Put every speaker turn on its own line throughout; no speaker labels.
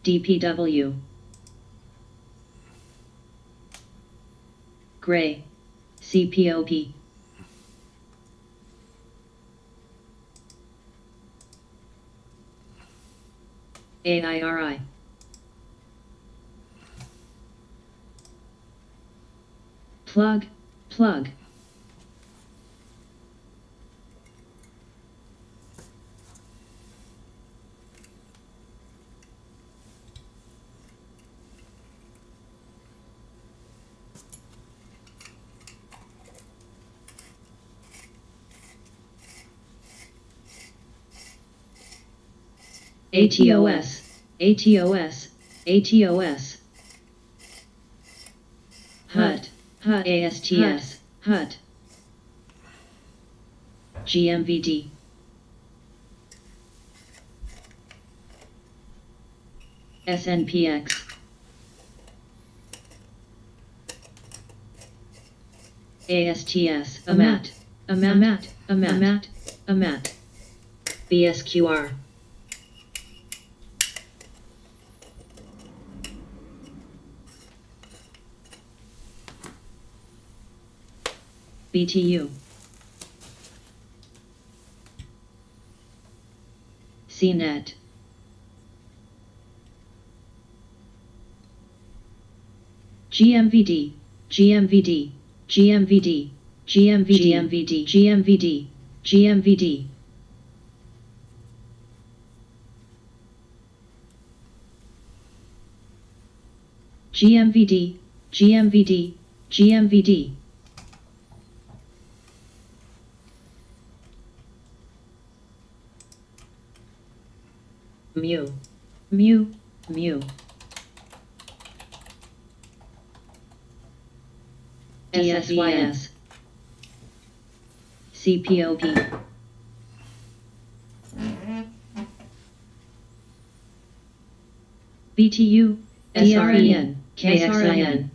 DPW. Gray. CPOP. AIRI. Plug, plug. ATOS, ATOS, ATOS. HUT, HUT, ASTS, HUT. GMVD. SNPX. ASTS, AMAT, AMAT, AMAT, AMAT. BSQR. BTU. CNET. GMVD, GMVD, GMVD, GMVD, GMVD, GMVD. GMVD, GMVD, GMVD. Mu, mu, mu. SSYS. CPOP. BTU, SREN, KXIN.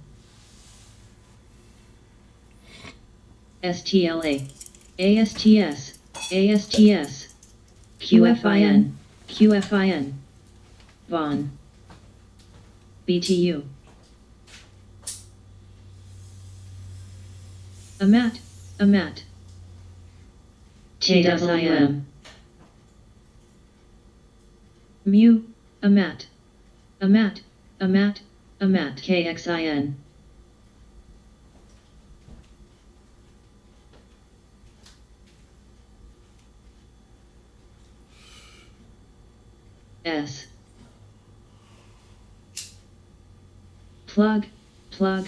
STLA, ASTS, ASTS. QFIN, QFIN. VON. BTU. AMAT, AMAT. TWM. Mu, AMAT, AMAT, AMAT, AMAT. KXIN. S. Plug, plug,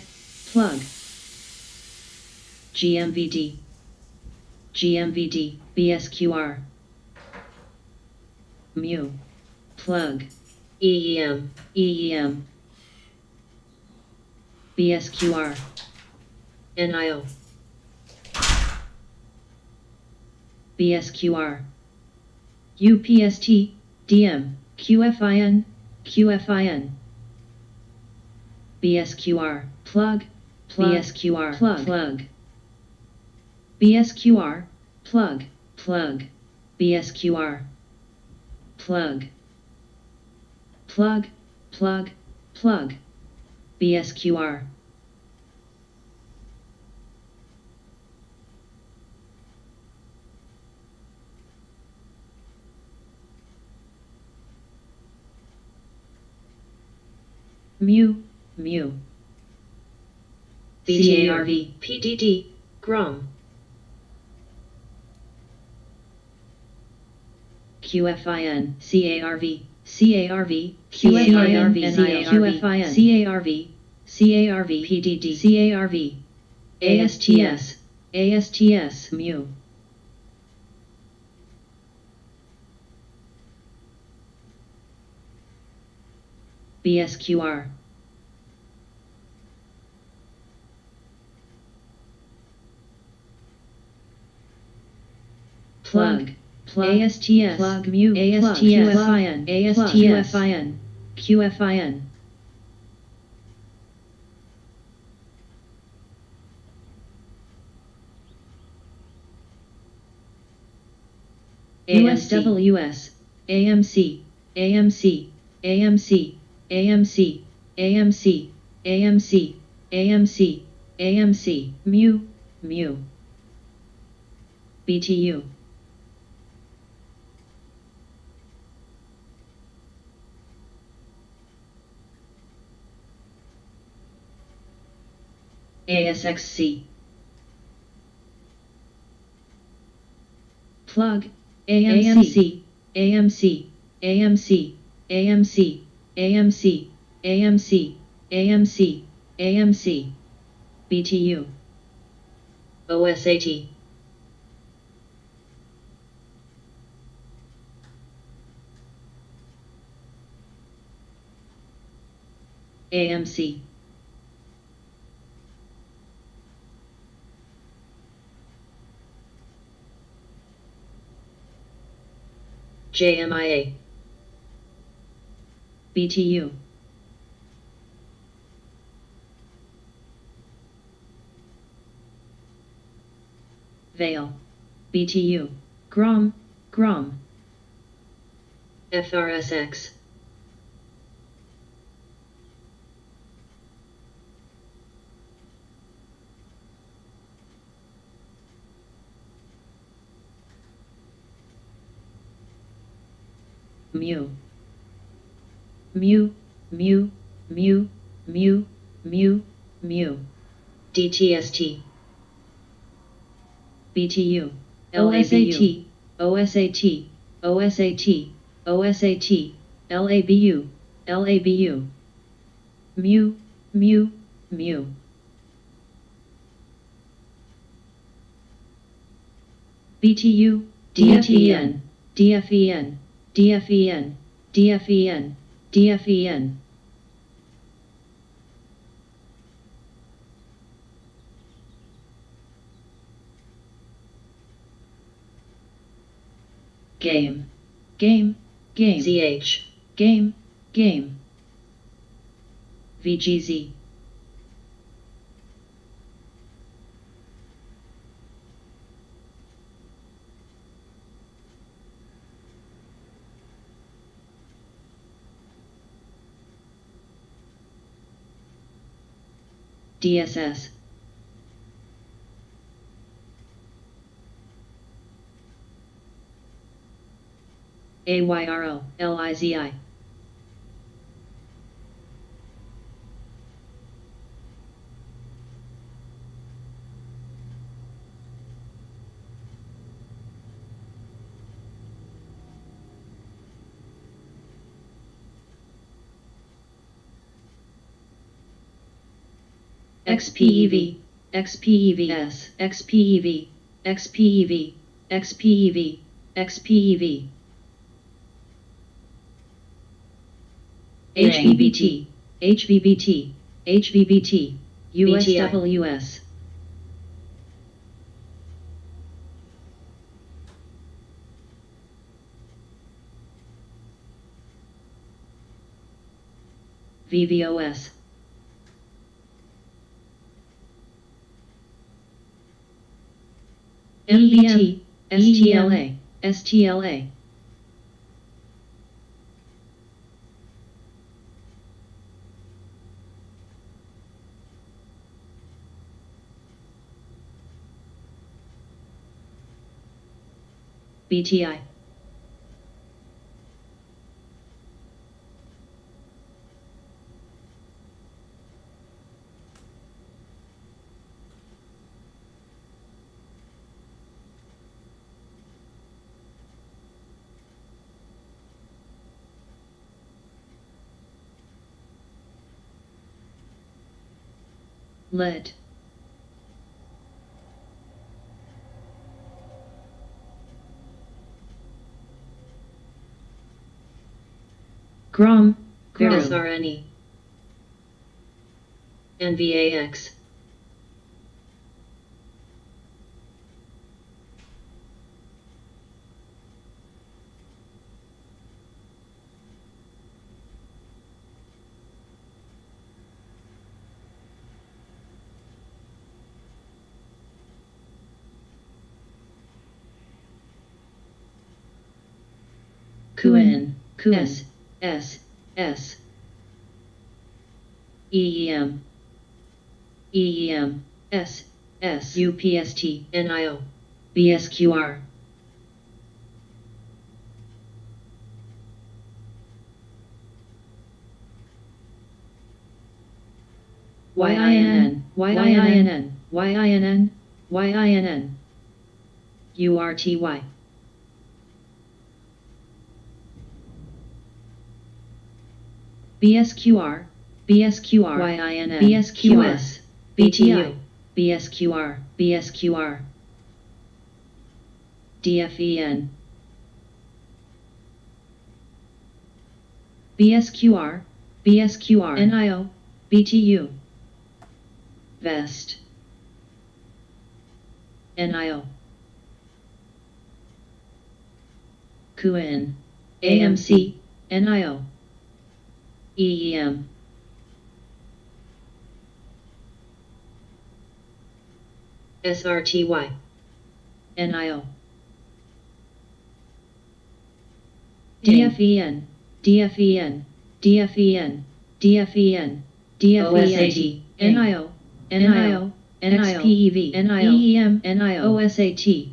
plug. GMVD, GMVD, BSQR. Mu, plug. EEM, EEM. BSQR. NIO. BSQR. UPST, DM, QFIN, QFIN. BSQR, plug, plug. BSQR, plug, plug. BSQR, plug, plug. BSQR, plug. Plug, plug, plug. BSQR. Mu, mu. CARV, PDD, GROM. QFIN, CARV, CARV, QFIN, CARV, CARV, PDD, CARV, ASTS, ASTS, mu. BSQR. Plug, plug, ASTS, plug, mu, ASTS, QFIN, ASTS, QFIN, QFIN. USWS, AMC, AMC, AMC, AMC, AMC, AMC, AMC, AMC, mu, mu, BTU. ASXC. Plug, AMC, AMC, AMC, AMC, AMC, AMC, AMC, AMC, BTU, OSAT. AMC. JMIA. BTU. Vale. BTU. Grom, Grom. FRSX. Mu, mu, mu, mu, mu, mu, mu, DTST, BTU, OSAT, OSAT, OSAT, OSAT, LABU, LABU, mu, mu, mu, BTU, DFEN, DFEN, DFEN, DFEN, DFEN. Game, game, game. ZH, game, game. VGZ. DSS. AYRO, LIZI. XPEV, XPEVS, XPEV, XPEV, XPEV, XPEV. HVBT, HVBT, HVBT, USWS. VVOS. MBT, STLA, STLA. BTI. Lead. Grom, SRNE. NVAX. Kuan, S, S, S. EEM, EEM, S, S, UPST, NIO, BSQR. YINN, YINN, YINN, YINN, URTY. BSQR, BSQR, YINN, BSQS, BTI, BSQR, BSQR, DFEN, BSQR, BSQR, NIO, BTU, VEST, NIO, QN, AMC, NIO, EEM, SRTY, NIO, DFEN, DFEN, DFEN, DFEN, DFEN, NIO, NIO, XPEV, NIO, EEM, NIO, OSAT,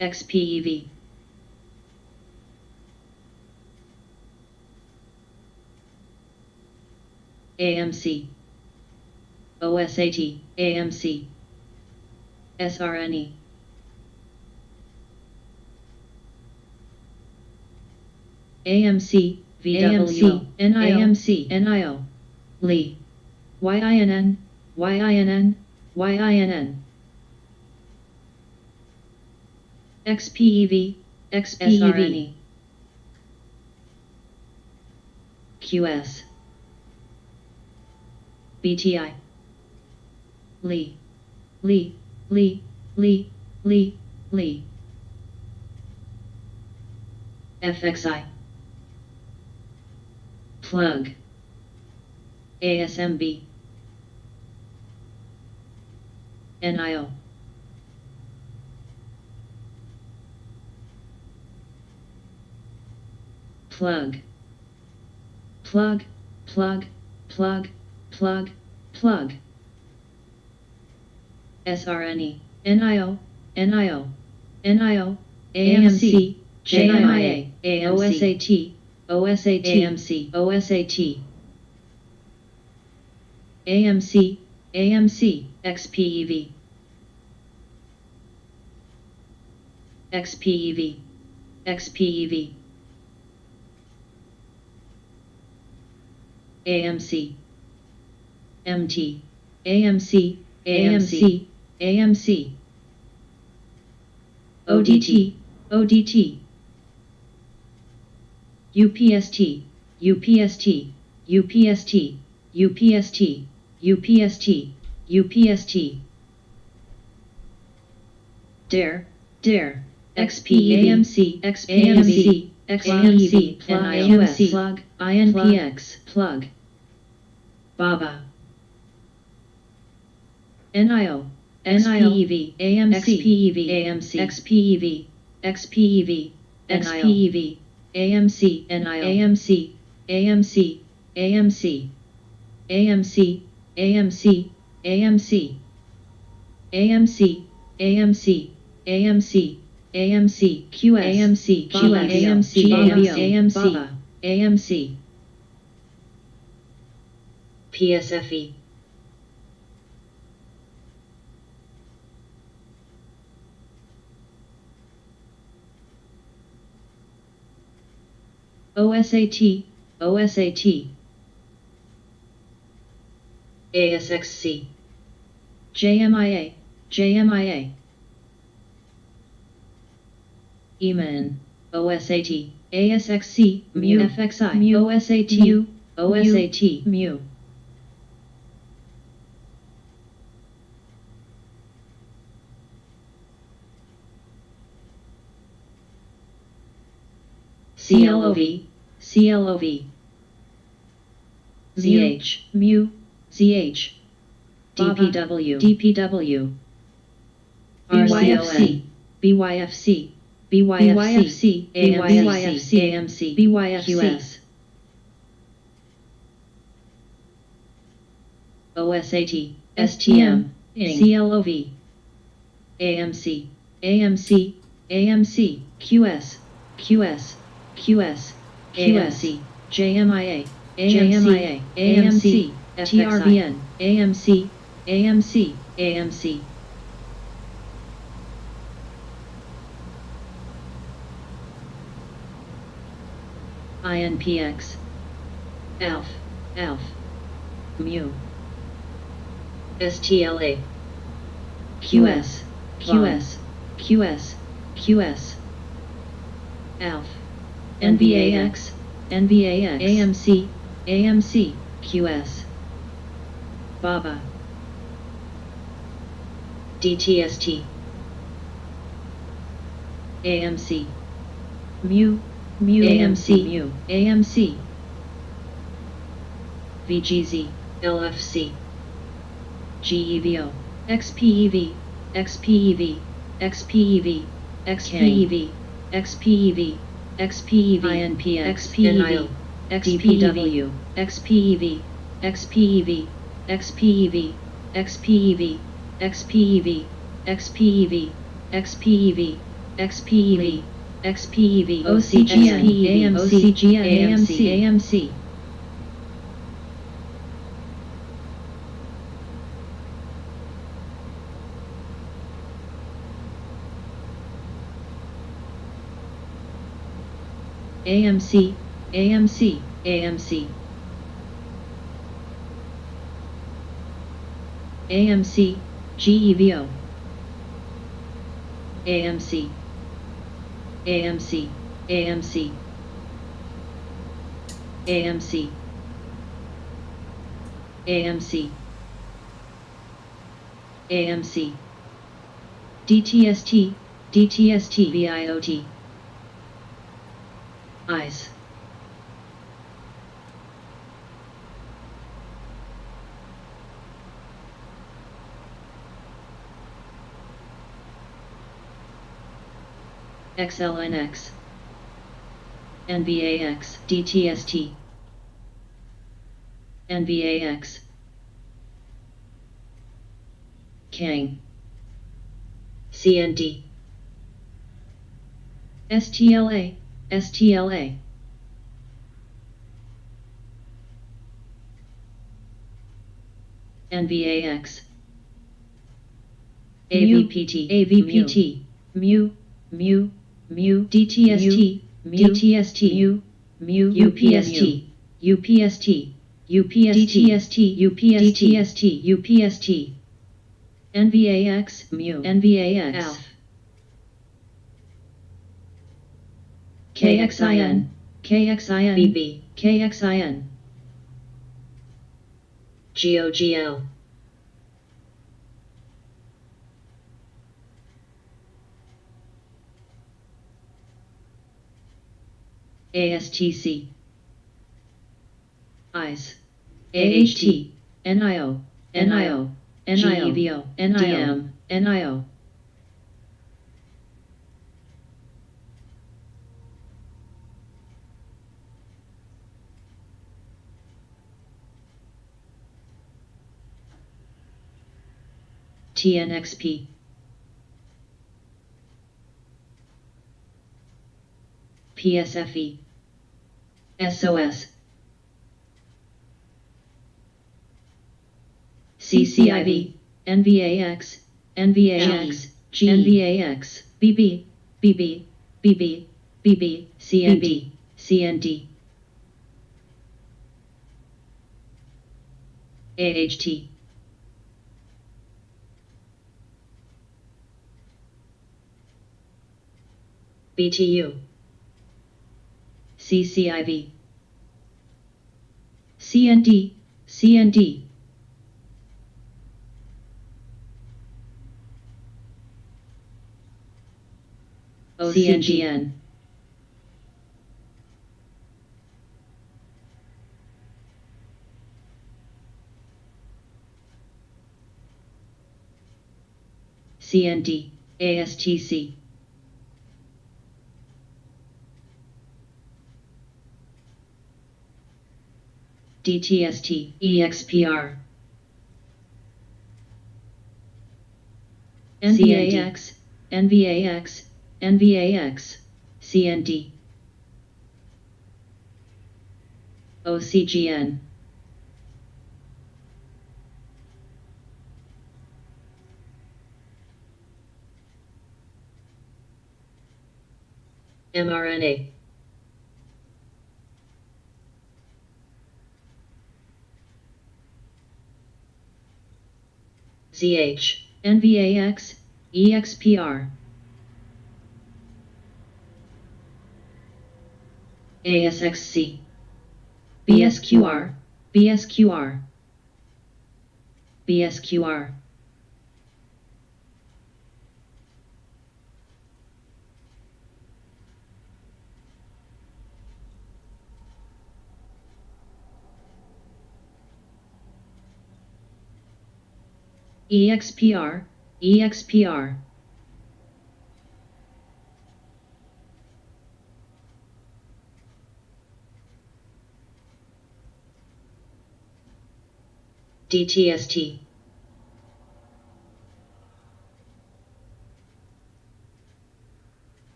XPEV. AMC, OSAT, AMC, SRNE, AMC, VWO, AMC, NIO, Lee, YINN, YINN, YINN, XPEV, XPEV, QS, BTI, Lee, Lee, Lee, Lee, Lee, Lee, FXI, plug, ASMB, NIO, plug, plug, plug, plug, plug, plug, SRNE, NIO, NIO, NIO, AMC, JMIA, OSAT, OSAT, AMC, OSAT, AMC, AMC, XPEV, XPEV, XPEV, AMC, MT, AMC, AMC, AMC, ODT, ODT, UPST, UPST, UPST, UPST, UPST, UPST, DARE, DARE, XPEV, XPEV, XPEV, NIOS, plug, INPX, plug, BABA, NIO, XPEV, AMC, XPEV, AMC, XPEV, XPEV, XPEV, AMC, NIO, AMC, AMC, AMC, AMC, AMC, AMC, AMC, AMC, AMC, AMC, QS, AMC, QS, AMC, AMC, AMC, PSFE, OSAT, OSAT, ASXC, JMIA, JMIA, EMAN, OSAT, ASXC, MU, FXI, MU, OSAT, MU, OSAT, MU, CLOV, CLOV, ZH, MU, ZH, DPW, DPW, RCON, BYFC, BYFC, BYFC, AMC, BYFC, QS, OSAT, STM, CLOV, AMC, AMC, AMC, QS, QS, QS, QS, JMIA, AMC, AMC, TRBN, AMC, AMC, AMC. INPX, ALF, ALF, mu, STLA, QS, QS, QS, QS, ALF, NVAX, NVAX, AMC, AMC, QS, BABA, DTST, AMC, mu, mu, AMC, mu, AMC, VGZ, LFC, GEVO, XPEV, XPEV, XPEV, XPEV, XPEV, XPEV, INPX, XPEV, XPEW, XPEV, XPEV, XPEV, XPEV, XPEV, XPEV, XPEV, XPEV, XPEV, OCGN, AMC, AMC, AMC. AMC, AMC, AMC, AMC, GEVO, AMC, AMC, AMC, AMC, AMC, AMC, DTST, DTST, VIOT, eyes, XLNX, NVAX, DTST, NVAX, Kang, CND, STLA, STLA, NVAX, AVPT, AVPT, mu, mu, mu, DTST, DTST, mu, UPST, UPST, UPST, DTST, UPST, NVAX, mu, NVAX, ALF, KXIN, KXIN, BB, KXIN, GOGL, ASTC, eyes, AHT, NIO, NIO, NIO, NIM, NIO, TNXP, PSFE, SOS, CCIV, NVAX, NVAX, NVAX, BB, BB, BB, BB, CND, CND, AHT, BTU, CCIV, CND, CND, OCGN, CND, ASTC, DTST, EXPR, NVAX, NVAX, NVAX, CND, OCGN, mRNA, ZH, NVAX, EXPR, ASXC, BSQR, BSQR, BSQR, EXPR, EXPR, DTST,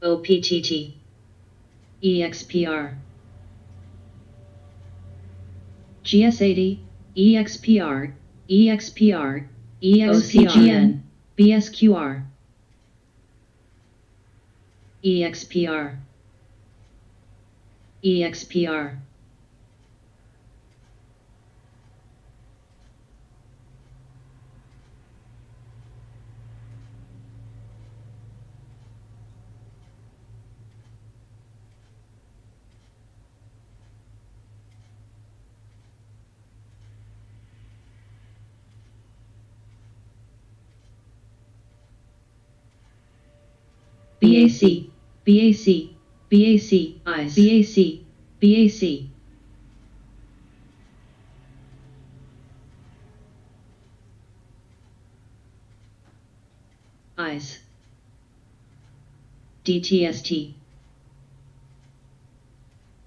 OPTT, EXPR, GS80, EXPR, EXPR, EXPGN, BSQR, EXPR, EXPR, BAC, BAC, BAC, ICE, BAC, BAC, ICE, DTST,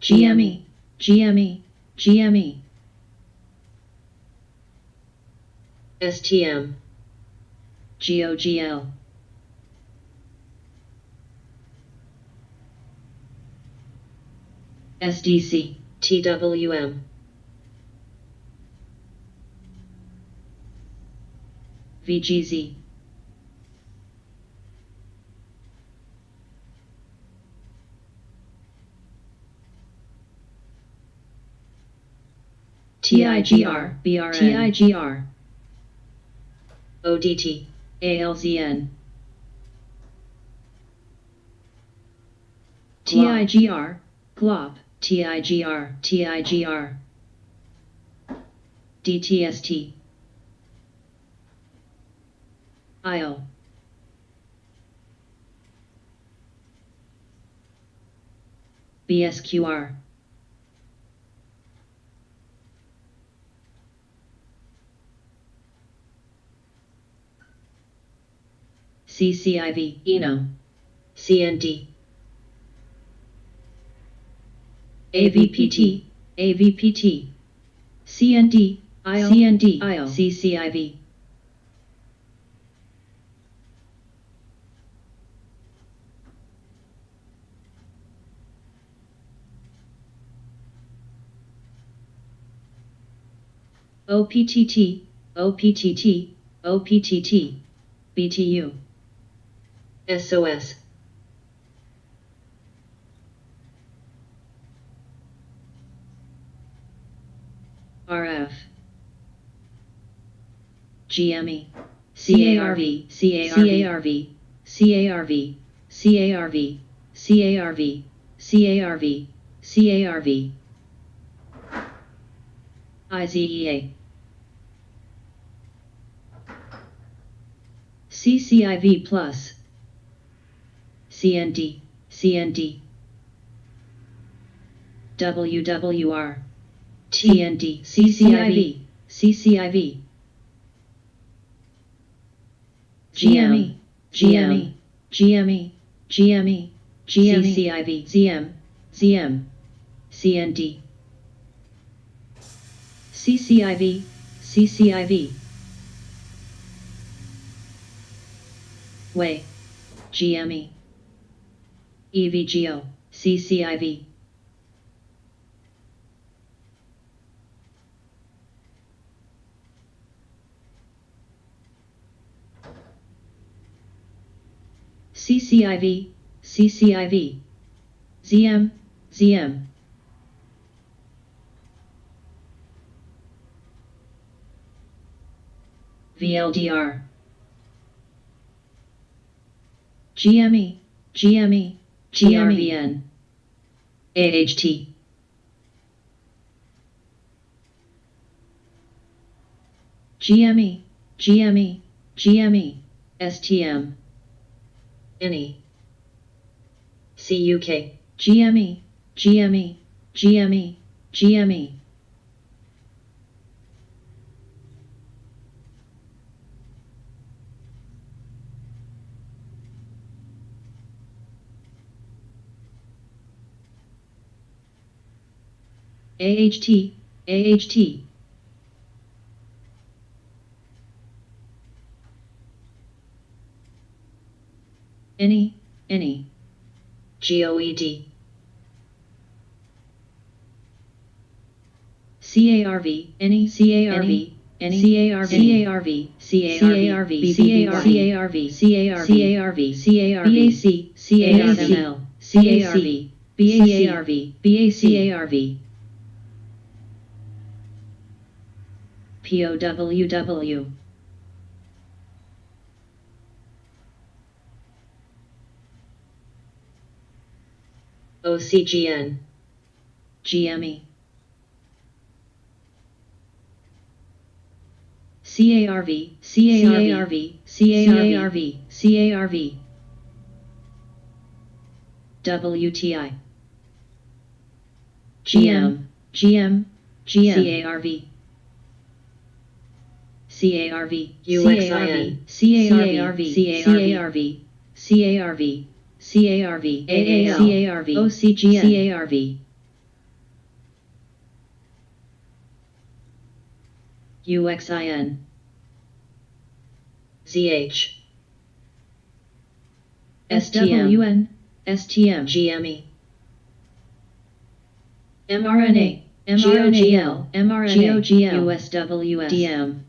GME, GME, GME, STM, GOGL, SDC, TWM, VGZ, TIGR, BRN, TIGR, ODT, ALZN, TIGR, GLOP, TIGR, TIGR, DTST, IO, BSQR, CCIV, ENO, CND, AVPT, AVPT, CND, IO, CND, IO, CCIV, OPTT, OPTT, OPTT, BTU, SOS, RF, GME, CARV, CARV, CARV, CARV, CARV, CARV, CARV, IZEA, CCIV plus, CND, CND, WWR, TND, CCIV, CCIV, GME, GME, GME, GME, GME, CCIV, ZM, ZM, CND, CCIV, CCIV, Way. GME. EVGO. CCIV. CCIV. CCIV. ZM. ZM. VLDR. GME. GME. GRVN. AHT. GME. GME. GME. STM. NE. CUK. GME. GME. GME. GME. AHT. AHT. Any. GOED. CARV. Any. CARV. Any. CARV. CARV. CARV. CARV. CARV. CARV. CARV. CARV. BACRV. BACARV. POWW. OCGN. GME. CARV. CARV. CARV. CARV. WTI. GM. GM. GM. CARV. UXIN. CARV. CARV. CARV. CARV. AAL. CARV. OCGN. CARV. UXIN. ZH. SWN. STM. GME. mRNA. mRNA. mRNA. GOGL. USWS. DM.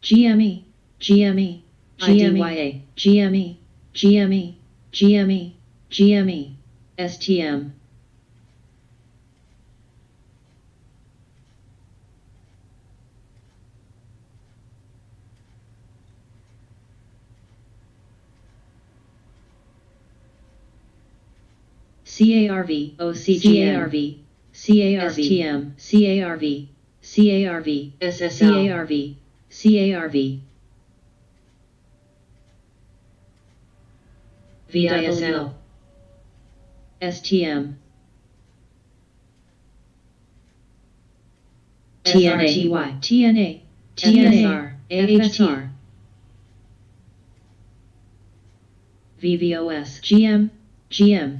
GME. GME. IDYA. GME. GME. GME. GME. STM. CARV. OCGN. CARV. STM. CARV. CARV. SSL. CARV. CARV. VISL. STM. TNA. TNA. TNSR. AHT. VVOS. GM. GM.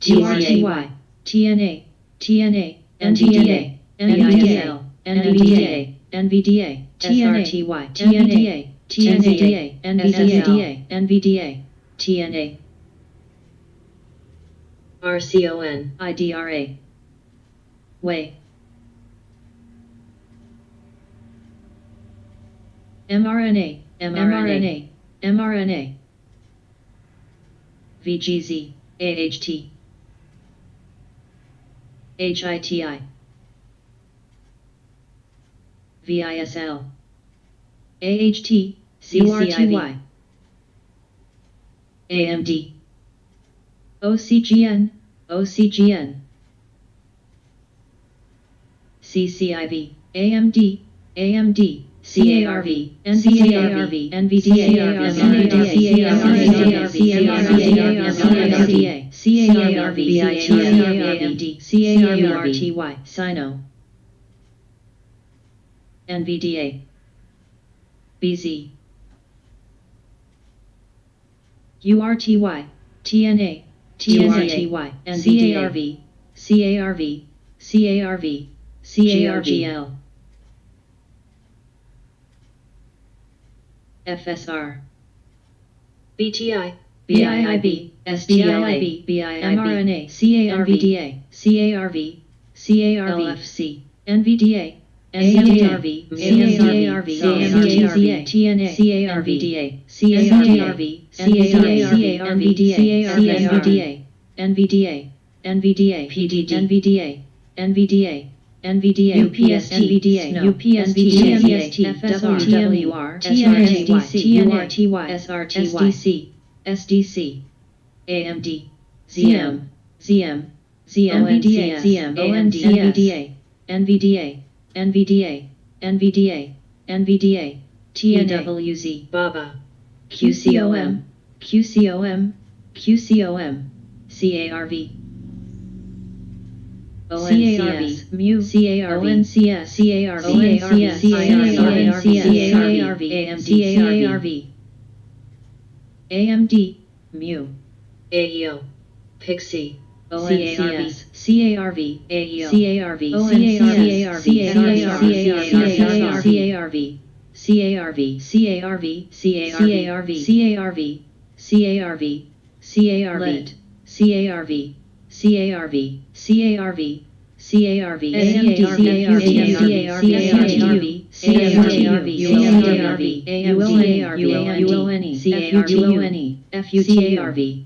TRTY. TNA. TNA. NVDA. NVDA. NVDA. NVDA. SRTY. TNA. TNA. NVDA. NVDA. TNA. RCON. IDRA. Way. mRNA. mRNA. mRNA. VGZ. AHT. HITI. VISL. AHT. CCIV. AMD. OCGN. OCGN. CCIV. AMD. AMD. CARV. NVDA. NVDA. CARV. Sino. NVDA. BZ. URTY. TNA. TNA. CARV. CARV. CARV. CARGL. FSR,
BTI,
BIIB, STLA, mRNA, CARVDA, CARV, CARV, LFC, NVDA, NCARV, CARV, CARV, TNA, CARVDA, CARV, CARVDA, NVDA, NVDA, PDD, NVDA, NVDA, NVDA, UPS, NVDA, UPS, TMST, FSR, TWR, TNSDC, URTY, SRTY, SDC, SDC, AMD, ZM, ZM, ZM, NVDA, ZM, NVDA, NVDA, NVDA, NVDA, NVDA, TNWZ,
BABA,
QCOM, QCOM, QCOM, CARV, ONCS, MU, CARV, ONCS, CARV, ONCS, CARV, AMD, CARV, AMD, MU,
AEO, Pixie,
ONCS, CARV, AEO, CARV, CARV, CARV, CARV, CARV, CARV, CARV, CARV, CARV, CARV, CARV, CARV, CARV, AMD, CARV, CARV, UONE, FUTURV,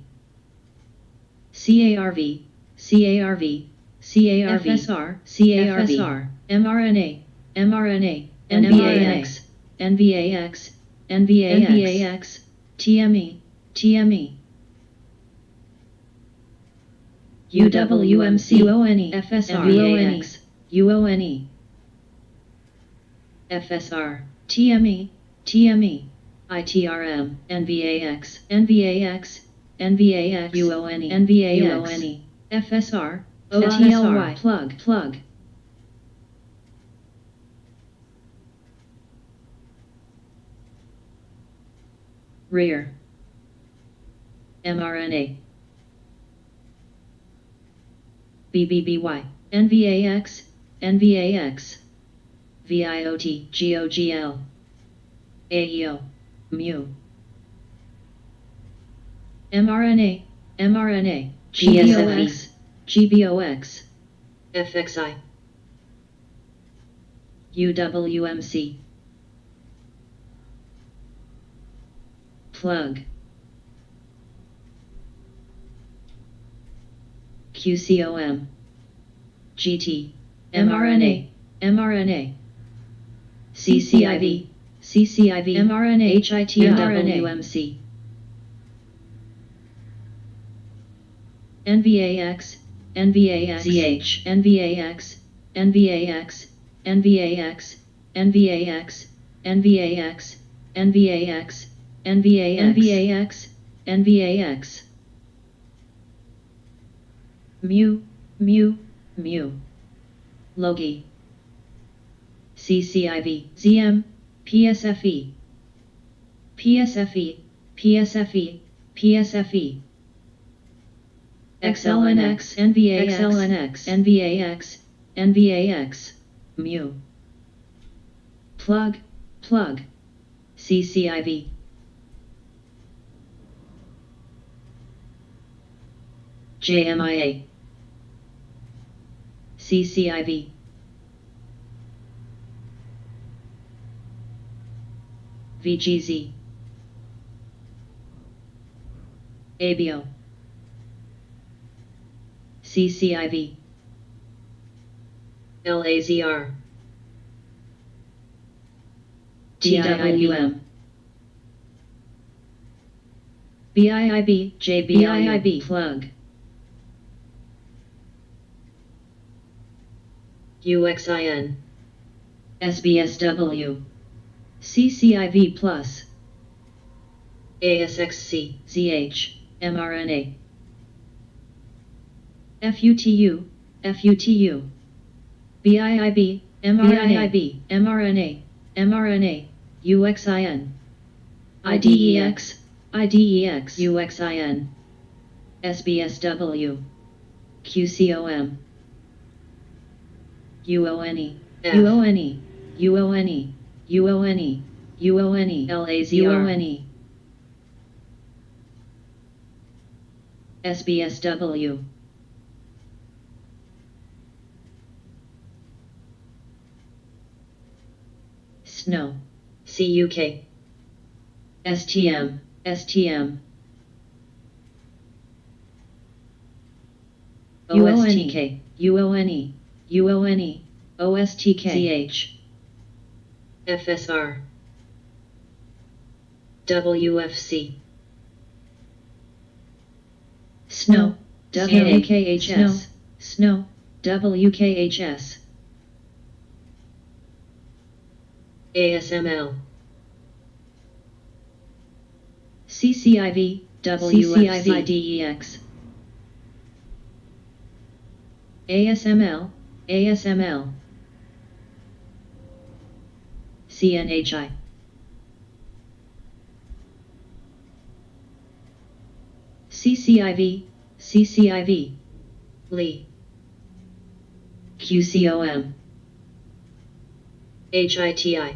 CARV, CARV, CARV, FSR, CARV, mRNA, mRNA, NVAX, NVAX, NVAX, TME, TME, UWMC, UONE, FSR, UONE, UONE, FSR, TME, TME, ITRM, NVAX, NVAX, NVAX, UONE, NVAX, FSR, OTLY, plug, plug. Rear, mRNA, BBBY, NVAX, NVAX, VIOT, GOGL, AEO, mu, mRNA, mRNA, GSFX, GBOX,
FXI,
UWMC, plug, QCOM, GT, mRNA, mRNA, CCIV, CCIV, mRNA, HIT, UWMC, NVAX, NVAX, ZH, NVAX, NVAX, NVAX, NVAX, NVAX, NVAX, NVAX, NVAX, mu, mu, mu, Logi, CCIV, ZM, PSFE, PSFE, PSFE, PSFE, XLNX, NVAX, XLNX, NVAX, NVAX, mu, plug, plug, CCIV, JMIA, CCIV, VGZ, ABO, CCIV,
LAZR,
TWM, BIIB, JBIIB, plug,
UXIN,
SBSW, CCIV plus,
ASXC,
ZH, mRNA, FUTU, FUTU, BIIB, mRNA, mRNA, mRNA, UXIN, IDEX, IDEX, UXIN, SBSW, QCOM, UONE,
F.
UONE, UONE, UONE, UONE LAZR SBSW Snow
CUK,
STM STM OSTK UONE UONE OSTK CH
FSR, WFC,
Snow
Snow.
WKHS Snow WKHS
ASML,
CCIV
CCIV.
WFCDEX ASML ASML CNHI CCIV CCIV
Lee,
QCOM
HITI,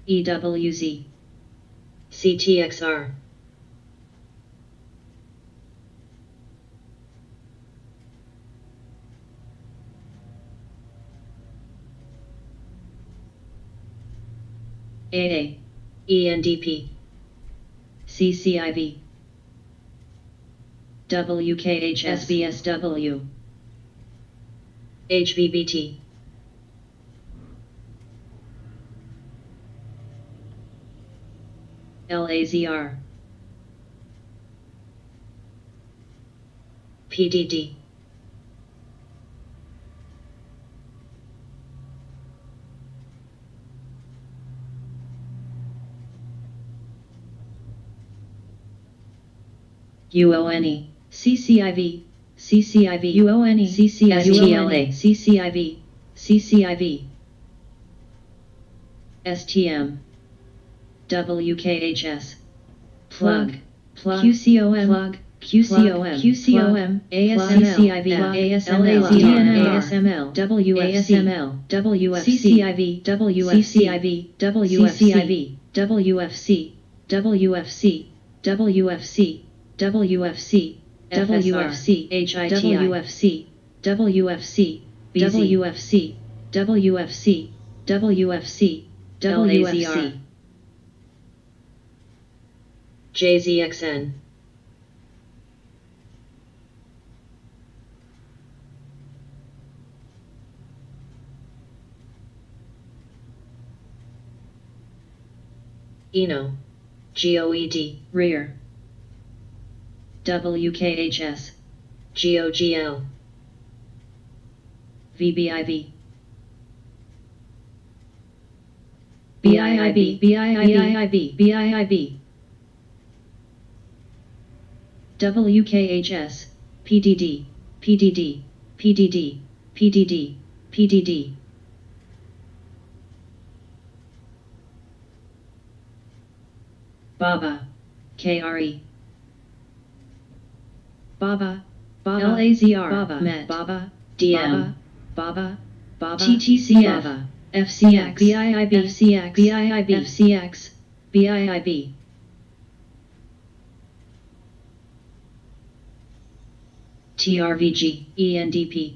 EWZ
CTXR,
AA
ENDP,
CCIV WKHSBSW
HVBT,
LAZR
PDD,
UONE CCIV CCIV UONE CCIV
STLA.
CCIV CCIV STM WKHS plug QCOM plug QCOM QCOM ASML CCIV ASML ASML WFC CCIV WFC WFC WFC WFC WFC WFC FSR HITI WFC WFC WFC WFC WFC WFC
JZXN, ENO, GOED,
rear WKHS
GOGL,
VBIB BIIB BIIB BIIB WKHS PDD PDD PDD PDD PDD Baba KRE Baba LAZR Baba Met Baba
DM,
Baba TTCF Baba FCX BIIB FCX BIIB FCX BIIB TRVG ENDP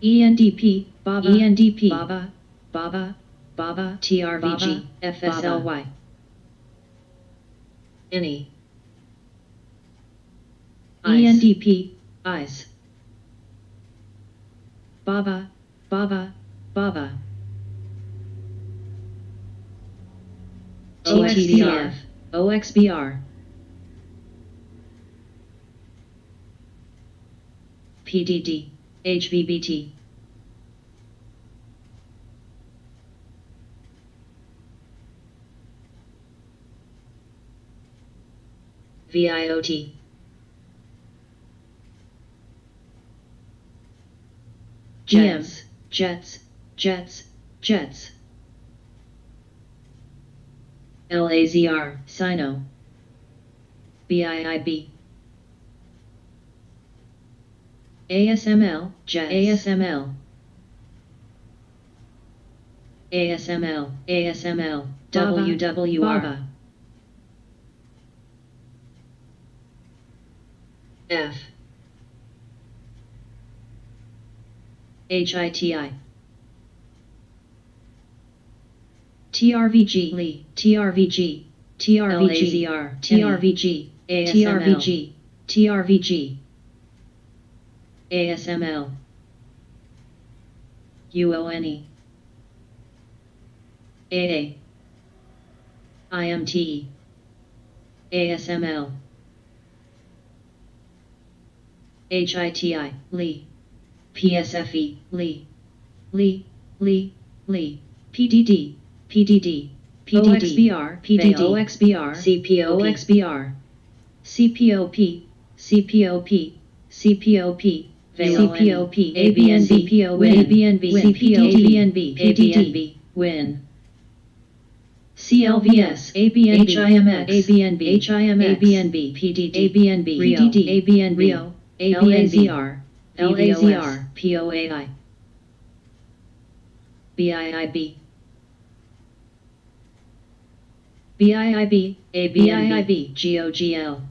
ENDP Baba ENDP Baba TRVG FSLY
ANY,
ENDP eyes Baba OXBR OXBR PDD HVBT
VIOT,
Jets LAZR Sino BIIB ASML,
Jets,
ASML, ASML, ASML, WWR,
Baba, F,
HITI, TRVG, Lee, TRVG, TRVG,
LAZR,
TRVG,
ASML,
TRVG, ASML, UONE, AA, IMTE, ASML, HITI, Lee, PSFE, Lee, PDD, OXBR, OXBR,
CPOP,
CPOP, CPOP,
VLONE,
ABNB, ABNB, CPDD,
ABNB,
WIN, CLVS, ABNB,
HIMX,
ABNB, HIMX, ABNB,
PDD,
ABNB,
Rio,
PDD, ABNB,
Rio,
LAZR,
VVOS,
LAZR, POAI, BIIB, BIIB, ABNB, GOGL,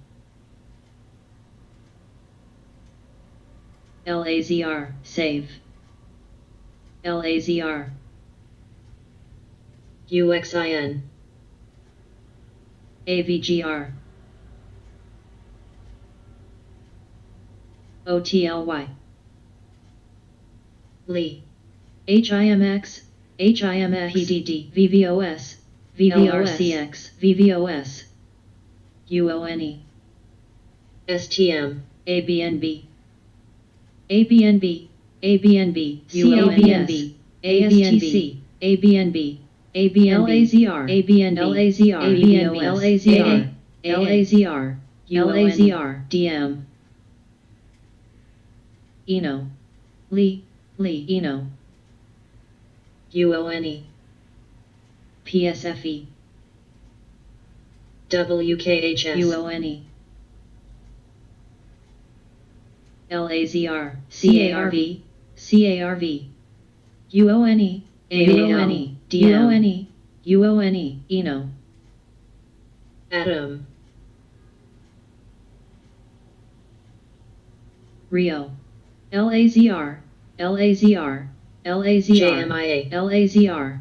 LAZR, SAVE, LAZR,
UXIN,
AVGR, OTLY,
Lee,
HIMX, HIMX, PDD, VVOS, VVRCX, VVOS, UONE,
STM,
ABNB, ABNB, ABNB,
ULBS,
ASTC, ABNB, LAZR, ABNB, LAZR, ABNB, LAZR, LAZR, LAZR, DM, Eno, Lee, Eno,
UONE,
PSFE,
WKHS,
UONE, LAZR, CARV, CARV, UONE, UONE, DONE, UONE, Eno,
Atom,
Rio, LAZR, LAZR, LAZR,
JMIA,
LAZR,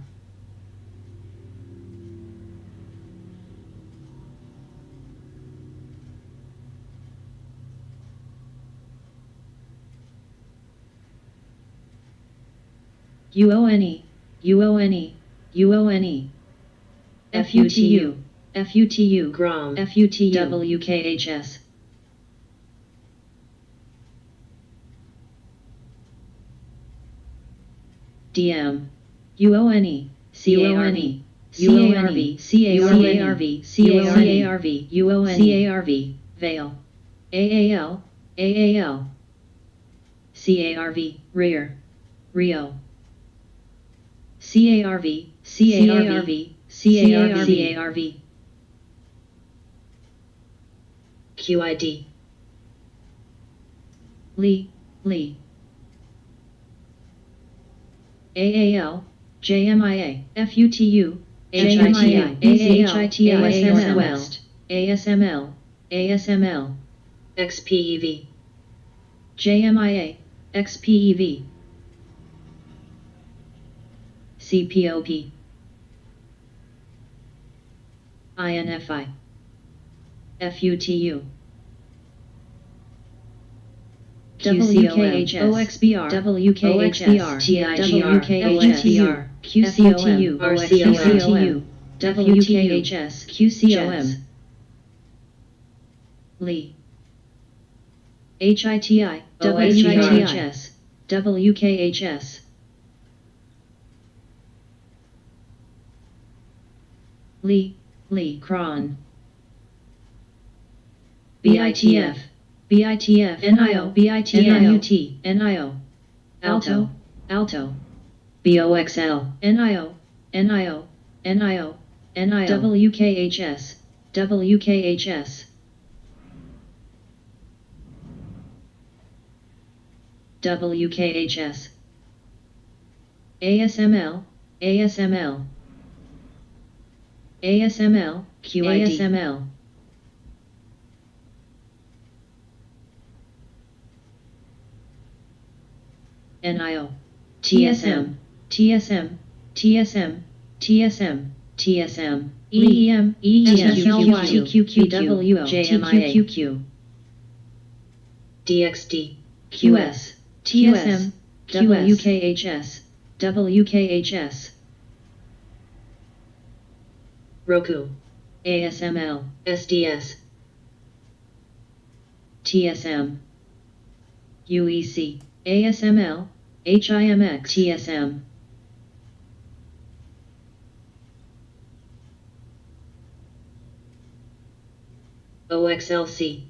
UONE, UONE, UONE, FUTU, FUTU,
GROM,
FUTU, WKHS, DM, UONE, CARV, CARV, CARV, CARV, UONE, CARV, Vale, AAL, AAL, CARV, Rear, Rio, CARV, CARV, CARV, CARV,
QID,
Lee, AAL, JMIA, FUTU, JMIA, ASML, West, ASML, ASML,
XPEV,
JMIA, XPEV, CPOP, INFI, FUTU, WKHS, OXBR, WKHS,
TIGR,
WKHS, QCOM,
RCOM,
WKHS, QCOM, Lee, HITI, WHITS, WKHS, Lee, Cron, BITF, NIO, NIOT, NIO, Alto, BOXL, NIO, WKHS, WKHS ASML ASML ASML QID ASML NIO TSM TSM TSM TSM TSM EEM EEM JMIA
DXD
QS TSM WKHS WKHS
Roku
ASML
SDS
TSM UEC ASML HIMX TSM
OXLC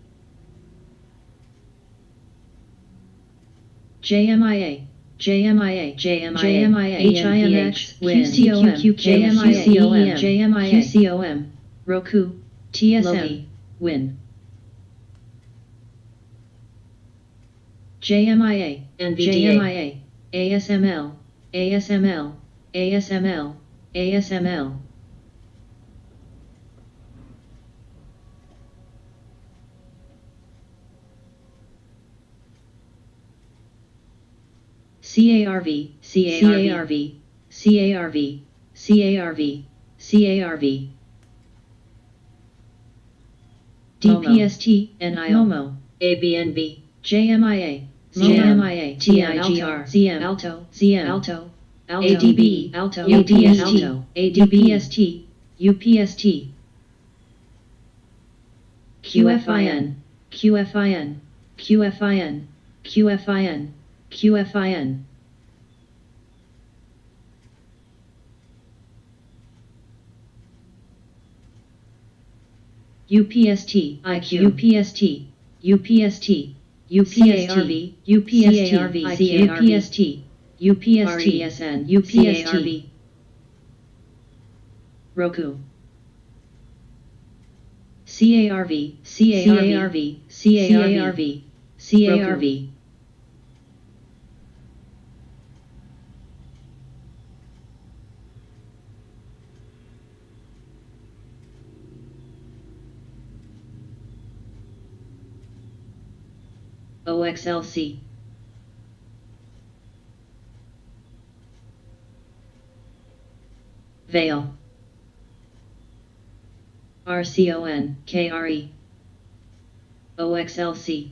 JMIA JMIA JMIA HIMX
QCOM
JMIA JMIA QCOM Roku TSM
Loki
Win JMIA
NVDA
JMIA ASML ASML ASML ASML CARV CARV CARV CARV CARV DPST NIO
ABNB
JMIA
JMIA
TIGR ZM
Alto
ZM
Alto
ADB
Alto
ADPST ADPST UPST QFIN QFIN QFIN QFIN QFIN UPST IQ UPST UPST UPST UPST UPST UPST UPST Roku CARV CARV CARV CARV OXLC Veil RCON KRE OXLC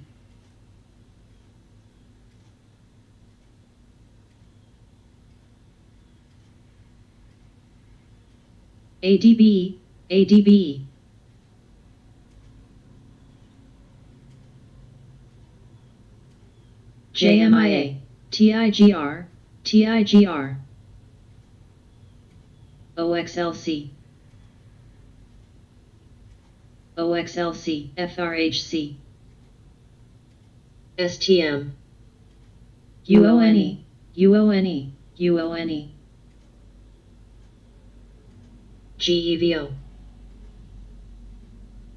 ADB ADB JMIA TIGR TIGR OXLC OXLC FRHC
STM
UONE UONE UONE
GEVO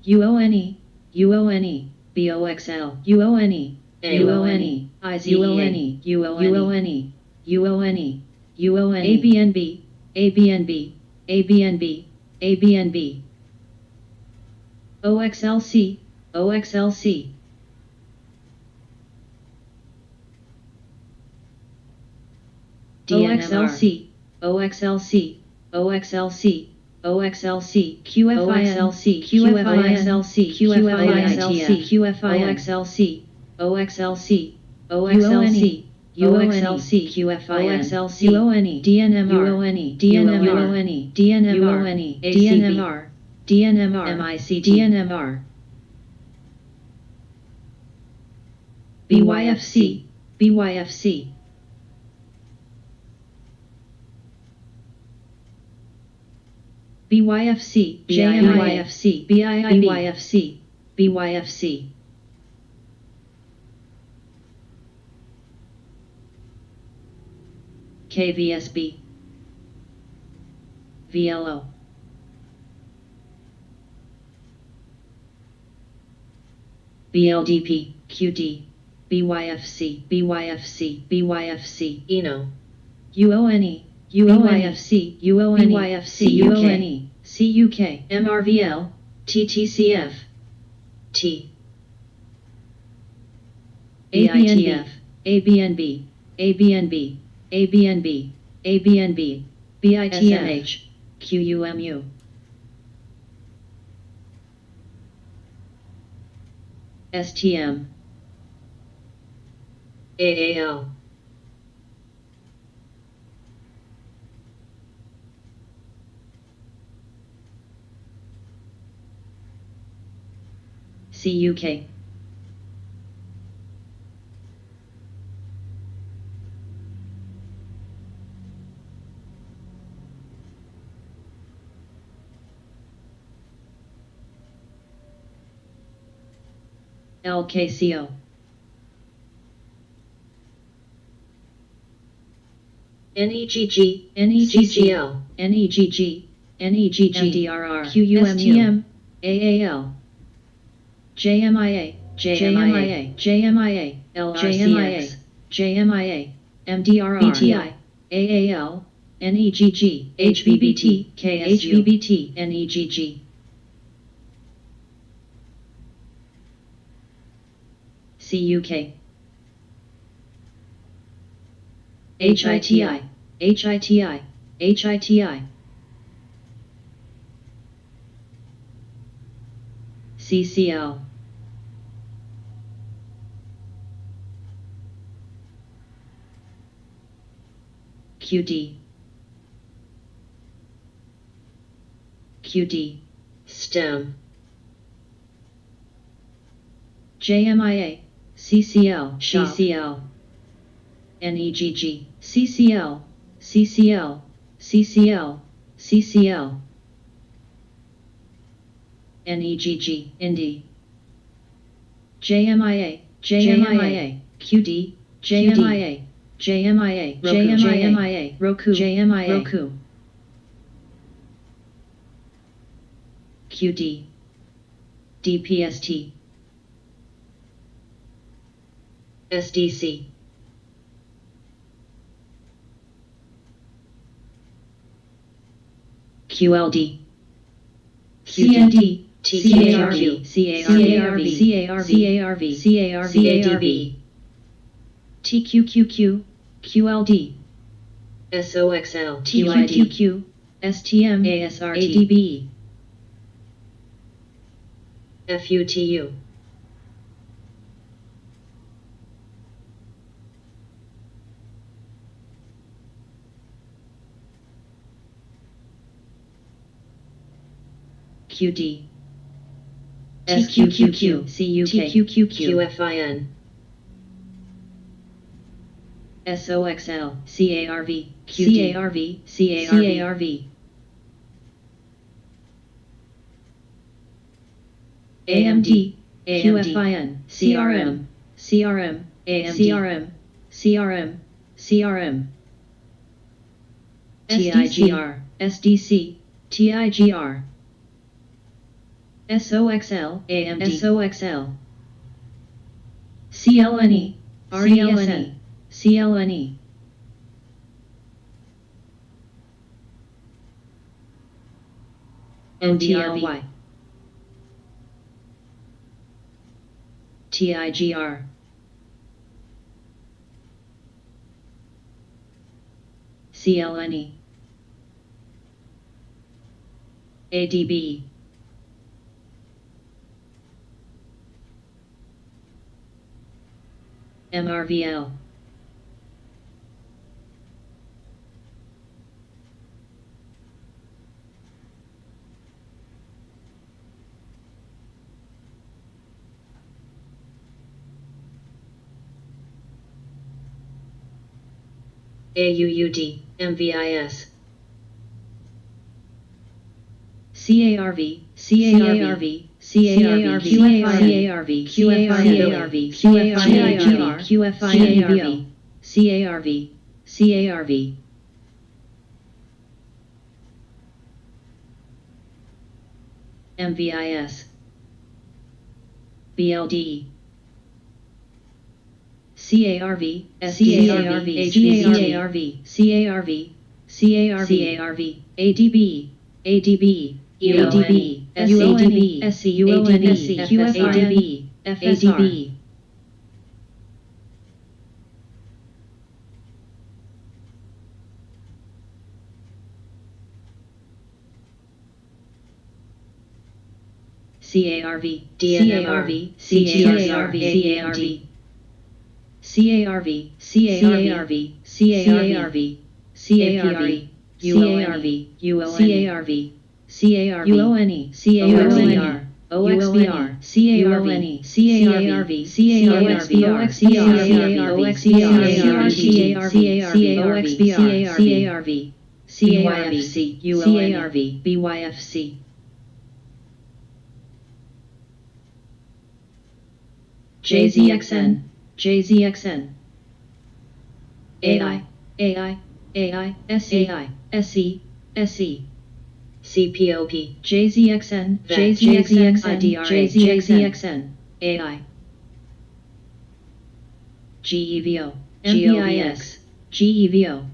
UONE UONE BOXL UONE UONE IZUONE UONE UONE UONE ABNB ABNB ABNB ABNB OXLC OXLC OXLC OXLC OXLC OXLC QFILC QFILC QFILC QFILC OXLC OXLC UOXLC QFILC UONE DNMR UONE DNMR DNMR DNMR DNMR MIC DNMR BYFC BYFC BYFC JMIFC BYFC BYFC KVSB VLO BLDP QD BYFC, BYFC, BYFC,
Eno,
UONE, UOYFC, UONE, YFC, UONE, CUK, MRVL, TTCF,
T,
ABNB, ABNB, ABNB, ABNB, ABNB, BITMH, QUMU, STM,
AAL,
CUK, LKCO,
NEGG,
NEGG,
CGL,
NEGG, NEGG,
MDRR,
QUMU,
STM,
AAL, JMIA, JMIA, JMIA, LRCX, JMIA, MDRR, BTI, AAL, NEGG, HBBT,
KSU,
HBBT, NEGG, CUK, HITI, HITI, HITI, CCL, QD, QD,
STEM,
JMIA, CCL,
Shop.
CCL, NEGG, CCL, CCL, CCL, CCL, NEGG, Indie, JMIA, JMIA, QD, JMIA, JMIA,
Roku,
JMIA, Roku, JMIA, Roku, QD, DPST,
SDC,
QLD, CND,
TKRV,
CARV, CARV, CARV, TQQQ, QLD,
SOXL,
TQQQ, STM,
ASRT,
ADB,
FUTU,
QD, SQQQ, CUK,
QFIN,
SOXL, CARV, CARV, CARV, AMD, QFIN, CRM, CRM,
AMD,
CRM, CRM, CRM, TIGR, SDC, TIGR, SOXL,
AMD,
SOXL, CLNE, RESN, CLNE, NDRY, TIGR, CLNE, ADB, MRVL,
AUUD, MVIS,
CARV, CARV, CARV, CARV, QFIN, QFIN, QFIN, CARV, CARV, MVIS, BLDE, CARV, SCARV, CARV, CARV, CARV, CARV, ADB, ADB, ADB, SADB, SCUON, QFRDB, FSR. CARV,
DNMR,
CARV, CARV, CARV, CARV, CARV, CARV, CARV, CARV, UONE, CARVR, OXBR, CARV, CARV, CARV, CARV, CARV, BYFC. JZXN, JZXN, AI, SEI, SE, SE,
CPOP,
JZXN, JZXN, AI, GEVO, MPIX, GEVO,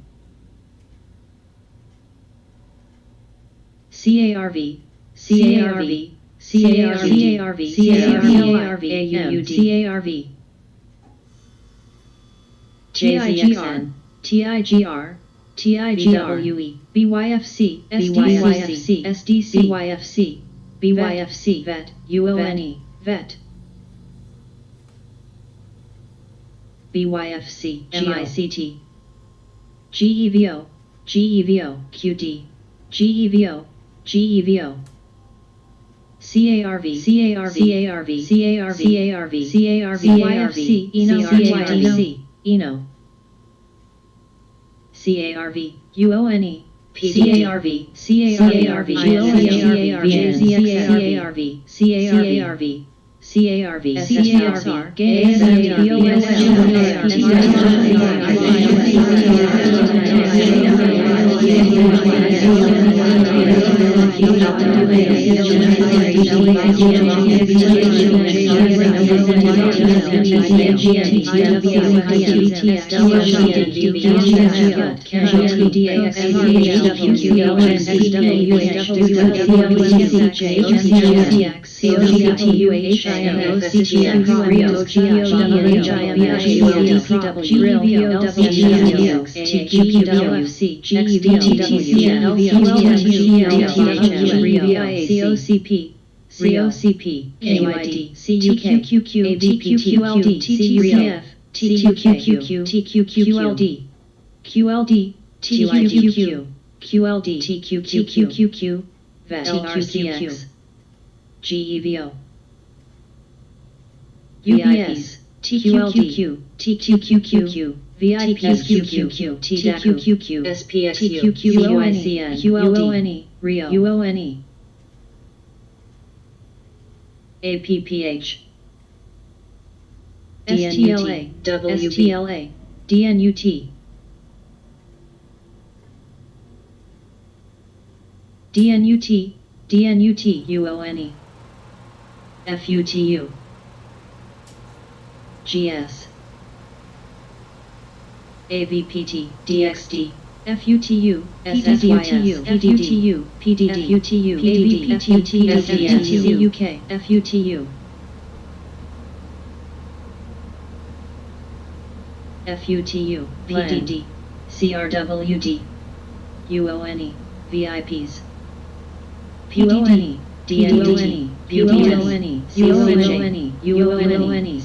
CARV, CARV, CARV, CARV, AUD, TIGR, TIGR, TIGWE, BYFC, SDYFC, SDC, BYFC, BYFC, VET, UONE, VET, BYFC, MICT, GEVO, GEVO, QD, GEVO, GEVO, CARV, CARV, CARV, CARV, CARV, CARV, YFC, ENO, ENO, CARV, UONE, CARV, CARV, CARV, CARV, SSR, COCP, KYD, CUQ, ABPQLD, TTCF, TQQQ, TQQLD, QLD, TQQQ, QLD, TQQQ, VET, TQCX, GEVO, UPS, TQQQ, TQQQ, VIPSQQ, TQQQ,
SPXU,
TQQONE, QLD, RIO, UONE, APPH, STLA,
WP,
STLA, DNUT, DNUT, DNUT, UONE, FUTU, GS, AVPT, DXD, FUTU, SSYS, FUTU, PDD, FUTU, AVPT, SDNUK, FUTU, FUTU, PDD, CRWD, UONE, VIPs, PDD, DNDT, PDONE, CONE, UONE,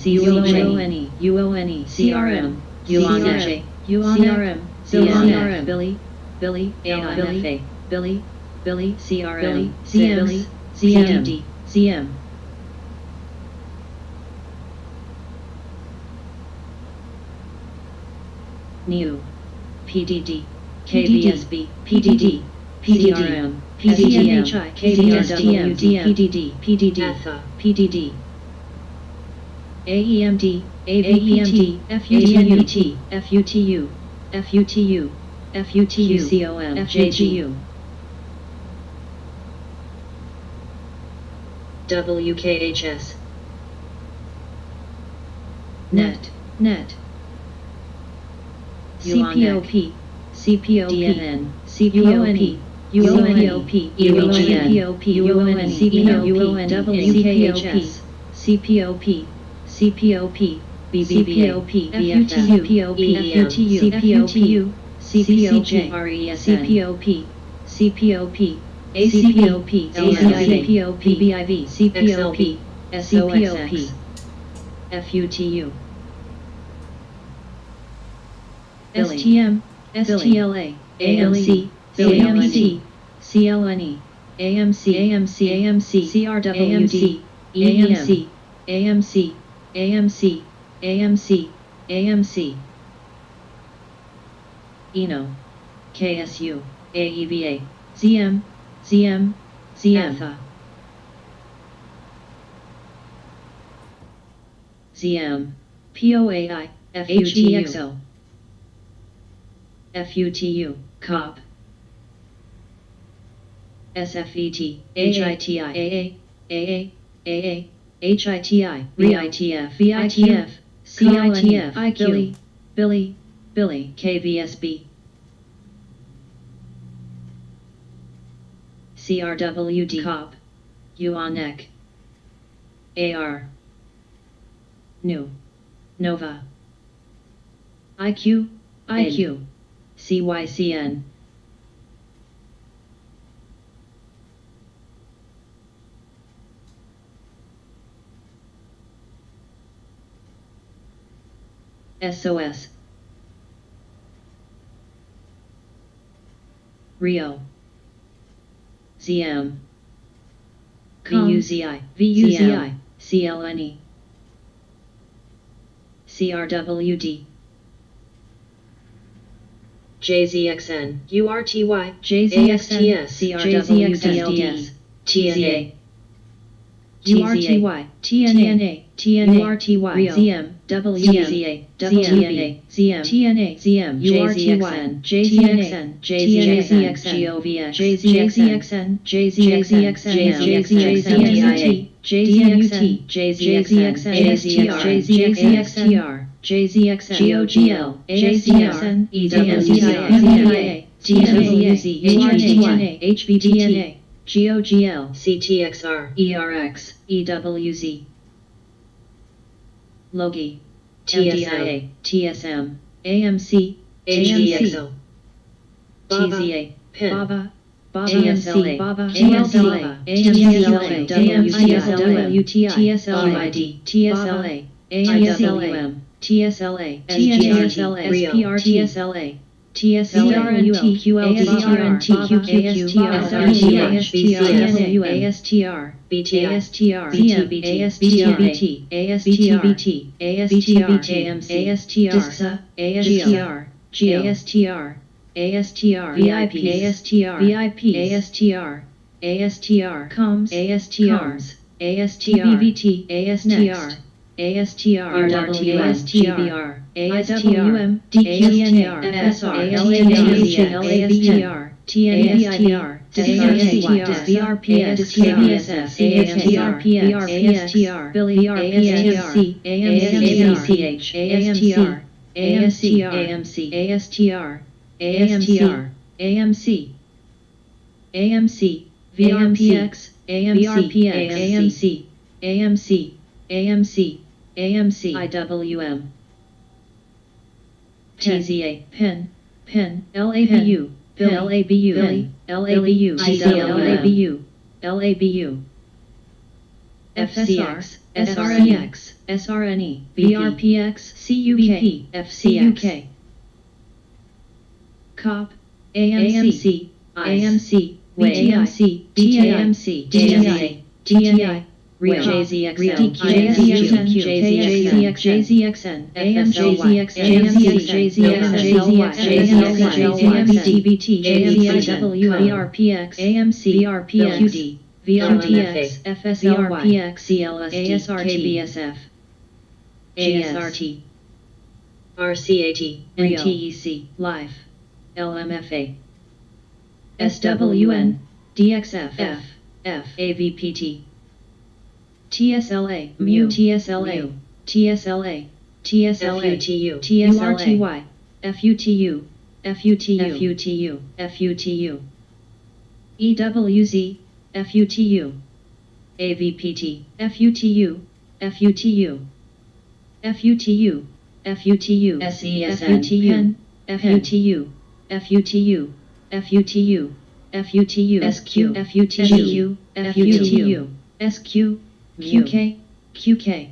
CONE, UONE, CRM, UONJ, UONRM, CRM, Billy, AIFA, Billy, CRM, CMs, CMD, CM. New, PDD, KBSB, PDD, PDRM, PDDMHI, KBSTM, PDD, PDD,
ATHA,
PDD, AEMD, AVPT, FUTU, FUTU, FUTU, FUTU, FJGU,
WKHS,
NET, CPOP, CPOP,
DNN,
CPOP, UONP, UONP, UON, CPOP, WKHS, CPOP, CPOP, BBPOP, FUTU, FUTU, FUTU, CPOP, CPOP, CPOP, ACPOP, ACPOP, BIV, CPOP, SOXX, FUTU, STM, STLA, AMC, AMC, CLNE, AMC, AMC, AMC, CRWD, AMC, AMC, AMC, AMC, AMC, ENO, KSU, AEVA, ZM, ZM, ZM, ZM, POAI, FUTXO, FUTU, COP, SFET, HITI, AA, AA, AA, HITI, VITF, VITF, CLNF, IQ, Billy, KVSB, CRWD, COP, UONEC, AR, NU, Nova, IQ, CYCN, SOS, Rio, ZM, VUZI, CLNE, CRWD,
JZXN, URTY,
JZXN,
ASTS,
CRWD,
TNA,
URTY, TNA, URTY, ZM, WZA, WTNA, ZM, TNA, ZM, URTY, JZXN, JZXN, GOVX, JZXN, JZXN, JZXN, JZXN, JZXN, GOGL, EWZIA, TWZ, HVTNA, GOGL,
CTXR,
ERX, EWZ, Logi,
TSM,
TSM, AMC,
HDXO,
TZA,
PIN,
Baba,
TSLA,
TSLA, AMCLA, WTI, TSLID, TSLA, AMCLM, TSLA, TSLA, SPR, TSLA, TSLRNT, ASTR, ASTR, ASTBT, ASTBT, ASTR, ASTR, ASTR, ASTR, VIP, ASTR, VIP, ASTR, ASTR, comes, ASTRs, ASTBVT, ASTR, ASTR, RWSTR, ASTM, DQNR, FSR, LASTR, TNSTR, ASTR, VRPS, KBSF, ASTR, VRPS, Billy, VRPS, AMC, AMCH, AMC, ASTR, AMC, AMC, AMC, VRPX, AMC, AMC, AMC, AMC, IWM, TZA, PIN, LABU, LABU, LABU, LABU, FCX, SRNX, SRNE, VRPX, CUK, FCX, COP, AMC, AMC, TMC, TAMC, TNA, Rio, JZXN, JZXN, AMC, JZXN, VRPX, AMC, VRPX, VRPX, FSRPX, ASRT, KBSF, ASRT,
RCAT,
NTEC, Life, LMFA, SWN, DXF, AVPT, TSLA, MU, TSLA, TSLA, TSLA,
FUTU,
TSLA, FUTU, FUTU, FUTU, FUTU, EWZ, FUTU, AVPT, FUTU, FUTU, FUTU, FUTU,
SESN,
FUTU, FUTU, FUTU, FUTU,
SQ,
FUTU, FUTU, SQ, QK, QK,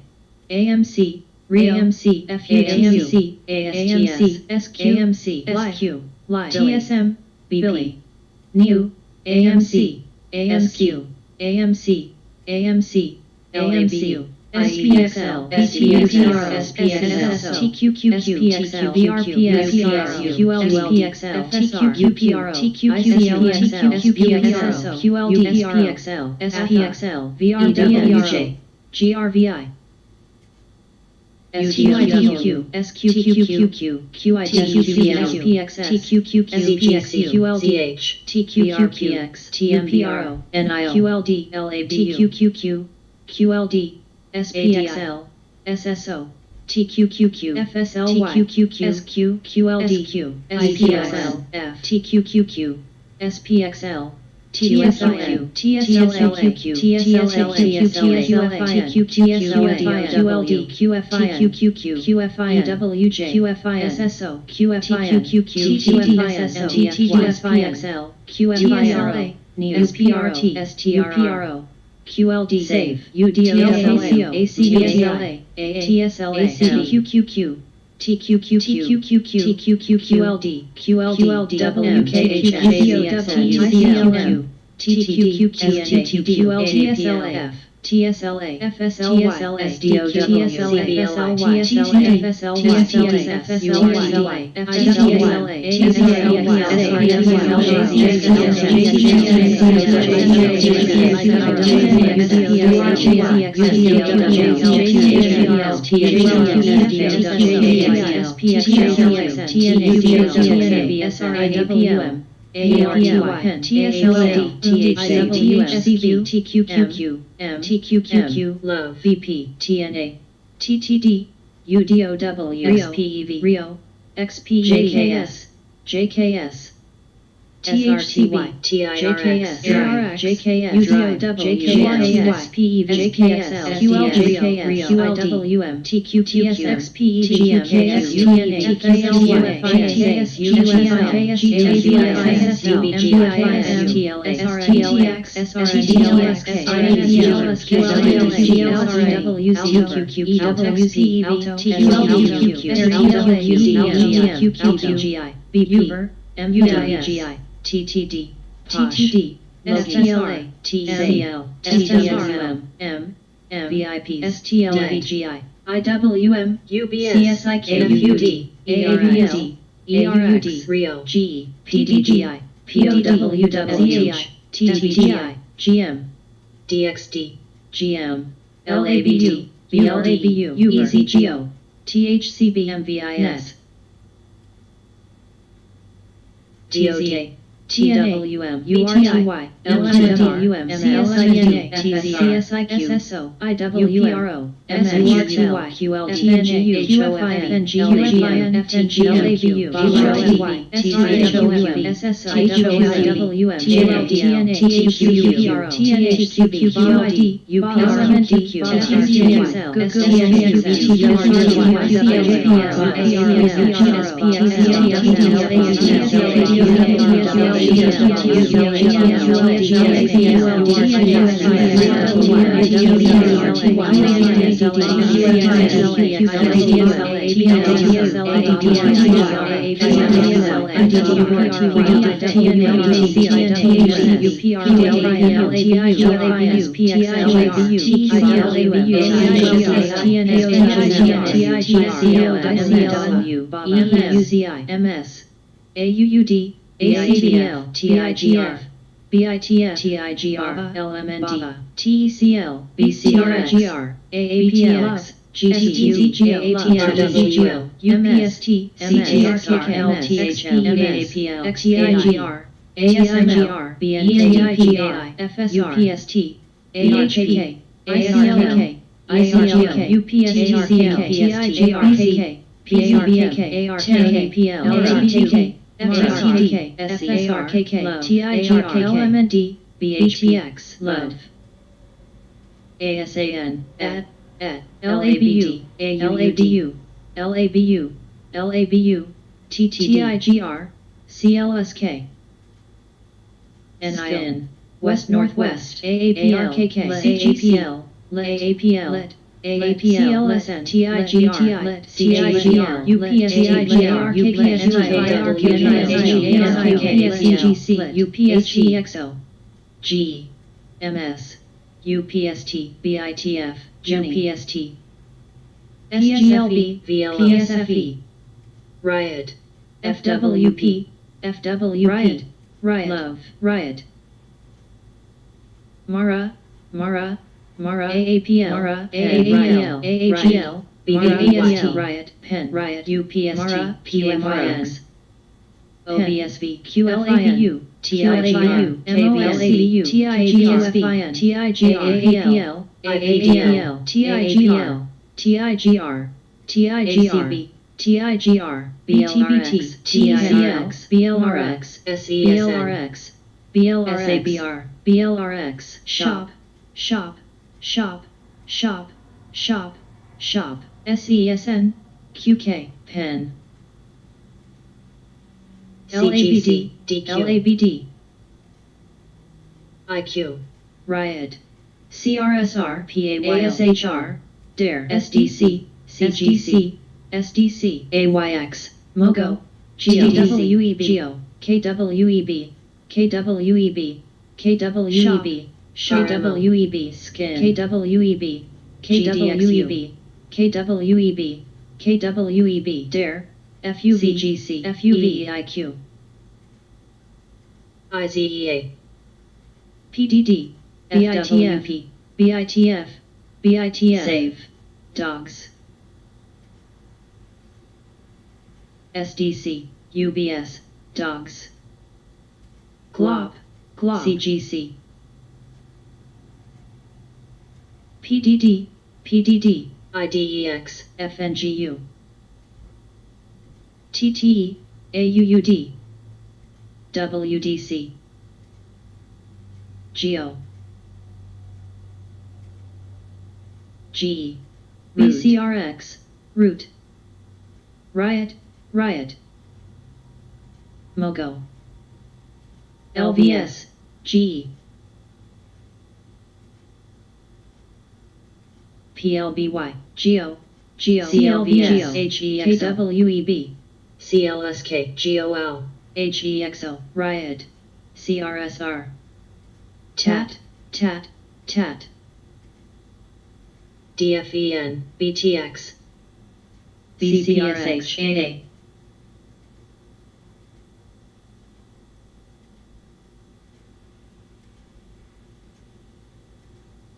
AMC, AMC, FUTU, AMC, SQ, AMC, SQ, TSM, Billy, New, AMC, AMQ, AMC, AMC, LABU, SPXL, SPXL, SPXL, TQQQ, TQQ, VRPS, QLPXL, TQQPRO, TQQPXL, QLD, SPXL, SPXL, VRWJ, GRVI, STIDQ, SQQQQ, QITQVL, PXS, TQQQ, QLD, TQQPX, TMPRO, NIL, QLD, LABU, TQQQ, QLD, SPXL, SSO, TQQQ, FSLY, TQQQ, SQ, QLD, SPXL, F, TQQQ, SPXL, TSLQ, TSLQ, TSLQ, TSLQ, QLD, QFIN, QFIN, WJ, QFIN, SSO, QFIN, TTD, TTD, QFIN, SPRT, STRO, QLD, SAVE, UDO, ACO, TSLA, TQQQ, TQQQ, TQQQLD, QLD, WKHS, TQQQ, TQQLD, TSLA, FSLY, SDOW, FSLY, FSLY, FSLY, SRIWM, ARPY, TSLD, THC, TQQQ, TQQQ,
Love,
VP, TNA, TTD, UDOW, SPEV, Rio, XP, JKS, JKS, THCY, JKS, JKS, UDOW, JKS, PEV, JKS, QL, JKS, QLWM, TQTS, XPE, GM, TNA, TKLY, TAS, UFI, GTBIS, UBGIS, TLA, SRTX, SRTLS, SRTLS, QLWZ, QQQ, Alto, TQQQ, TQQGI, BP, MUWGI, TTD, TTD, STLA, TCL, STSRM, M, VIP, STLA, IWM,
UBS,
CSIK, FUD, AAVL, ERX,
Rio,
GE, PDGI, POWWH, TTGI, GM,
DXD,
GM, LABD, BLABU, EZGO, THCB, MVIS, TZA, TWM, URTY, LMDWM, CSINA, CSIQ, SSO, IWPRO, SURTY, QLTNGU, QFIN, GUGIN, FNGLABU, HOFY, SRHOFB, SSO, IWM, TLDNA, THQPRO, THQB, QID, UPRMNTQ, SRTXL, MS, AUUD, ACBL, TIGF, BITF, TIGR, LMND, TECL, BCRGR, AAPLX, GTTGO, AATRWGO, UPST, CTRKL, THL, MAPL, XTIGR, ASMGR, BNJIPI, FSR, UPST, AHK, ICLK, ICLK, UPSTCL, TIGRKK, PRKK, ARKPL, LTK, FTK, SARKK, TIGRK, LMND, BHTX, LOVE, ASAN, AT, LABU, LABU, LABU, LABU, TTIGR, CLSK, NIN, West Northwest, AAPL, CGPL, AAPL, CLSN, TIGR, TIGR, UPSTIGR, UPSTXO, UPSTXO, G, MS, UPST, BITF, UPST, SGLB, PSFE,
Riot,
FWP, FWP, Riot, Love, Riot, MARA, MARA, AAPL, MARA, AAPL, AAPL, BBAST, Riot, PEN, Riot, UPST, MARA, QFIN, OBSV, QLABU, TIGU, MOLABU, TIGSB, TIGR, AAPL, TIGR, TIGR, TIGR, TIGR, BTBT, TICX, BLRX, BLRX, BLRX, BLRX, Shop, Shop, Shop, Shop, Shop, Shop, SESN, QK, Pen, LABD,
DQ,
LABD,
IQ,
Riot, CRSR, PAYSHR, DARE, SDC, CGC, SDC, AYX, MOGO, GWEB, GEO, KWEB, KWEB, KWEB, KWEB, Skin, KWEB, KWEB, KWEB, KWEB, DARE, FUV, CGC, FUV, IQ,
IZEA,
PDD, BITF, BITF, BITF, Save, Dogs, SDC, UBS, Dogs, GLOP, CGC, PDD, PDD,
IDEX,
FNGU, TTE, AUUD, WDC, GEO, GE,
Root.
VCRX, Root, Riot, Riot, MOGO, LVS, GE, PLBY, GEO, GEO,
CLVS,
HEXO, KWEB,
CLSK, GOL,
HEXO, Riot, CRSR, TAT, TAT, TAT,
DFEN, BTX,
BCRX,
AA,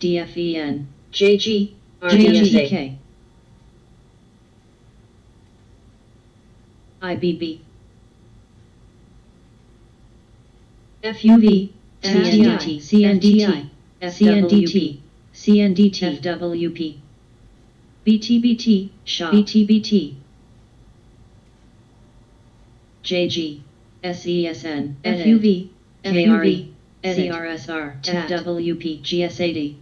DFEN,
JG, RDSA,
JGK, IBB, FUV, TNDT, CNDT, CNDT, CNDT, FWP, BTBT, SHOP, BTBT, JG, SESN, FUV, KRE, CRSR, FWP, GS80,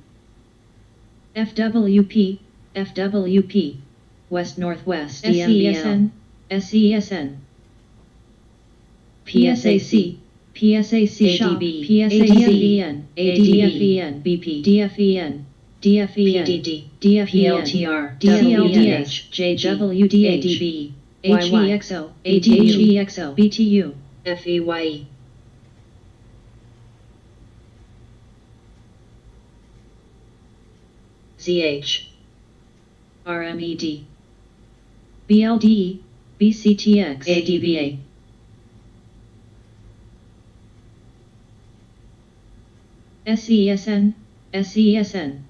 FWP, FWP, West Northwest, SESN, SESN, PSAC, PSAC, SHOP, PSACN, ADFEN, BP, DFEN, DFEN,
PDD,
DFEN,
PLTR,
DLDH, JWDH, HEXO, HEXO, BTU,
FEYE, ZH,
RMED, BLDE, BCTX,
ADVA,
SESN, SESN,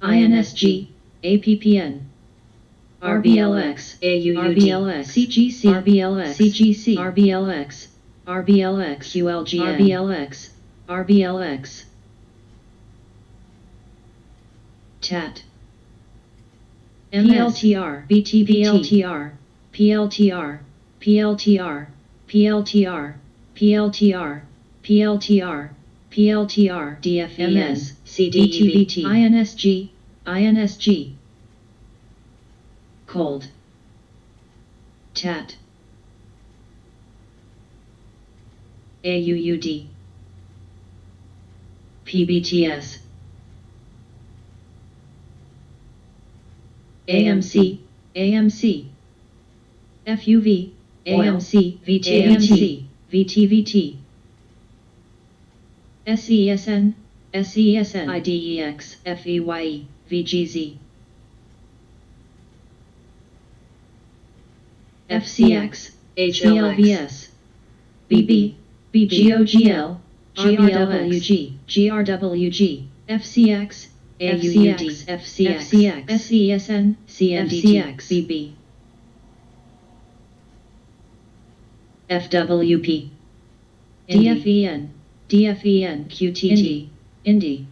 INSG, APPN, RBLX,
AUUD,
RBLX, CGC, RBLX, CGC, RBLX, RBLX, QLGN, RBLX, RBLX, TAT, PLTR, BTPLTR, PLTR, PLTR, PLTR, PLTR, PLTR, PLTR, DFES,
CDEVT,
INSG, INSG, cold, TAT, AUUD, PBTS, AMC, AMC, FUV,
Oil,
AMC,
VTVT,
VTVT, SESN, SESN, IDEX, FEYE, VGZ, FCX,
HLX,
CLVS, BB, GOGL, GRWG, GRWG, FCX, AUUD, FCX, SESN, CNDT, BB, FWP, DFEN, DFEN, QTT, Indy,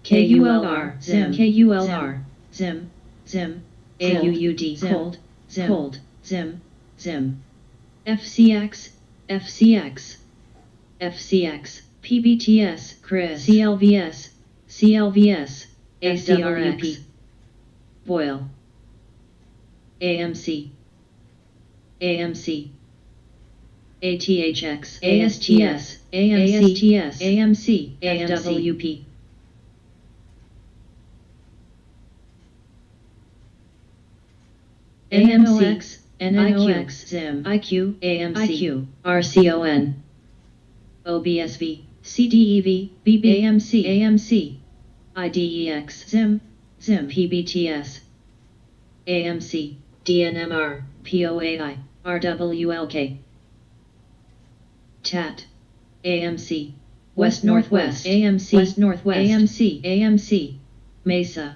KULR, ZIM, KULR, ZIM, ZIM, AUUD, cold, ZIM, cold, ZIM, ZIM, FCX, FCX, FCX, PBTS, CRIS, CLVS, CLVS, ACRX, Boyle, AMC, AMC, ATHX, ASTS, AMC, AMC, FWP, NNOX, NNOX, ZIM, IQ, AMC, IQ, RCON, OBSV, CDEV, BBAMC, AMC, IDEX, ZIM, ZIM, PBTS, AMC,
DNMR,
POAI, RWLK, TAT, AMC, West Northwest, AMC, West Northwest, AMC, AMC, Mesa,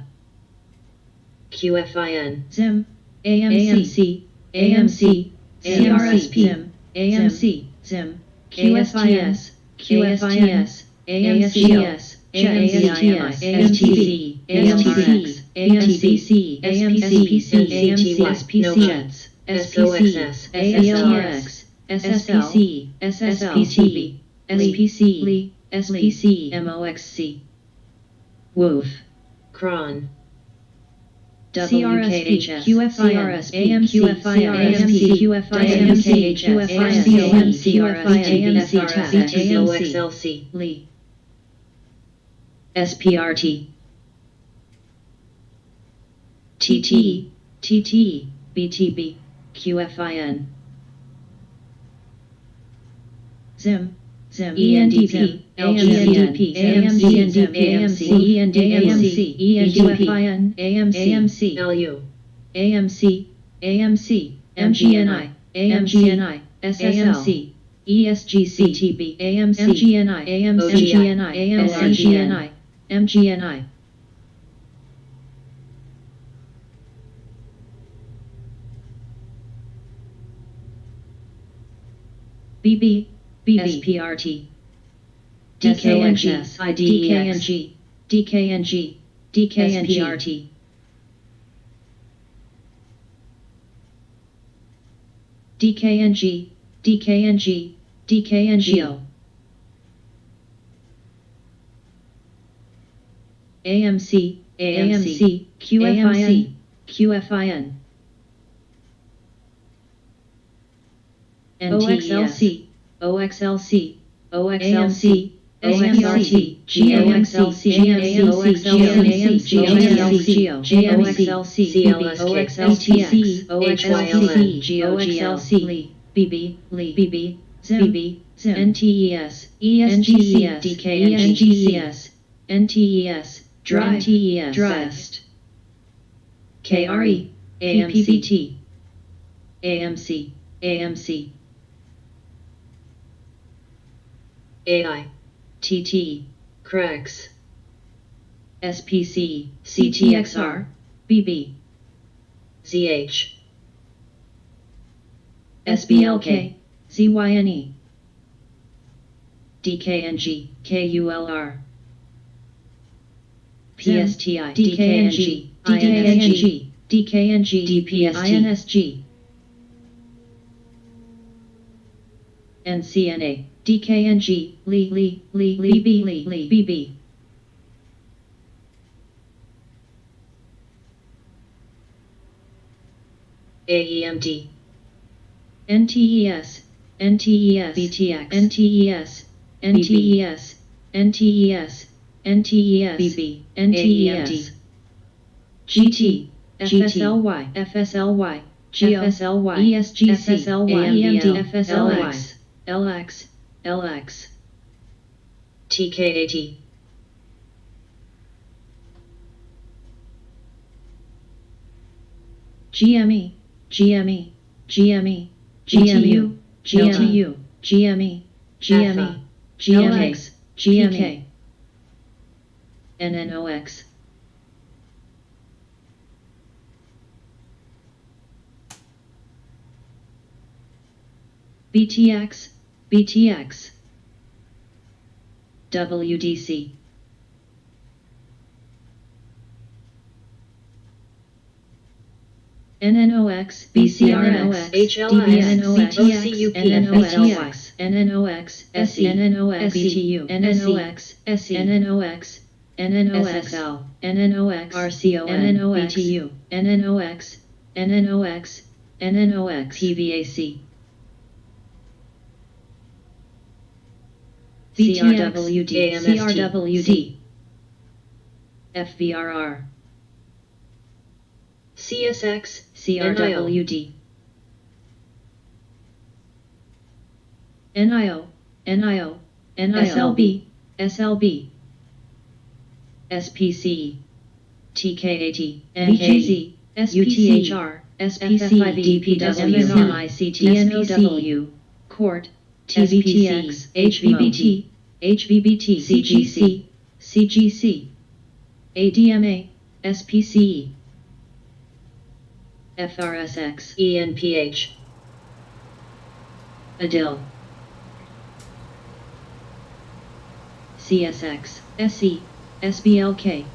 QFIN,
ZIM, AMC, AMC, CRSP, ZIM, AMC, ZIM, QFIS, QFIS, AMCS, AMCIMI, AMTC, AMTC, AMCC, AMPC, SPC, SPC, SPX, SSL, SSPC, SPC, SPC, MOXC, WOOF,
CRON,
WKHS, QFIRS, AMQFIRS, AMQFIRS, AMQFIRS,
OXLC,
Lee, SPRT, TT, TT, BTB, QFIN, ZIM, ZIM, ENDP, AMCNDP, AMCNDP, AMC, ENDP, ENDP, AMC,
LU,
AMC, AMC, MGNI, AMGNI, SSL, ESGC, TB, AMC, MGNI, AMCGNI, AMCGNI, MGNI. BB, SPRT, DKNG, DKNG, DKNG, DKNG, DKNG, DKNG, DKNGO, AMC, AMC, QFIN, QFIN, OXLC, OXLC, OXLC, OXLC, GMXLC, GMXLC, GMXLC, OXLTX, OXLC, GOGLC, BB, BB, ZIM, NTES, ESGCS, DKNGCS, NTES, Drive, Drivest, KRE, AMCT, AMC, AMC,
AI,
TT,
CREX,
SPC, CTXR, BB,
ZH,
SBLK, ZYNE, DKNG, KULR, PSTI, DKNG, DKNG, DKNG, DPST, INSG, NCNA, DKNG, Li, BB,
AEMD,
NTES, BTX, NTES, BB, NTES, GT, FSLY, ESGC, AMD, LX,
TKAT,
GME, GTU, GME, GMX, GMK, NNOX, BTX, WDC, NNOX, BCRX,
HLX,
DBNOX,
NNOX,
NNOX, SE, BTU, NNOX, SXL, RCON, BTU, NNOX, PVAC, CRWD,
AMST,
FVRR,
CSX,
CRWD, NIO, SLB, SPC, TKAT, VGZ, UTHR, SPC, DPW, MICT, Court, TVTX, HVBT, CGC, ADMA, SPCE, FRSX,
ENPH,
ADIL, CSX, SE, SBLK,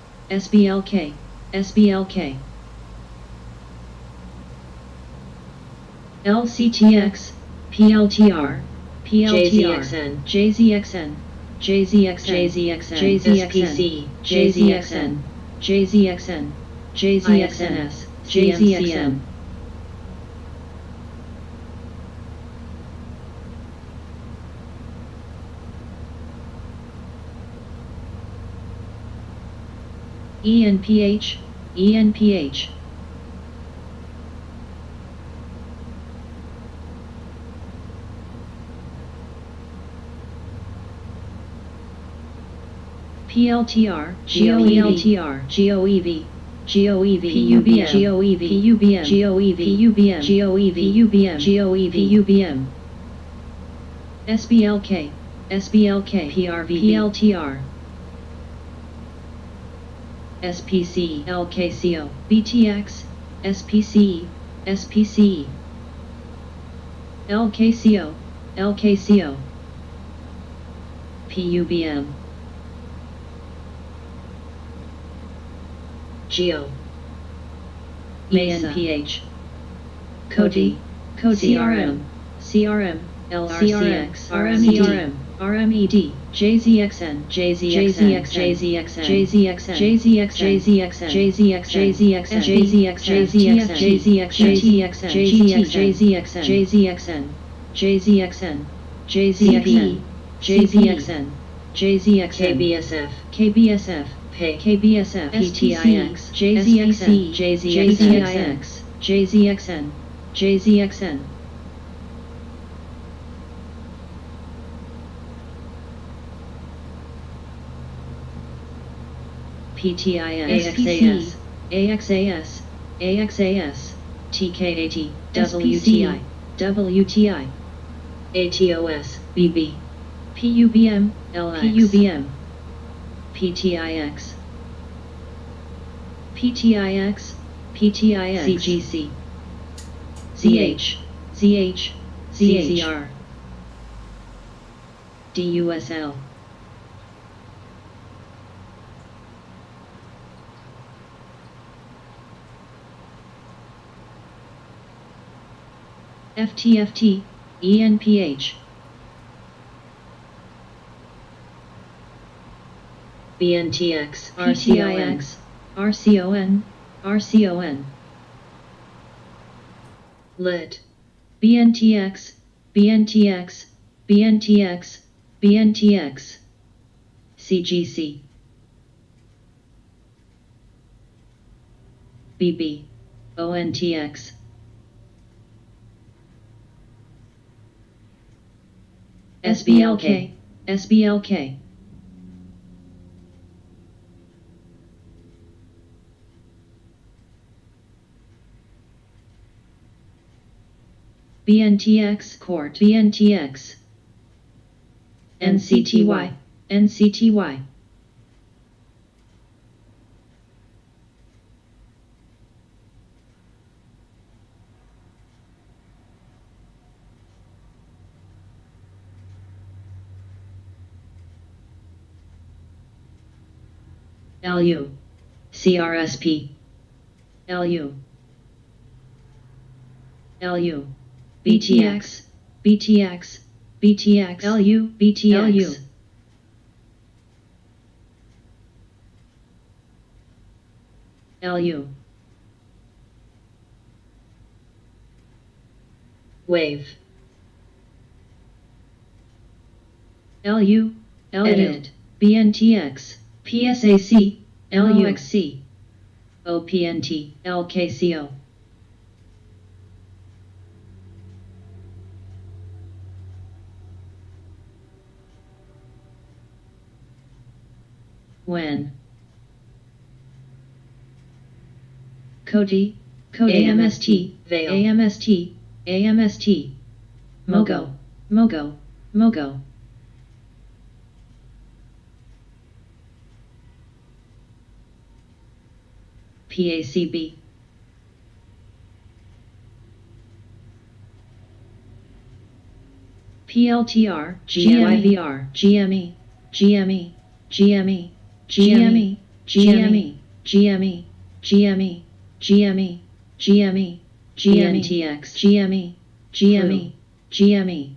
LCTX, PLTR,
JZXN,
JZXN,
SPC,
JZXNS, JZXM, ENPH, PLTR, GOEV, PUBM, SBLK, PRV, PLTR, SPC, LKCO, BTX, SPCE, LKCO, PUBM,
GEO,
ENPH, CODI, CRM, LRCX, RMED, JZXN,
KBSF,
KBSF,
PEG,
KBSF, PTIX, JZXN, PTIN, AXAS, TKAT, WTI,
ATOS,
BB, PUBM, LX, PTIX, CGC, ZH, ZR, DUSL, FTFT, ENPH,
BNTX,
RCIX, RCON, RCON,
Lit,
BNTX, BNTX, BNTX, BNTX, CGC, BB, ONTX, SBLK, SBLK, BNTX Court, BNTX, NCTY, NCTY, LU, CRSP, LU, LU, BTX, BTX, BTX, LU, BTX, LU,
Wave,
LU,
Edit,
BNTX, PSAC, LUXC, OPNT, LKCO. When Cody, AMST,
Veil,
AMST, AMST, Mogo, Mogo, Mogo. PACB, PLTR, GMIVR, GME, GME, GME, GME, GME, GME, GME, GME, GME, GMTX, GME, GME, GME,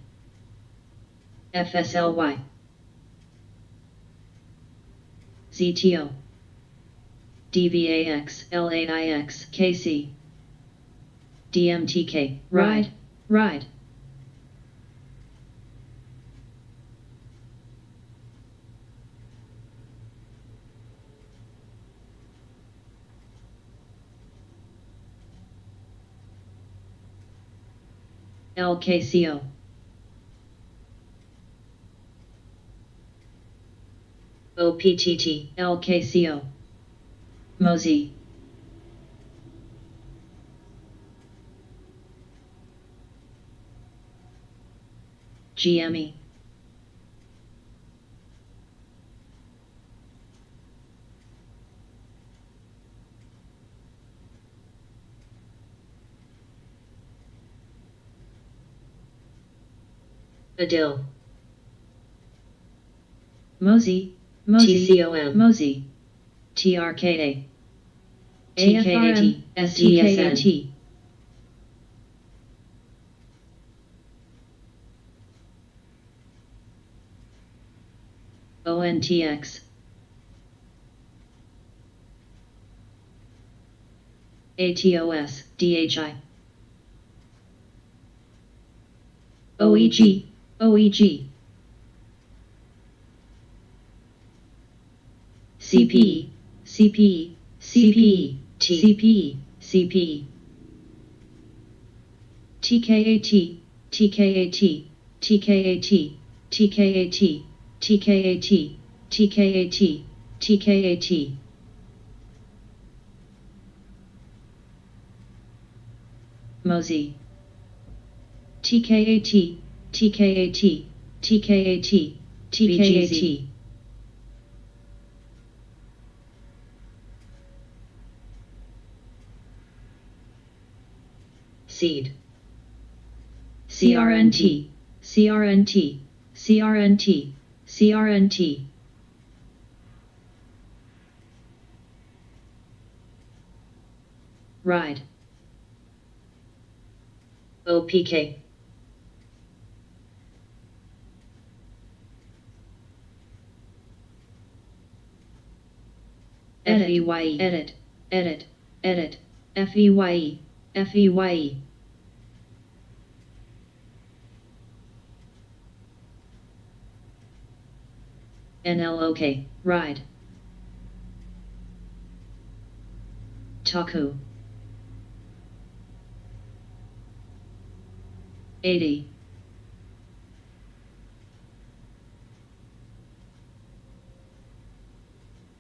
FSLY, ZTO, DVAX, LAIX, KC, DMTK, Ride, Ride. LKCO,
OPTT,
LKCO, Mosey, GME,
Adil,
Mosey, Mosey,
TCOM,
Mosey, TRKA,
TKAT,
SDSN, ONTX, ATOS, DHI, OEG, OEG, CPE, CPE, CPE, CPE, CPE, TKAT, TKAT, TKAT, TKAT, TKAT, TKAT, TKAT, Mosey, TKAT, TKAT, TKAT, TKAT,
Seed,
CRNT, CRNT, CRNT, CRNT, Ride,
OPK.
FEYE, edit, edit, edit, FEYE, FEYE. NLOK, ride. Taku. 80.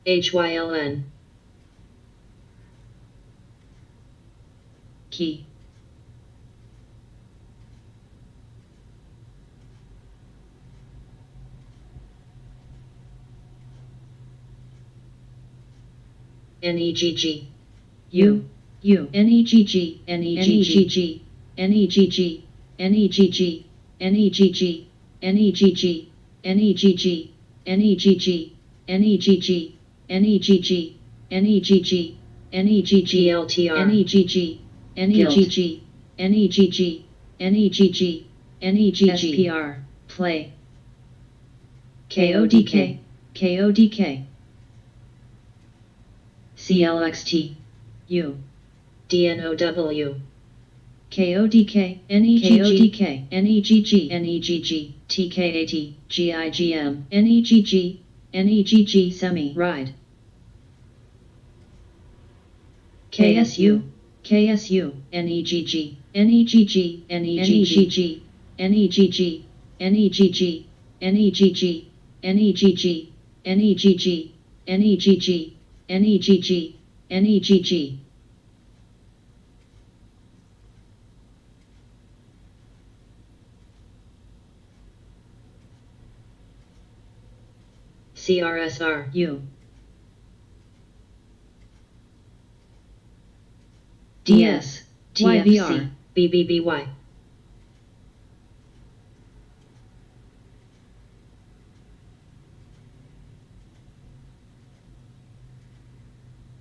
HYLN.
Key.
NEGG.
U, NEGG, NEGG, NEGG, NEGG, NEGG, NEGG, NEGG, NEGG, NEGG, NEGG, NEGG, NEGG,
GLTR.
NEGG, NEGG, NEGG, NEGG, NEGG, SPR, play. KODK, KODK. CLXT, U,
DNOW.
KODK, NEGG, NEGG, NEGG, TKAT, GIGM, NEGG, NEGG semi, ride. KSU, KSU, NEGG, NEGG, NEGG, NEGG, NEGG, NEGG, NEGG, NEGG, NEGG, NEGG, NEGG.
CRSR.
U, DS,
TFC. BBBY.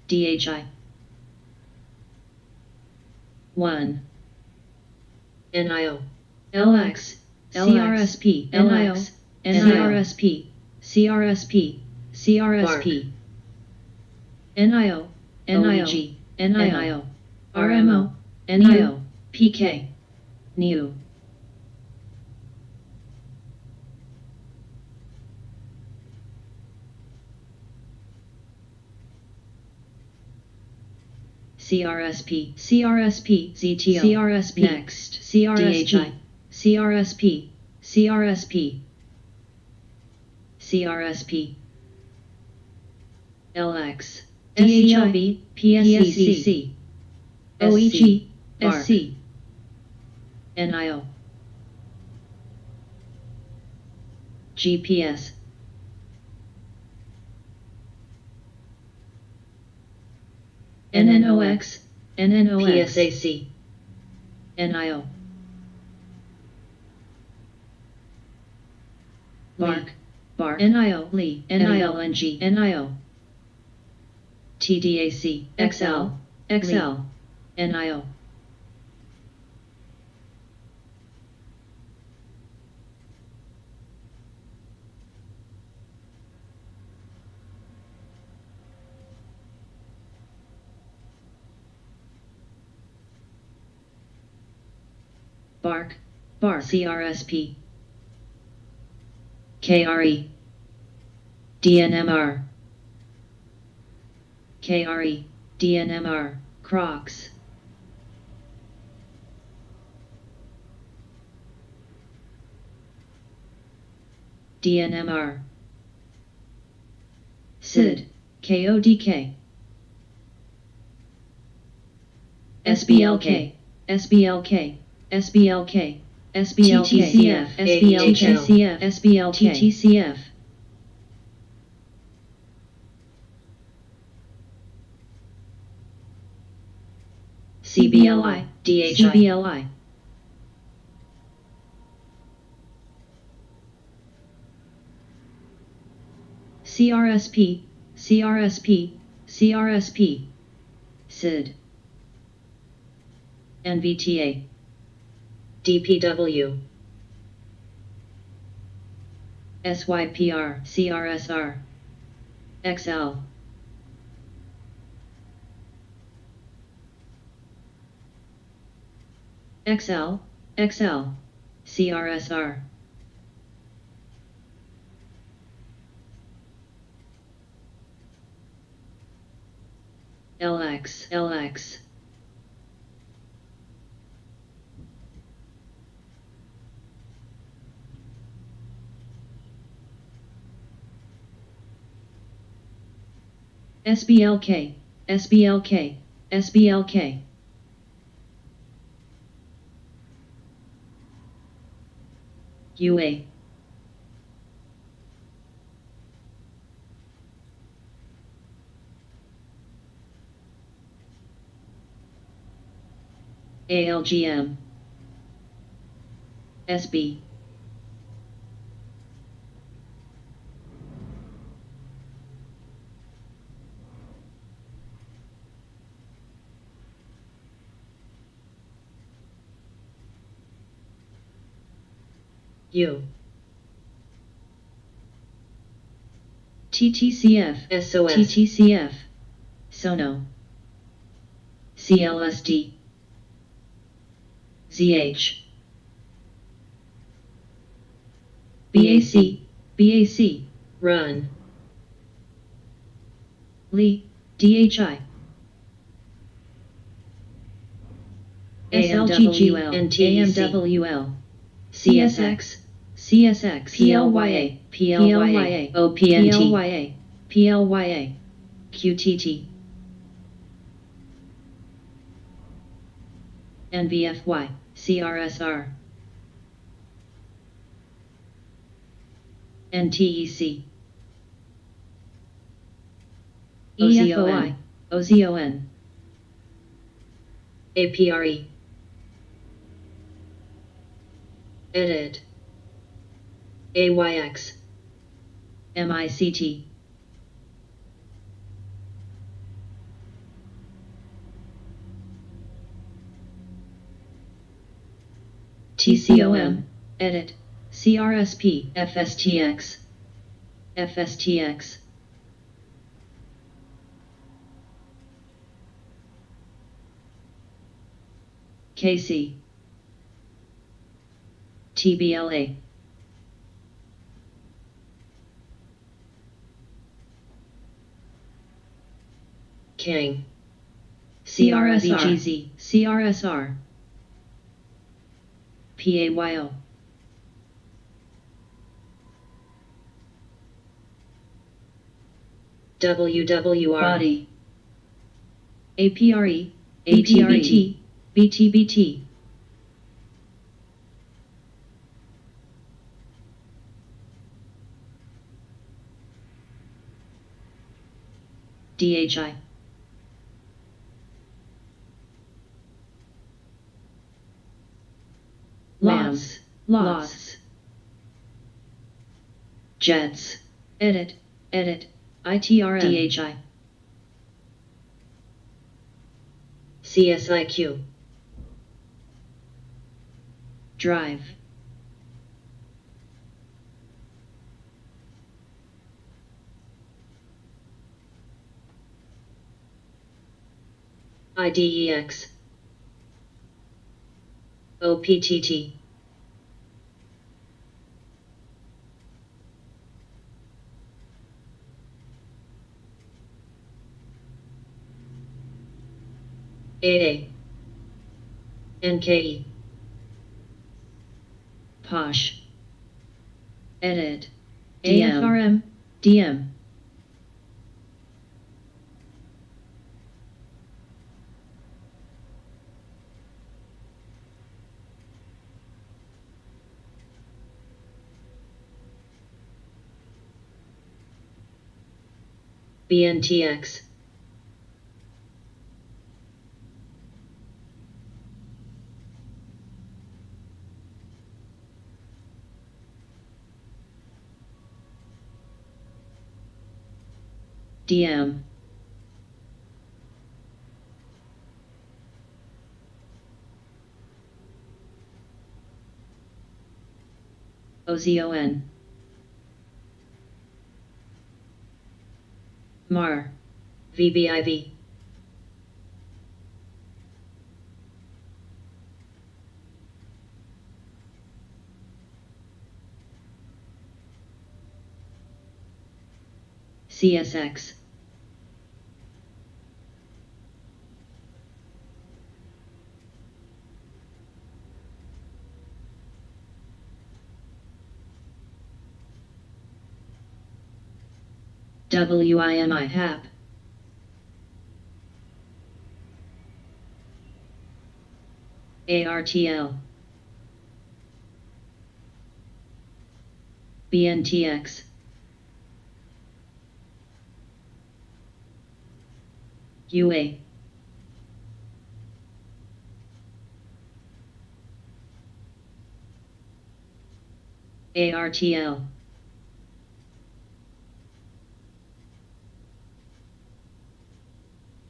DHI 1,
NIO.
LX, CRSP, NIO, CRSP, CRSP, CRSP, NIO, NIO, NIO, RMO, NIO, PK, NEW. CRSP, CRSP, ZTO, CRSP, next, CRSP, CRSP, CRSP, CRSP, LX, DHLB, PSCC, OEG, SC, NIO, GPS, NNOX, NNOX,
PSAC.
NIO, Bark, Bark, NIO, Lee, NILNG, NIO, TDAC, XL, XL, NIO. Bark, Bark, CRSP, KRE, DNMR, KRE, DNMR, Crocs, DNMR, SID, KODK, SBLK, SBLK, SBLK, SBLK, TTCF, SBLK, SBLK, TTCF, CBLI,
DHI.
CBLI, CRSP, CRSP, CRSP, SID, NVTA,
DPW,
SYPR, CRSR, XL, XL, XL, CRSR, LX, LX, SBLK, SBLK, SBLK, UA, ALGM, SB,
U,
TTCF,
SOS,
TTCF, Sono, CLSD, ZH, BAC, BAC,
Run,
Lee, DHI, SLGGUL, AMWL, CSX, CSX, PLYA, PLYA, OPNT, PLYA, PLYA, QTT, NVFY, CRSR, NTEC, EFOI, OZON,
APRE, Edit, AYX,
MICT, TCOM, Edit, CRSP, FSTX, FSTX, KC, TBLA,
King,
CRSRGZ, CRSR, PAYO,
WWR,
Body, APRE, BTBT, BTBT, DHI, LAMS, LOTS, JETS, Edit, Edit, ITRM, DHI,
CSIQ,
Drive,
IDEX, OPTT, AA, NKE,
POSH, Edit,
DM.
AFRM, DM,
BNTX,
DM, OZON. Mar.
VBIV.
CSX. WIMI HAP. ARTL. BNTX. UA. ARTL.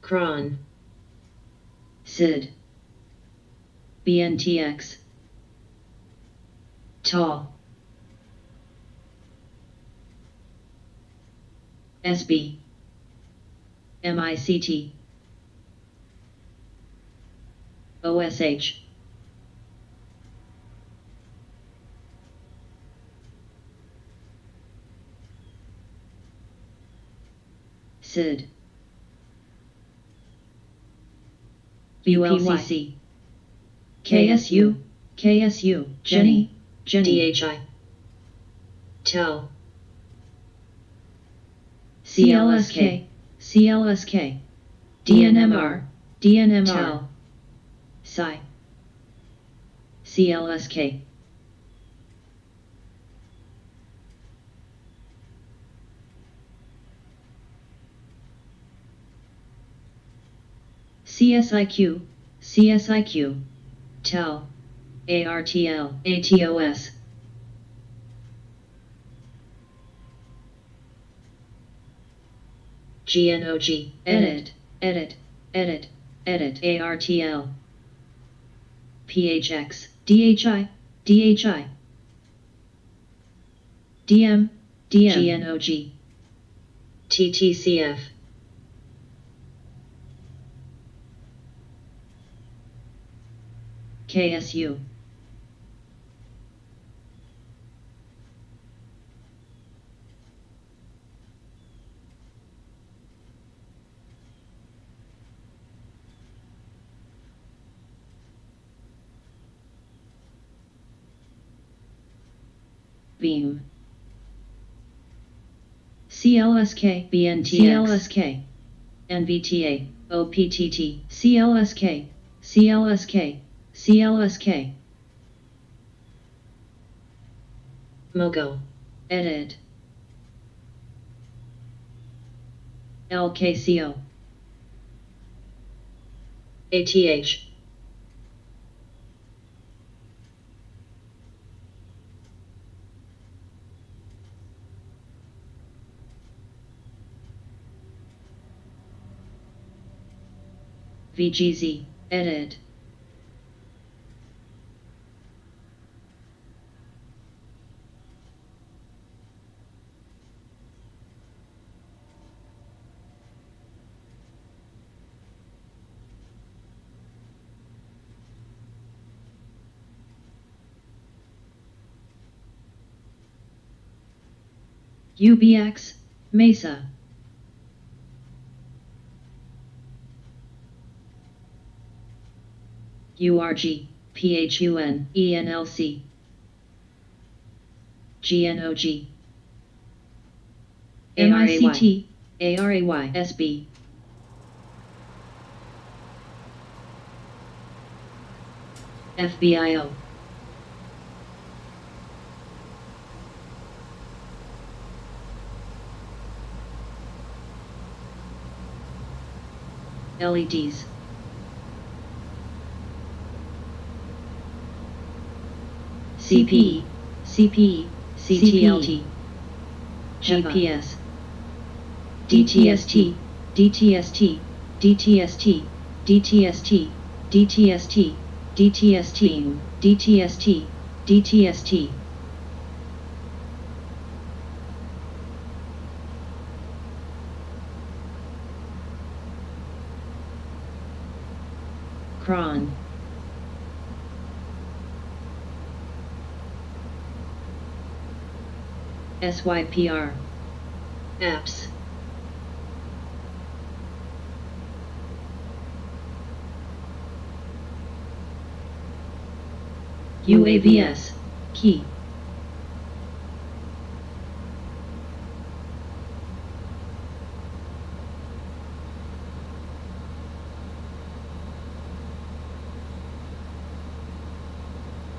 Cron.
SID. BNTX. TAL. SB. MICT. OSH. SID. ULCC. KSU. KSU. Jenny. Jenny.
DHI. Tau.
CLSK. CLSK. DNMR. DNMR.
Tau.
Psi. CLSK. CSIQ. CSIQ. TEL. ARTL. ATOS.
GNOG.
Edit. Edit. Edit. Edit. ARTL. PHX. DHI. DHI. DM. DM. GNOG.
TTCF.
KSU. Beam. CLSK. BNTX. CLSK. NVTA. OPTT. CLSK. CLSK. CLSK.
Mogo.
Edit. LKCO.
ATH.
VGZ. Edit. UBX. Mesa. URG. PHUN. ENLC. GNOG. MICT. ARAY. SB. FBIO. LEDs. CP. CP. CTLT. GPS. DTST. DTST. DTST. DTST. DTST. DTST. DTST. DTST. Cron. SYPR.
apps,
UAVS. Key.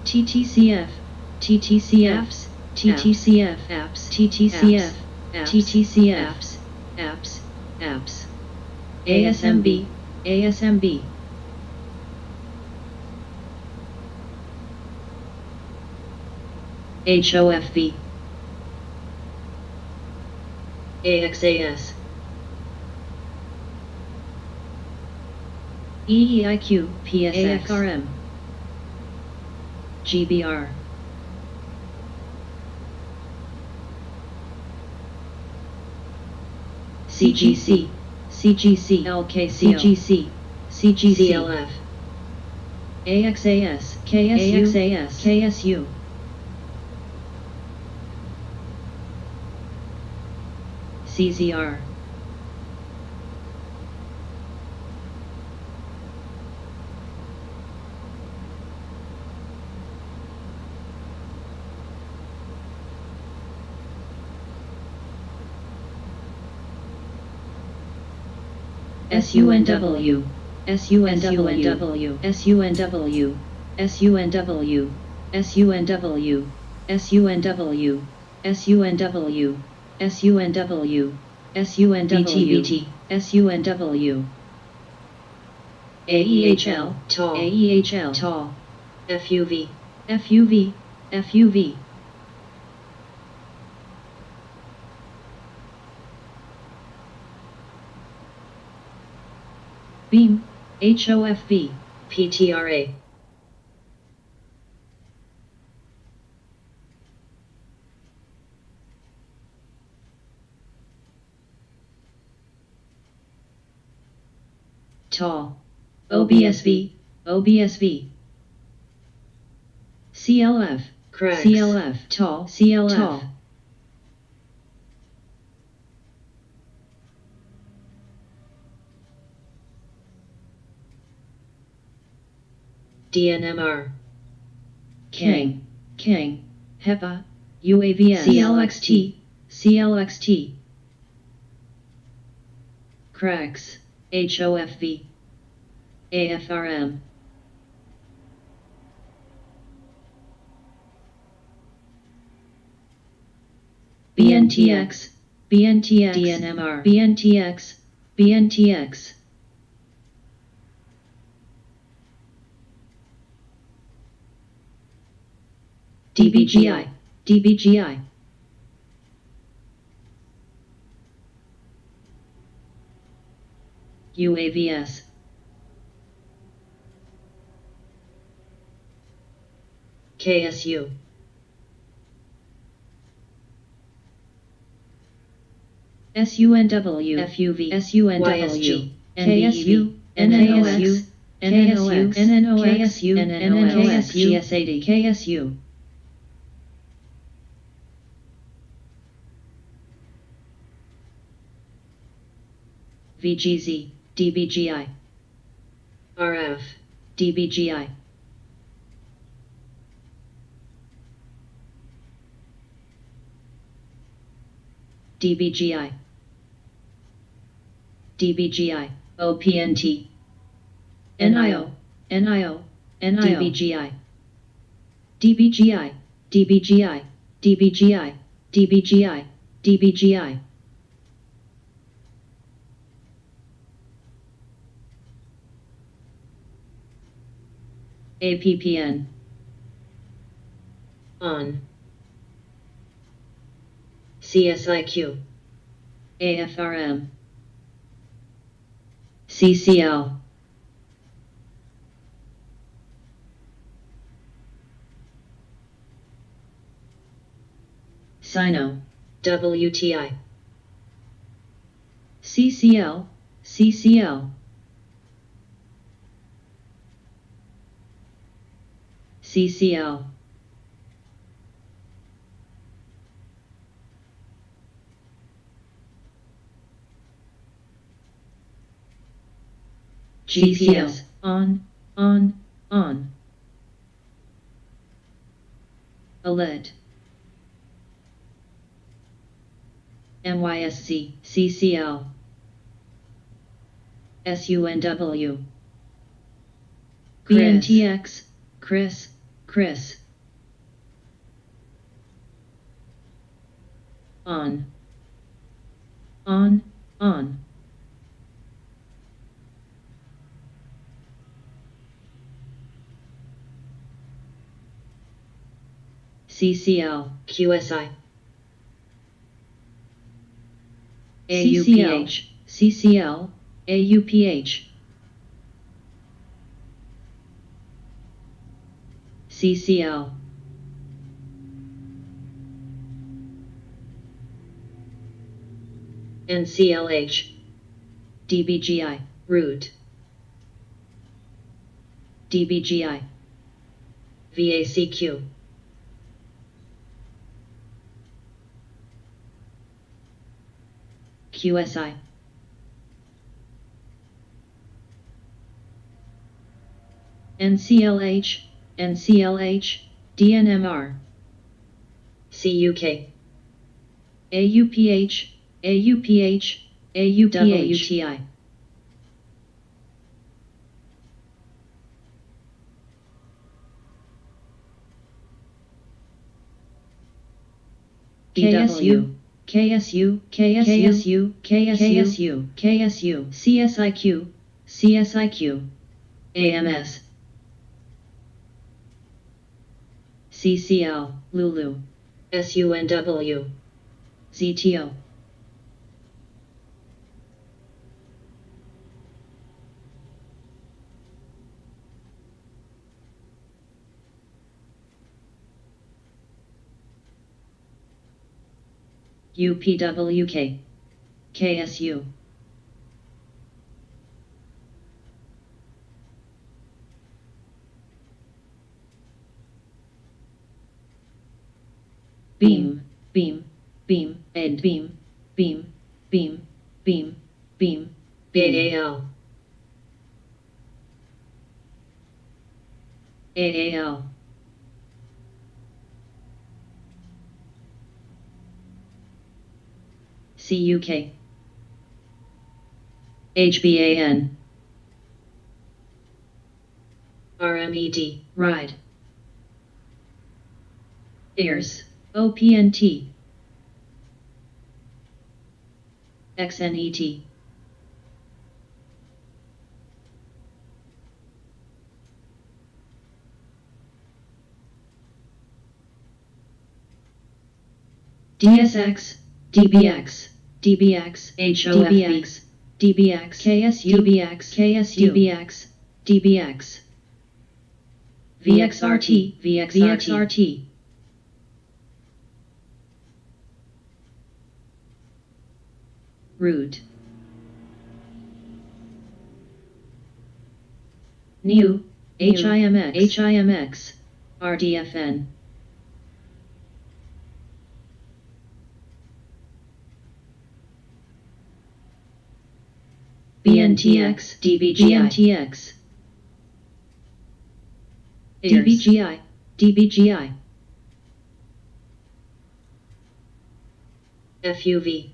TTCF. TTCFs. TTCF.
apps,
TTCF.
apps,
TTCF.
apps, apps, apps,
ASMB. ASMB. HOFV.
AXAS,
EEIQ. PSX. AFRM. GBR. CGC. CGC. LKCO. CGC. CGC.
CLF,
AXAS. KSU. AXAS. KSU. CZR. SUNW. SUNW. SUNW. SUNW. SUNW. SUNW. SUNW. SUNW. SUNW. SUNW. AEHL.
tall,
AEHL. Tall.
FUV,
FUV. FUV. Beam. HOFV.
PTRA,
Tall. OBSV. OBSV. CLF.
Cracks,
CLF. Tall. CLF. Tall.
DNMR,
King. King. HEPA. UAVS. CLXT. CLXT. Cracks. HOFV. AFRM. BNTX. BNTX.
DNMR,
BNTX. BNTX. DBGI. DBGI. UAVS.
KSU,
SUNW. FUV. SUNW.
YSG,
KSU. NNOX. KSU. NNOX. KSU. NNOX. GSAD. KSU. VGZ. DBGI.
RF,
DBGI. DBGI. DBGI. OPNT. NIO. NIO. NIO. DBGI. DBGI. DBGI. DBGI. DBGI. DBGI. APPN.
ON, CSIQ,
AFRM. CCL. Sino.
WTI,
CCL. CCL. CCL. GPS, on, on. Alert. MYSC, CCL. SUNW. BNTX, Chris. On. CCL.
QSI,
AUPH, CCL, AUPH. CCL.
NCLH,
DBGI,
Root,
DBGI.
VACQ,
QSI. NCLH, DNMR.
CUK,
AUPH,
WTI,
KSU, CSIQ, AMS, CCL, Lulu,
SUNW,
ZTO. UPWK, KSU. Beam, and beam.
BAL,
AAL. CUK. HBAN.
RMED,
Ride. Ears. OPNT. XNET. DSX, DBX, HOFB, KSU, DBX, VXRT, Root. New, HIMX, RDFN. BNTX, DBGI, DBGI,
FUV,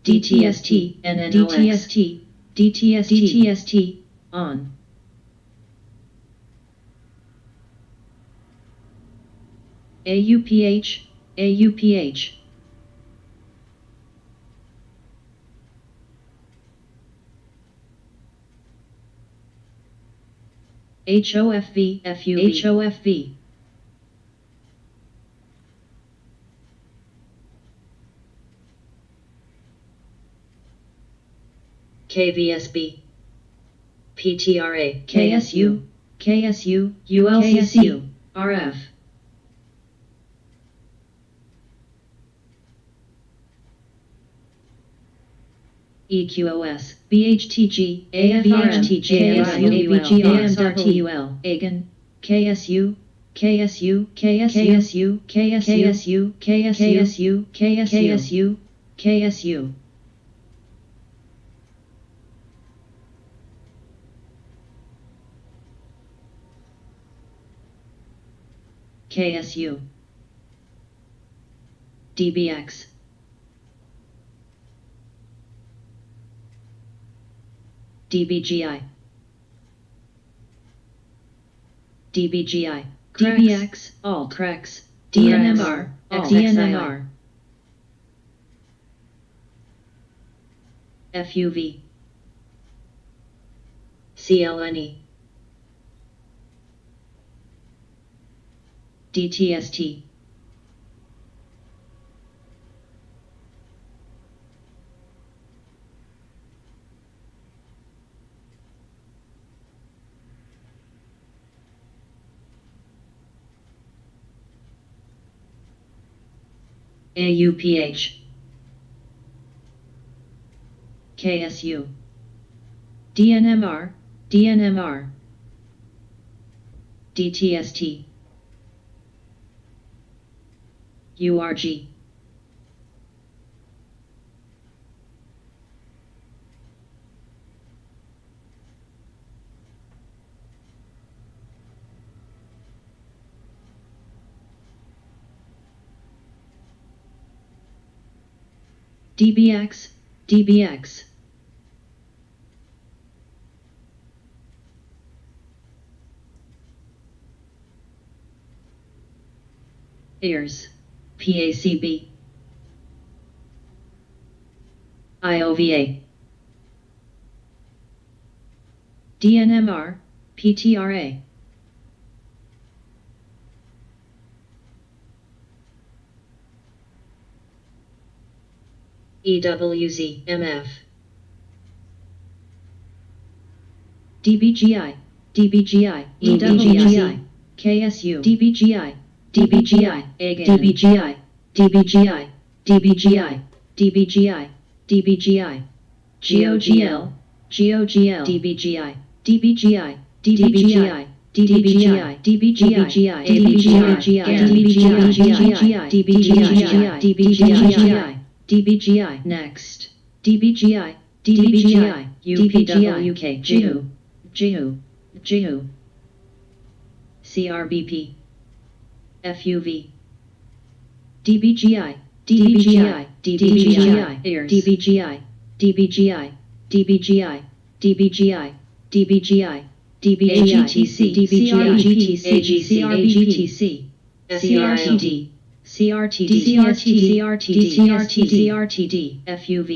DTST,
NNOX,
DTST, on. AUPH, HOFV,
KVSB, PTRA,
KSU, ULCC, RF. EQOS, BHTG, AFRM, KSU, AMWL, AGAN, KSU, KSU, KSU, KSU, KSU, KSU, KSU. KSU. DBX. DBGI. DBGI. DBX. All cracks. DNMR. DNMR. FUV.
CLNE.
DTST. AUPH. KSU. DNMR. DNMR. DTST. URG. DBX. DBX. Ears. PACB. IOVA. DNMR. PTRA.
EWZ, MF.
DBGI. DBGI. EWGI. KSU. DBGI. DBGI. DBGI. DBGI. DBGI. DBGI. DBGI. GOGL. GOGL. DBGI. DBGI. DBGI. DBGI. DBGI. DBGI. DBGI. DBGI. DBGI. Next. DBGI. DBGI. UPWK. JIHU. JIHU. JIHU. CRBP. FUV. DBGI. DBGI. DBGI. Ears. DBGI. DBGI. DBGI. DBGI. DBGI. DBGTC. DBGTC. AGC. CRTD. CRTD. CRTD. CRTD. FUV.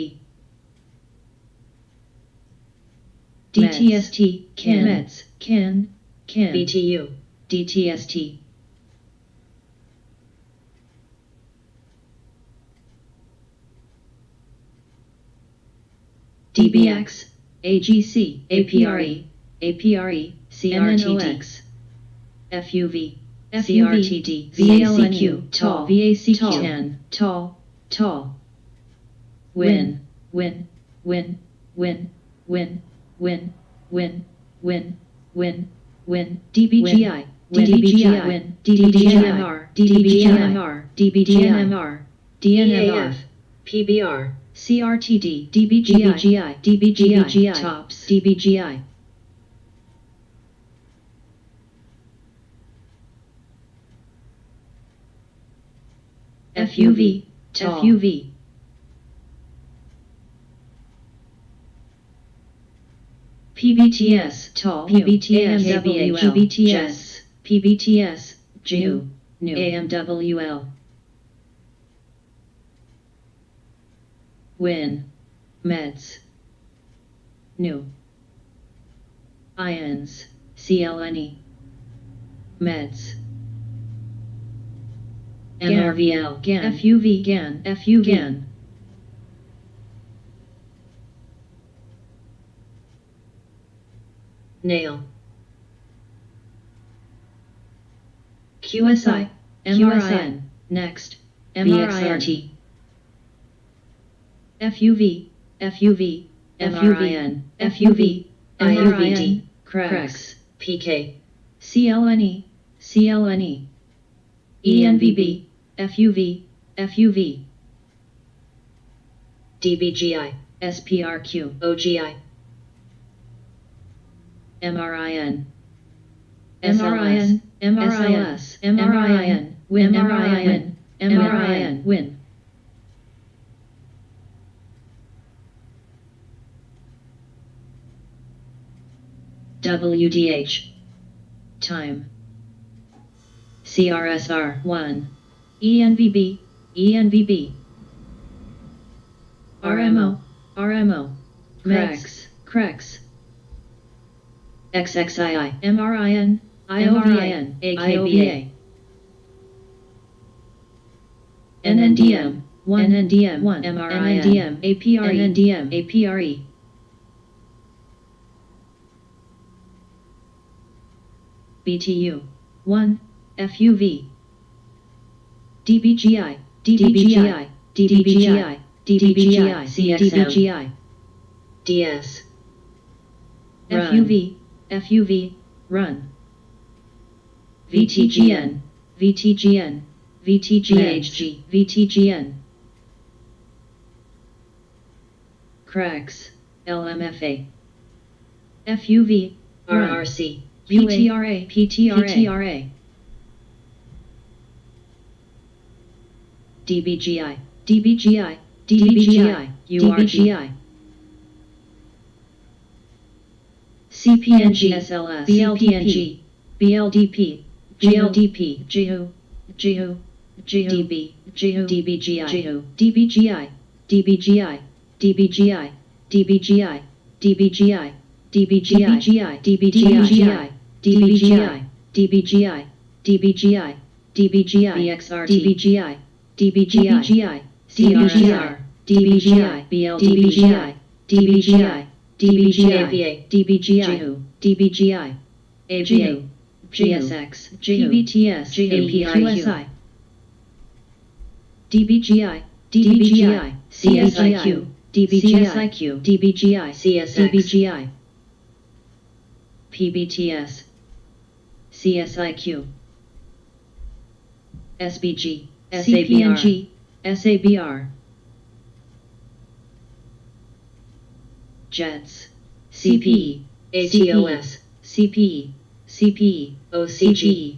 DTST. Meds. Can.
BTU.
DTST. DBX, AGC, APRE, APRE, CRTD, FUV, CRTD, VACQ, tall, VACQ, 10, tall, tall. Win, win, win, win, win, win, win, win, win, win, DBGI, DBGI, win, DBGMR, DBGMR, DBGMR, DNMR,
PBR.
CRTD, DBGI, DBGI, tops, DBGI. FUV, FUV. PBTS, tall, PBTS, AMWL, PBTS, PBTS, JIHU, new, AMWL. Win. Meds. New. Ions. CLNE. Meds. NRVL. GAN. FUV. GAN. FUV. GAN.
Nail.
QSI. MRIN. Next. MRIN. FUV. FUV, MRIN, FUV,
IUVD,
cracks,
PK,
CLNE, CLNE, ENVB, FUV, FUV,
DBGI,
SPRQ,
OGI,
MRIN,
SLS,
MRIN, MRIN, WIN, MRIN, MRIN, WIN. WDH, time. CRSR 1, ENVB, ENVB, RMO, RMO, cracks, XXII, MRIN, IOVA, AKBA, NNDM, 1, NNDM, 1, MRIN, NNDM, APRE, NNDM, APRE, BTU, 1, FUV, DBGI, DBGI, DBGI, DBGI, DBGI,
DS,
FUV, FUV, run, VTGN, VTGN, VTGN, VTGN, cracks, LMFA, FUV, run,
RRC,
PTRA, PTRA, DBGI, DBGI, DBGI, URGI, CPNG, SLS, BLDPNG, BLDP, GLDP, GHU, GHU, DB, GHU, DBGI, GHU, DBGI, DBGI, DBGI, DBGI, DBGI, DBGI, DBGI, DBGI, DBGI, DBGI, DBGI, BXR, DBGI, DBGI, CRSR, DBGI, BLDBGI, DBGI, DBGI, DBGI, DBGI, ABA, GSX, GBTS, APRQSI, DBGI, DBGI, CSIQ, DBGI, DBGI,
CSX,
DBGI, PBTS, CSIQ, SBG, CPNG, SABR, JETS, CPE,
ATOS,
CPE, CPE,
OCG,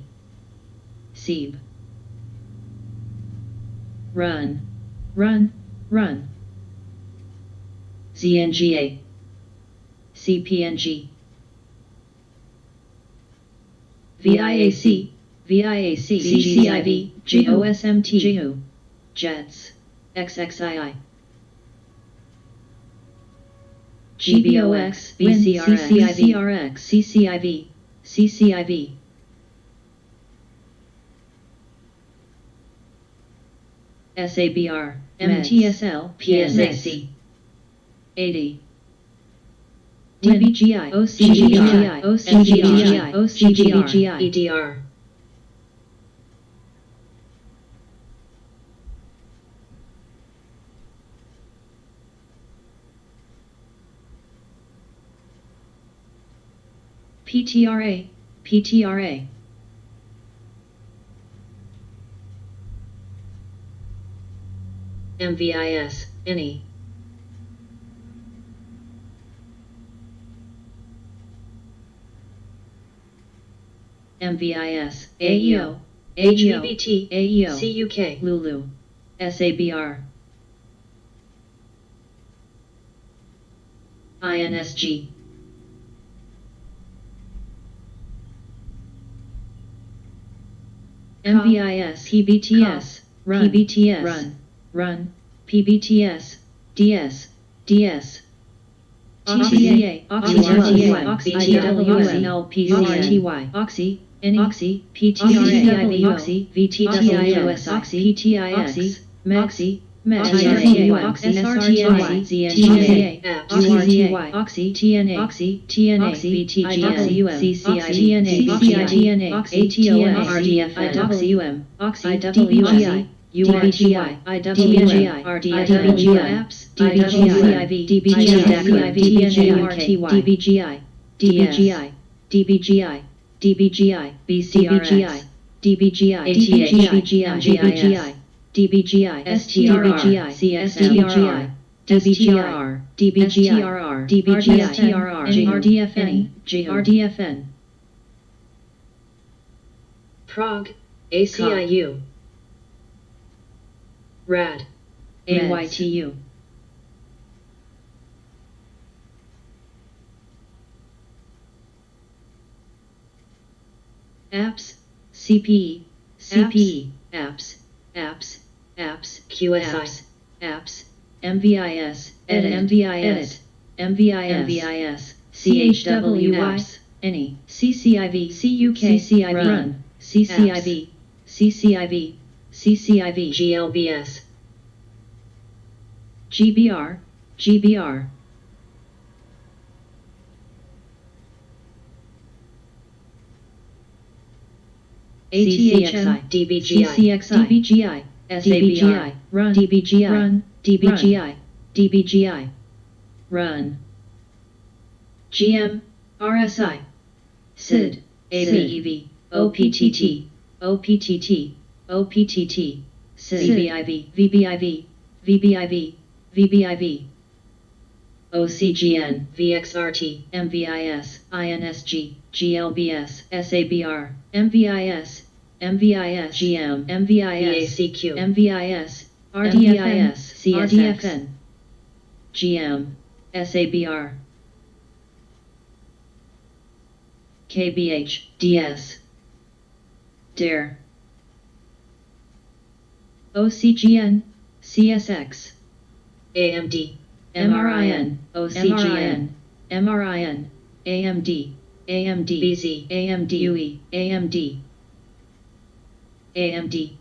SEEB, run, run, run, ZNGA, CPNG, VIAC, VIAC, CCIV, GOSMT, GHU, JETS, XXII, GBOX, BCRX, CCIV, CCIV, SABR, MTSL, PSAC, 80, DBGI, OCGI, OCGI, OCGI,
EDR,
PTRA, PTRA,
MVIS, any,
MVIS, AEO,
HVBT,
AEO,
CUK,
Lulu, SABR, INSG, MVIS, PBTS, run, PBTS, run, run, PBTS, DS, DS, TCA, OXY, LPCN, OXY, OXY, PTRA, OXY, VTWS, OXY, PTIX, MEXY, SRTY, ZNGA, URTY, OXY, TNA, OXY, TNA, VTGN, CCI, TNA, ATOS, RDFN, OXY, DBGI, URTY, IWGI, RDFN, apps, DBGI, DBGI, DBGI, DBGI, DBGI, DBGI, BCRX, DBGI, DBGI, DBGI, STRR, CSTRR, DBGR, DBGR, DBGI, RDFN, RDFN,
Prague, ACIU, RAD,
AYTU, apps, CPE, CPE, apps, apps, apps,
QSI,
apps, MVIS, edit, MVIS, MVIS, CHWI, any, CCIV, CUK, CCIV, run, CCIV, CCIV, CCIV,
GLBS,
GBR, GBR, ATHM,
DBGI,
CCXI, DBGI, SABR, run, DBGI, run, DBGI, DBGI, run, GM, RSI, SID, ABEV, OPTT, OPTT, OPTT, CBIV, VBIV, VBIV, VBIV, OCGN,
VXRT,
MVIS, INSG, GLBS, SABR, MVIS, MVIS, GM, MVIS,
VACQ,
MVIS, RDFN, RDFN, GM, SABR, KBH, DS, DARE, OCGN, CSX,
AMD,
MRIN, OCGN, MRIN, AMD, AMD,
BZ,
AMD, UE, AMD, AMD,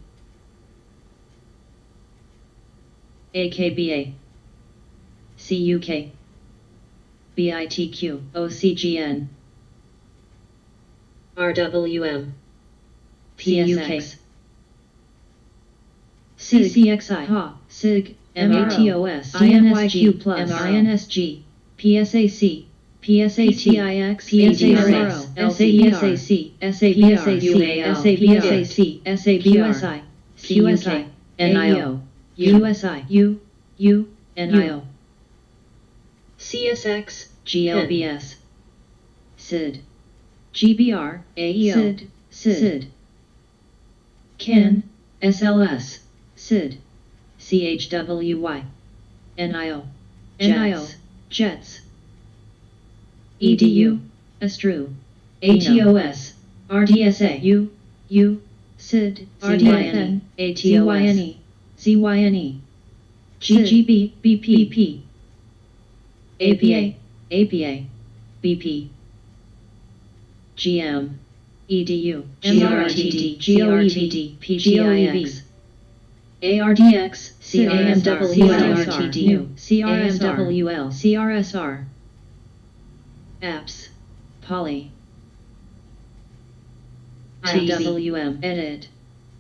AKBA, CUK, BITQ, OCGN,
RWM,
PSX, CCXI, HA, SIG, MATOS, INSG plus, INSG, PSAC, PSATIX, PSARO, SABSAC, SABSAC, SABUSI, QSI, NIO, USI, U, NIO,
CSX,
GLBS, SID, GBR, AEO, SID, CAN, SLS, SID, CHWY, NIO, Jets, EDU, ASTRU, ATOS, RDSA, U, SID, RDFN, ATOS, ZYNE, GGB, BP, APA, BP, GM, EDU, GRTD, GOEVD, PGIX, ARDX, CRSR, CRSWL, CRSR, apps, poly, IWM, edit,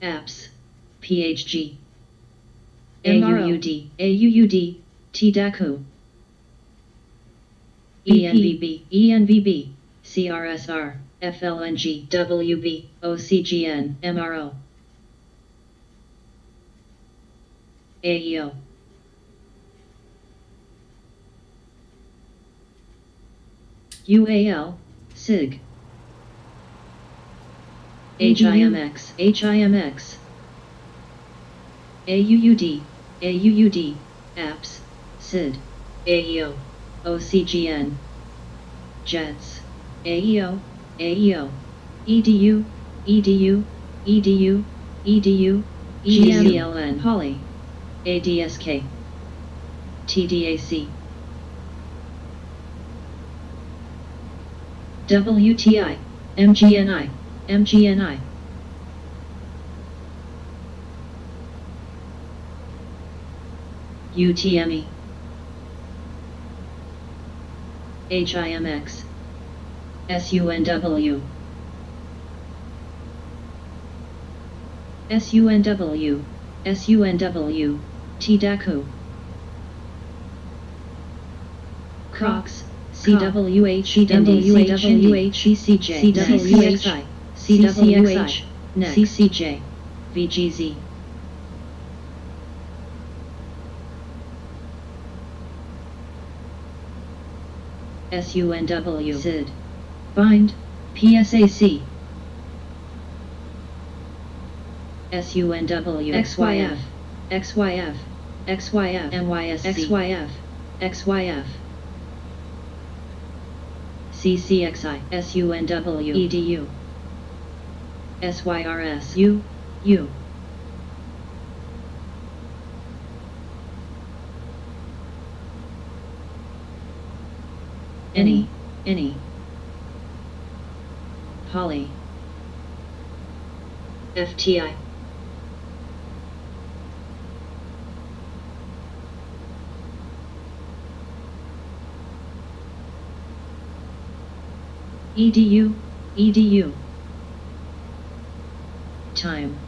apps, PHG, AUUD, TDACU, ENVB, CRSR, FLNG,
WB,
OCGN, MRO, AEO, UAL, SIG, HIMX, AUUD, apps, SID,
AEO,
OCGN, Jets, AEO, EDU, GMLN, Poly, ADSK, TDAC, WTI, MGNI, UTME, HIMX, SUNW, TDACU, Cox, CWH, CWH, CWH, CWH, CCJ, VGZ. SUNW, SID, Bind, PSAC, SUNW, XYF, XYF, XYF, NYSC, XYF, XYF, CCXI, SUNW, EDU, SYRS, U. Any, Poly,
FTI,
EDU, Time,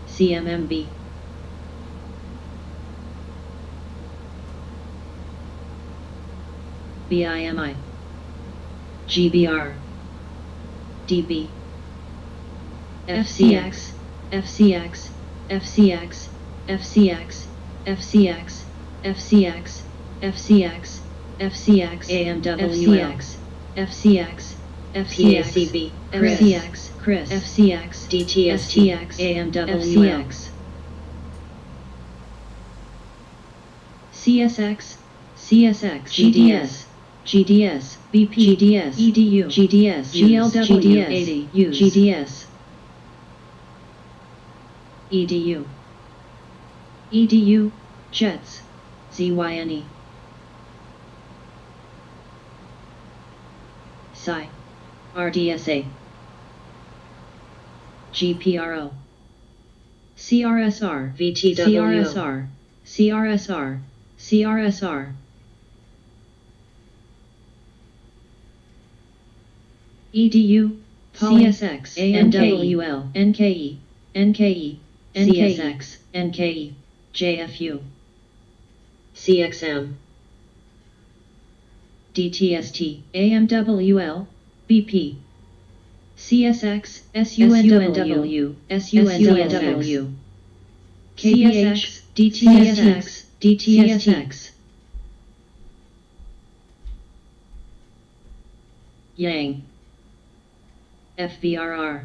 CMMB, BIMI, GBR, DB, FCX, FCX, FCX, FCX, FCX, FCX, FCX, FCX, AMWL, FCX,
PACB,
FCX, Chris, FCX,
DTST,
FCX, AMWL, CSX, GDS, BP, EDU, GLW, GDS, EDU, Jets, ZYNE, Psi, RDSA, GPRO, CRSR,
VTW,
CRSR, EDU, CSX, AMWL, NKE, CSX, NKE, JFU,
CXM,
DTST, AMWL, BP, CSX, SUNW, KBH, DTST, Yang, FVRR,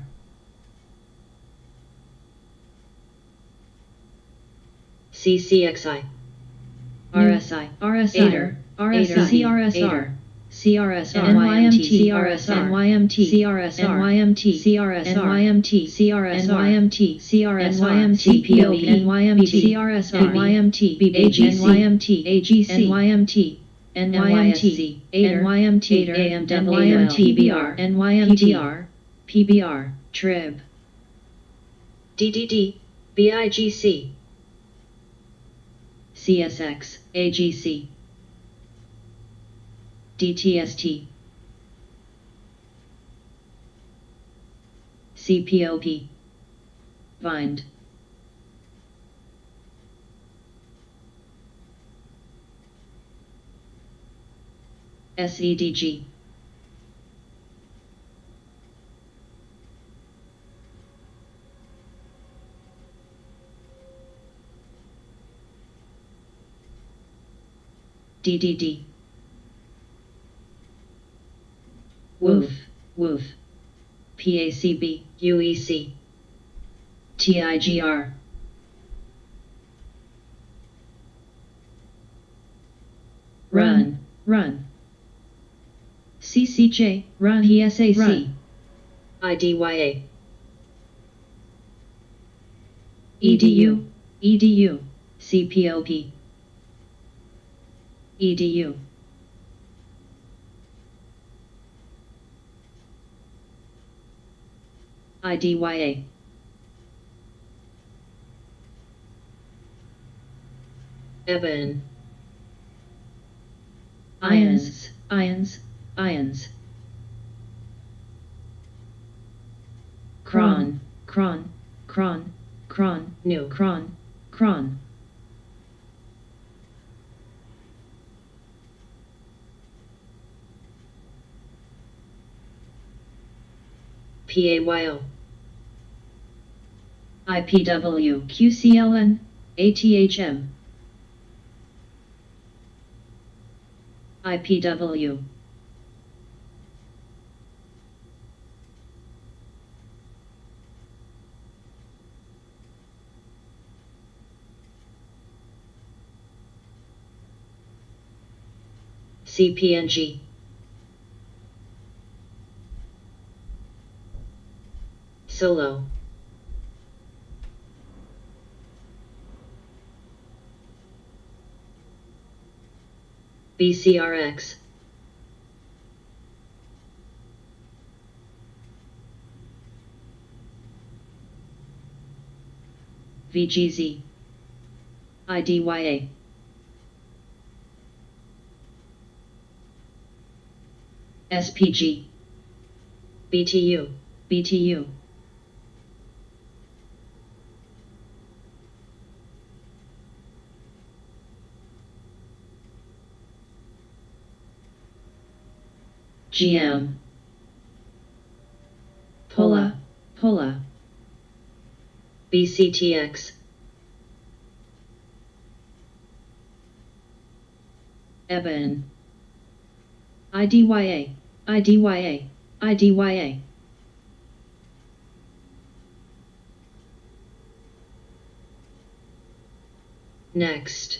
CCXI,
RSI,
Aider,
CRSR, NYMT, PBR, Trib,
DDD, BIGC,
CSX, AGC, DTST, CPOP, Bind, SEDG, DDD, Woof, PACB,
UEC,
TIGR, Run, CCJ, Run, PSAC,
IDYA,
EDU, CPOP, EDU, IDYA,
Eben,
Ions, Cron, cron,
new,
cron, cron.
PAYO,
IPW, QCLN, ATHM. IPW.
CPNG, Solo, BCRX,
VGZ. IDYA. SPG.
BTU,
BTU. GM. Pola, Pola.
BCTX,
Eben. IDYA, IDYA, IDYA.
Next,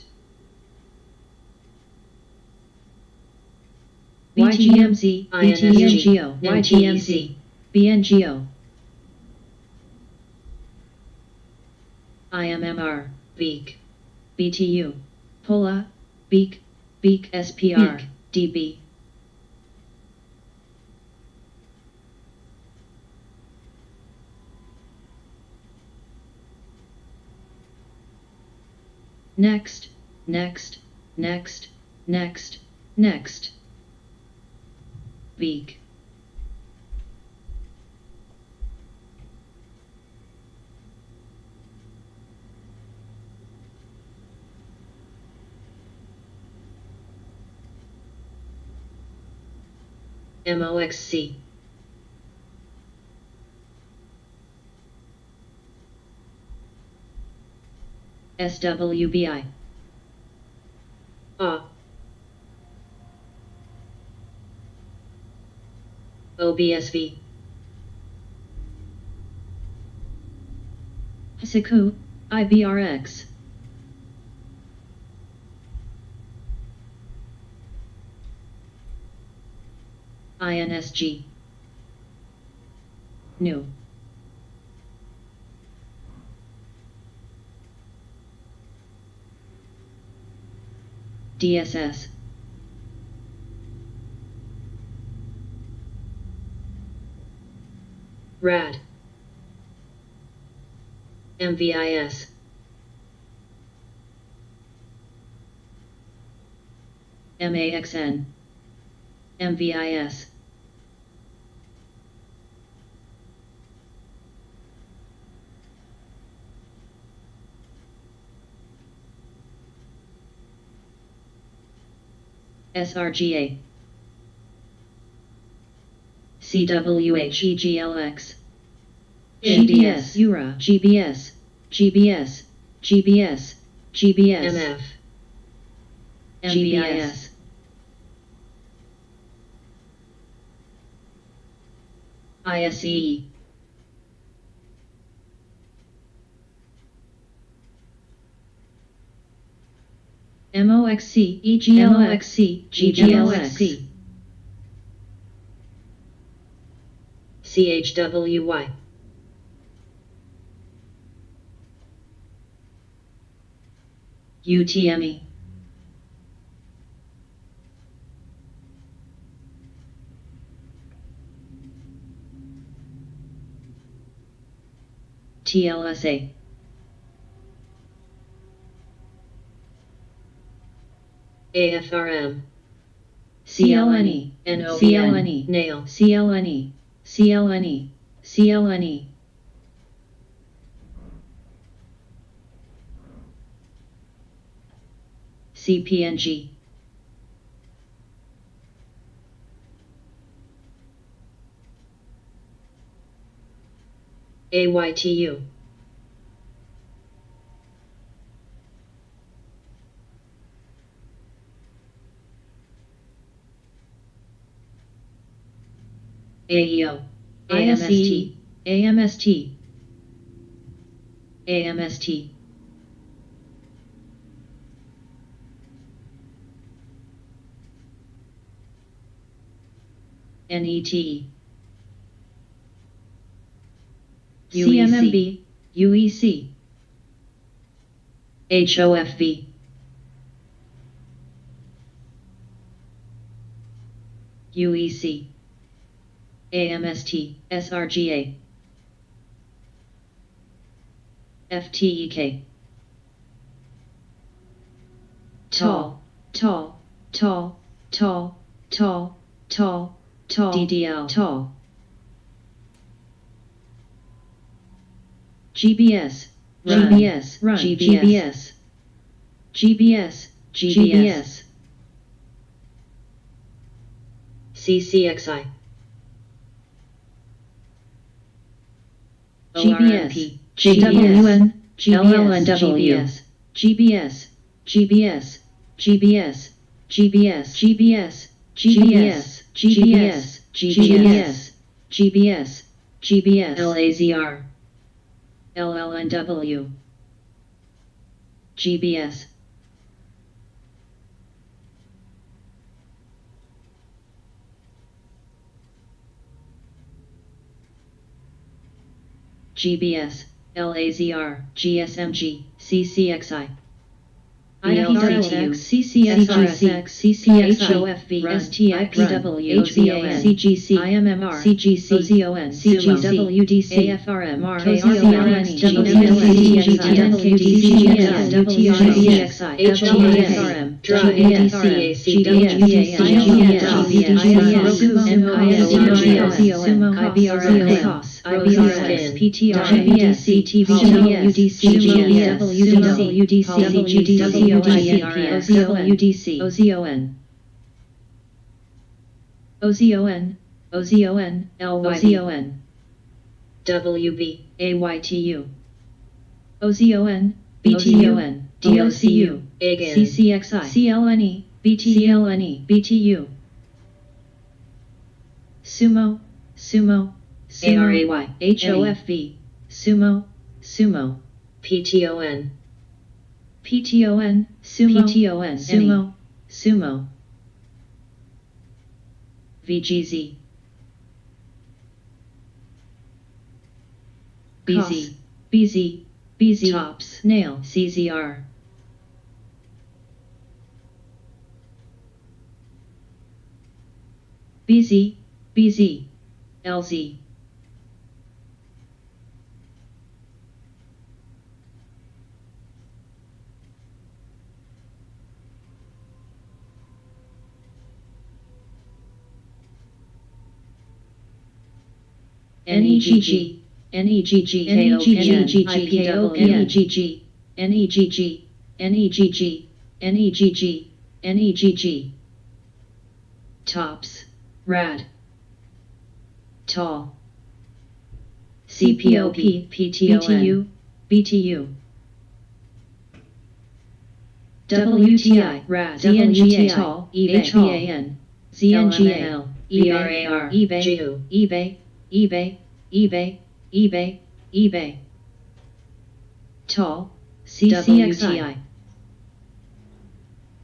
YGMZ, BTNGO,
INSG,
YGMZ, BNGO. IMMR,
Beak,
BTU, Pola, Beak, Beak SPR,
Beak.
DB. Next, next, next, next, next. Beak.
MOXC,
SWBI.
OBSV,
Hasiku, IBRX. INSG. New. DSS.
RAD, MVIS,
MAXN. MVIS. SRGA. CWHEGLX. GBS, URA, GBS, GBS, GBS, GBS,
MF,
MBIS, ISE, MOXC, EGLXC, GGLXC,
CHWY,
UTME, TLSA,
AFRM,
CLNE,
NOVN,
CLNE,
NAIL,
CLNE, CLNE, CLNE, CPNG.
AYTU. AEO.
ISE. AMST. AMST. NET. CMMB. UEC. HOFV. UEC. AMST. SRGA. FTEK. Tall, tall, tall, tall, tall, tall, tall, DDL, tall. GBS,
Run,
GBS,
run,
GBS, GBS, GBS,
CCXI.
GBS,
GWN,
GBS, GBS, GBS, GBS, GBS, GBS, GBS, GBS, GBS, GBS, GBS,
LAZR.
LLNW, GBS, GBS, LAZR, GSMG, CCXI, IPWX, CCSRSX, CCHOFV, STIPW, HVAN, CGC, IMMR, CGC, OZON, CGWDC, AFRM, KRLN, WDCGSI, HGSRM, OZON, LYZON,
WB.
AYTU, OZON, BTUN, DOCU,
AGAN.
CCXI, CLNE, BTLNE, BTU, Sumo, Sumo,
ARAY,
HOFV, Sumo, Sumo,
PTON.
PTON, Sumo, PTON, Sumo, Sumo, VGZ, BZ, BZ, BZ, Tops, Nail, CZR, BZ, BZ, LZ, NEGG, NEGG, NEGG, NEGG, NEGG, NEGG, NEGG, NEGG, Tops, Rad, Tall, CPOP, PTU, BTU, WTI, Rad, ZNGA, Tall, HPAN, ZNGA,
VRAR,
eBay,
GU.
eBay, eBay, eBay, eBay, eBay, Tall, CCXI,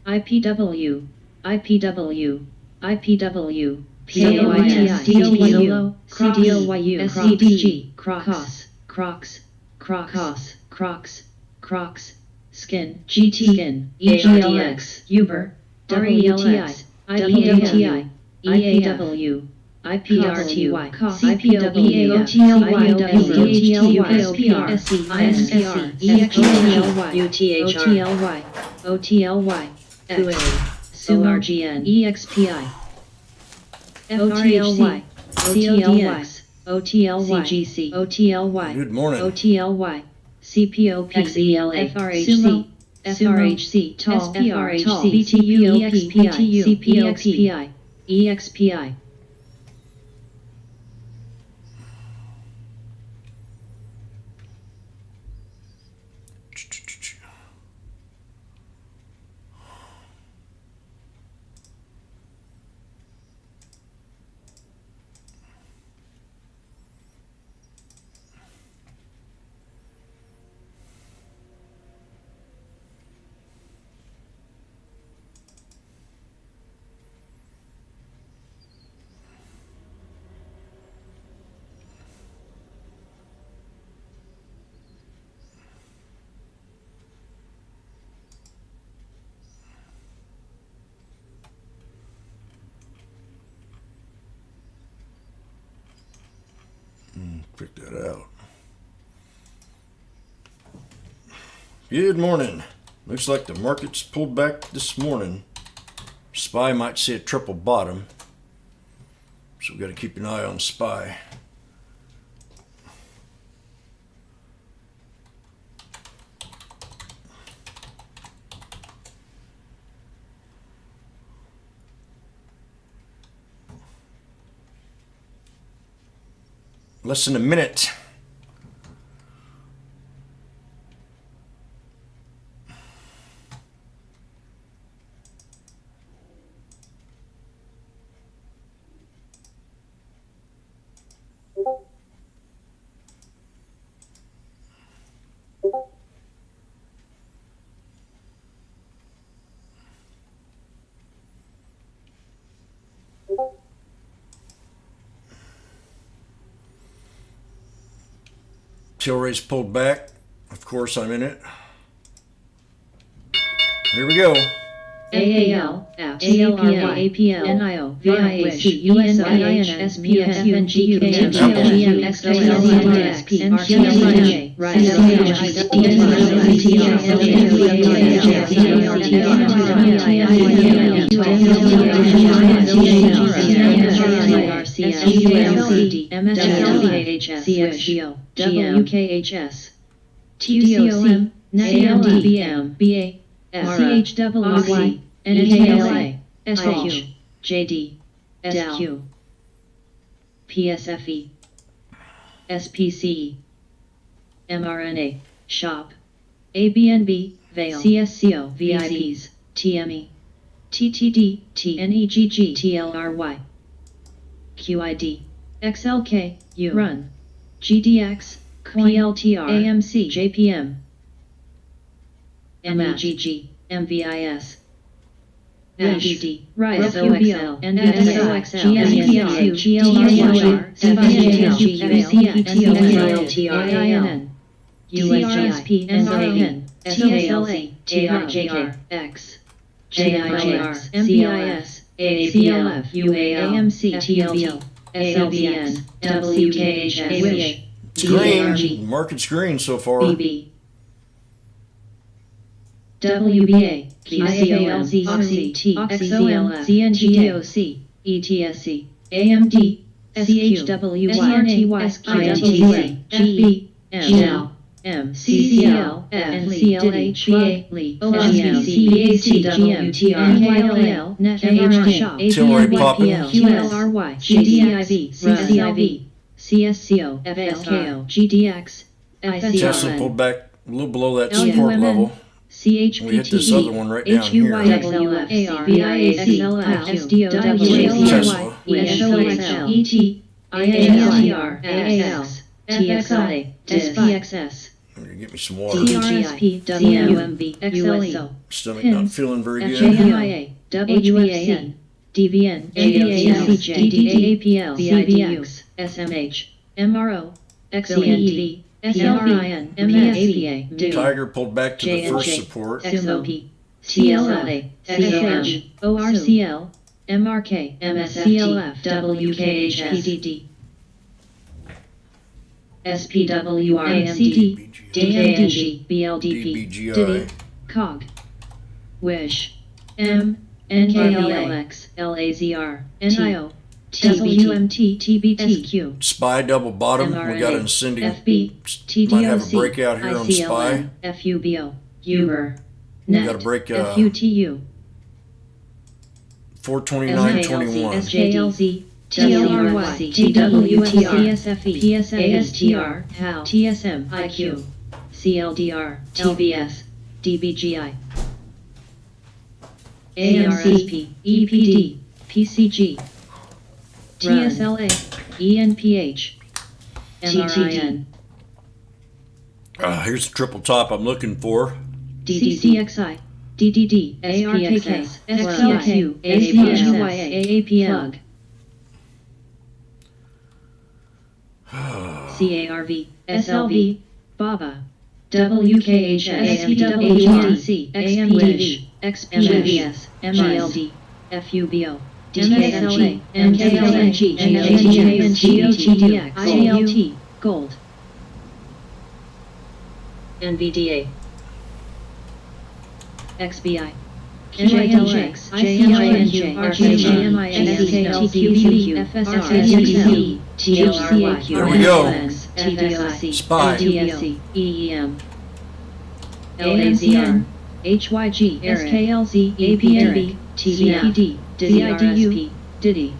IPW, IPW, IPW, PAYS, DLYU, CDLYU, SCDG, Crocs, Crocs, Crocs, Crocs, Crocs, Skin, GT Skin, EGLX, Uber, WTI, IPWTI, EAW, IPRTY, CPW, OTLY, SPR, ISPR, EXLY,
UTHR.
OTLY,
Kuwait.
Sumo, RGN, EXPI, FRHC, OTLX, OTLY, CGC, OTLY,
Good morning.
OTLY, CPOP,
XELA,
FRHC, FRHC, TAL, SPRHC, VTU, EXPI, CPXPI, EXPI.
Pick that out. Good morning. Looks like the market's pulled back this morning. SPY might see a triple bottom, so we got to keep an eye on SPY. Less than a minute. Tilray's pulled back. Of course, I'm in it. Here we go.
AAL, TLRY, APL, NIO, VIAC, USINH, SPF, FNG, KMGM, XLLIX, RTLIJ, CXGO, WKHS, TDOC, CMDBM, BA, CHWY, NKLA, SQ, JD, SQ, PSFE, SPCE, mRNA, SHOP, ABNB, VALE, CSCO, VIPs, TME, TTD, TNEGG, TLRY, QID, XLK, U, RUN, GDX, PLTR, AMC, JPM, MEGG, MVIS, MBD, RISOXL, NSOXL, GSPR, GLR, FGTON, USGSP, NRN, TSLA, TRJR, X, JIJR, MVIS, AAPLF, UAL, AMC, TLBL, SLBN, WKHS, WISH,
It's green. Market's green so far.
BB, WBA, QCOLZ, Oxy, XOM, CNGDOC, ETSC, AMD, CHWY, SRTY, FB, ML, MCCL, NCLH, LE, OSBC, GM, NKLL, NET,
Tilray popping.
QLRY, GDIV, CCIV, CSCO, FSKO, GDX,
Tesla
FSRN,
pulled back a little below that support level.
CHPTE,
We hit this other one right down here.
HUYXLF, VIAC, SDOWJCY,
Tesla.
SOXL, IALTR, AAX, TXI, SPXS,
I'm gonna get me some water.
CRSP, WMV, XLE,
Stomach
PIN,
not feeling very good.
FJMIA, WFN, DVN, ADACJ, DDAPL, CBX, SMH, MRO, XENTV, SLRIN, MSAPA,
Tiger pulled back to the
JNJ,
first support.
XOP, CLA, XOM, ORCL, MRK, MSFT, WKHS, PDD, SPWR, AMCD, DKNG, BLDP,
DBGI.
DIDI, COG, WISH, M, NKLX, LAZR, NIO, WMT, TBTQ,
SPY double bottom. We got an ascending.
FB,
Might have a
TDOC,
breakout here on SPY.
ICLN, FUBO, Uber,
We got to break
FUTU.
429.21.
SKLZ. TLRY. TWTR. CSFE. PSASTR. HAL. TSM. IQ. CLDR. TBS. DBGI. AMCP. EPD. PCG. TSLA. ENPH. MRIN.
Here's the triple top I'm looking for.
DDCXI. DDD. ARKK. SPIQ. APGYA. AAPL. CARV. SLV. BABA. WKHS. SPWDC. XPDV. XPGS. MILD. FUBO. DKSLA. MKLNG. GOTDX. IALT. Gold.
NVDA.
XBI. JLX, JMINJ, RJMINSKLTQVQ, FSR, THCAQ,
There we go.
TDLC,
Spy.
TDSC, EEM, LAZN, HYG, SKLZ, APNB, TEPD, DIDU, Diddy,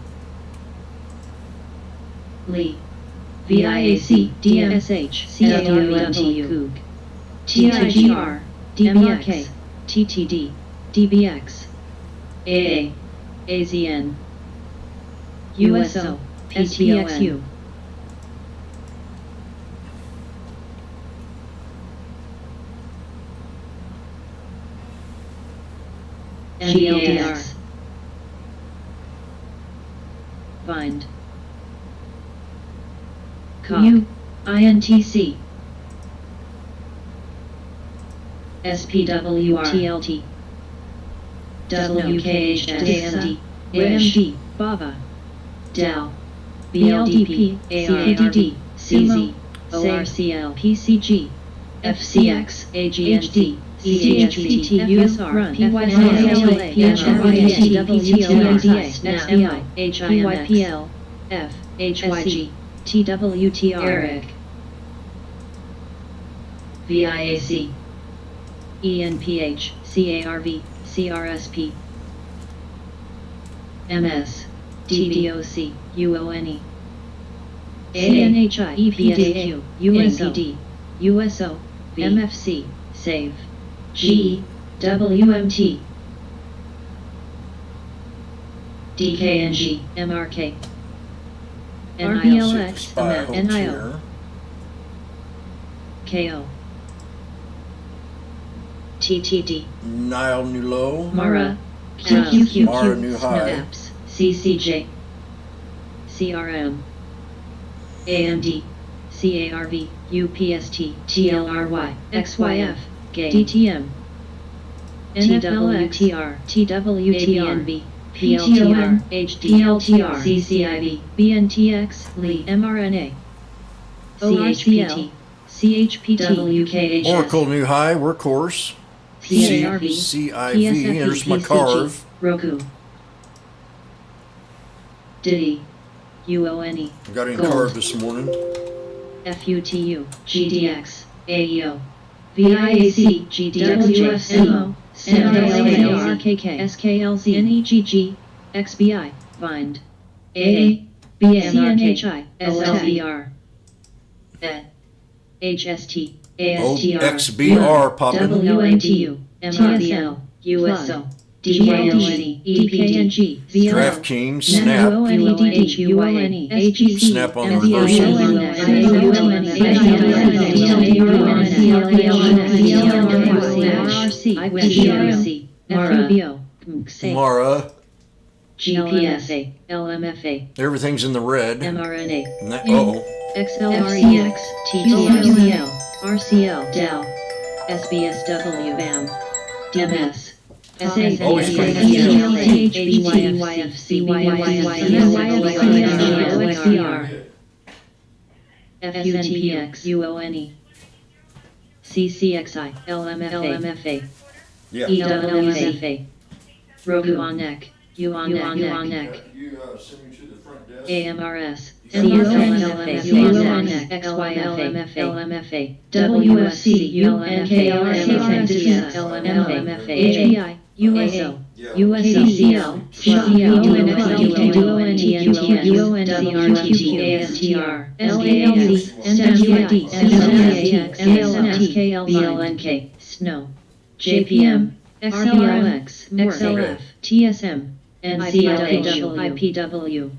Lee, VIAC, DMSH, CAWMTU, TIGR, DBX, TTD, DBX, AA, AZN, USO, SPXU, GLDR, Bind, COG, INTC, SPWR, TLT, WKHS, WMD, BAVA, DAL, BLDP, ARD, CZ, ORCL, PCG, FCX, AGHD, CHPT, USR, PYCLA, PHRIT, SBI, HIMPL, F, HYG, TWTR, ERIC, VIAC, ENPH, CARV, CRSP, MS, DDOC, UONE, ANHI, EPDQ, USO, USO, MFC, SAVE, GE, WMT, DKNG, MRK, RBLX,
Spy hopes
NIO,
here.
KO,
TTD.
Nile Nulo.
MARA,
Mara
QQQ,
New High.
SNAPS, CCJ, CRM, AMD, CARV, UPST, TLRY, XYF, DTM, NFLXTR, TWTR, PLTR, HDLTR, CCIV, BNTX, Lee, mRNA, CHPT, CHPT, WKHS,
Oracle New High Workhorse.
CARV,
CIV. There's my carve.
Roku, Diddy, UONE,
Got in
Gold.
carve this morning.
FUTU, GDX, AEO, VIAC, GDXJSMO, RKK, SKLZ, NEGG, XBI, Bind, AA, BMRKHI, SLVR, HST, ASTR,
XBR popping.
WNTU, MRBL, USO, DYLNE, DKNG, VLL,
DraftKings, Snap.
UONE, HGC,
Snap on the reverse. Mara.
GPSA, LMFA,
Everything's in the red.
mRNA,
Uh-oh.
XLREX, TTL, RCL, DAL, SBSW, BAM, DMS,
Always putting
FUTX, UONE, CCXI, LMFA,
Yeah.
EWFA, Roku on neck, U on neck,
You send me to the front desk.
AMRS, CSLMFA, XYFA, LMFA, WFC, UNKLMFA, LMFA, HBI, USO,
Yeah.
USCL, BLNK, SNO, JPM, XLRX, XLF, TSM, NCLW, IPW,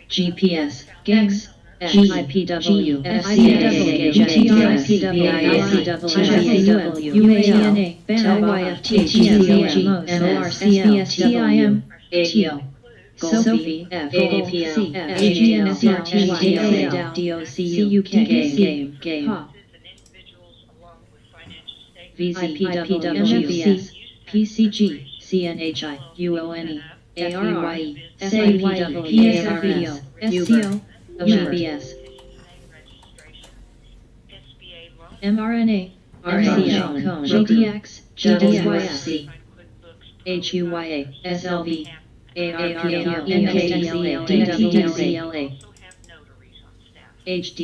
GPS, GEX, IPW, FCA, TRIPW, UANA, LYFT, TCM, NORCL, TIM,
AEO,
Sophie,
AAPL,
AGNCRT, DOC, Game, POP, VZ, PCG, CNHI, UONE, ARRE, SAYE, PSRPO, SCO, GBS, mRNA, RCL, GDX, GDYFC, HUYA, SLV, ARPO, NKDLA, DWCLA, HD,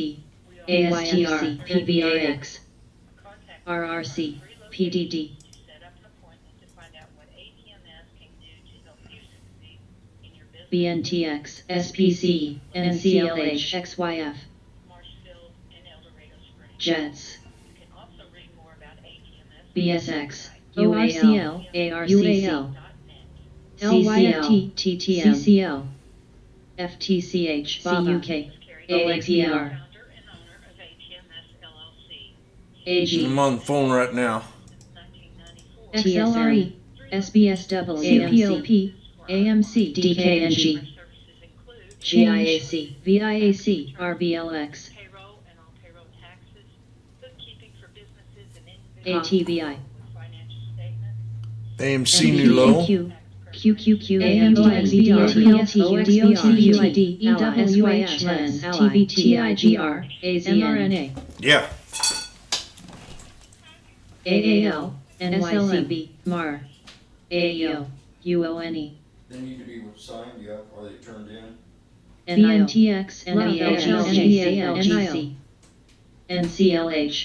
ASTR, PBRX, RRC, PDD, BNTX, SPC, NCLH, XYF, JETS, BSX, ORCL, ARCL, LYFT, TTM, CCL, FTCH, CUK, AAPR, AG,
I'm on the phone right now.
XLRE, SBSW, APOP, AMC, DKNG, GIAC, VIAC, RBLX, ATVI,
AMC New Low.
QQQ, AMTXBR, OXBR, EWH, TBTIGR, AZMRNA,
Yeah.
AAL, NYCB, MAR, AEO, UONE,
They need to be signed, yeah, or they turned in.
BNTX, NVL, NCLH,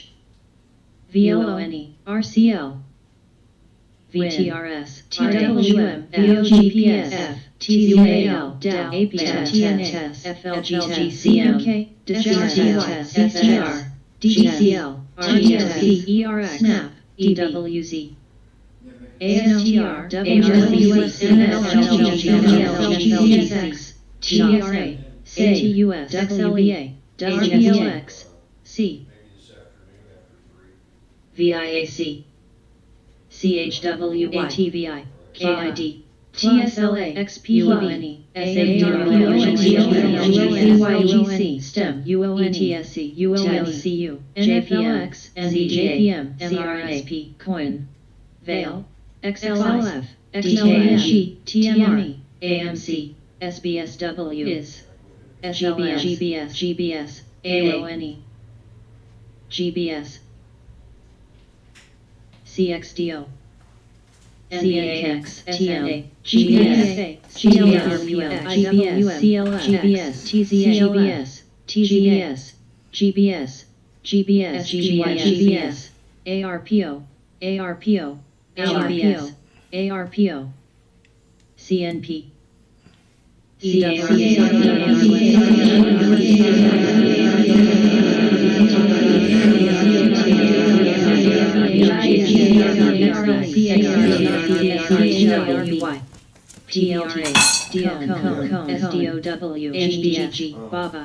VONE, RCL, VTRS, TWM, VOGPS, TZAL, DAO, TNA, FLG, CMK, DCR, SGR, DCL, RTSC, ERX, SNAP, DWZ, ASTR, WWS, NLRG, TRA, ATUS, XLEA, WPLX, C,
Maybe this afternoon after 3.
VIAC,
CHW, ATVI, KID, TSLA, XPUNE, SAPRPONGC, STEM, UONETSC, UONCU, NFLX, NZJPM, CRSP, COIN, VALE, XLF, XLF, TME, AMC, SBSW, IS, SLS, GBS, AONE, GBS, CXDO, NVAX, TNA, GBS, GLWF, GBS, CLF, GBS, TZA, GBS, GBS, GBS, GBS, ARPO, ARPO, GBS, ARPO, CNP, PLA, SDOW, HDG, BABA,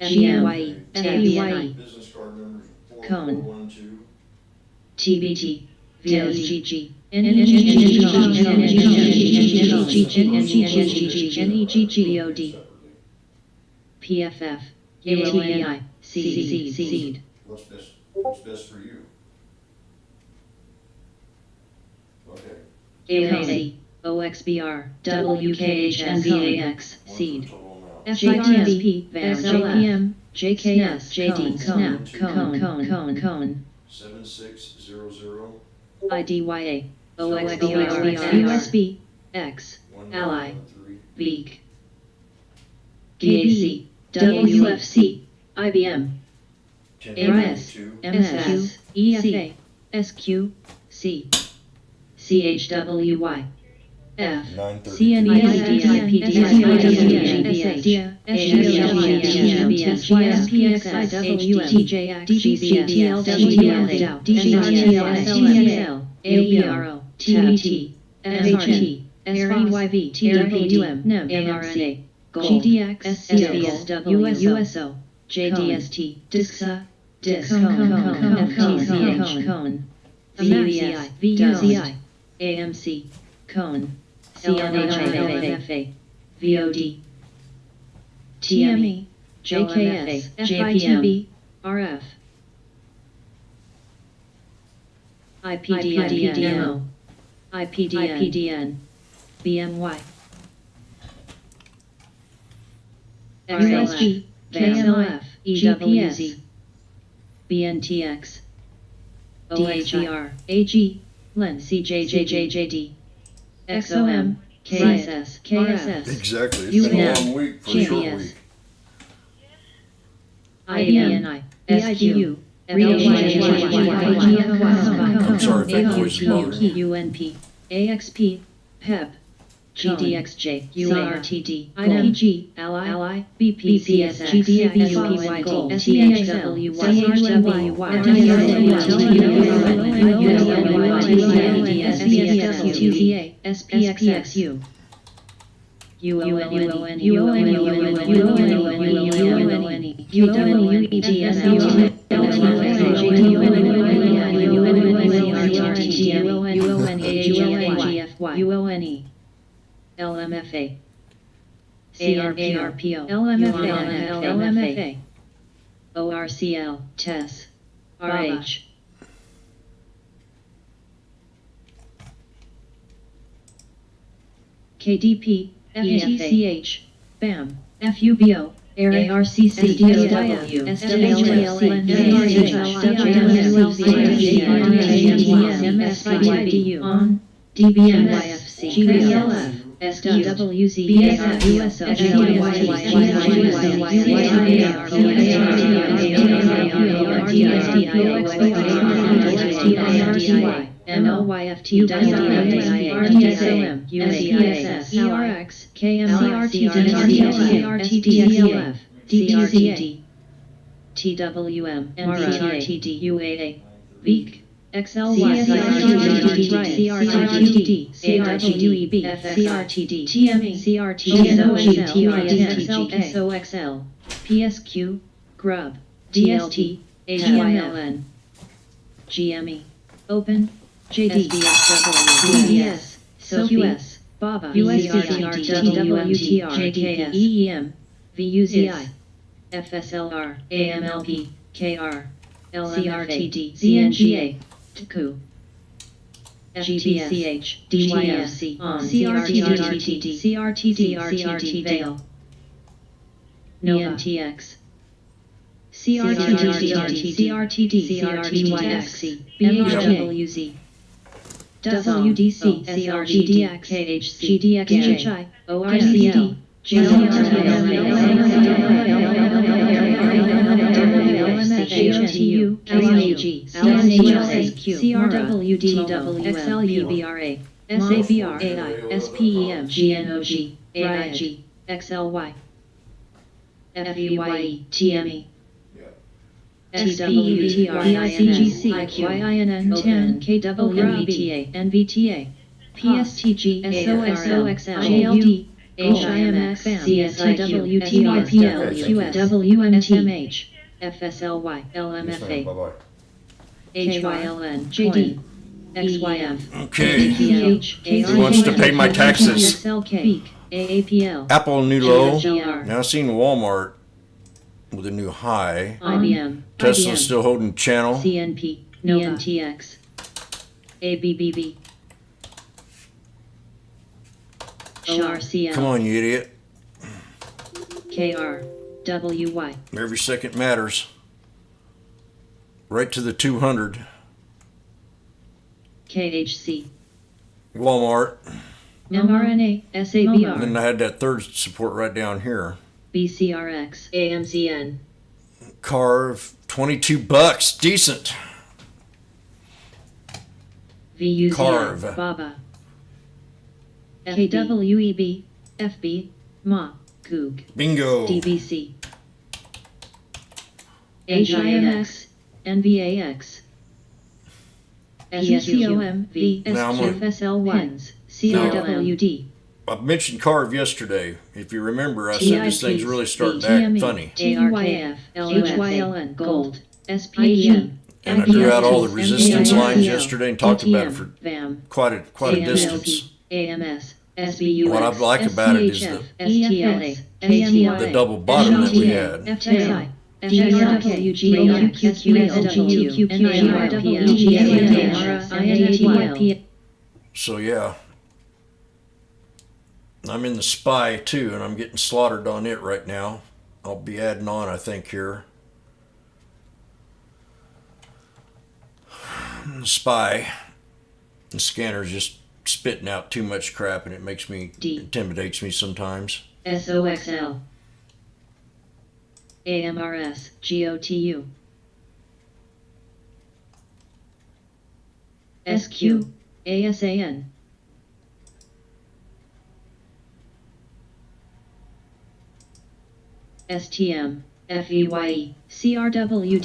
GMYE, TABYE,
Business card numbers
Cone.
4412.
TBT, VSGG, NEGG, PFF, UONI, CED,
What's best for you? Okay.
ALC, OXBR, WKH, NVAX,
One
SEED,
for total amount.
FITSP, JPM, JKS, JD, SNAP, Cone,
7600
IDYA, OXBR, USB, X, Ally,
1913.
Beak, GAC, WFC, IBM, ARS,
1092.
MS, EFA, SQ,
C. CHWY. F.
USO, JDST, DISCSA, FTCH, cone, VUCI, AMC, cone, CNHFA, VOD, TME, JKS, FITB, RF, IPDN, IPDN, BMY, XLF, KMLF, EWZ, BNTX, DHER, AG, LEN, CJJJJD, XOM, KSS, KSS,
Exactly.
It's been a long
week
for a short week. IBNI, SQ,
I'm sorry if that noise is bothering you.
UNP, AXP, PEP, GDXJ, UARTD, IPG, Ally, BPCS, GDX, UPY, Gold, STHW, SPXXU, LMFA, ARPO, LMFA, ORCL, TESS, RH, KDP, FTCH, BAM, FUBO, ARCC, SW, SWLC, ON, DBMS, GSLF, SWZ, USO, MLYFT, RDSOM, USPSS, ERX, KMCRTD, DTZA, TWM, MRTD, UAA, VEEC, XLY, CRTD, CRTUEB, CRTD, TME, CRTD, SOXL, PSQ, GRUB, DST, HYLN, GME, Open, JD, BDS, SOQS, BABA, USCRTWMTR, JKS, EEM, VUZI, FSLR, AMLP, KR, LCRTD, ZNGA, TKU, GPCH, DYFC, CRTD, CRTD, Veil, NTX, CRTD, CRTYXC, BHWZ, WDC, SRGDX, GDXJ, ORCL, HNTU, LIG, CNHSQ, CRWDW, XLUBRA, SABR, AI, SPEM, GNOG, AIG, XLY, FEYE, TME, SWTR, ICGC, IQINN, 10, KWMBTA, NVTA, PSTG, SOXL, JLD, HIMX, CSIQ, TRPL, QS, WMTMH, FSLY, LMFA, HYLN, JD, XYF,
Okay.
APH,
Who wants to pay my taxes?
SLK, AAPL,
Apple new low.
GLR,
Now seeing Walmart with a new high.
IBM,
Tesla's still holding channel.
CNP, NTX, ABBB, ORCL,
Come on, you idiot.
KR, WY,
Every second matters. Right to the 200.
KHC,
Walmart.
mRNA,
And
SABR,
then I had that third support right down here.
BCRX,
AMCN.
Carve, $22. Decent.
VUZN,
Carve.
Baba, KWEB, FB, Ma, Coog,
Bingo.
DBC, HIMX, NVAX, SUCOM,
Now I'm gonna-
SQFSL1s, CRWD,
I mentioned Carve yesterday. If you remember, I said this thing's really starting to act funny.
TYF, HYLN, Gold, SPEN,
And I drew out all the resistance lines yesterday and talked about it for
VAM,
quite a distance.
AMS, SBUS,
What I like about it is
STHF, STLA, KTLA,
the double bottom that we had.
FTI, DRWGLQSQSGQNWGLPN,
So yeah, I'm in the SPY too, and I'm getting slaughtered on it right now. I'll be adding on, I think, here. The SPY, the scanner's just spitting out too much crap, and it makes me intimidates me sometimes.
SOXL, AMRS, GOTU, SQ, ASAN, STM, FEYE, CRWDESLY,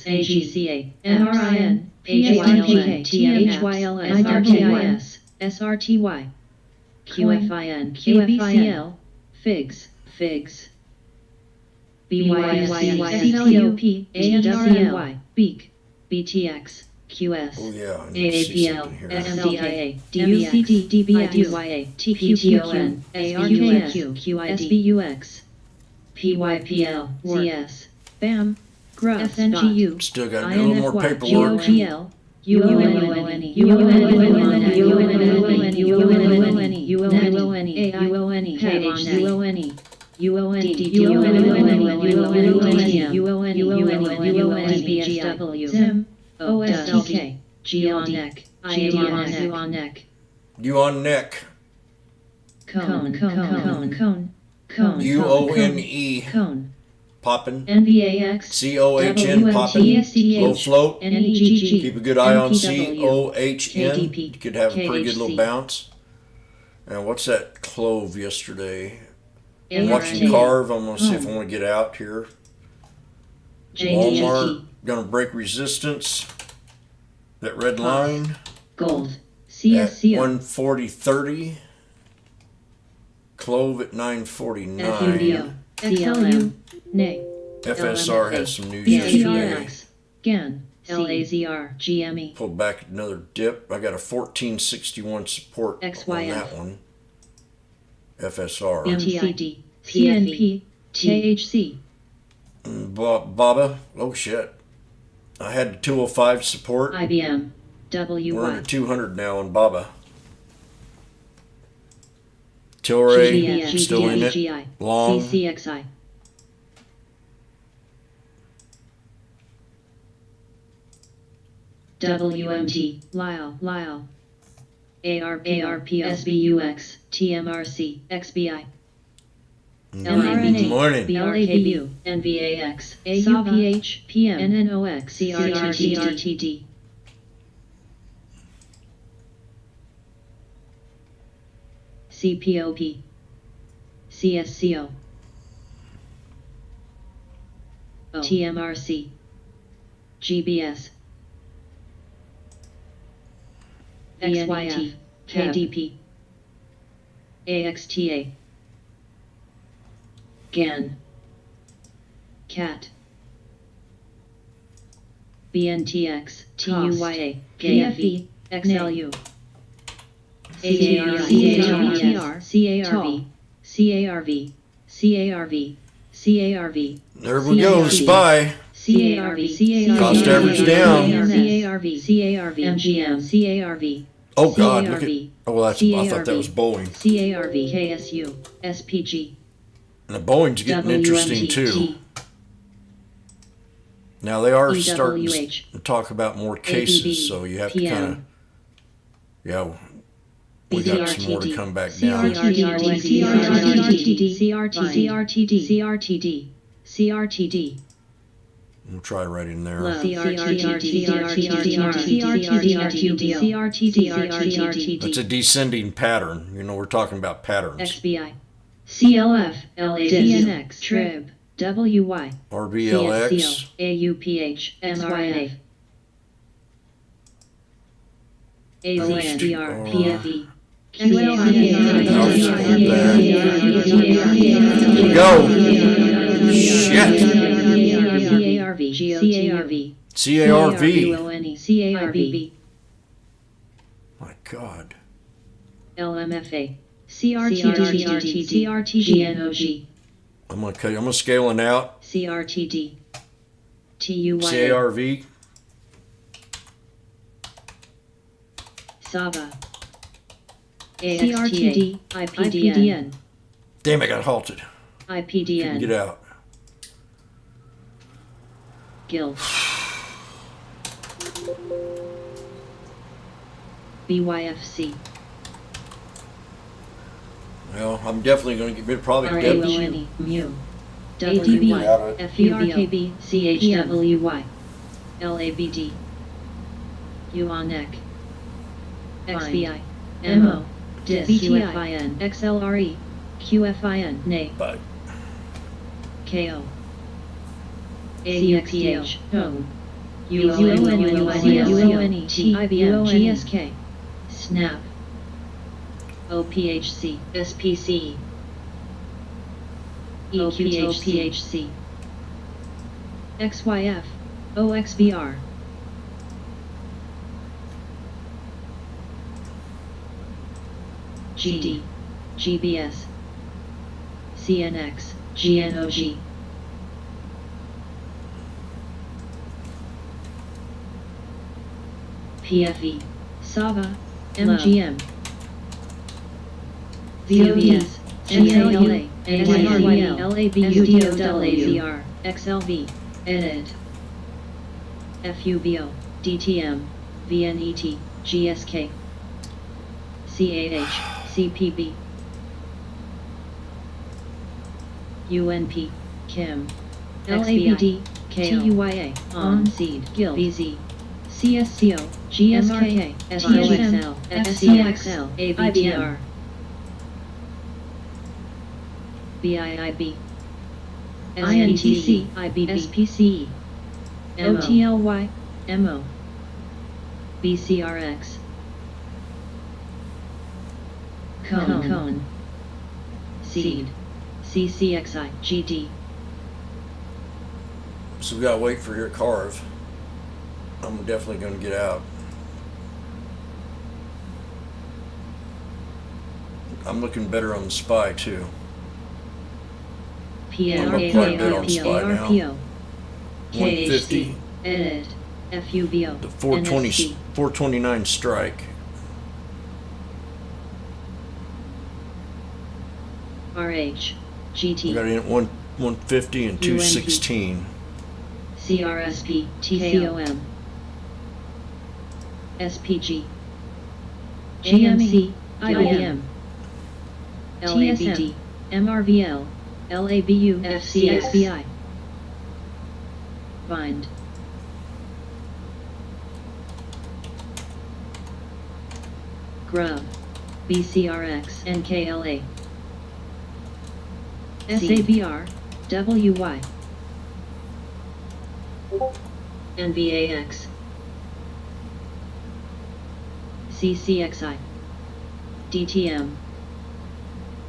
AGCA, MRIN, HYLN, TMHYLS, RKIS, SRTY, QFIN, QFIL, FIGS, FIGS, BYSCCOP, AFRNY, BEAK, BTX, QS,
Oh yeah, I need to see
AAPL,
something here.
SDIA, DUCD, DBIUYA, TPTON, ARKS, SBUX, PYPL, ZS, BAM, GRUF, FNGU,
Still got to do a little more paperwork.
GOGL, UONE, UONE, OSDK, Geonek, Geonek,
You on neck.
Cone,
UONE.
Cone,
Poppin'.
NVAX,
COHN poppin'. Low float.
NEGG,
Keep a good eye on
MPW,
COHN.
KDP,
You could have a pretty good little
KHC.
bounce. And what's that clove yesterday?
ARN,
Watching Carve. I'm going to see if I want to get out here. Walmart. Going to break resistance. That red line.
Gold,
At
CSCO,
140.30. Clove at 949.
FUDO, XLU, NE,
FSR has some news yesterday.
BTRX, GAN, LAZR, GME,
Pulled back another dip. I got a 1461 support on
XYF.
that one. FSR.
MTID, PNP, THC,
Baba. Oh shit. I had the 205 support.
IBM,
We're in
WY,
at 200 now on Baba. Tilray.
GDS,
Still in it.
GI,
Long.
CCXI, WMT, Lyle, ARP, SBUX, TMRC, XBI,
Good morning.
BRKBU, NVAX, AUPH, PM, NNOX, CRTD, CPOP, CSCO, TMRC, GBS, XYF, KDP, AXTA, GAN, CAT, BNTX, TUYA, KFE, XLU, CARV, CARV,
There we go. Spy.
CARV,
Cost average down.
CARV, MGM, CARV,
Oh God. Look at.
CARV,
Oh, that's. I thought that was Boeing.
CARV, KSU, SPG,
And the Boeing's getting interesting too. Now they are starting to talk about more cases, so you have to kind of. Yeah. We got some more to come back down. We'll try right in there.
Low.
That's a descending pattern. You know, we're talking about patterns.
XBI. CLF. DNX. Trib. WY.
RBLX.
AUPH. MRF. AZNDR. PFE.
Go. Shit.
CARV.
CARV. My God.
LMFA. CRTD.
I'm gonna scale it out.
CRTD. TUY.
CARV.
SAVA. CRTD. IPDN.
Damn, I got halted. Couldn't
IPDN.
get out.
GIL. BYFC.
Well, I'm definitely gonna get probably
RALNE. MU. ADB. FURKB. CHWY. LABD. UONEC. XBI. MO. DIS. QFIN. XLRE. QFIN. NA.
Bye.
KO. AUPH. Home. UONE. IBM. GSK. SNAP. OPHC. SPC. OPHC. XYF. OXBR. GD. GBS. CNX. GNOG. PFE. SAVA. MGM. VOS. GLA. AYRYL. LABUDOWAZR. XLV. EDIT. FUBO. DTM. VNET. GSK. CAH. CPB. UNP. KIM. LABD. TUYA. ONSEED. GIL. BZ. CSCO. GSK. SUXL. SCXL. AVTR. BIIB. SNTC. IBB. SPCE. OTLY. MO. BCRX. Cone. Seed. CCXI. GD.
So we gotta wait for your carve. I'm definitely gonna get out. I'm looking better on the SPY too.
PM.
I'm up quite a bit on SPY now.
ARPO.
150.
KHC. EDIT. FUBO.
The 420,
NSC.
429 strike.
RH.
We
GT.
got in at 150 and 216.
CRSP. TCOM. SPG. GMC. IBM. LABD. MRVL. LABU. FCXBI. Bind. Grub. BCRX. NKLA. SABR. WY. NVAX. CCXI. DTM.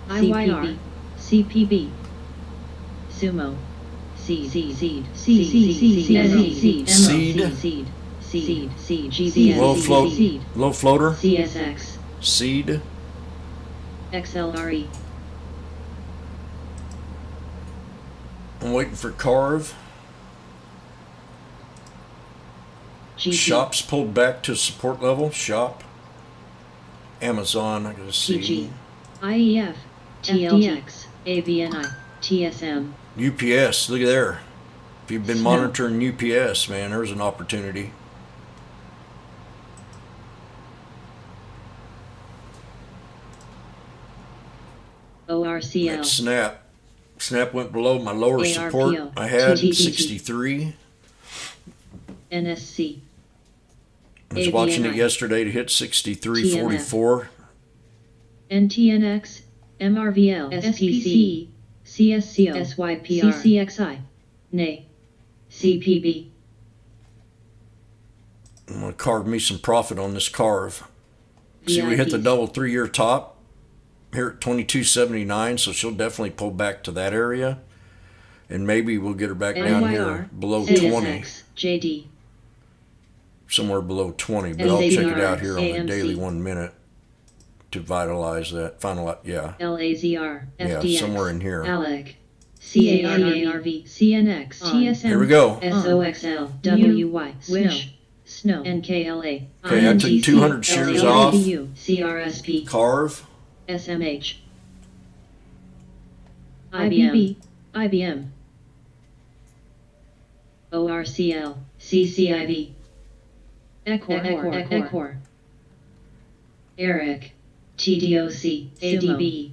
IYR. CPB. Sumo. Seed. Seed. GBS.
Low floater.
CSX.
Seed.
XLRE.
I'm waiting for carve.
GT.
Shops pulled back to support level. Shop. Amazon. I gotta see.
CG. IEF. TLDX. AVNI. TSM.
UPS. Look at there. If you've been
Snow.
monitoring UPS, man, there's an opportunity.
ORCL.
That Snap went below my lower
ARPO.
support I had,
TTTT.
63.
NSC.
I was watching it
AVNI.
yesterday to hit 63.44.
NTNX, MRVL, SPC, CSCO, SYPR, CCXI, NA, CPB.
I'm going to carve me some profit on this carve. See, we hit the
VIPs.
double 3-year top here at 22.79, so she'll definitely pull back to that area. And maybe we'll get her back down here
NYR,
below 20,
CSX, JD,
somewhere below 20. But I'll check it out here on the
AMC.
daily 1 minute to vitalize that. Yeah,
LAZR,
yeah,
FDX,
somewhere in here.
ALEC, CARV, CNX, TSM,
Here we go.
SOXL, WY, Wish, Snow, NKLA,
Okay, I took
INTC,
200 shares off.
LABU, CRSP,
Carve.
SMH, IBM, IBM, ORCL, CCIV, Ecor, Eric, TDOC, ADB,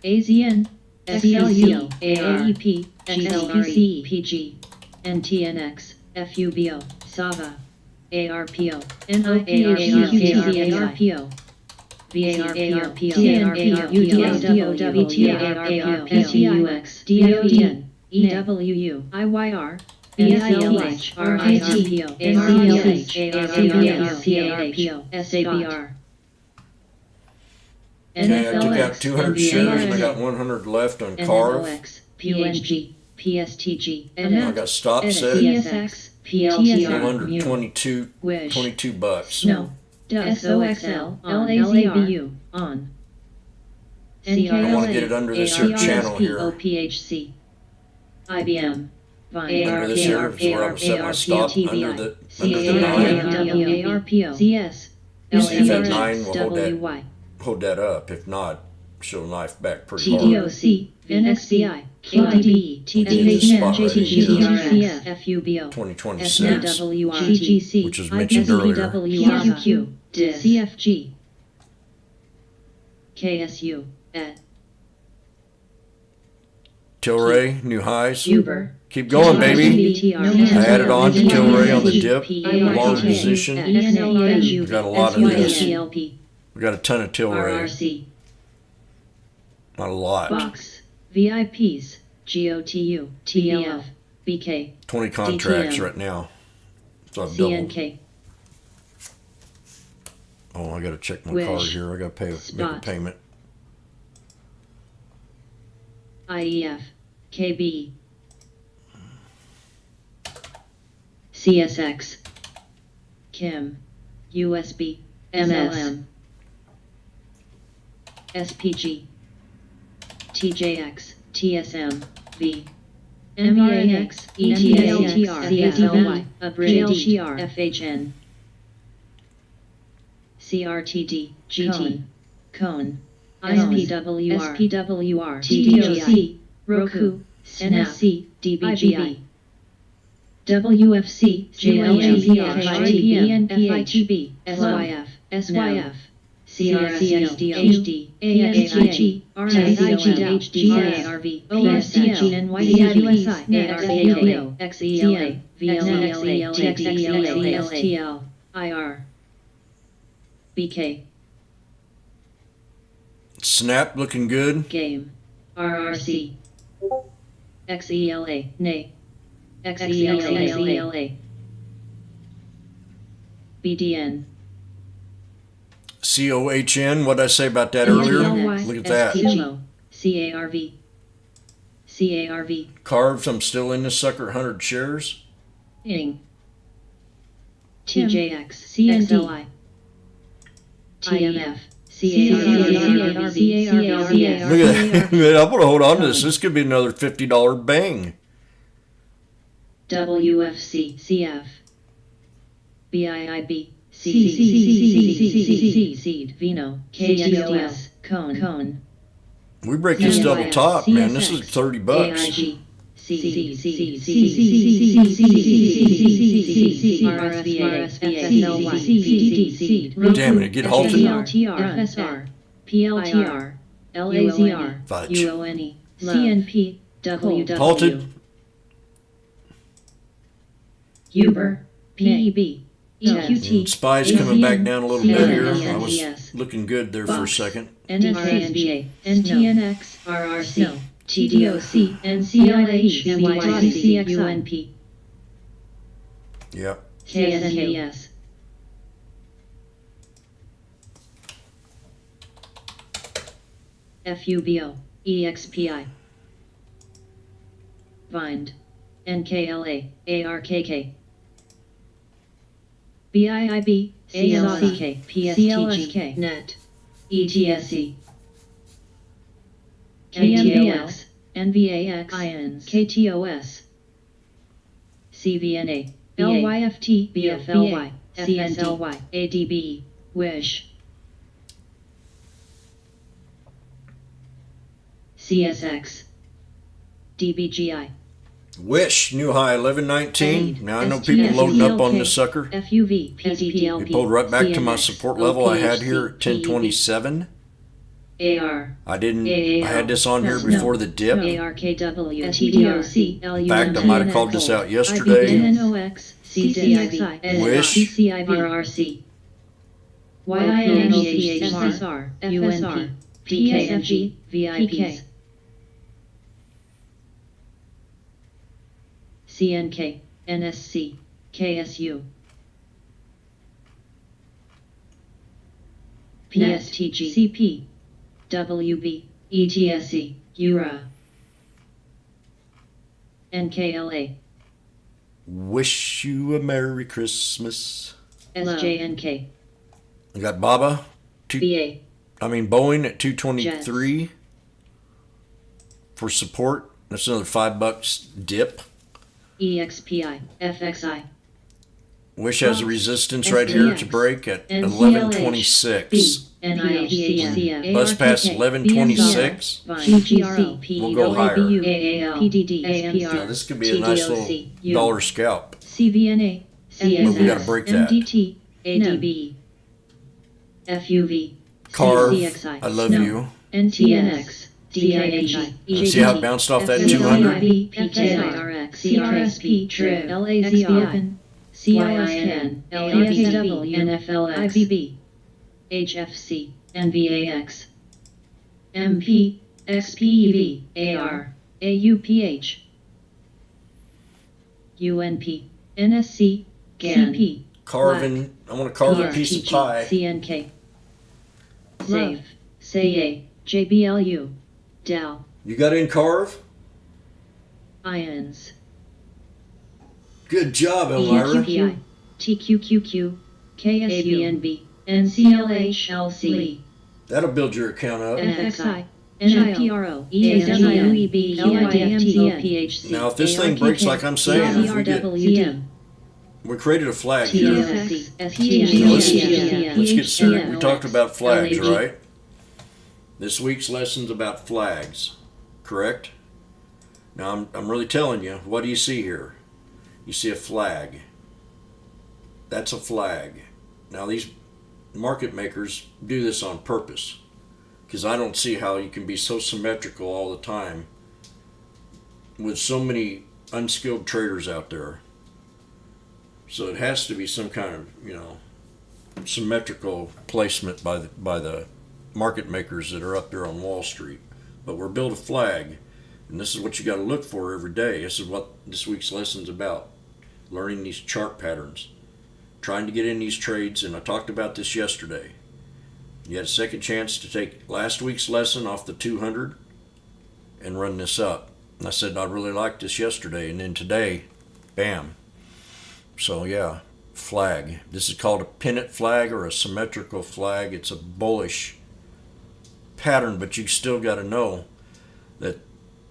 AZN, SLU, AREP, XLRE, PG, NTNX, FUBO, SAVA, ARPO, NIARPO, VARPO, TNPO, WTARPO, STUX, DODN, EWU, IYR, BSLH, RIRPO, NCLH, ARPO, SABR.
Okay, I took out 200 shares and I got 100 left on Carve.
NLOX, PNG, PSTG,
I got stop set at
CSX, PLTR,
122
Wish,
$22.
Snow, SOXL, LAZU, on.
I want to get it under this here channel here.
OPHC, IBM, Vine,
Under this here is where I would set my stop under the 9.
ARPO, CS,
See if that 9 will hold that,
WY,
hold that up. If not, she'll knife back pretty hard.
TDOC, NXBI, KDB,
TDHN,
JTCRS, FUBO,
2026.
SNWR,
which was mentioned earlier.
PQQ, CFG, KSU, at
Tilray, new highs.
Uber.
Keep going, baby. I added on to Tilray on the dip. Long position.
We
got a lot of this. We got a ton of Tilray.
RRC,
Not a lot.
Box, VIPs, GOTU, TLF, BK,
20 contracts
DTM.
right now. So I've doubled.
CNK,
Oh, I got to check my
Wish.
card here. I got to make a
Spot.
payment.
IEF, KB, CSX, Kim, USB, MSM, SPG, TJX, TSM, V, MBAX, ETLTR, CSLY, JD, FHN, CRTD, GT, Cone, SPWR, TDOC, Roku, NSC, DBGB, WFC, JLGPR, ITM, FITB, SYF, CRSD, HD, ASTG, RSIG, HDRV, OSTG, NYCUSI, NRKO, XELA, VLA, XELA, STL, IR, BK,
Snap looking good.
Game, RRC, XELA, NA, XELA, BDN,
COHN. What did I say about that earlier? Look at that.
SPG, CARV, CARV,
Carves. I'm still in this sucker. 100 shares.
Ing, TJX, CND, TMF, CARV,
Look at that. I'm going to hold on to this. This could be another $50 bang.
WFC, CF, BIIB, Seed, Vino, KNOS, Cone,
We break this double top, man. This is 30 bucks.
AIG,
Damn it, it get halted.
FSR, PLTR, LAZR,
Fudge.
UONE, CNP, WW,
Halted.
Uber, PEB, EQT,
And SPY's coming back down a little bit here. I was
CNBS,
looking good there for a second.
NSSBA, NTNX, RRC, TDOC, NCLH, NYCC, UNP,
Yep.
KNKS. FUBO, EXPI, Vind, NKLA, ARKK, BIIB, CLSK, PSTG,
Net.
ETSE, KMBS, NVAX, IONS, KTOS, CVNA, LYFT, BFLY, CSLY, ADBE, WISH, CSX, DBGI,
Wish, new high 1119.
Aid,
Now I know
STS,
people loading up on
ELK,
the sucker.
FUV, PDD,
It pulled right back to my
CNX,
support level I had
OPHC,
here at 1027.
AR,
I didn't.
AAL,
I had this on here
no,
before the dip.
ARKW, TDOC,
In fact, I might have called this out yesterday.
NOX, CCIV,
Wish.
CCIV, RRC, YINGH, SSR, FSR, PSFG, VIPs, CNK, NSC, KSU, PSTG, CP, WB, ETSE, URA, NKLA,
Wish you a Merry Christmas.
SJNK,
I got Baba.
BA,
Boeing at 223 for support. That's another $5 dip.
EXPI, FXI,
Wish has a
Fox,
resistance right here to
SDX,
break at
NCLH,
1126.
NIHCF,
Buzz past 1126.
GGC,
We'll go higher.
AAL, PDD,
Now
AMC,
this could be a nice little
TDOC,
dollar scalp.
CVNA,
But we gotta break that.
MDT, ADB, FUV,
Carve,
CXI,
I love
SNO,
you.
NTNX, DIHI,
See how it bounced off that 200?
PKIRX, CRSP, TRIB, LAZR, CLSCAN, LAKW, NFLX, IVB, HFC, NVAX, MP, XPEV, AR, AUPH, UNP, NSC, CP,
Carving, I want to carve a piece of pie.
CNK, SAFE, SAYA, JBLU, DAL,
You got in carve?
IONS,
Good job, Elmira.
EQPI, TQQQ, KSUNB, NCLH, LC,
That'll build your account up.
FXI, NIPRO, ESWEB, LYFTN,
Now, if this thing breaks like I'm saying, if we get,
CRWDM,
we created a flag here.
TSX,
Let's get started. We talked about flags,
LAG.
right? This week's lesson's about flags, correct? Now, I'm really telling you, what do you see here? You see a flag. That's a flag. Now, these market makers do this on purpose, because I don't see how you can be so symmetrical all the time with so many unskilled traders out there. So it has to be some kind of, symmetrical placement by the market makers that are up there on Wall Street. But we're built a flag, and this is what you got to look for every day. This is what this week's lesson's about. Learning these chart patterns. Trying to get in these trades, and I talked about this yesterday. You had a second chance to take last week's lesson off the 200 and run this up. And I said I really liked this yesterday, and then today, bam. So yeah, flag. This is called a pennant flag or a symmetrical flag. It's a bullish pattern, but you still got to know that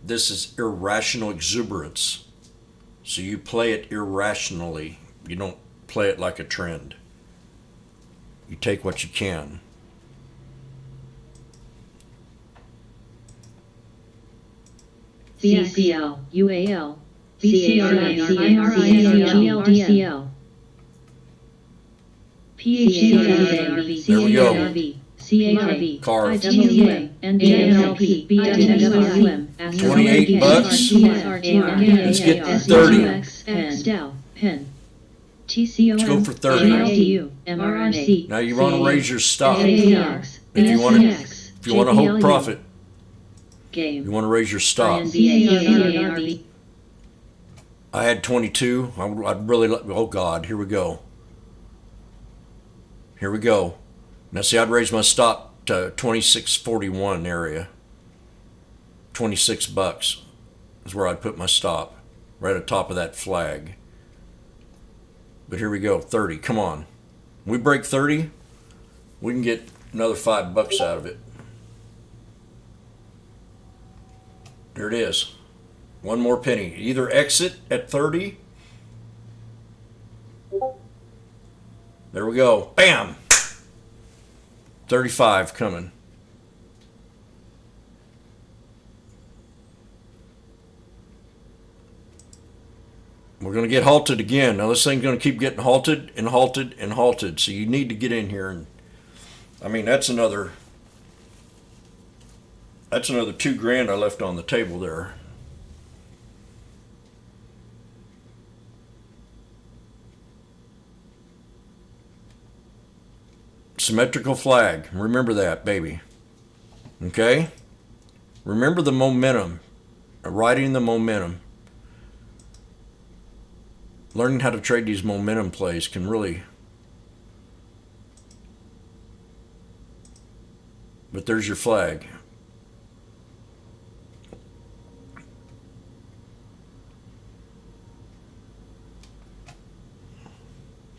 this is irrational exuberance. So you play it irrationally. You don't play it like a trend. You take what you can.
CCL, UAL, BCRL, GLDL, PHCRV,
There we go.
CARV,
Carve.
IWA, NJLP, BWM,
$28. Let's get 30.
XDEL, PEN, TCOM.
Let's go for 30.
JLDU. MRRC.
Now you want to raise your stop.
AAX.
If you want to,
ASCX,
if you want to hold
JPLU.
profit,
Game.
you want to raise your stop.
INVARB.
I had 22. I'd really like, oh God, here we go. Here we go. Now see, I'd raise my stop to 26.41 area. $26 is where I'd put my stop, right at the top of that flag. But here we go, 30. Come on, we break 30, we can get another $5 out of it. There it is. One more penny. Either exit at 30. There we go. Bam! 35 coming. We're going to get halted again. Now this thing's going to keep getting halted and halted and halted. So you need to get in here and, I mean, that's another $2,000 I left on the table there. Symmetrical flag. Remember that, baby. Okay? Remember the momentum. Riding the momentum. Learning how to trade these momentum plays can really... But there's your flag.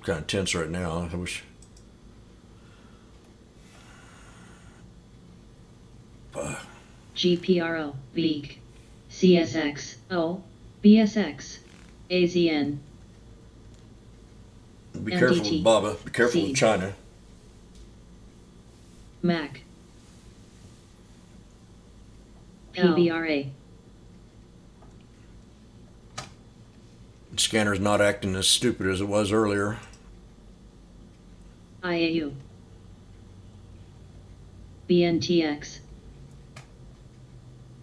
Kind of tense right now. I wish...
GPRO, VEEC, CSX, O, BSX, AZN.
Be careful
MDT,
with Baba. Be careful
C.
with China.
MAC, PBRA,
The scanner's not acting as stupid as it was earlier.
IAU, BNTX,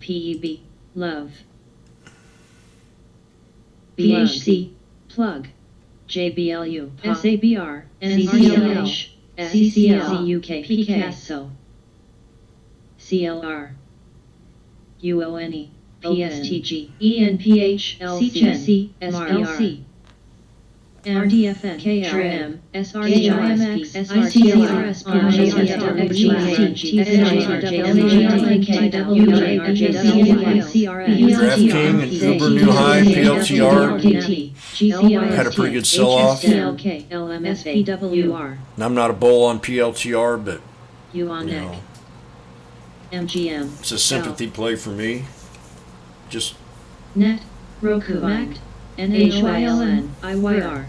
PEB, Love, BHC, Plug, JBLU, SABR, NCLH, CCL, CUK, Picasso, CLR, UONE, PSTG, ENPH, LCC, SRC, RDFN, KRM, SRGIMX, ICLRS,
DraftKings and Uber New High, PLTR, had a pretty good sell-off.
LMSPWR,
And I'm not a bull on PLTR, but you
UONEC,
know,
MGM,
it's a sympathy play for me. Just
Net, Roku, Mac, NHYLN, IYR,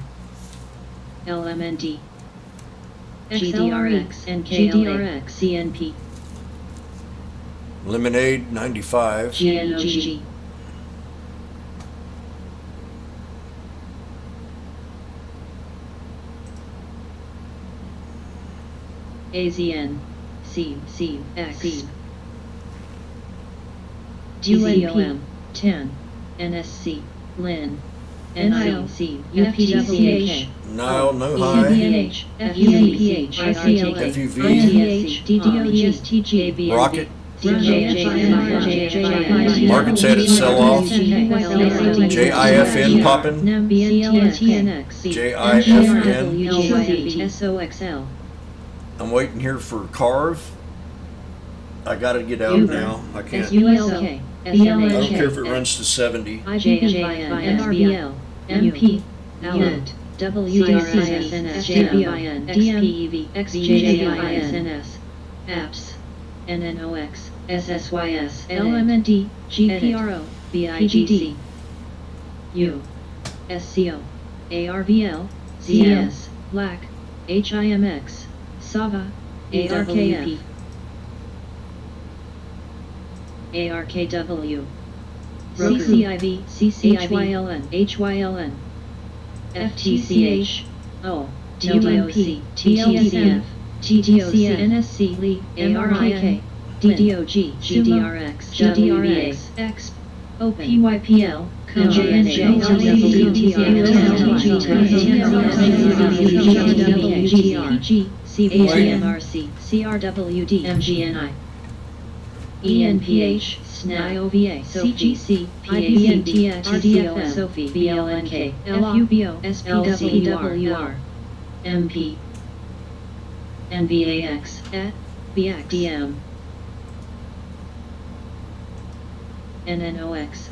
LMND, GDRX, NKLA, CNP,
Lemonade 95.
GNOG, AZN, CX, DZOM, 10, NSC, LIN, NILC, UPWH,
Nile No High.
ENPH, FUVH, ICLA,
FUV.
ITH, DDOGSTGABND,
Rocket.
DJJFI,
Markets had its sell-off. JIFN popping. JIFN.
SOXL.
I'm waiting here for Carve. I gotta get out now. I can't.
SUSK,
I don't care if it runs to 70.
IJFIN, SBL, MP, LNT, WDRSNS, JBIN, XPEV, XJJINS, APS, NNOX, SSYS, LMND, GPRO, BIGC, U, SCO, ARVL, ZS, LAC, HIMX, SAVA, ARKF, ARKW, CCIV, CCHYLN, HYLN, FTCH, O, DOC, TLCF, TTOC, NSC, LE, ARIK, DDOG, GDRX, GDRX, X, OPYPL, CVMRC, CRWD, MGNI, ENPH, SNAP, IOVA, CGC, PABNTX, RDFM, SOFI, BLNK, FUBO, SPWR, MP, NVAX, BX, DM, NNOX,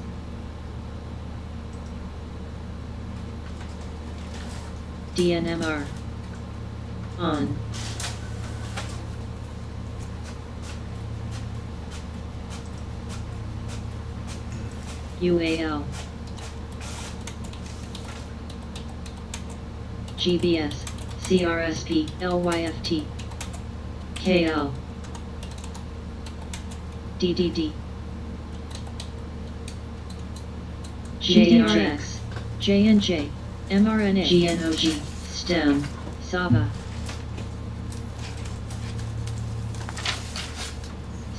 DNMR, on, UAL, GBS, CRSP, LYFT, KL, DDD, JRX, JNJ, mRNA, GNOG, STEM, SAVA,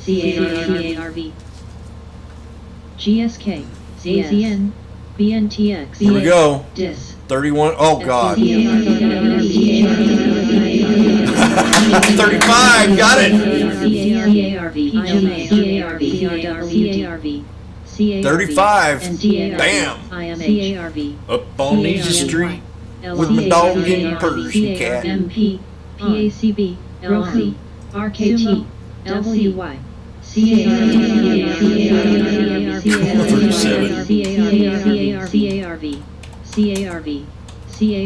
CARV, GSK, AZN, BNTX,
Here we go.
DIS,
31. Oh, God. 35.
35,
got it.
CARV,
35.
and
Bam.
IMH,
Up on Easy Street with my dog and Persian cat.
MP, PACB, Roku, RKT, WY, CARV,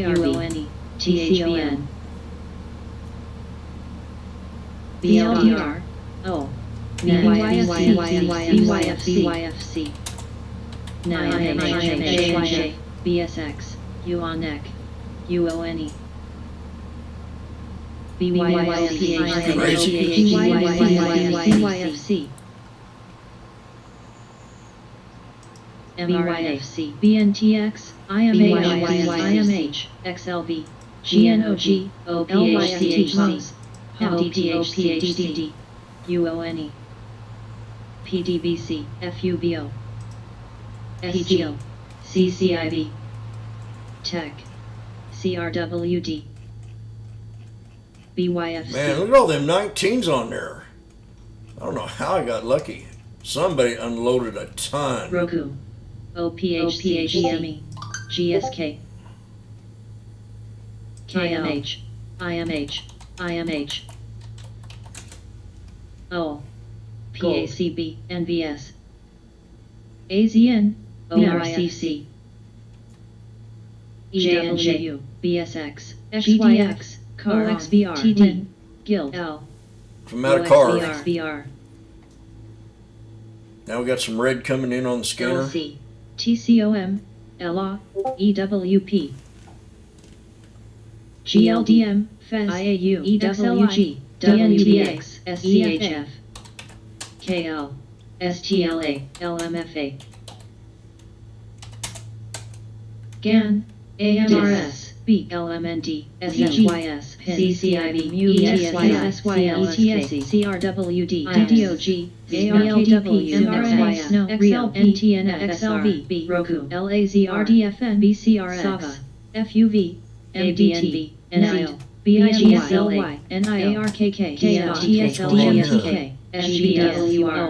CARV, THBN, BLDR, O, BYFC, NIMH, BSX, UONEC, UONE, BYFC, MRFC, BNTX, IMH, XLV, GNOG, OPHCHC, MDTHCHCD, UONE, PDBC, FUBO, SGO, CCIV, Tech, CRWD, BYFC.
Man, look at all them 19s on there. I don't know how I got lucky. Somebody unloaded a ton.
Roku, OPHCGME, GSK, KMH, IMH, O, PACB, NVS, AZN, ORCC, EWU, BSX, GDX, CAR, OXBR, TD, Guild, L,
From out of car.
OXBR,
Now we got some red coming in on the scanner.
LC, TCOM, LA, EWP, GLDM, FES, IAU, EWG, WTX, SCHF, KL, STLA, LMFA, GAN, AMRS, B, LMND, SSYS, CCIB, MU, ESYS, ETSC, CRWD, DDOG, ARKW, MRS, NO, REAL, NTNF, XLV, B, Roku, LAZR, DFN, BCRX, SAVA, FUV, MDNB, NIO, BIGSLY, NIO, ARKK, TSLGSK, SGWR,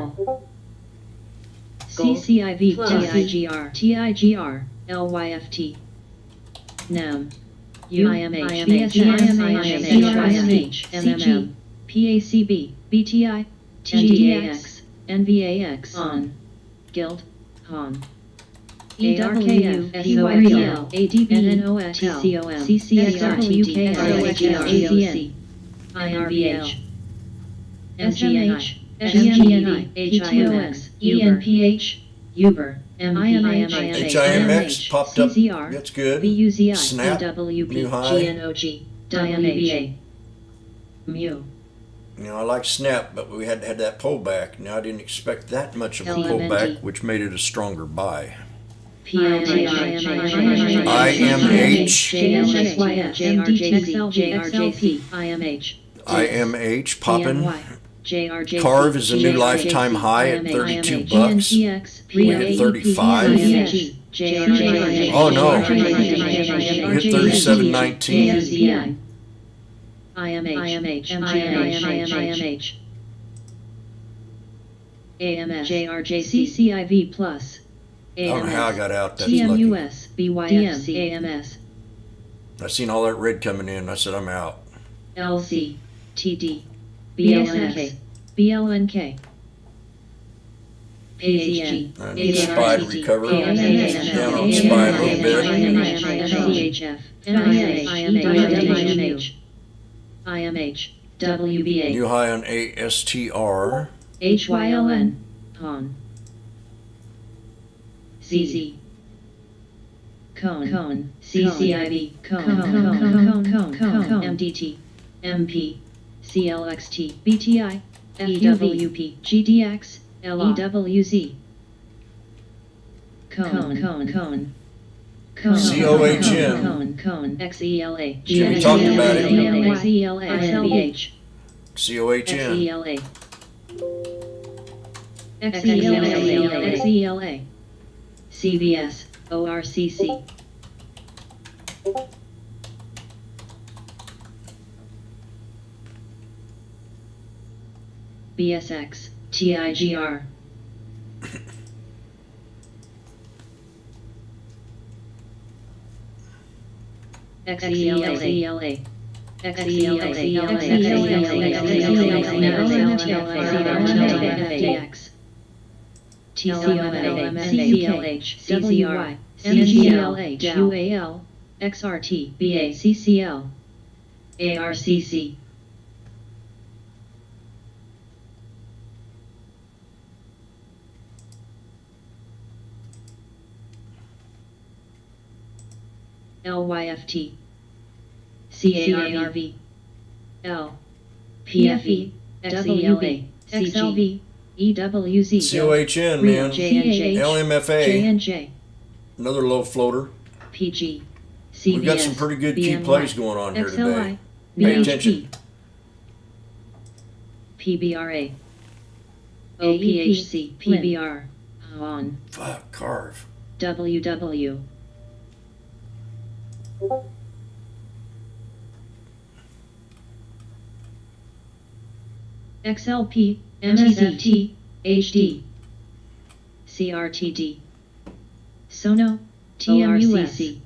CCIV, TIGR, LYFT, NAM, IMH, BSIMH, MMM, PACB, BTI, TDAX, NVAX, ON, Guild, HON, EWF, SOREL, ADB, NNOX, TCOM, CCSWK, SOHL, IRBH, MGNI, SGNI, HIOX, ENPH, Uber,
HIMX popped up.
CZR,
That's good.
BUZI,
Snap,
EWP,
new high.
GNOG, WBA, MU,
You know, I like Snap, but we had to have that pullback. Now I didn't expect that much of a
LMNT.
pullback, which made it a stronger buy.
IMH,
IMH popping.
JRJC,
Carve is a new lifetime high at 32 bucks. We hit 35. Oh, no. We hit 37.19.
IMH, AMS, JRJC, CIV Plus,
I don't know how I got out. That's lucky.
TMUS, BYFC, AMS,
I seen all that red coming in. I said, I'm out.
LC, TD, BLNK, BLNK, PHG,
I need SPY to recover. Down on SPY a little bit.
CHF, IMH, IMH, WBA,
New high on ASTR.
HYLN, PON, CZ, Cone, CCIV, Cone, MDT, MP, CLXT, BTI, FEWP, GDX, LEWZ, Cone,
COHN.
XELA,
Jimmy talked about it.
XELA, XLH,
COHN.
XELA, CVS, ORCC, BSX, TIGR, XELA, FDX, TCLH, CCR, MGLH, UAL, XRT, BACCL, ARCC, LYFT, CARV, L, PFE, XELA, XLV, EWZ,
COHN, man.
JNJ,
LMFA.
JNJ,
Another low floater.
PG, CBS,
We've got some pretty good key
BMY,
plays going on here today.
XLI,
Pay
BHP,
attention.
PBRA, OPHC, PBR, on,
Fuck, Carve.
WW, XLP, MSFT, HD, CRTD, Sono, TMUS,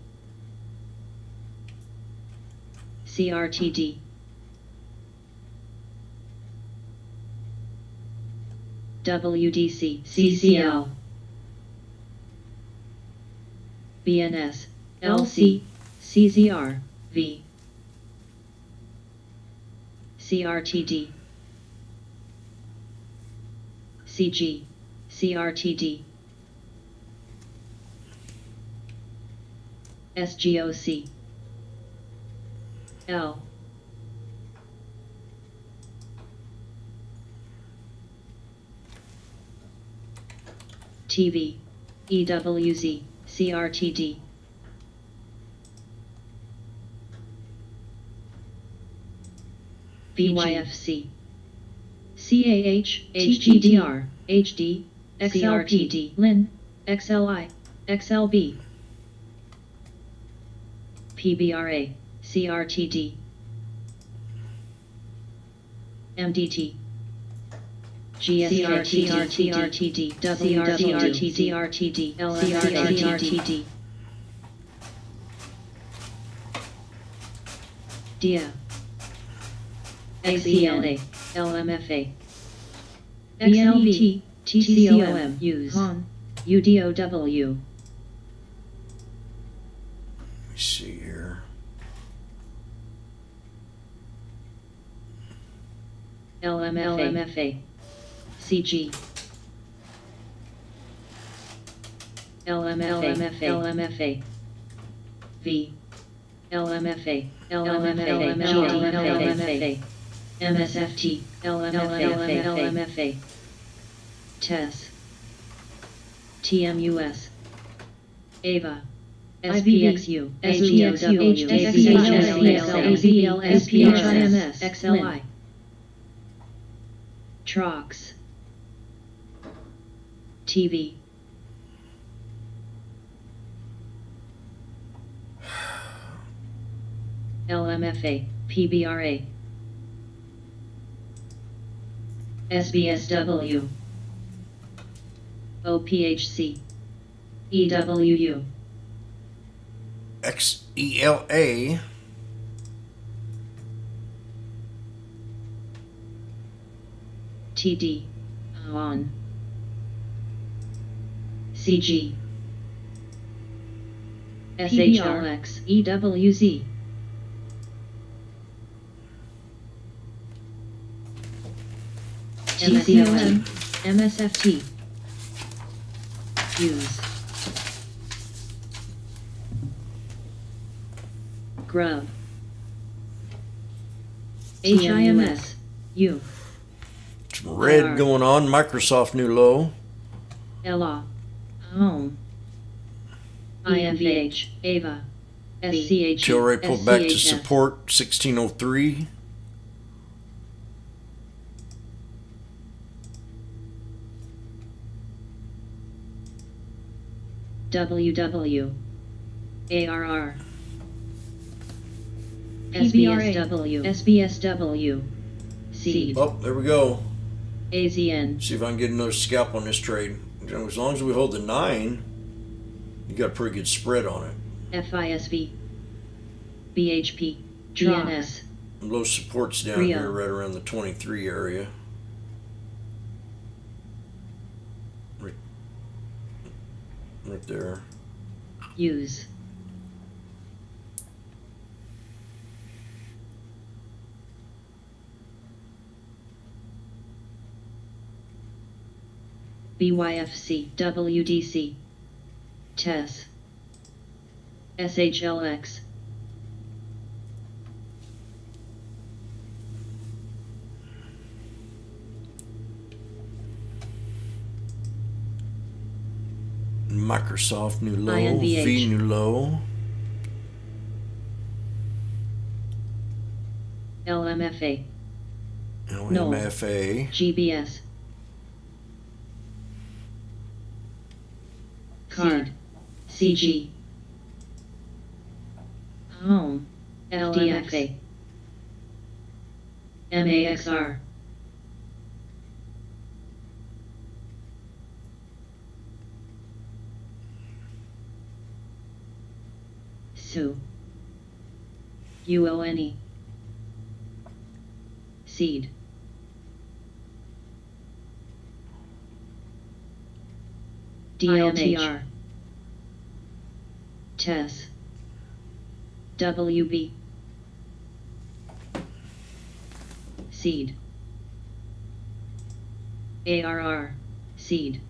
CRTD, WDC, CCL, BNS, LC, CZR, V, CRTD, CG, CRTD, SGOC, L, TV, EWZ, CRTD, BYFC, CAH, HGDR, HD, XRTD, LIN, XLI, XLB, PBRA, CRTD, MDT, GSRT, RTD, WRTD, RTD, LRTD, DIA, XELA, LMFA, XLB, TCOM, use, UDOW,
Let me see here.
LMFA, CG, LMFA, V, LMFA, LMFA, MSFT, LMFA, TESS, TMUS, AVA, SPXU, SGXU, SPHIMS, XLI, Trox. TV. LMFA, PBRA. SBSW. OPHC. EWU.
XELA.
TD. ON. CG. SHLX. EWZ. TCOM. MSFT. Use. Grub. HIMS. U.
Some red going on. Microsoft new low.
Ella. Home. INVH. Ava. SCH.
Tilray pulled back to
SCHS.
support 1603.
WW. ARR.
PBRA.
SBSW. SBSW. Seed.
Oh, there we go.
AZN.
See if I can get another scalp on this trade. As long as we hold the 9, you got a pretty good spread on it.
FISV. BHP. GNS.
Low support's down
Rio.
here right around the 23 area. Right there.
Use. BYFC. WDC. TESS. SHLX.
Microsoft new low.
INVH.
V new low.
LMFA.
LMFA.
GBS. Card. CG. Home. LDFA. MAXR. Sue. UONE. Seed. DLTR. TESS. WB. Seed. ARR. Seed.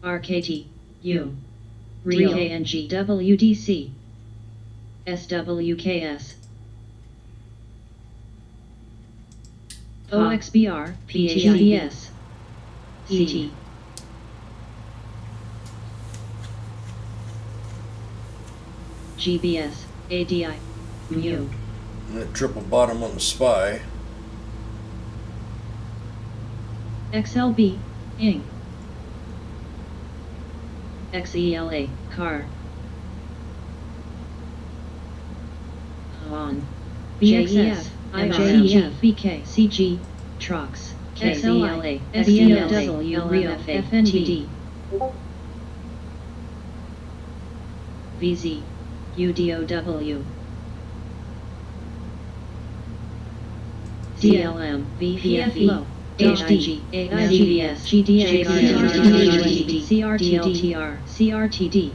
RKT. U.
Real.
KNG. WDC. SWKS. OXBR. PHDS. ET. GBS. ADI. Mu.
And that triple bottom on the SPY.
XLB. Inc. XELA. Car. On. BXS. IRF. BK. CG. Trox. XLA. SELW. Rio. FNTD. VZ. UDOW. CLM. VPFE. HDG. GBS. GDS. CRTD. CRTD.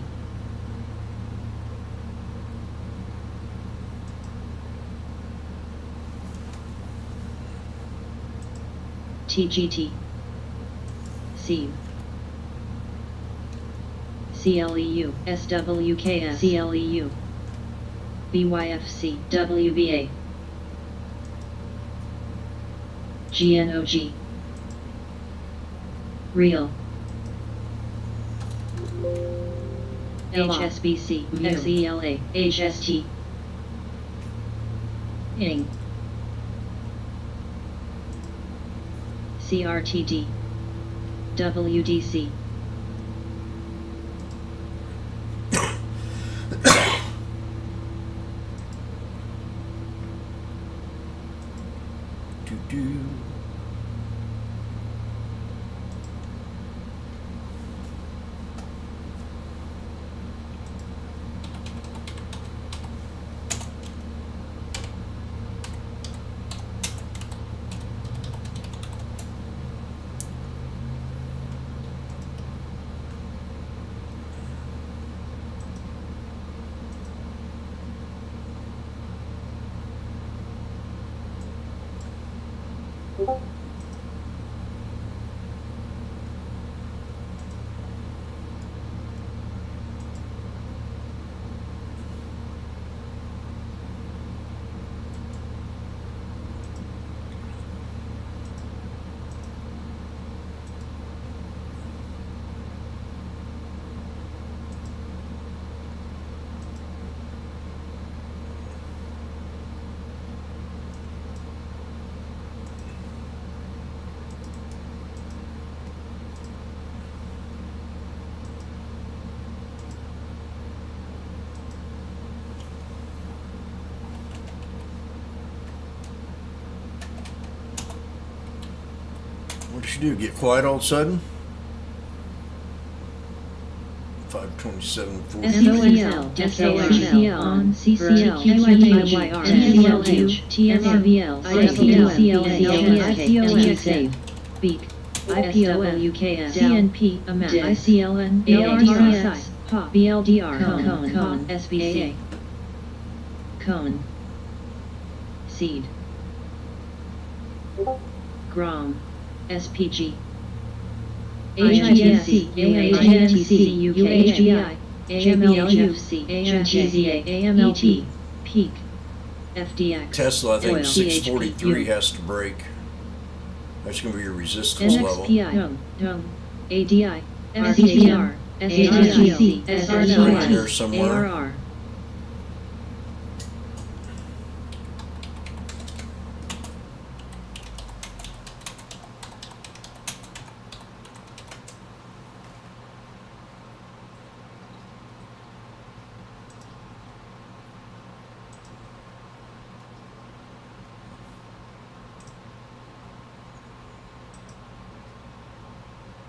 TGT. SEEM. CLEU. SWKS. CLEU. BYFC. WBA. GNOG. Real. HSBC. XELA. HST. ING. CRTD, WDC.
Do. What did you do? Get quiet all of a sudden? 527
SOSL, SOSL, on CCL, QYR, TSLH, TSVL, ICOF, save, Beak, IPOWKS, CNP, amount, ICLN, ALDRS, POP, BLDR, Cone, SBA, Cone, Seed, Grom, SPG, AGSC, AIGNTC, UKHGI, AMLHFC, AMGZA, AMLT, Peak, FDX,
Tesla, I think
Oil,
643
CHP,
has to break. That's going to be your resistance level.
NXPI, Dung, ADI, FCTR, SHGC,
Right in there
SRG,
somewhere.
ARR.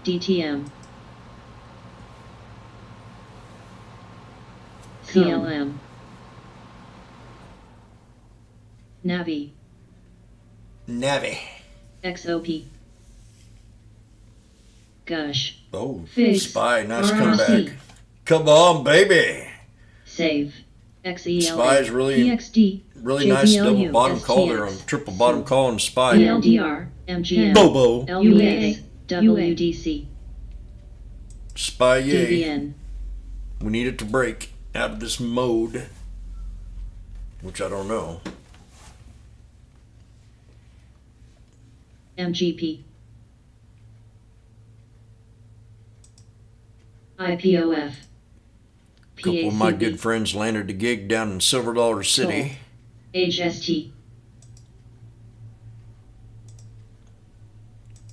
DTM, CLM, Navi,
Navi.
XOP, Gush,
Oh,
Figs,
Spy, nice
RRC.
comeback. Come on, baby.
Save, XELA,
Spy is really
PXD,
Really nice double
JBLU,
bottom call there on
STX,
triple bottom call and Spy.
BLDR, MGM,
Bobo.
LUA, WDC,
Spy yay.
DBN,
We need it to break out of this mode, which I don't know.
MGP, IPOF,
A couple of my
PACB,
good friends landed a gig down in Silver Dollar City.
HST,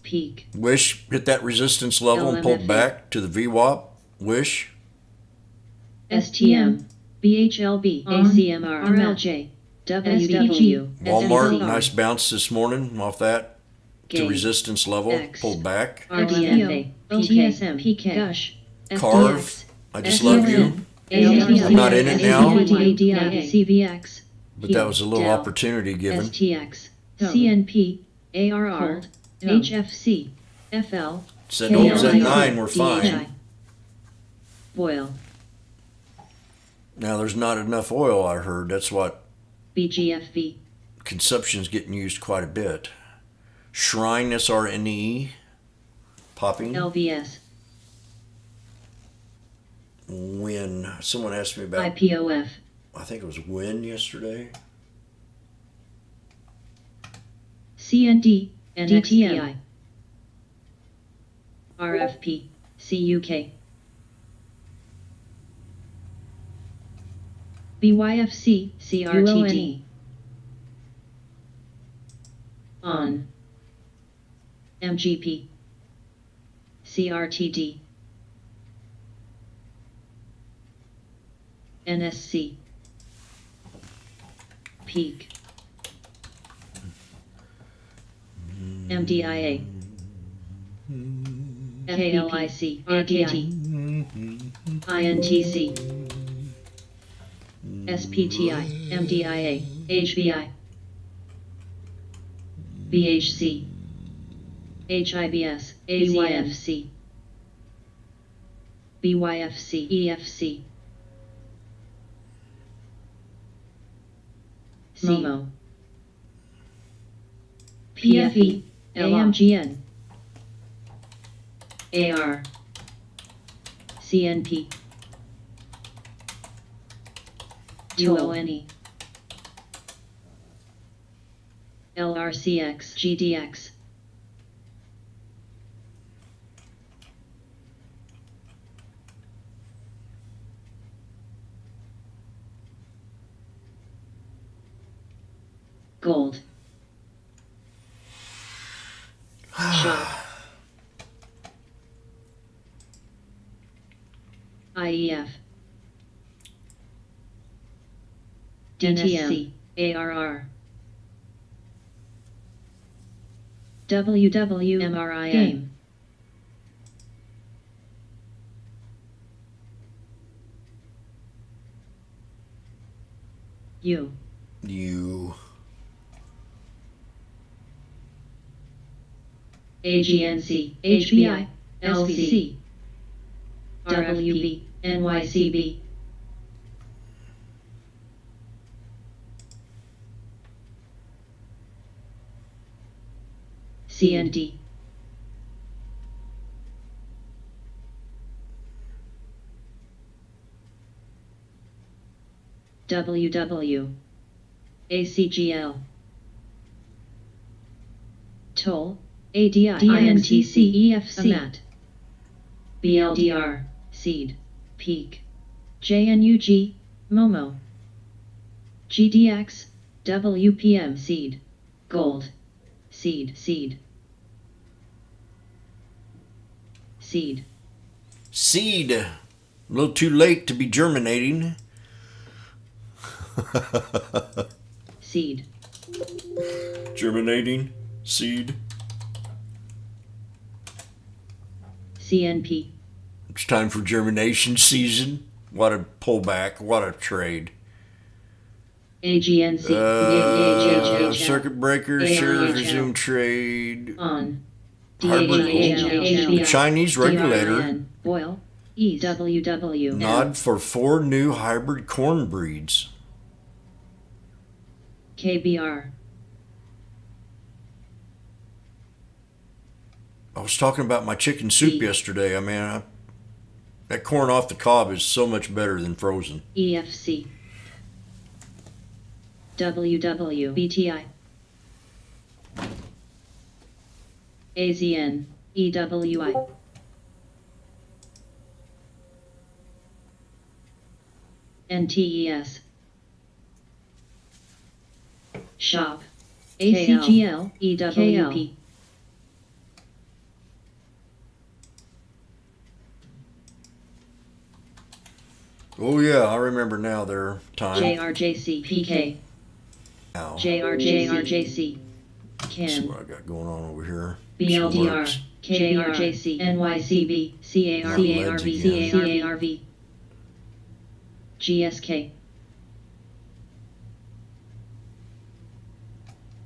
Peak,
Wish hit that resistance level and pulled
LMFA.
back to the VWAP. Wish.
STM, BHLB, ACMR, RLJ, WDW,
Walmart,
SCR,
nice bounce this morning off that to
Gain,
resistance level,
X.
pulled back.
RDFA, TSM, PK, Gush,
Carve, I just love you. I'm not in it now.
CVX,
But that was a little
Dell,
opportunity given.
STX, CNP, ARR, HFC, FL,
Said holds at
KLIC,
9, we're
DHI.
fine.
Boyle,
Now there's not enough oil, I heard. That's what
BGFV,
consumption's getting used quite a bit. Shrine SRNE popping.
LVS,
When someone asked me about,
IPOF,
I think it was when yesterday.
CND, NXPI, RFP, CUK, BYFC, CRTD, ON, MGP, CRTD, NSC, Peak, MDIA, KLIC, RKT, INTC, SPTI, MDIA, HBI, BHC, HIBS, AZFC, BYFC, EFC, MOMO, PFE, AMGN, AR, CNP, UONE, LRCX, GDX, Gold, Shop, IEF, DTM, ARR, WWMRIM, U,
You.
AGNC, HBI, LCC, RFP, NYCB, CND, WW, ACGL, Toll, ADI, INTC, EFC, AMAT, BLDR, Seed, Peak, JNUG, MOMO, GDX, WPM, Seed, Gold, Seed, Seed, Seed,
Seed. A little too late to be germinating.
Seed,
Germinating. Seed.
CNP,
It's time for germination season. What a pullback. What a trade.
AGNC,
Circuit breaker, shares resume trade.
On,
Hybrid
DHL,
The Chinese regulator
Boyle, East, WW,
nod for 4 new hybrid corn breeds.
KBR,
I was talking about my chicken soup yesterday. I mean, that corn off the cob is so much better than frozen.
EFC, WW, BTI, AZN, EWI, NTES, Shop, ACGL, EWP,
Oh yeah, I remember now their time.
JRJC, PK,
Now,
JRJC,
see
CAN,
what I got going on over here.
BLDR,
Works.
JRJC, NYCB, CARV, CARV, GSK,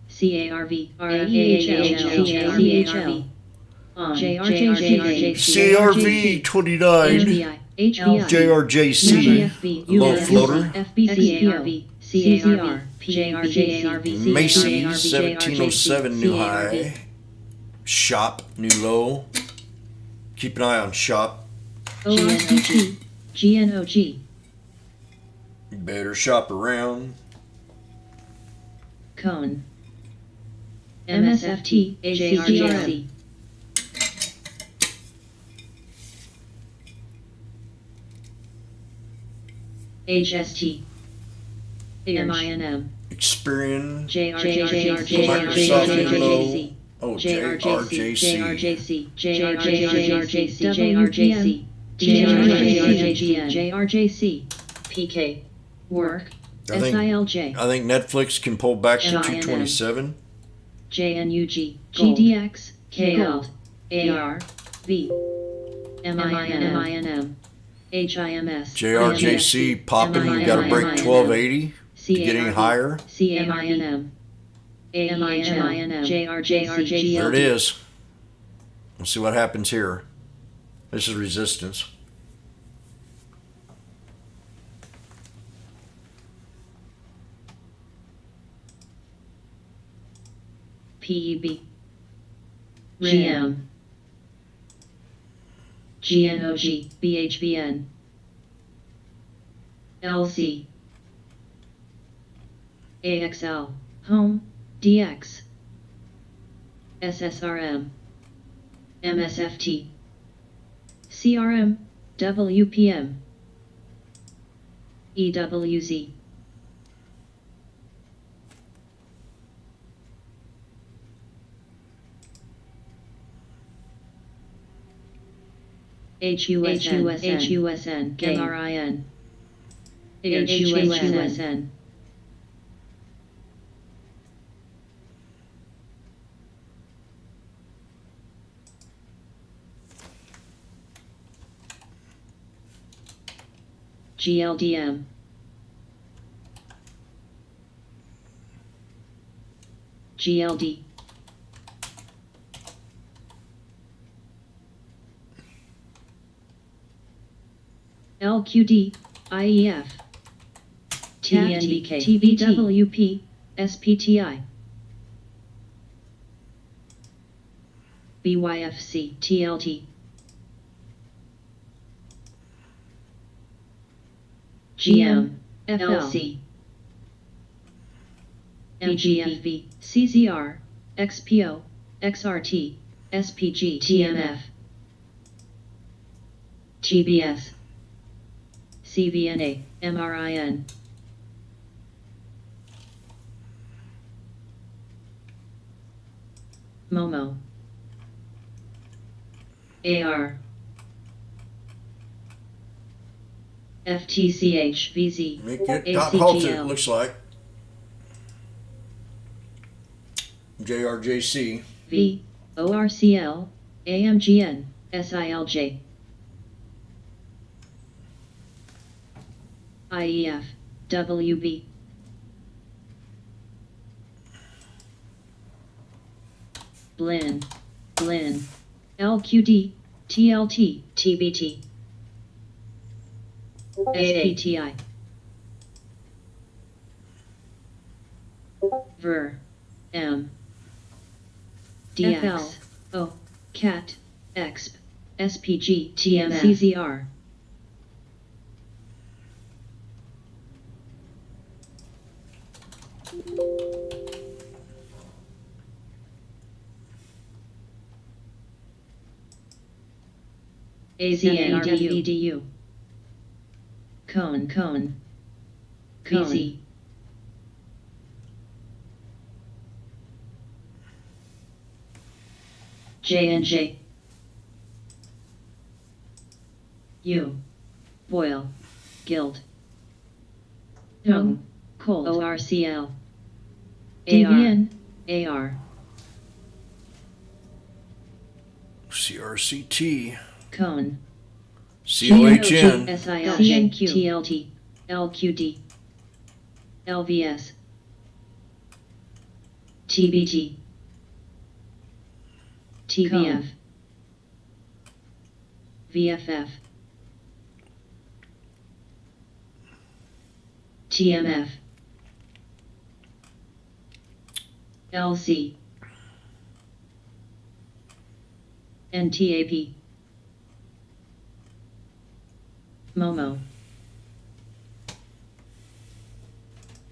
CARV, RFAHL, JRJC,
CRV 29.
HBI, HBI,
JRJC.
FB,
Low floater.
FBCARV, CCR, JRJC,
Macy 1707 new high. Shop new low. Keep an eye on Shop.
ORCT, GNOG,
You better shop around.
Cone, MSFT, JRJC, HST, MINM,
Experian.
JRJC,
Microsoft new low. Oh,
JRJC,
JRJC.
JRJC, JRJC, WPM, JRJC, PK, Work,
I think
SILJ,
I think Netflix can pull back to
China.
227.
JNUG,
Gold.
GDX, KL,
Gold.
AR, V, MINM, HIMS,
JRJC popping. You got to break 1280 to get any higher.
CMINM, AMINM, JRJC,
There it is. We'll see what happens here. This is resistance.
PEB, GM, GNOG, BHBN, LC, AXL, Home, DX, SSRM, MSFT, CRM, WPM, EWZ. HUSN, MRIN, HUSN, GLDM, GLD, LQD, IEF, TNBK, TBWP, SPTI, BYFC, TLT, GM, FLC, MGFB, CZR, XPO, XRT, SPG, TMF, GBS, CVNA, MRIN, MOMO, AR, FTCH, VZ,
Make it top halted, it
ACGL,
looks like. JRJC.
V, ORCL, AMGN, SILJ, IEF, WB, Blin, LQD, TLT, TBT, SPTI, Ver, M, DX, O, CAT, EXP, SPG, TMF, CZR, AZNRWDU, Cone, BZ, J&J, U, Boil, Guild, Tung, Cold, ORCL, Davian, AR,
CRCT.
Cone,
COHN.
SILJ, TLT, LQD, LVS, TBT, TBF, VFF, TMF, LC, NTAP, Momo,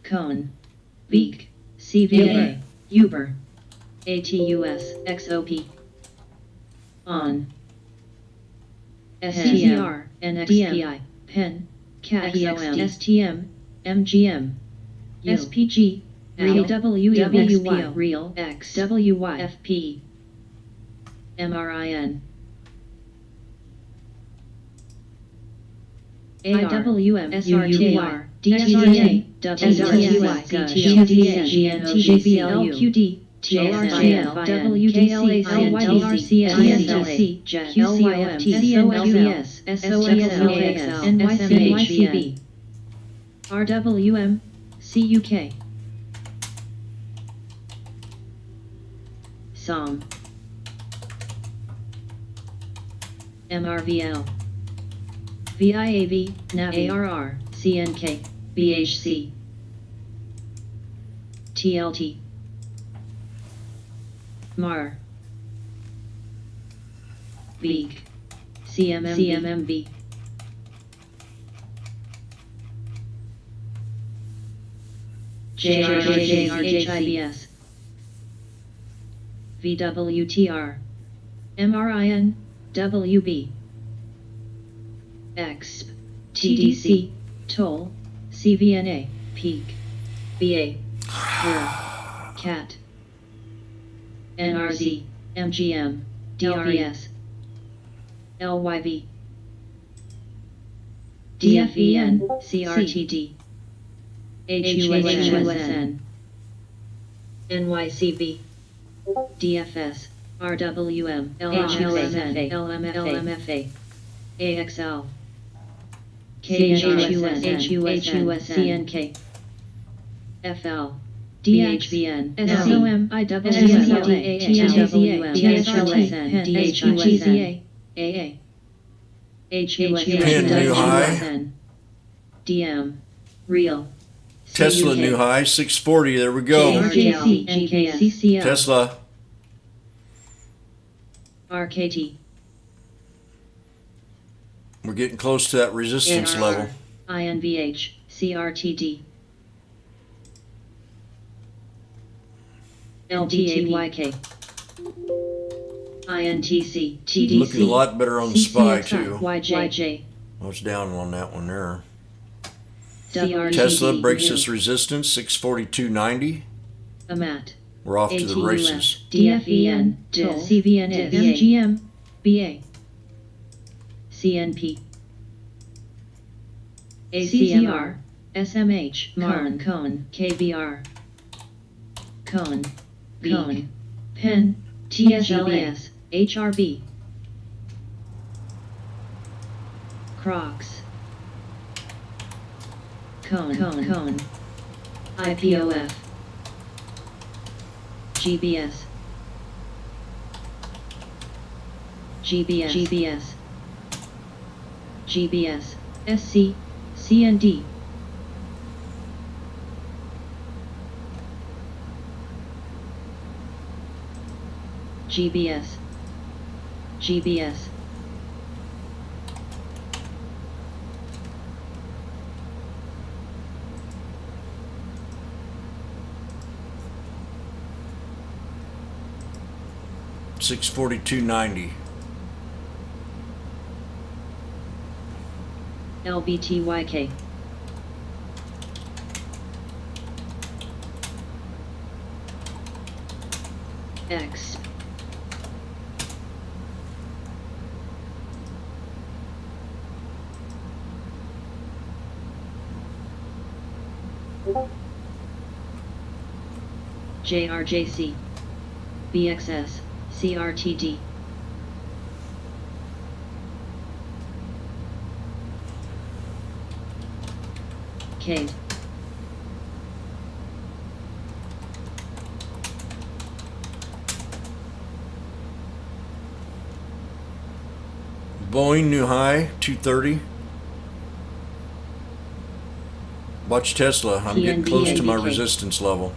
Cone, Beak, CVA, Uber, ATUS, XOP, On, STR, NXPI, Pen, CAT, STM, MGM, SPG, Real WY
Real
X
WY
FP MRIN IWM SRTR DSRJ WTS GNT GBLQD TSL WKLAC LYDC TSLC QCOM TCNLVS SOSLAXL NYCB RWM CUK SOM MRVL VIAV NAV ARR CNK BHC TLT MAR Beak CMMB JRJRHIBS VWTR MRIN WB EXP TDC Toll CVNA Peak BA CAT NRZ MGM DRES LYV DFEN CRTD HUSN NYCB DFS RWM LMFA LMFA AXL KHUSN CNK FL DHBN SOM IWSLA TNZA TSLSN DHUSN AA
Pin new high.
DM Real
Tesla new high 640. There we go.
JRJC NKS
Tesla.
RKT
We're getting close to that resistance level.
INVH CRTD LTAYK INTC TDC
Looking a lot better on the SPY
CCXI,
too.
YJ
I was down on that one there.
CRTD
Tesla breaks this resistance 642.90.
AMAT
We're off to the races.
DFEN Toll CVNA MGM BA CNP ACMR SMH Marn Cone KBR Cone Cone Pen TSLS HRB Crocs Cone IPOF GBS GBS SC CND GBS
642.90.
LBTYK X JRJC BXS CRTD K
Boeing new high 230. Watch Tesla. I'm getting close to my
TNBABK.
resistance level.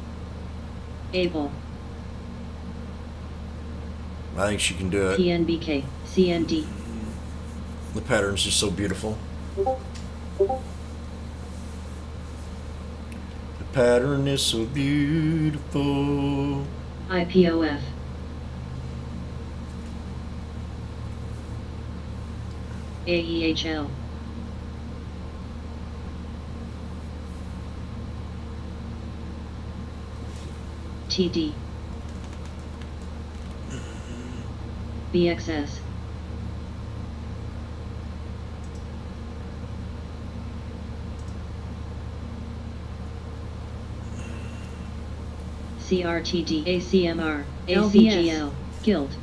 Able
I think she can do it.
PNBK CND
The pattern's just so beautiful. The pattern is so beautiful.
IPOF AEHL TD. BXS. CRTD. ACMR. ACGL. Guild.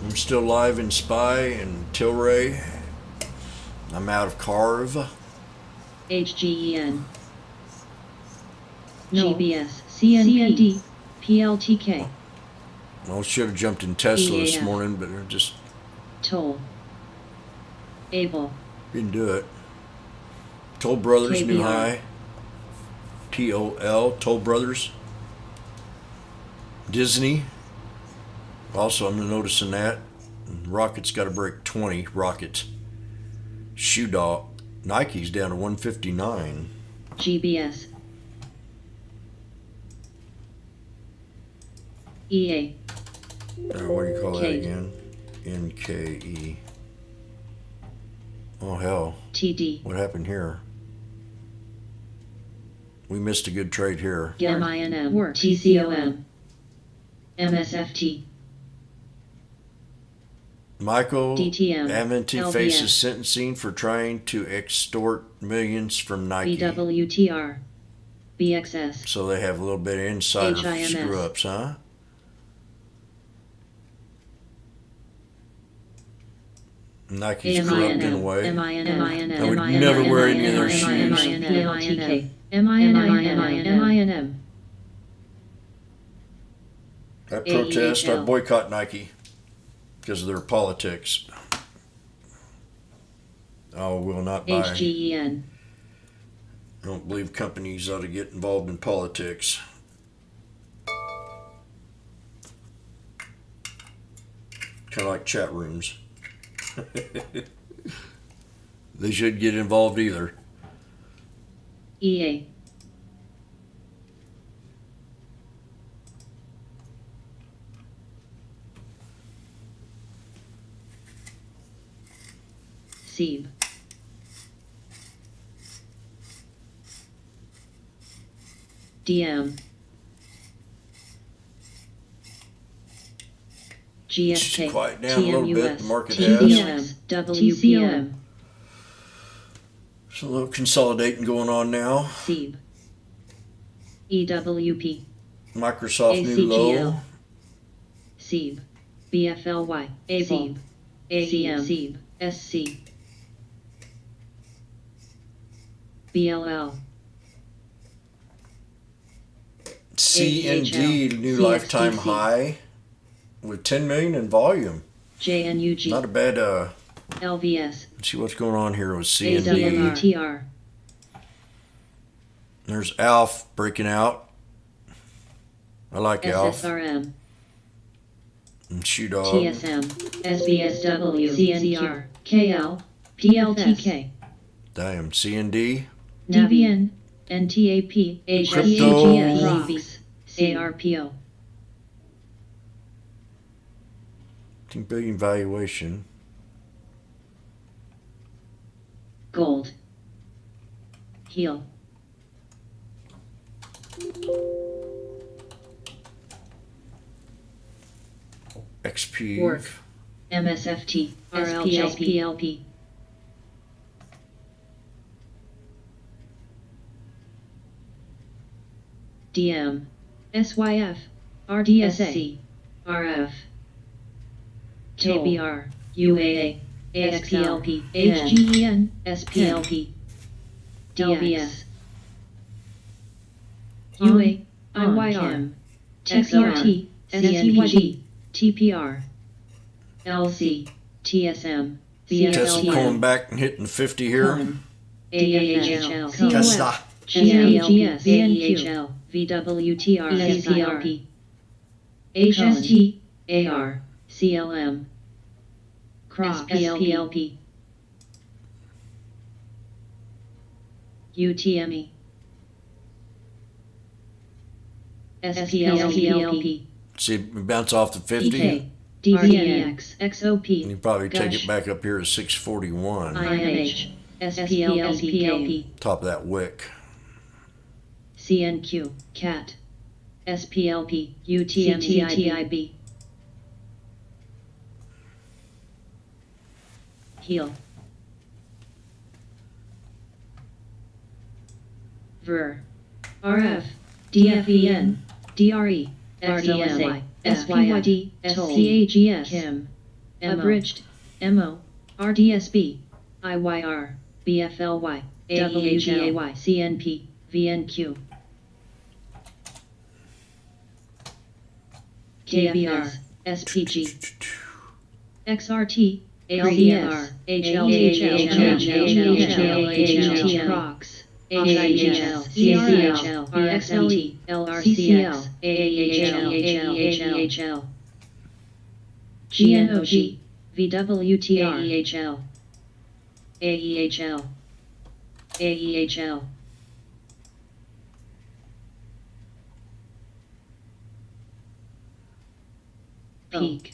I'm still live in Spy and Tilray. I'm out of Carve.
HGEN.
No.
GBS. CND. PLTK.
I should have jumped in Tesla this
EAF.
morning, but I just
Toll. Able.
didn't do it. Toll Brothers, new
KBR.
high. TOL, Toll Brothers. Disney. Also, I'm noticing that. Rocket's got to break 20. Rocket. Shoe Dog. Nike's down to 159.
GBS. EA.
What do you call that
K.
again? NKE. Oh, hell.
TD.
What happened here? We missed a good trade here.
MINM.
Work.
TCOM. MSFT.
Michael
DTM.
Amity
LBS.
faces sentencing for trying to extort millions from Nike.
BWTR. BXS.
So they have a little bit of insider
HIMS.
screw ups, huh? Nike's corrupt in a way.
MINM.
I would never wear any of their shoes.
PLTK. MINM.
I protest, I
AEHL.
boycott Nike because of their politics. I will not buy.
HGEN.
I don't believe companies ought to get involved in politics. Kind of like chat rooms. They shouldn't get involved either.
EA. SEEB. DM. GSK.
Just quiet down a little bit, the market has.
TBMS. WPM.
There's a little consolidating going on now.
SEEB. EWP.
Microsoft new low.
SEEB. BFLY. SEEB. ACM. SEEB. SC. BLL.
C&D new
CXDC.
lifetime high with 10 million in volume.
JNUG.
Not a bad,
LVS.
let's see what's going on here with C&D.
AWTR.
There's ALF breaking out. I like ALF.
SSRM.
And Shoe Dog.
TSM. SBSW. CNCR. KL. PLTK.
Damn, C&D.
DVN. NTAP. Asia.
Crypto.
AGS. Rocks. ARPO.
10 billion valuation.
Gold. Heal.
XP.
Work. MSFT. RLJPLP. DM. SYF. RDSC. RF. JBR. UAA. AXLP. HGEN. SPLP. DBS. UA. IYR. XRT. CNPG. TPR. LC. TSM.
Tesla
VFLPM.
pulling back and hitting 50 here.
AHL.
Tesla.
GLGS. VNQ. VWTR. SCRP. HST. AR. CLM. Cross. SPLP. UTME. SPLP.
See, we bounce off the 50.
EK. DVNX.
And you
XOP.
probably take
Gush.
it back up here to 641.
INH. SPLP,
top of that wick.
CNQ, CAT, SPLP, UTMCTIB, heel, VER, RF, DFEN, DRE, RDMA, SYD, SCAGS, KIM, Abridged, MO, RDSB, IYR, BFLY, WGAY, CNP, VNQ, KBR, SPG, XRT, ALDR, HLHL, Prox, AHL, CRHL, RXLE, LRCL, AAHL, GNOG, VWTR, AEHL, AEHL, Peak,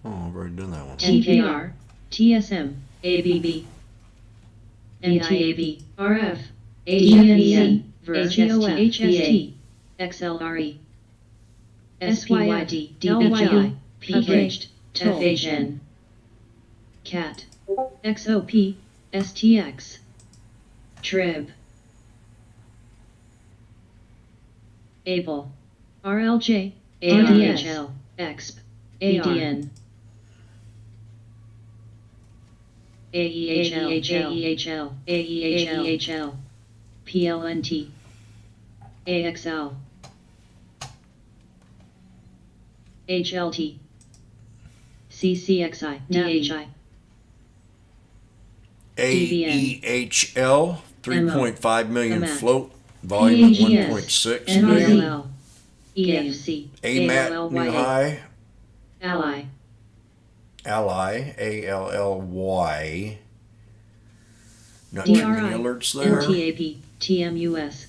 Oh, I've already done that one.
TKR, TSM, ABB, MTAB, RF, HFEN, HST, XLRE, SYD, DHI, Abridged, FHN, CAT, XOP, STX, TRIB, ABLE, RLJ, RDHL, EXP, ADN, AEHL, AEHL, PLNT, AXL, HLT, CCXI, DHI,
AEHL, 3.5 million float, volume
PAGS,
1.6
NRL,
million.
EFC,
AMAT new high,
Ally,
Ally, ALLY. Not
DRI,
too many alerts there.
NTAP, TMUS,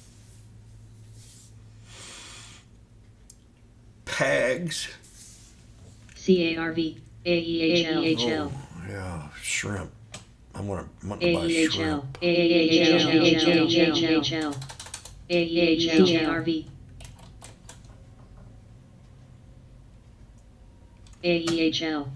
PAGS.
CARV, AEHL,
Oh, yeah, shrimp. I'm gonna buy
AEHL,
shrimp.
AEHL, CARV, AEHL,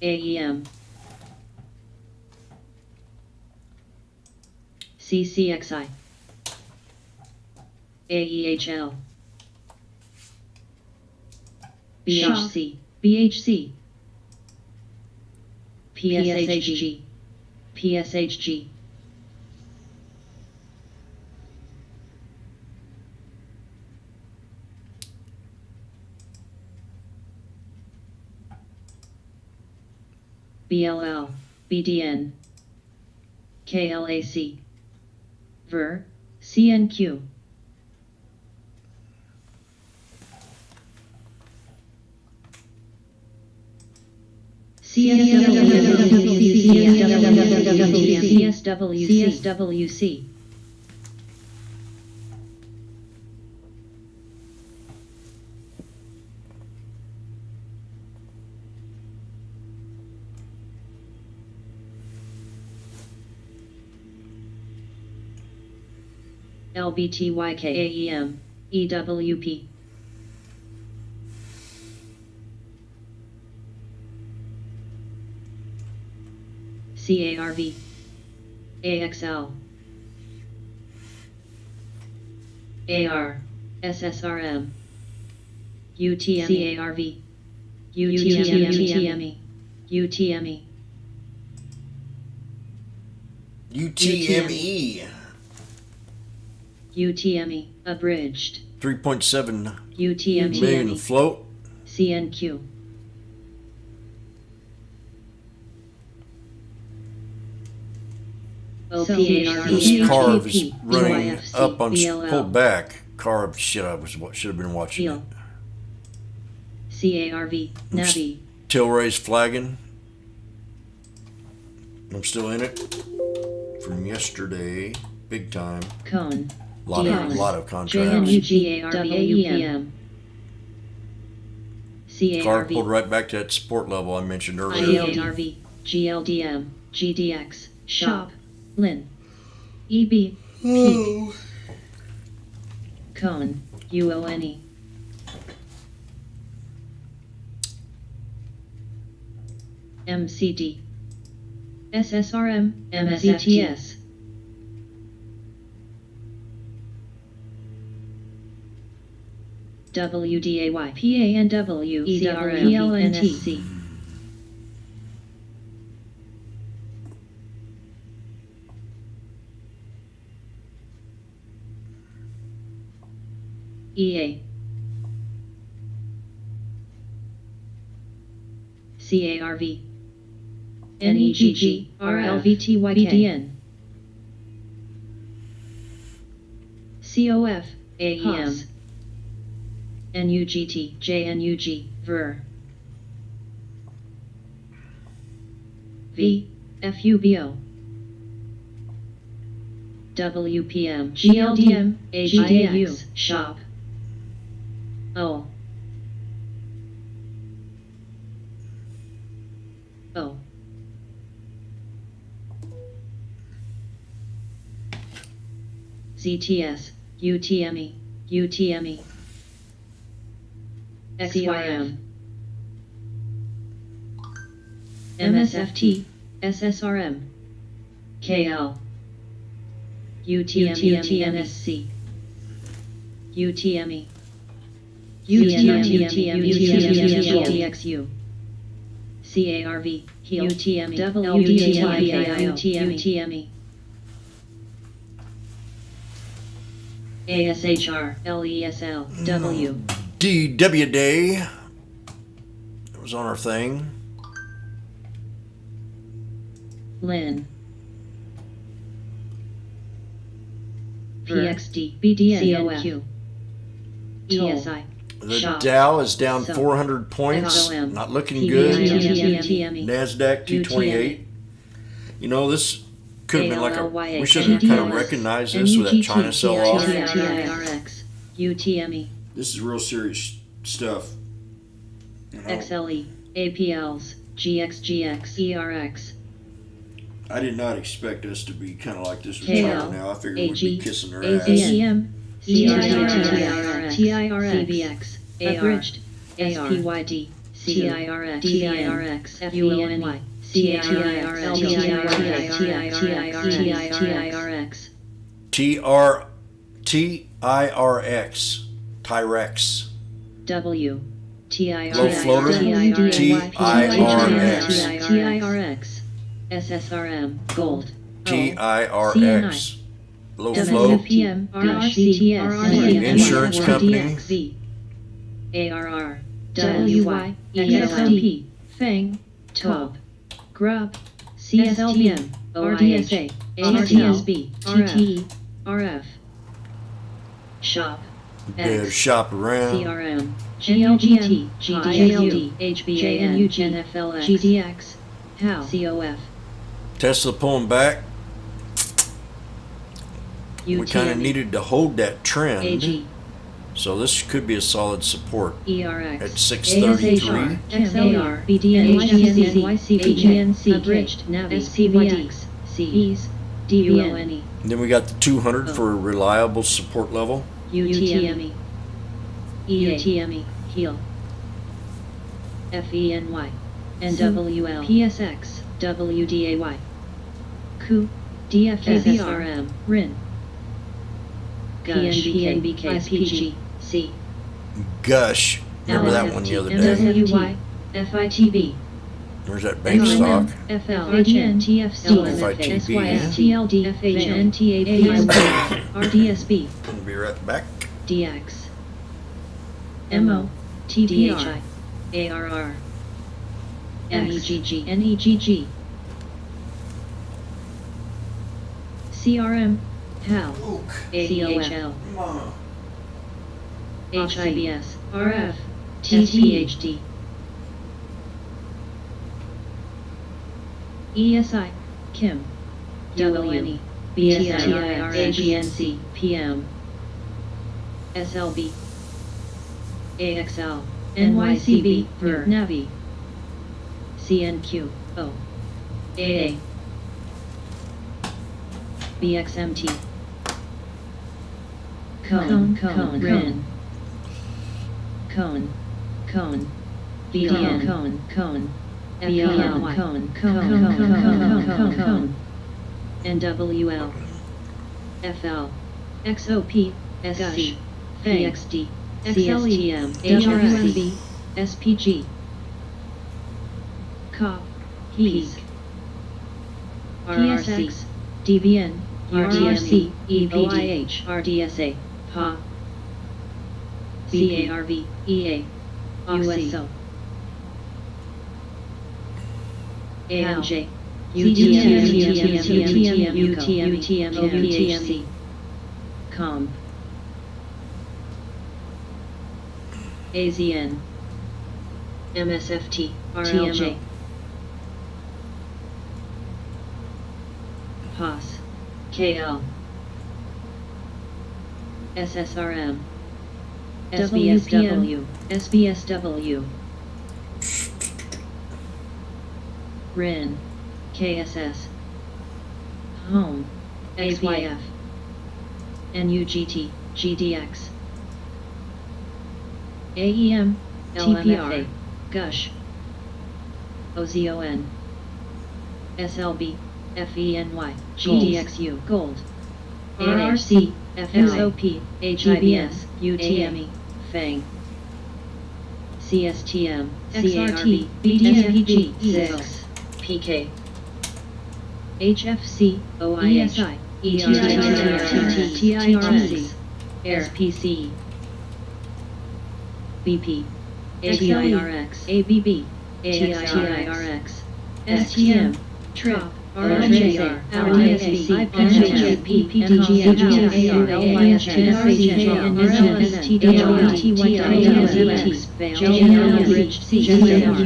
AEM, CCXI, AEHL, BHC, BHC, PSHG, PSHG, BLL, BDN, KLAC, VER, CNQ, CSWC, LBTYKAEM, EWP, CARV, AXL, AR, SSRM, UTM, CARV, UTME, UTME,
UTME.
UTME, abridged,
3.7
UTME,
million float.
CNQ,
This carve is running
BYFC,
up on
BLL,
pulled back. Carve shit. Should have been watching
Heel,
it.
CARV, Navi,
Tilray's flagging. I'm still in it from yesterday. big time.
Cone.
Lot of contracts.
JNUGARVAUPM.
Car pulled
CARV.
right back to that support level I mentioned earlier.
IARV. GLDM. GDX. Shop. Lin. EB. Peak. Cone. UONE. MCD. SSRM. MSFTS. WDAY. PANW. EWPLNT. EA. CARV. NEGG. RLVTYDN. COF. AEM. NUGT. JNUG. VER. V. FUBO. WPM. GLDM. AGDAU. Shop. O. O. ZTS. UTME. UTME. XYM. MSFT. SSRM. KL. UTME. UTME. UTME. CARV. Heal. UTME. UTME. ASHR. LESL. W.
DW Day. It was on our thing.
Lin. PXD. BDN. ESI.
The
Shop.
Dow is down
So.
400 points.
XOM.
Not looking good.
TME.
NASDAQ 228. You know, this could have been like a. We should have kind of recognized this with that China sell off.
TIRX. UTME.
This is real serious stuff. You know,
XLE. APLs. GXGX. ERX.
I did not expect us to be kind of like this with
KL,
China now. I figured we'd be kissing their ass.
AZM.
CRX,
CBX. Abridged. SPYD. CIRX. TIRX. FUNY. TIRX.
TIRX. Tyrex.
W. TIRX.
Low floater.
TIRX. SSRM. Gold.
TIRX. Low float.
WPM. RRCTS.
Insurance company.
Z. ARR. WY. ESLP. FANG. TOB. GRUB. CSLBM. ORDSA. RTSB. TTE. RF. Shop.
Better
X.
shop around.
CRM. GLGT. GDAU. HBAN. NFLX. GDX. HAL. COF.
Tesla pulling back. We kind of
UTME.
needed to hold that trend.
AG.
So this could be a solid support
ERX.
at 633.
XLR. BDN. YCC. Abridged. Navi. SPYD. Cs. DUONE.
Then we got the 200 for a reliable support level.
UTME. UTME. Heal. FENY. NWL. PSX. WDAY. KU. DFSRM. RIN. PNBK. SPG. C.
Gush. Remember that one the other day.
MWY. FITB.
There's that bank stock.
FLHNTFC. SYSTLD. FHNTAPSB. RDSB.
We'll be right back.
DX. MO. TPHI. ARR. NEGG. NEGG. CRM. HAL. ACHL. HIBS. RF. TPHD. ESI. KIM. WNE. BSTIR AGNC PM SLB AXL NYCB Ver Navi CNQ O AA BXMT Cone Rin Cone BDN Cone BLN Cone NWL FL XOP SC PXD CSTM HRSB SPG COP HEAS PSX DBN RDMC EPDH RDSA PA CARV EA USO ALJ UTM COM AZN MSFT RLJ POS KL SSRM SBSW SBSW RIN KSS Home AYF NUGT GDX AEM TPR Gush OZON SLB FENY GDXU Gold RRC FXOP HIBS UTME FANG CSTM CRT BDSPG 6 PK HFC OISI TIRS SPC BP ATIRX ABB TIRX STM TRIP RLJR RDSB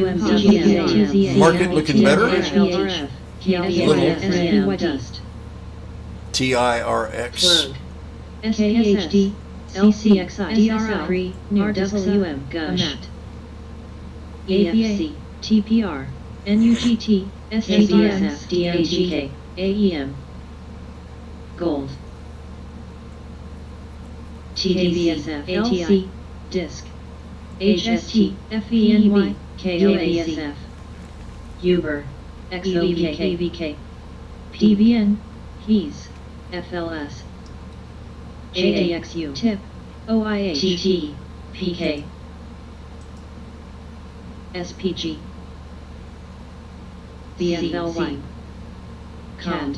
NHSP
Market looking better? TIRX.
SKHD LCXI DRI RWM Gush EFC TPR NUGT SADS DMGK AEM Gold TABSF LC Disc HST FENY KLASF Uber XOPK PVN HEAS FLS JAXU TIP OIH GT PK SPG BFLY CAD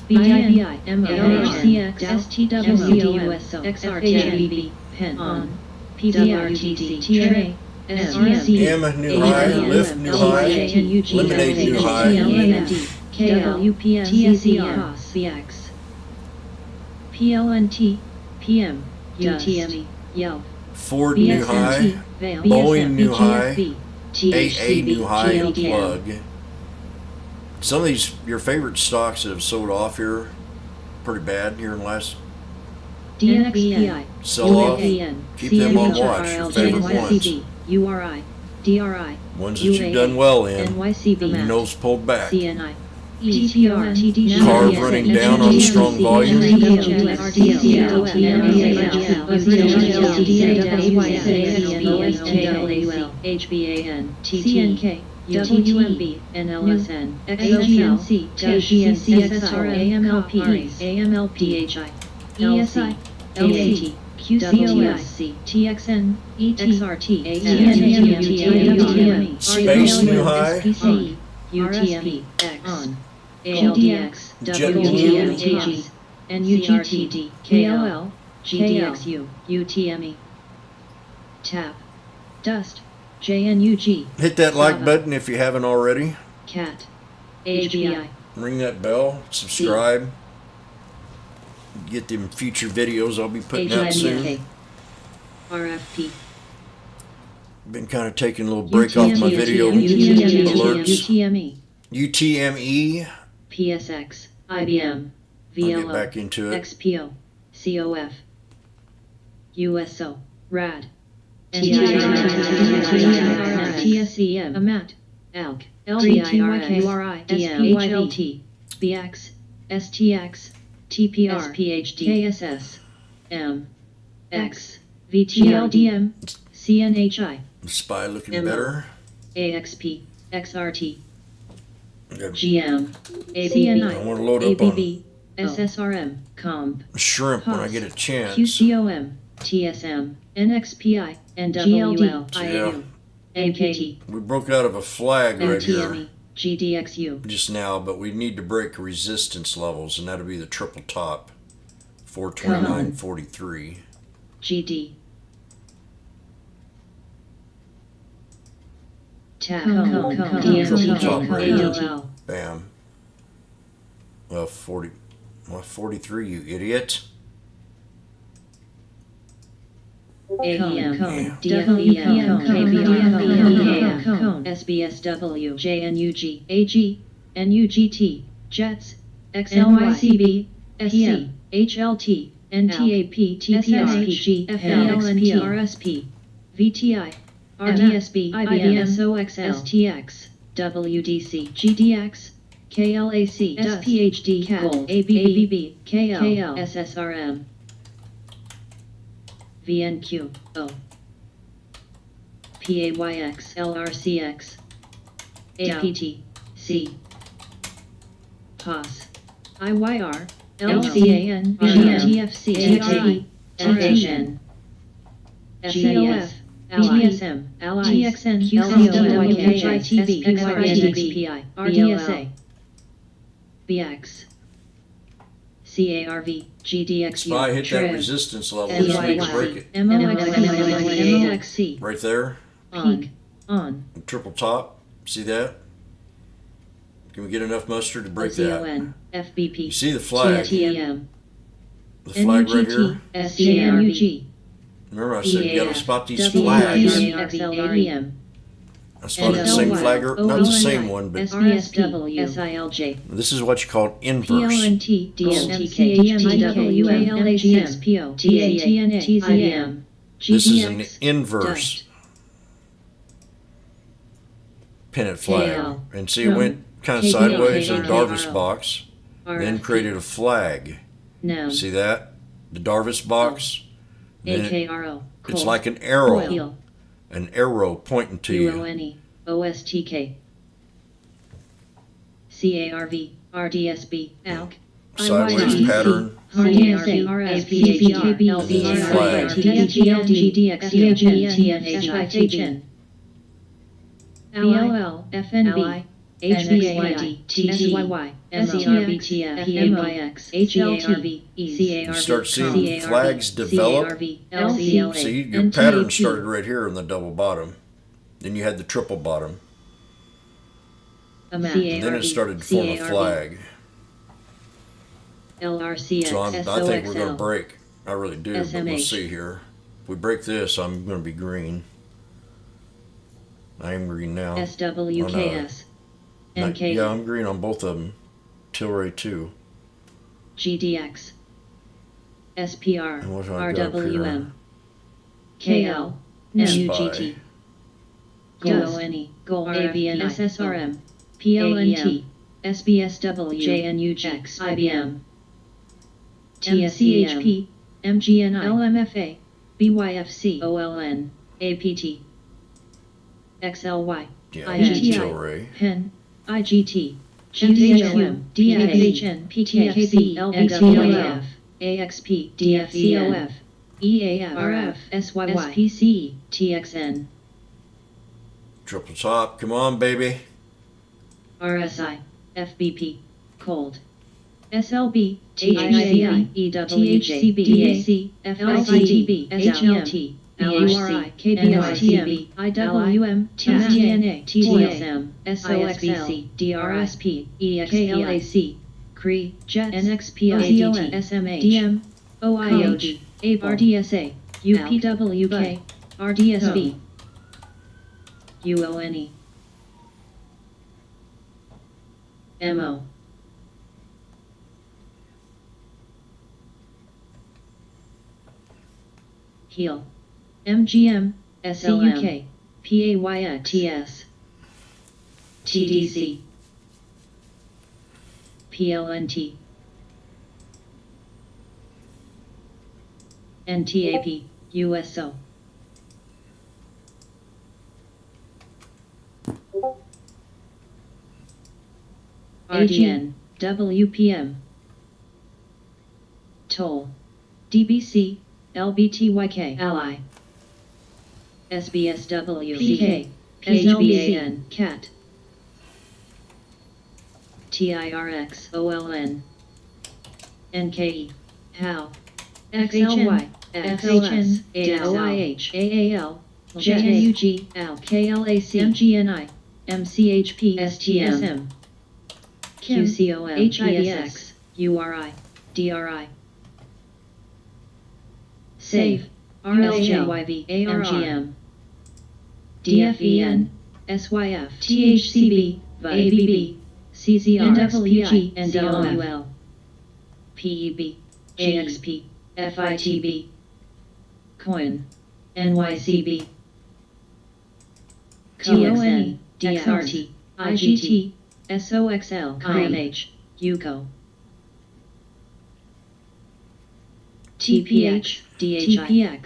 BDI MOHCX STWCOSO XRTBB PEN ON PDRTC TRA SRC
M new high, lift new high, eliminate new high.
KLUPN BX PLNT PM UTME Yelp
Ford new high, Boeing new high, AA new high, and plug. Some of these, your favorite stocks that have sold off here pretty bad here in the last
DXPI
sell off. Keep them on watch, your favorite ones.
URI DRI
Ones that you've done well in.
NYCB
Your nose pulled back.
CNI TTR
Cars running down on strong volume.
HBAN TTNK WMB NLSN XOPLC TGNCXR AMLP AMLPHI ESI LAT QCOSC TXN EXRT ATME
Space new high.
UTME X ALDX WTME NUGT KLL GDXU UTME TAP Dust JNUG
Hit that like button if you haven't already.
CAT HBI
Ring that bell. Subscribe. Get them future videos I'll be putting out soon.
RFP
Been kind of taking a little break off my video alerts.
UTME
UTME.
PSX IBM
I'll get
VLO,
back into it.
XPO, COF, USO, RAD, TSEM, AMAT, ALK, LTYKURI, HLT, BX, STX, TPR, SPHD, KSS, M, X, VTLDM, CNHI,
The spy looking
MO.
better.
AXP, XRT,
Got
GM,
I
CNI,
want to load up on
ABB, SSRM, COMP,
shrimp when I
POS,
get a chance.
QCOM, TSM, NXPI, NWL, IAM, NKT,
We broke out of a flag right here
NTME, GDXU,
just now, but we need to break resistance levels, and that'll be the triple top. 429.43.
GD, TAC, DMT,
Bam. 43, you idiot.
AEM, DFEM, KVR, SBSW, JNUG, AG, NUGT, JETS, XLYCB, SC, HLT, NTAP, TPRSPG, FLNT, RSP, VTI, RDSB, IBM, SOXL, STX, WDC, GDX, KLAC, SPHD, CAT, ABB, KL, SSRM, VNQ, O, PAYX, LRCX, APT, C, POS, IYR, LCAN, GMTFC, TRE, THN, SAF, GSM, GXN, QCOM, HITB, XRTXPI, RDSA, BX, CARV, GDXU,
Spy, hit that
TRIB,
resistance level. Just need to break it.
MOXC,
Right there.
peak, on,
Triple top. See that? Can we get enough mustard to break that?
LCON, FBP,
You see the flag?
TM,
The flag right here?
SCNUG,
Remember I said you gotta spot these
WAM,
flags.
XLREM,
I spotted the same flag, or not the same one, but
SBSW, SILJ,
this is what you call inverse.
PLNT, DMTK, DMTW, KLACXPO, TATNA, TZM,
This is an
GDX,
inverse
Dust,
pennant flag.
KL,
And see, it went kind of
KBL,
sideways in the
KRL,
Darvis box, then
RFP,
created a flag.
Noun,
See that? The Darvis box. Then
AKRO,
it's
Coal,
like an arrow,
Oil,
pointing to you.
UONE, OSTK, CARV, RDSB, ALK,
Sideways
IYDC,
pattern.
CARV, RSPHD,
flag.
TNHITN, BLL, FNB, HBAID, TSYY, SERBTF, PAYX, HLT,
You start seeing flags develop.
LCLA,
See, your pattern started right here in the double bottom. Then you had the triple bottom. And then it started to form a flag.
LRCX,
So I think we're going to
SOXL,
break. I really do, but we'll
SMH.
see here. If we break this, I'm going to be green. I am green now.
SWKS, NK,
Yeah, I'm green on both of them. Tilray 2.
GDX, SPR,
And what do I got up
RWM,
here?
KL,
Spy.
NUGT, GONE, ABN, SSRM, PLNT, SBSW, JNUX, IBM, TSCHP, MGNI, LMFA, BYFC, OLN, APT, XLY,
Yeah,
IGTI,
Tilray.
PEN, IGT, GDHM, DFHN, PTFC, LVTLF, AXP, DFCOF, EAF, RF, SYY, SPCE, TXN,
Triple top. Come on, baby.
RSI, FBP, Cold, SLB, THCI, EWJ, DAC, FLCTB, HLT, LRI, KBSTM, IWM, TSTNA, TSM, SOXL, DRSP, EXPLAC, CRE, JETS, NXPI, SMA, DM, OIOG, ABE, RDSA, UPWK, RDSB, UONE, MO, Heel. MGM, SAUK, PAYX, TS, TDC, PLNT, NTAP, USO. RDN, WPM, Toll, DBC, LBTYK, Ally, SBSW, PK, SLBAN, CAT, TIRX, OLN, NKE, HAL, XLY, FHN, OIH, AAL, JNUG, AL, KLAC, MGNI, MCHP, STSM, QCOM, HIDX, URI, DRI, SAVE, RLJYV, MGM, DFEN, SYF, THCB, ABB, CZR, XPG, and WL, PEB, AXP, FITB, COIN, NYCB, TONE, DXRT, IGT, SOXL, IMH, UCO, TPH, DHI,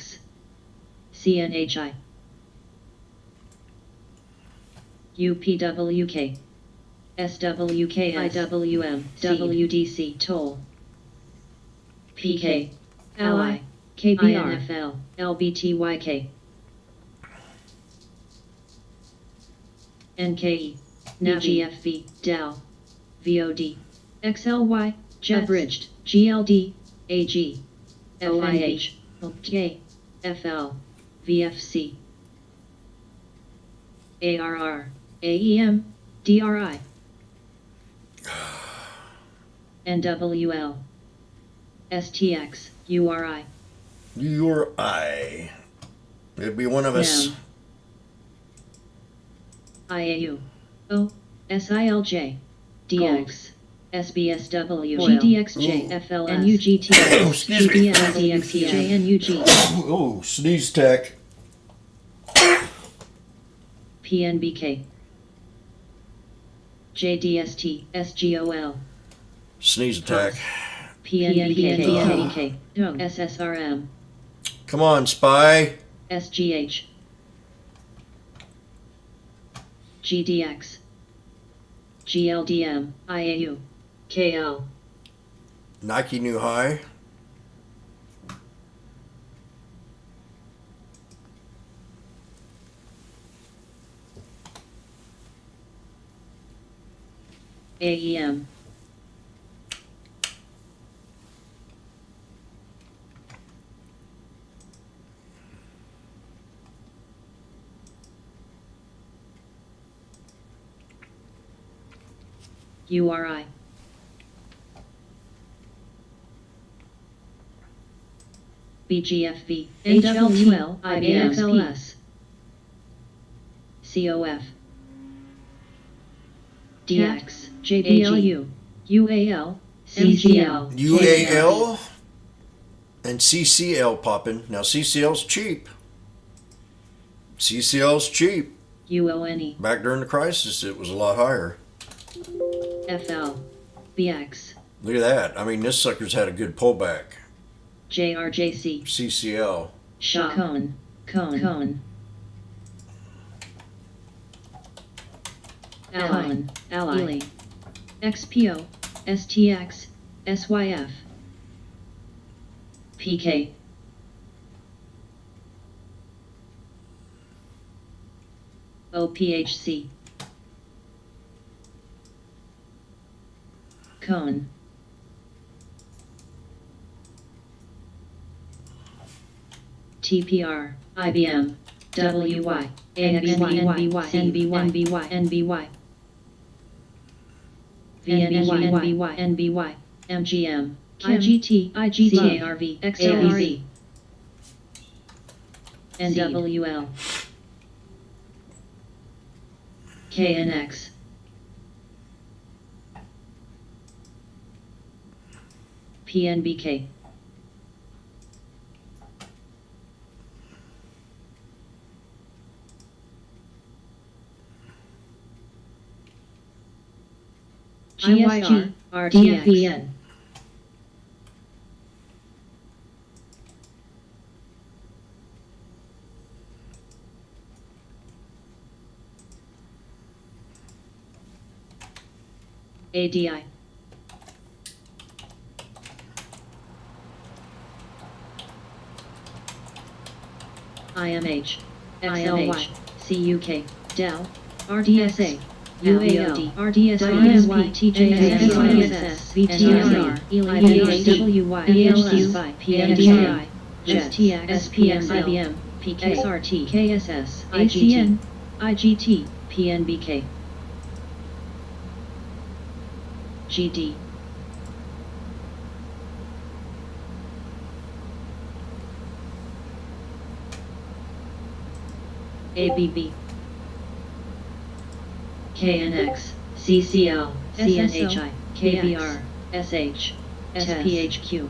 CNHI, UPWK, SWK, IWM, WDC, Toll, PK, Ally, KBR, INFL, LBTYK, NKE, NAVGFV, DAL, VOD, XLY, Abridged, GLD, AG, FIH, J, FL, VFC, ARR, AEM, DRI, NWL, STX, URI,
Your eye. It'd be one of us.
NAM, IAU, O, SILJ, DX, SBSW,
Oil.
GDXJ, FLS, UGT,
Excuse me.
GBS, DXJ, and UG,
Oh, sneeze tech.
PNBK, JDST, SGOL,
Sneeze attack.
PNBK, SSRM,
Come on, spy.
SGH, GDX, GLDM, IAU, KL,
Nike New High.
AEM, URI, BGFV, HLTL, IBXLS, COF, DX, JBLU, UAL, CGL,
UAL and CCL popping. Now CCL's cheap. CCL's cheap.
UONE,
Back during the crisis, it was a lot higher.
FL, BX,
Look at that. I mean, this sucker's had a good pullback.
JRJC,
CCL.
Cone, Ally, XPO, STX, SYF, PK, OPHC, Cone, TPR, IBM, WY, AXY, NBY, VNBY, MGM, IGT, CARV, XLRZ, NWL, KNX, PNBK, GSG, DFEN. ADI. IMH, XLY, CUK, Dell, RDSA, UALD, RDSI, TJS, SYSS, VTSR, IBSWY, PHQ, PNDI, STX, SPX, IBM, PKXRT, KSS, IGN, IGT, PNBK, GD. ABB, KNX, CCL, CNHI, KBR, SH, SPHQ,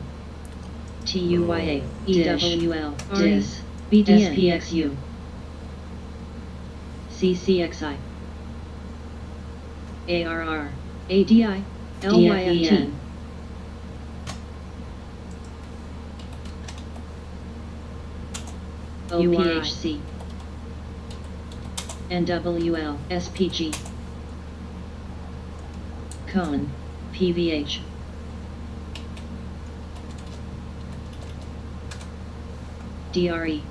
TUYA, EWL, DIS, SPXU, CCXI, ARR, ADI, LYFT, OPHC, NWL, SPG, Cone, PVH, DRE,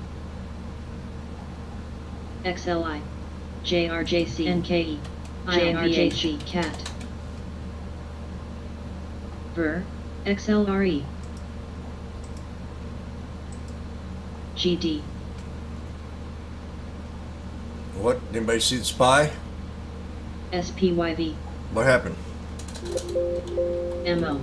XLI, JRJC, NKE, JRJC, CAT, VER, XLRE, GD.
What? Anybody see the spy?
SPYV,
What happened?
MO,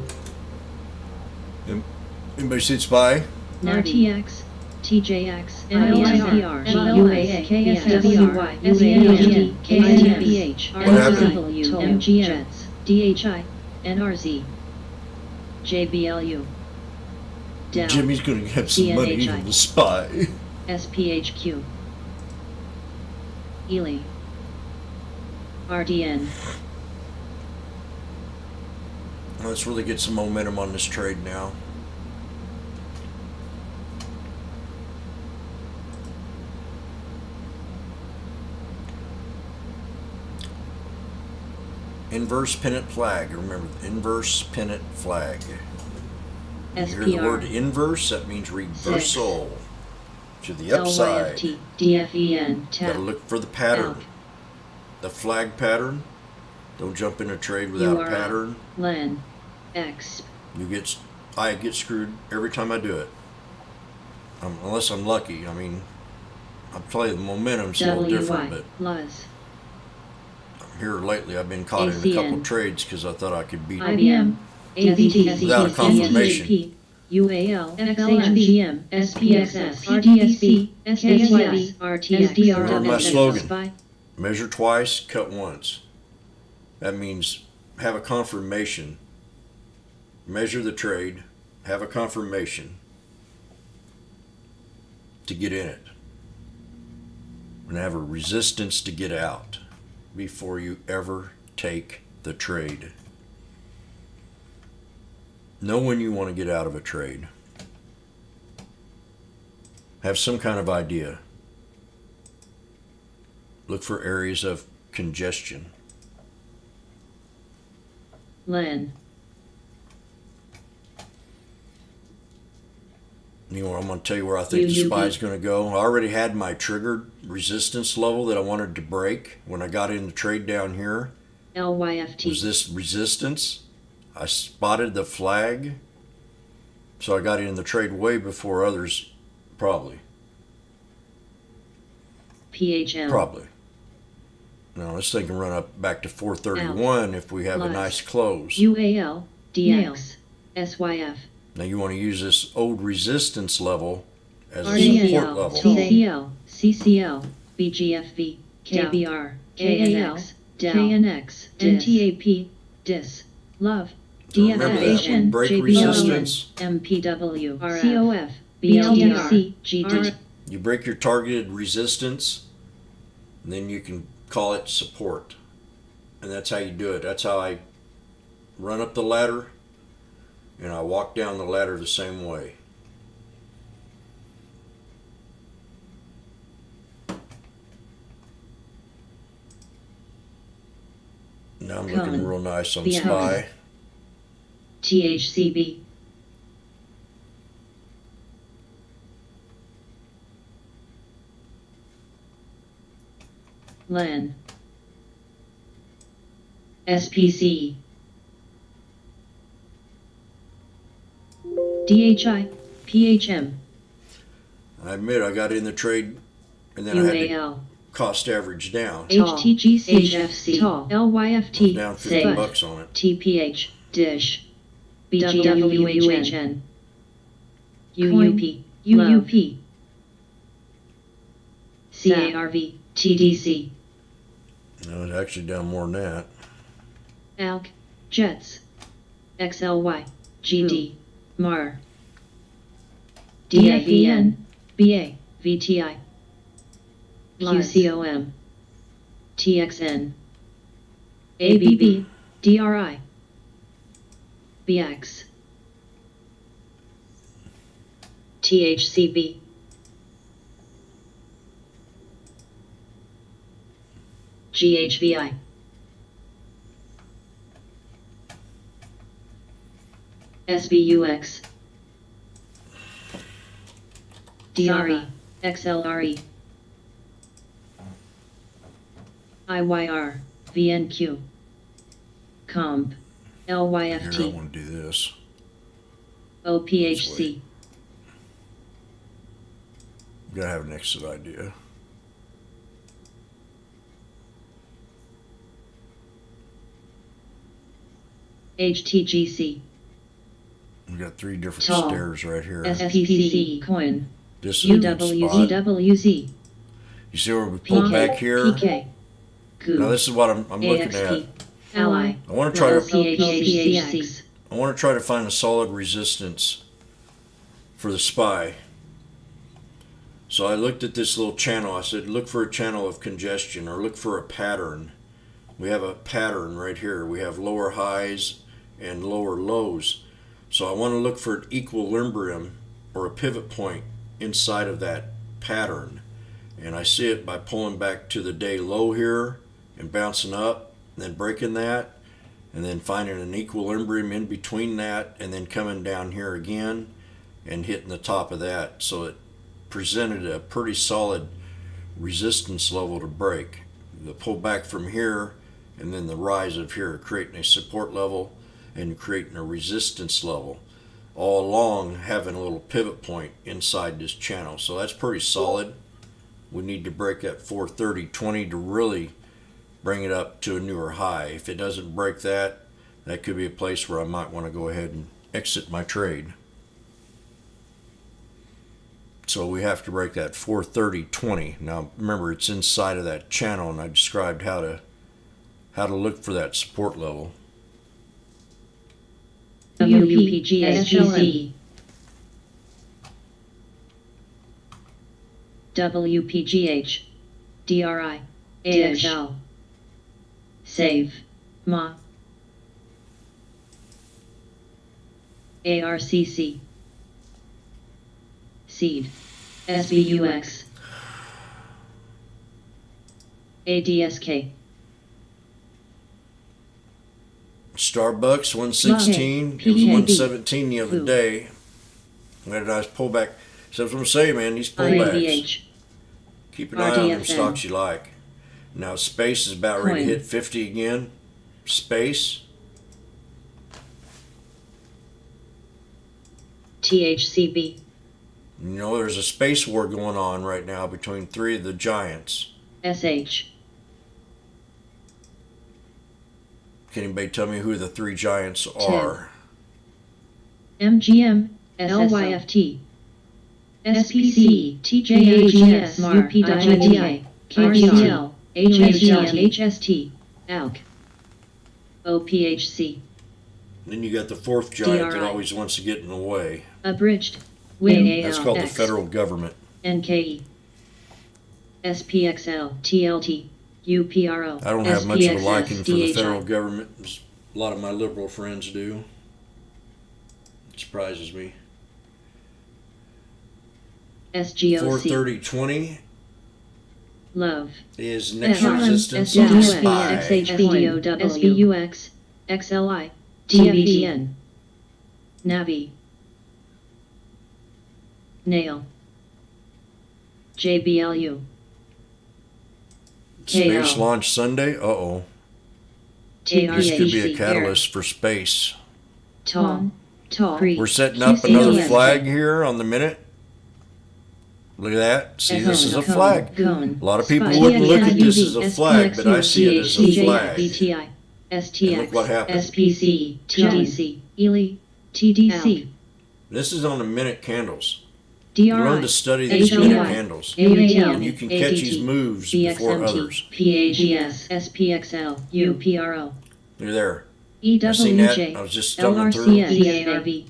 Anybody see the spy?
RTX, TJX, ISPR, GUAA, KSWR, SNHD, KSPH,
What happened?
RW, MGJets, DHI, NRZ, JBLU, Dell,
Jimmy's gonna get some money
CNHI.
from the spy.
SPHQ, Ely, RDN,
Let's really get some momentum on this trade now. Inverse pennant flag. Remember, inverse pennant flag. You hear the word
SPR,
inverse, that means reversal to the upside.
LYFT, DFEN,
Gotta
TAP,
look for the pattern,
Elk,
the flag pattern. Don't jump in a trade without a
URL,
pattern.
LEN, X,
I get screwed every time I do it. Unless I'm lucky. I mean, I play the momentum's a little different,
WY,
but
LUZ,
here lately I've been caught in a couple
ACN,
trades because I thought I could beat
IBM, AZT,
Without a confirmation.
SJP, UAL, XLMGM, SPXS, RDSB, SYS, RTX,
Remember my slogan.
SPY,
measure twice, cut once. That means have a confirmation. Measure the trade, have a confirmation to get in it, and have a resistance to get out before you ever take the trade. Know when you want to get out of a trade. Have some kind of idea. Look for areas of congestion.
LEN,
You know, I'm going to tell you where I think the spy's going to go. I already had my triggered resistance level that I wanted to break when I got in the trade down here.
LYFT,
Was this resistance? I spotted the flag, so I got in the trade way before others, probably.
PHM,
Probably. Now, this thing can run up back to 431 if we have a
Plus.
nice close.
UAL, DX, SYF,
Now, you want to use this old resistance level as a support
RDNL,
level.
TCL, CCL, BGFV, KBR, KAX, KNX, NTAP, DIS, LOVE,
Remember that, when
DFH,
break
JBLN,
resistance,
MPW, COF, BLDR, GD,
you break your targeted resistance, and then you can call it support. And that's how you do it. That's how I run up the ladder, and I walk down the ladder the same way. Now I'm looking
Con.
real nice on
The
SPY.
THCB. LAN. SPC. DHI. PHM.
I admit I got in the trade, and then I had to
UAL.
cost average down.
HTGC. HFC. TAL.
I was
LYFT.
down 50
SAFE.
bucks on it.
TPH. DISH. BGWHN. UUP. UUP. CARV. TDC.
I was actually down more than that.
ALK. Jets. XLY. GD. MAR. DIVN. BA. VTI. QCOM. TXN. ABB. DRI. BX. THCB. GHVI. SBUX. DRE. XLRE. IYR. VNQ. COMP.
Here, I
LYFT.
want to do this.
OPHC.
Gotta have an exit idea.
HTGC.
We got 3 different
Tall.
stairs right here.
SPC. Coin.
This is a good spot.
UWZWZ.
You see where we pull
PK.
back here?
PK. GOO.
Now this is what I'm looking at.
AXP. Ally.
I want to try to
LPHCX.
find a solid resistance for the SPY. So I looked at this little channel. I said, look for a channel of congestion, or look for a pattern. We have a pattern right here. We have lower highs and lower lows. So I want to look for an equilibrium or a pivot point inside of that pattern. And I see it by pulling back to the day low here and bouncing up, and then breaking that, and then finding an equilibrium in between that, and then coming down here again and hitting the top of that. So it presented a pretty solid resistance level to break. The pullback from here and then the rise of here, creating a support level and creating a resistance level, all along having a little pivot point inside this channel. So that's pretty solid. We need to break that 430.20 to really bring it up to a newer high. If it doesn't break that, that could be a place where I might want to go ahead and exit my trade. So we have to break that 430.20. Now remember, it's inside of that channel, and I described how to look for that support level.
WPGSGC. WPGH. DRI. AXL. SAVE. MA. ARCC. SEED. SBUX. ADSK.
Starbucks 116, it was
PKB.
117 the other
Ooh.
day. We had a nice pullback. So that's what I'm saying, man, these pullbacks.
IABH.
Keep an eye on them
RDFN.
stocks you like. Now Space is about ready to
Coin.
hit 50 again. Space,
THCB.
you know, there's a space war going on right now between 3 of the giants.
SH.
Can anybody tell me who the 3 giants are?
MGM. LYFT. SPC. TJAGS. UPWI. KCL. HST. ALK. OPHC.
Then you got the 4th giant that
DRI.
always wants to get in the way.
Abridged. WIN.
That's called the federal government.
NKE. SPXL. TLT. UPRO.
I don't have much of a liking for the
SPXS,
federal
DHI.
government. A lot of my liberal friends do. It surprises me.
SGOC.
43020
Love.
is next
SRM,
resistance on
SGUX,
SPY.
XHBDOW, SBUX, XLI, TVN, Navi, Nail, JBLU,
Space
KL,
launch Sunday. Uh-oh. This could be a
TPHC,
catalyst for space.
Tom, Tall,
We're setting up another
QCLS.
flag here on the minute. Look at that. See, this is a flag. A lot of people wouldn't look at this as a flag, but I see it as a flag.
BTI, STX,
And look what happened.
SPC, TDC, Ely, TDC,
This is on the minute candles.
DRI,
Learn to study these
HLI,
minute candles.
AAL,
And you can catch these moves before others.
PAGS, SPXL, UPRO,
You're there. I seen that. I
EWJ,
was just stumbling through.
LRCS, CARV,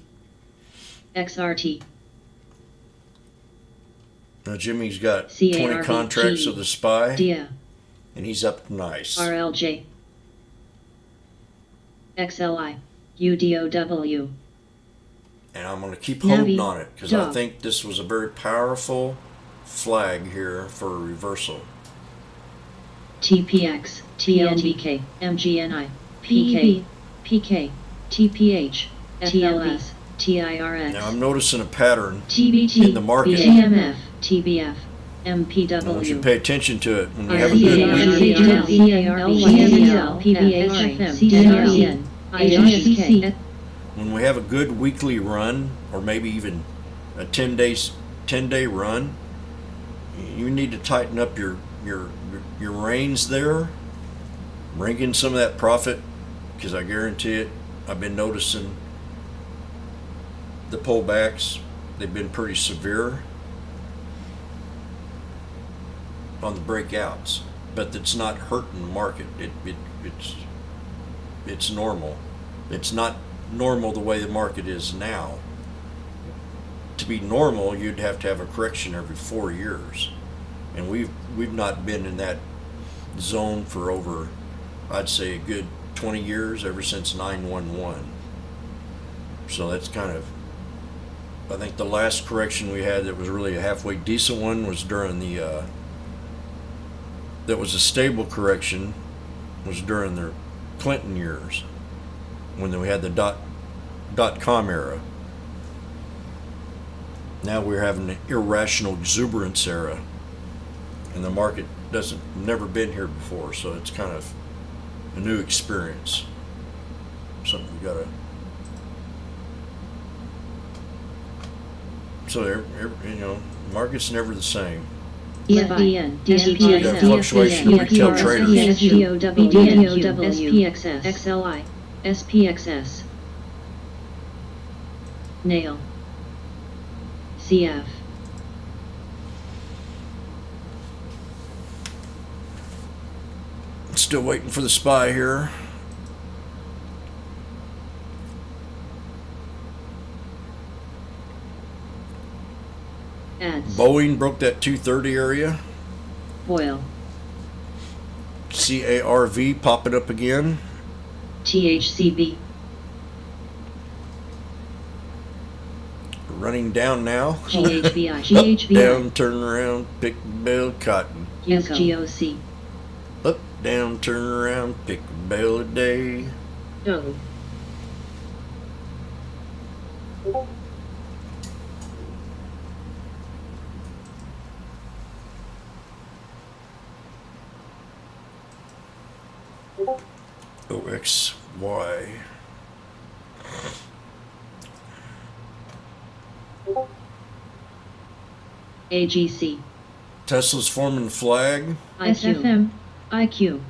XRT,
Now Jimmy's got 20
CARV,
contracts of the SPY,
DIA,
and he's up nice.
RLJ, XLI, UDOW,
And I'm going to keep
Navi,
holding on it because I
dog.
think this was a very powerful flag here for a reversal.
TPX, TLDK, MGNI, PK, PK, TPH, TLS, TIRX,
Now I'm noticing a pattern.
TBT,
in the market.
TMF, TBF,
I want you to
MPW,
pay attention to it when we have a good week. When we have a good weekly run, or maybe even a 10-day run, you need to tighten up your reins there. Bring in some of that profit, because I guarantee it. I've been noticing the pullbacks. They've been pretty severe on the breakouts, but it's not hurting the market. It's normal. It's not normal the way the market is now. To be normal, you'd have to have a correction every 4 years, and we've not been in that zone for over, I'd say, a good 20 years, ever since 9/11. So that's kind of, I think the last correction we had that was really a halfway decent one was during the that was a stable correction, was during the Clinton years, when we had the dot-com era. Now we're having an irrational exuberance era, and the market never been here before, so it's kind of a new experience. Something we gotta. So market's never the same.
EFBN,
You got fluctuation of retail traders.
SPXS, XLI, SPXS, Nail, CF,
Still waiting for the SPY here.
Ads,
Boeing broke that 230 area.
Oil,
CARV popping up again.
THCB,
Running down now.
GHBI,
Up,
GHBI,
down, turn around, pick bale cotton.
SGOC,
Up, down, turn around, pick a bale a day.
DO,
OXY.
AGC,
Tesla's forming a flag.
ISFM, IQ,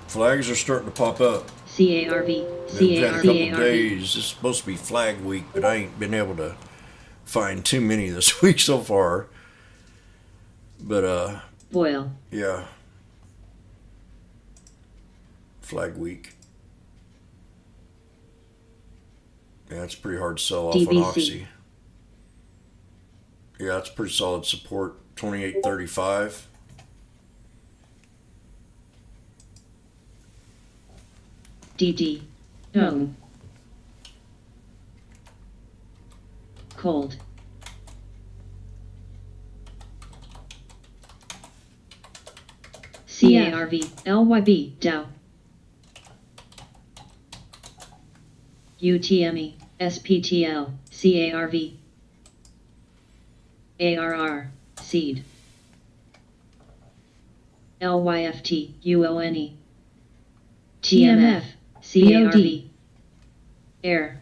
Flags are starting to pop up.
CARV,
We've had a couple
CARV,
days. It's supposed to be flag week, but I ain't been able to find too many this week so far. But
Oil,
yeah. Flag week. Yeah, it's pretty hard to sell off on
DBC.
Oxy. Yeah, it's pretty solid support. 28.35.
DD, No. Cold. CARV, LYB, Dow. UTME, SPTL, CARV. ARR, Seed. LYFT, UONE. TMF, CARV. Air.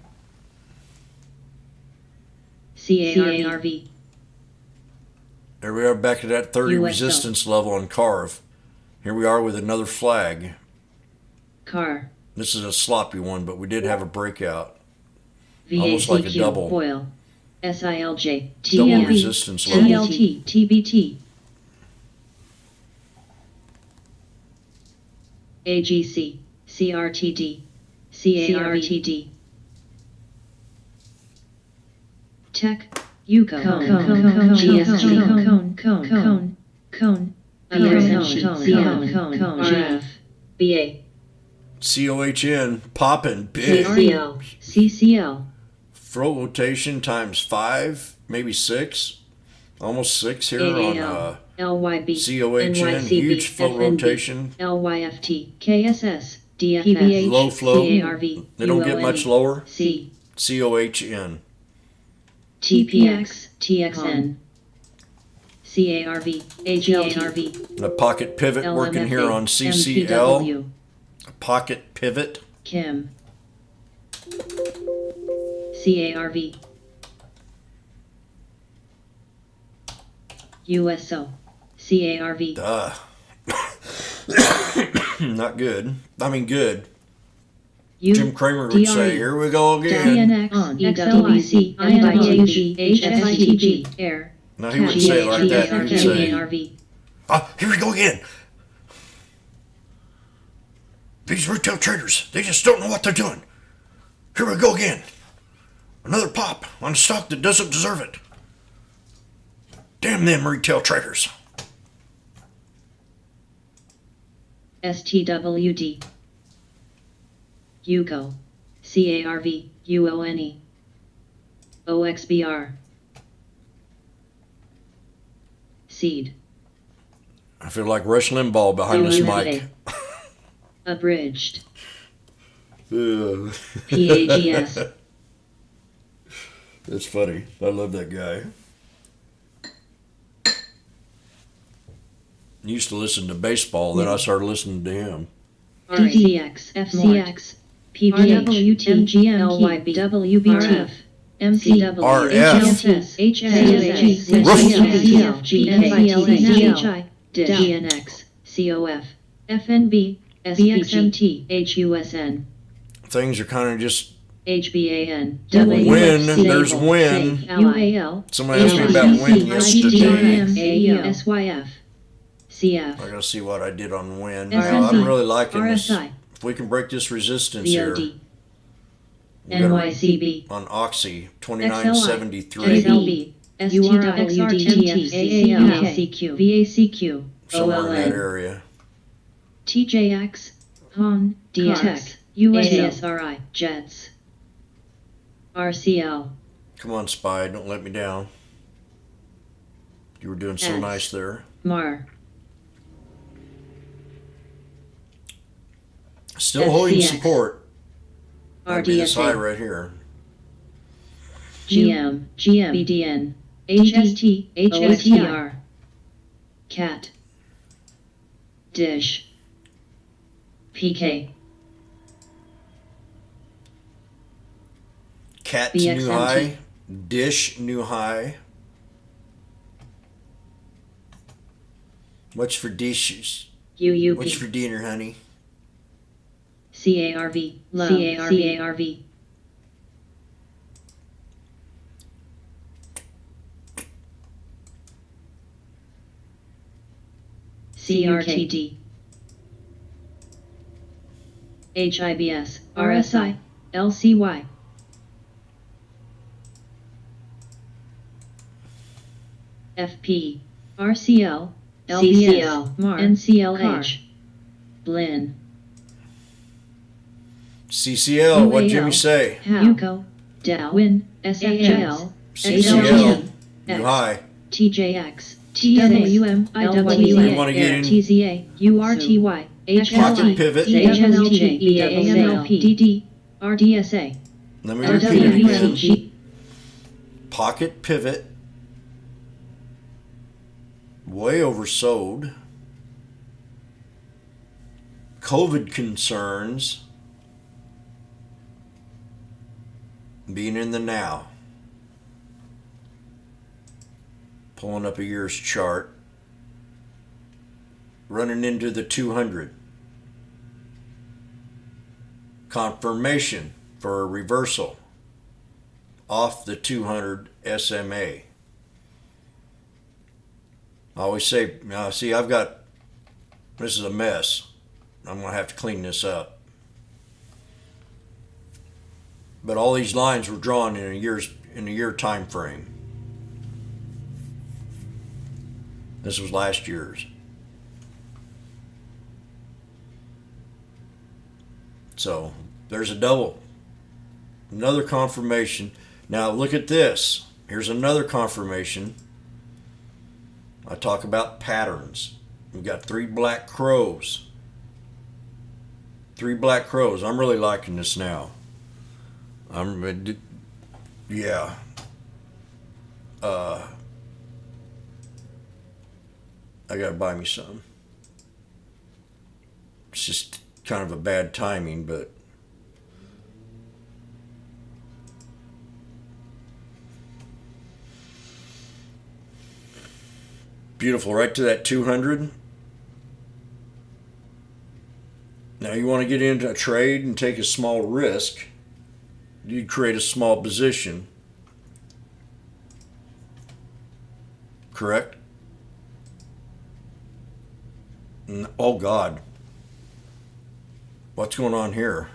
CARV.
There we are back at that 30
USO.
resistance level on CARV. Here we are with another flag.
Car.
This is a sloppy one, but we did have a breakout. Almost like a
VACQ,
double.
Foil. SILJ,
Double
TMV,
resistance level.
TLT, TBT. AGC, CRTD, CARTD. Tech, UCO, GSG, Cone, RF, BA,
COHN, popping big.
CCL, CCL,
Throat rotation times 5, maybe 6. Almost 6 here
AAL,
on
LYB,
COHN.
NYCB,
Huge float
FNB,
rotation.
LYFT, KSS, DFS,
Low flow.
CARV,
They don't get much lower.
C,
COHN.
TPX, TXN, CARV, HLTRV,
And a pocket pivot working here on CCL.
MPW,
A pocket pivot.
Kim, CARV, USO, CARV,
Duh. Not good. I mean, good. Jim Cramer would say, here we go again.
DNX, XLIC, INIG, HSITG, Air,
Now he wouldn't say it like that. He would say,
CARV,
ah, here we go again. These retail traders, they just don't know what they're doing. Here we go again. Another pop on a stock that doesn't deserve it. Damn them retail traders.
STWD, UCO, CARV, UONE, OXBR, Seed,
I feel like Rush Limbaugh behind this mic.
Abridged,
Ugh.
PAGS,
That's funny. I love that guy. Used to listen to baseball, then I started listening to him.
RCX, FCX, PVH, MGM, LYB, WBT, MCW,
RF.
HLTS, HSS, GNFI, DNX, COF, FNB, SBXMT, HUSN,
Things are kind of just.
HBAN,
When there's when.
UAL,
Somebody asked me about when yesterday.
SYF, CF,
I gotta see what I did on when.
SNB,
Now, I'm really liking this.
RSI,
If we can break this resistance here,
VOD,
we gotta-
NYCB,
on Oxy,
XLI,
2973.
SLB, STWDTF, AAL, VACQ,
Somewhere in that
OLN,
area.
TJX, HON, DTEC, USSRI, Jets, RCL,
Come on, Spy, don't let me down. You were doing so
S.
nice there.
MAR,
Still holding
SCX,
support. That'd be this high
RDSA,
right here.
GM, BDN, HST, HSTR, CAT, DISH, PK,
Cat's new
BXMT.
high. Dish new high. What's for dishes? What's for
UUP,
dinner, honey?
CARV, CARV, CRTD, HIBS, RSI, LCY, FP, RCL, LBS, MAR, NCLH, BLIN,
CCL, what'd Jimmy say?
Yuko, Darwin, SHL,
CCL,
HLN,
you high.
TJX, TNAUM,
You wanna get in?
TZA, URTY,
Pocket
HLT,
pivot.
HLT, AMLP, DD, RDSA,
Let me repeat it again.
RWCG,
Pocket pivot. Way oversold. COVID concerns. Being in the now. Pulling up a year's chart. Running into the 200. Confirmation for a reversal off the 200 SMA. I always say, now see, this is a mess. I'm going to have to clean this up. But all these lines were drawn in a year time frame. This was last year's. So there's a double. Another confirmation. Now look at this. Here's another confirmation. I talk about patterns. We've got 3 black crows. 3 black crows. I'm really liking this now. Yeah. I gotta buy me some. It's just kind of a bad timing, but beautiful, right to that 200. Now you want to get into a trade and take a small risk. You create a small position. Correct? Oh God. What's going on here?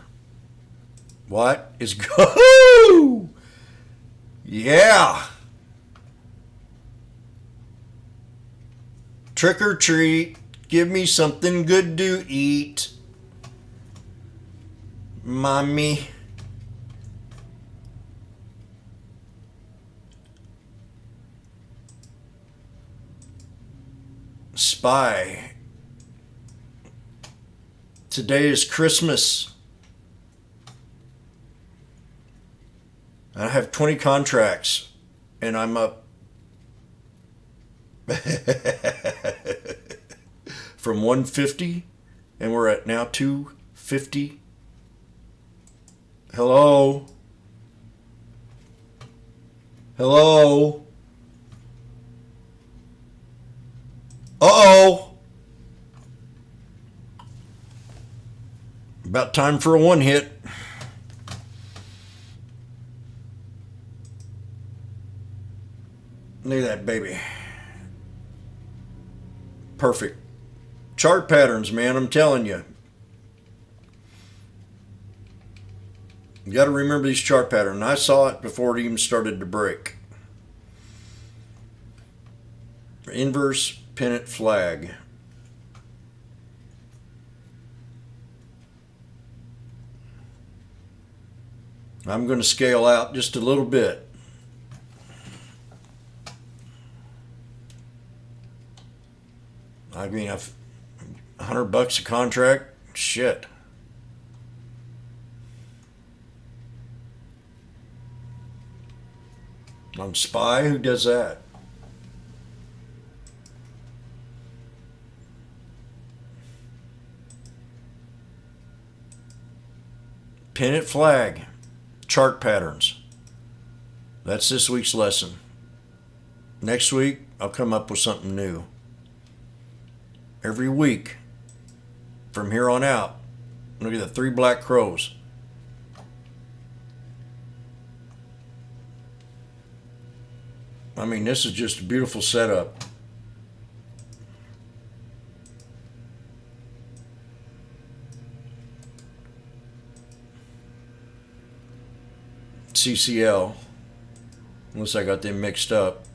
What is go? Yeah. Trick or treat. Give me something good to eat. Mommy. Spy. Today is Christmas. I have 20 contracts and I'm up from 150 and we're at now 250. Hello? Hello? Uh-oh! About time for a one hit. Look at that baby. Perfect. Chart patterns, man, I'm telling you. You got to remember these chart patterns. I saw it before it even started to break. Inverse pennant flag. I'm going to scale out just a little bit. I mean, $100 a contract, shit. On SPY, who does that? Pennant flag. Chart patterns. That's this week's lesson. Next week, I'll come up with something new. Every week, from here on out, look at the 3 black crows. I mean, this is just a beautiful setup. CCL, unless I got them mixed up.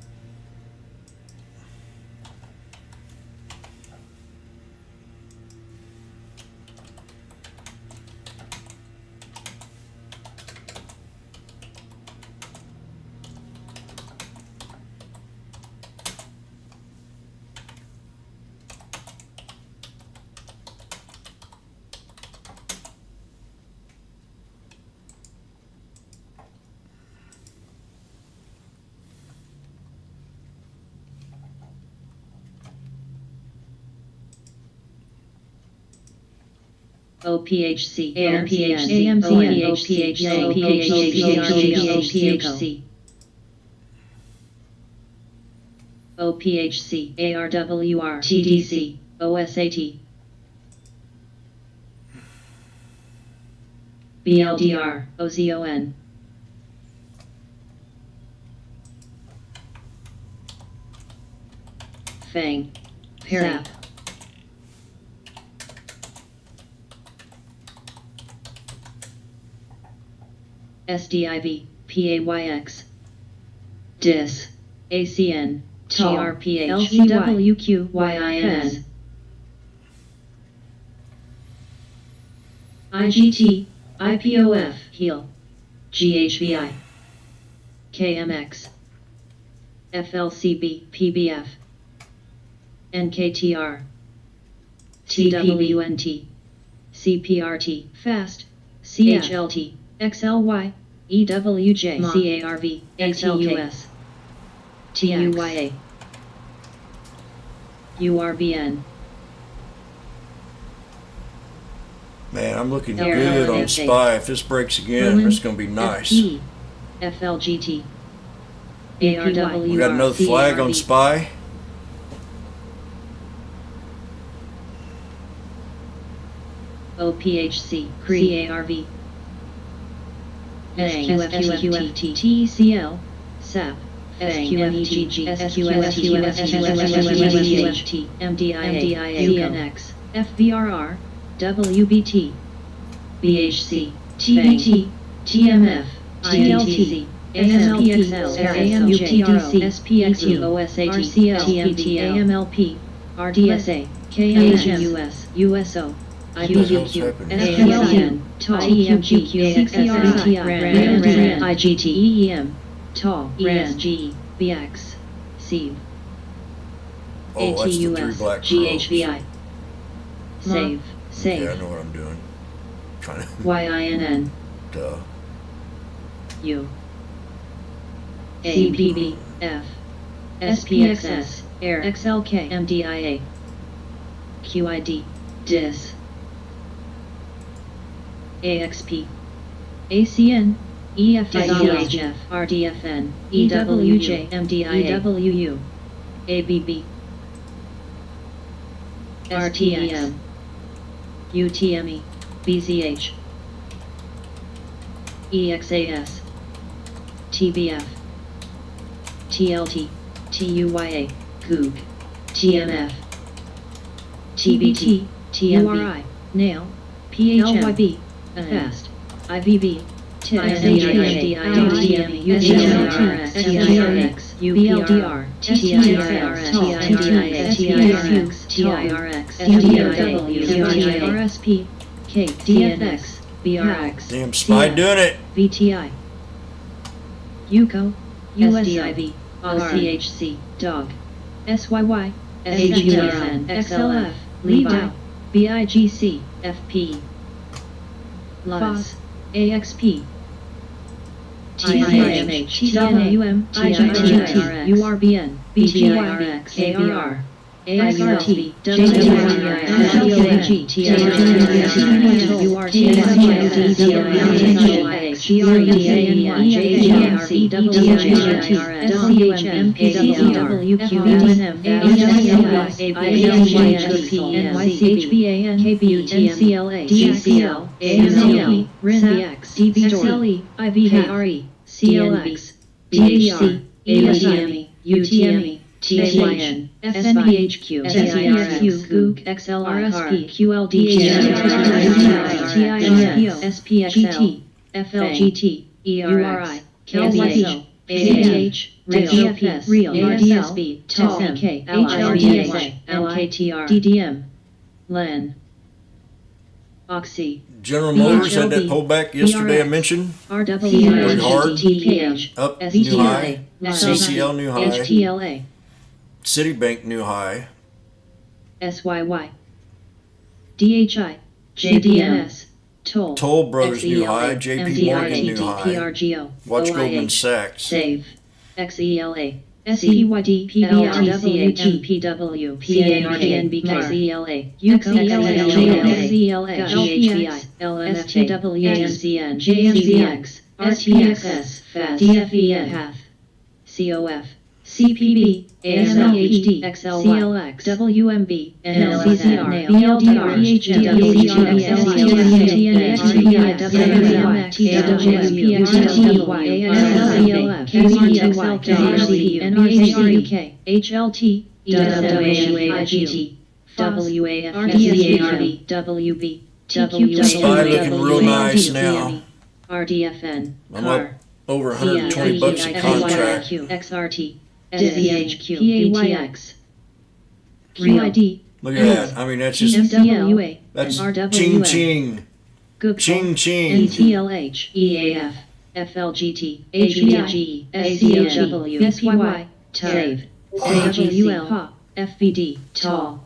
OPHC, AMPH, AMCN, OPHC, OPHC, ARWR, TDC, OSAT, BLDR, OZON, FANG, Perry, SDIV, PAYX, DIS, ACN, TRPH, LGWQ, YINS, IGT, IPOF, HEAL, GHBI, KMX, FLCB, PBF, NKTR, TWNT, CPRT, FAST, CHLT, XLY, EWJ, CARV, XLUS, TUYA, URBN.
Man, I'm looking
There
good
are
on
updates.
SPY. If this breaks again,
Berlin,
it's going to be nice.
FE, FLGT, ARWR,
We got another flag on
CARV,
SPY.
OPHC, CARV, SQFT, TCL, SAP, SQFTG, SQFT, MDIA, CNX, FVRR, WBT, BHC, TBT, TMF, TLT, AMPXL, AMUTRO, SPXU, OSAT, TMT, AMLP, RDSA, KMS, USO, IBUQ, SPLN, TMGQ, CCRI, IGT, EEM, TAL, ESG, BX, SEEV,
Oh, that's the three
ATUS,
black
GHBI, SAVE,
pearls. Yeah, I
SAVE,
know what I'm doing. Trying to,
YINN,
duh.
U, CPB, F, SPXS, AIR, XLK, MDIA, QID, DIS, AXP, ACN, EFIDHF, RDFN, EWJ, MDIA, EWU, ABB, RTEM, UTME, BZH, EXAS, TBF, TLT, TUYA, GOOG, TMF, TBT, TMB, NAIL, PHMYB, FAST, IVB, BLDR, TIRS, RSP, KATE, DFX, BRX,
Damn SPY doing it.
VTI, UCO, USIV, OCHC, DOG, SYY, SHUSN, XLF, Levi, BIGC, FP, LUS, AXP, TIMH, TWM, IGT, URBN, BGIRX, ARR, AXRT, WRG, CLX, BHC, AUTME, UTME, TSYN, FNBHQ, SERX, GOOG, XLRSP, QLD, TISPO, SPXL, FLGT, ERI, KLSO, ACH, REAL, Real, RDSB, TSMK, HLDSA, LKTR, DDM, LEN, Oxy,
General Motors had that
BHLB,
pullback yesterday I
BRX,
mentioned.
RW,
hard.
TPH,
Up, new
STLA,
high. CCL new high.
HTLA,
Citibank new high.
SYY, DHI, JDNS, Toll,
Toll Brothers new
XELA,
high. JP Morgan new
MDIA,
high.
PRGO,
Watch
OIH,
Goldman Sachs.
SAVE, XELA, SEYD PBRWTPW PARDNBK CLA UXLA LPX LMFTWANCN JMCX SPXS FAS DFE HAF COF CPB ASLHD XLY WMB NLCCR BLDR PHDR HLT WAIGT WAFDSARD WB
Spy looking real nice now.
RDFN
I'm up over 120 bucks a contract.
XRT SCHQ PAYX QID
Look at that. I mean, that's just,
MWA
that's
RWA
ching ching.
Good
Ching ching.
ETLH EAF FLGT HBG SCOW SPY Save AGUL FBD TAL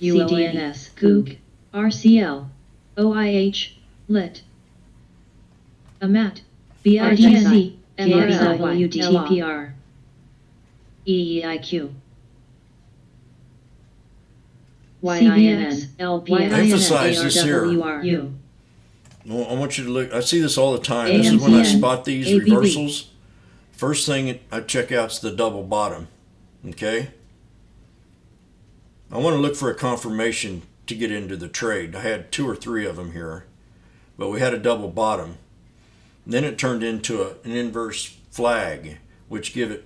ULNS Goog RCL OIH Lit AMAT BIGC MRLWDTPR EEIQ YINS
Emphasize this here.
LPINSARWRU
Well, I want you to look. I see this all the time. This is when I spot these
ABB.
reversals. First thing I check out is the double bottom. Okay? I want to look for a confirmation to get into the trade. I had 2 or 3 of them here, but we had a double bottom. Then it turned into an inverse flag, which give it,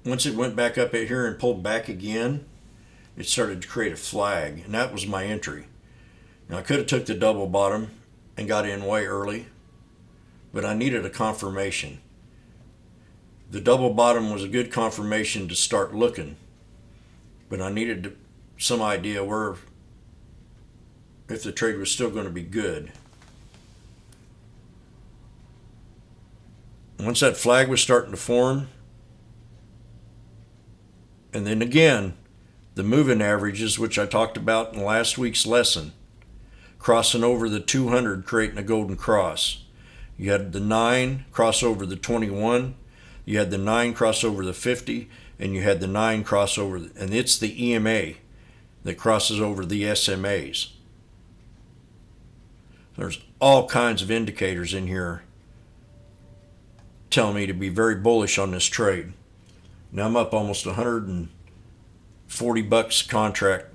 once it went back up here and pulled back again, it started to create a flag, and that was my entry. Now I could have took the double bottom and got in way early, but I needed a confirmation. The double bottom was a good confirmation to start looking, but I needed some idea where, if the trade was still going to be good. Once that flag was starting to form, and then again, the moving averages, which I talked about in last week's lesson, crossing over the 200, creating a golden cross. You had the 9 cross over the 21, you had the 9 cross over the 50, and you had the 9 cross over, and it's the EMA that crosses over the SMAs. There's all kinds of indicators in here telling me to be very bullish on this trade. Now I'm up almost 140 bucks contract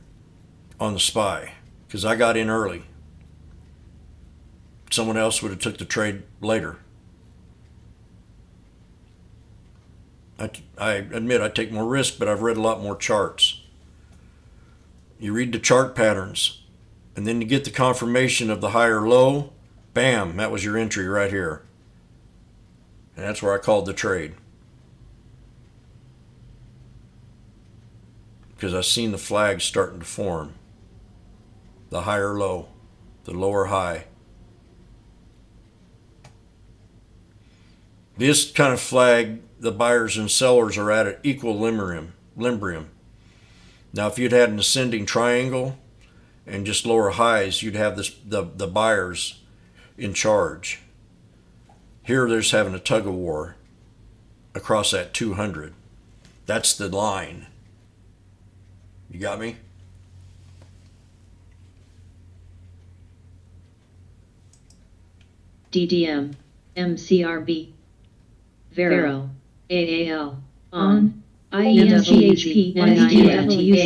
on the SPY because I got in early. Someone else would have took the trade later. I admit I take more risk, but I've read a lot more charts. You read the chart patterns, and then you get the confirmation of the higher low, bam, that was your entry right here. And that's where I called the trade. Because I seen the flags starting to form. The higher low, the lower high. This kind of flag, the buyers and sellers are at an equilibrium. Now, if you'd had an ascending triangle and just lower highs, you'd have the buyers in charge. Here, they're just having a tug of war across that 200. That's the line. You got me?
DDM MCRB Vero AAL on IENGHP YINEAF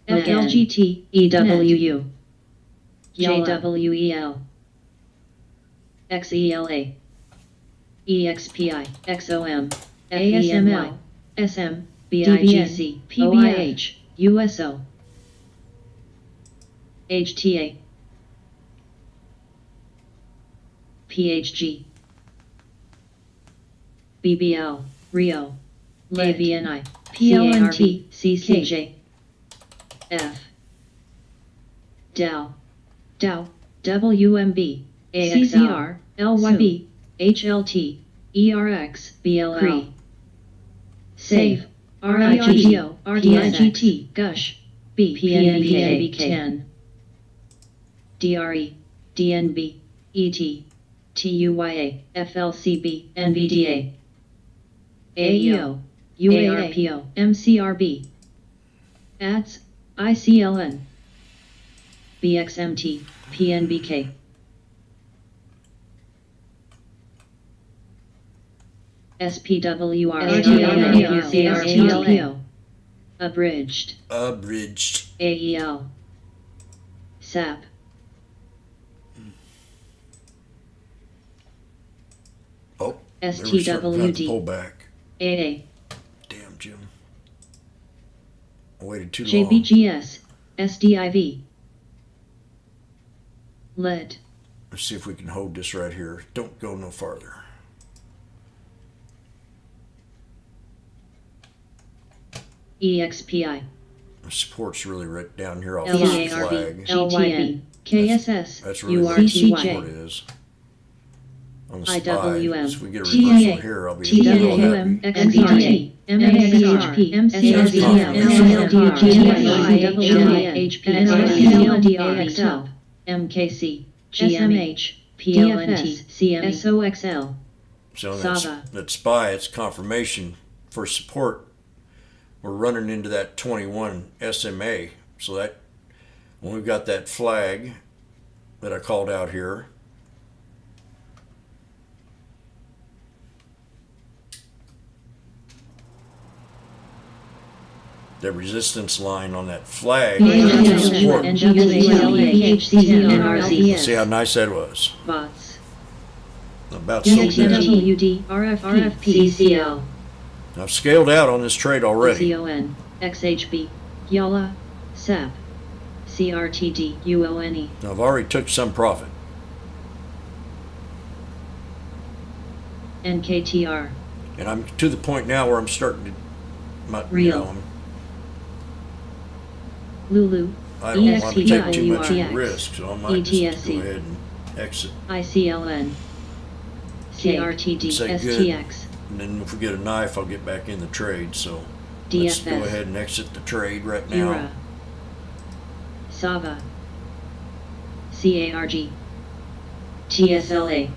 FLGT EWU JWEL XELA EXPI XOM ASML SM BIGC PBH USO HTA PHG BBL Rio AVNI PLNT CCJ F Dow WMB AXR LYB HLT ERX BLL Save RIGO RDIGT Gush BPNBK 10 DRE DNB ET TUYA, FLCB, NVDA, AEO, UARPO, MCRB, ATS, ICLN, BXMT, PNBK. SPWR, Abridged,
Abridged.
AEL, SAP,
Oh, there was something about to
STWD,
pull back.
AA,
Damn, Jim. I waited too long.
JBGS, SDIV, LED,
Let's see if we can hold this right here. Don't go no farther.
EXPI,
The support's really right down here off this
LEARV,
flag.
GTN, KSS,
That's really where the support
URCJ,
is. On the spy.
IWM,
So we get a
TA,
reversal here, I'll be real
TWM,
happy.
XDT, MAXHP, MCRV, NLDRGN, MKC, GMH, PLNT, CME, SOXL,
So
Sava.
that spy, it's confirmation for support. We're running into that 21 SMA. So that when we've got that flag that I called out here, the resistance line on that flag is support. See how nice that was.
Bots,
About sold that.
WD, RFP, CCL,
I've scaled out on this trade already.
CON, XHB, YALA, SAP, CRTD, UONE,
I've already took some profit.
NKTR,
And I'm to the point now where I'm starting to,
Real. Lulu,
I don't want to take too much of a
EXPI,
risk, so I might just
ETSE.
go ahead and exit.
ICLN, CRTD,
Say good.
STX,
And then if we get a knife, I'll get back in the trade. So let's go
DFS,
ahead and exit the trade right now.
ERA, SAVA, CARG, TSLA,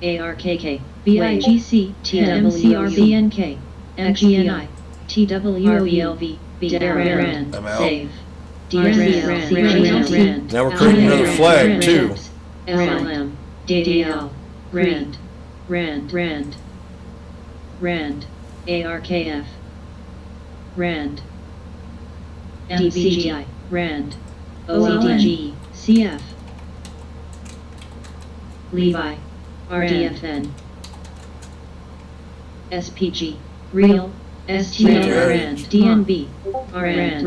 ARKK, BIGC, TMCRBNK, MGNI, TWRBLV, BRAND,
I'm out.
SAVE, DRAND,
Now we're creating another flag too.
SLM, DDL, RAND, RAND, ARKF, RAND, MCGI, RAND, OCDG, CF, Levi, RDFN, SPG, Real, STL, RAND, DNB, RAND,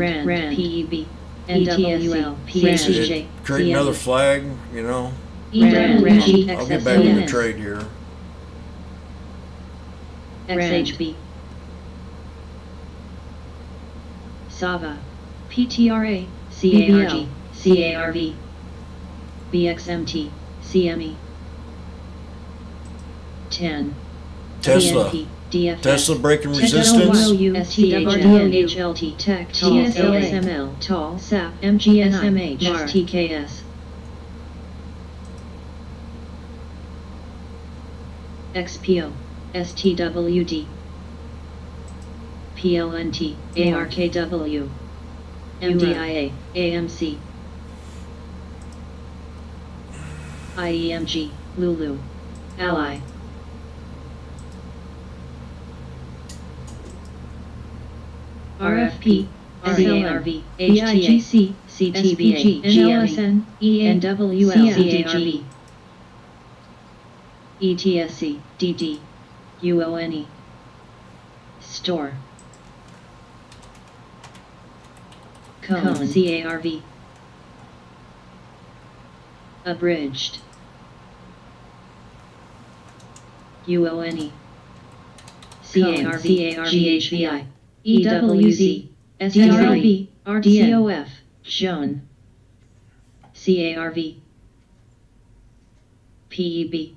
PEB, NWL, PSJ,
Create another flag, you know.
RAND,
I'll get back in the trade here.
XHB, SAVA, PTRA, CARG, CARV, BXMT, CME, 10,
Tesla.
BNP, DFS,
Tesla breaking
Tech
resistance.
STHL, Tech, TSLSML, TAL, SAP, MGSMH, TKS, XPO, STWD, PLNT, ARKW, MDIA, AMC, IEMG, Lulu, Ally, RFP, SLRV, HTGC, CTBG, NLSN, ENWL, CARB, ETSC, DD, UONE, Store, Cone, CARV, Abridged, UONE, CARV, GHBI, EWZ, SDRB, RDCOF, Shown, CARV, PEB,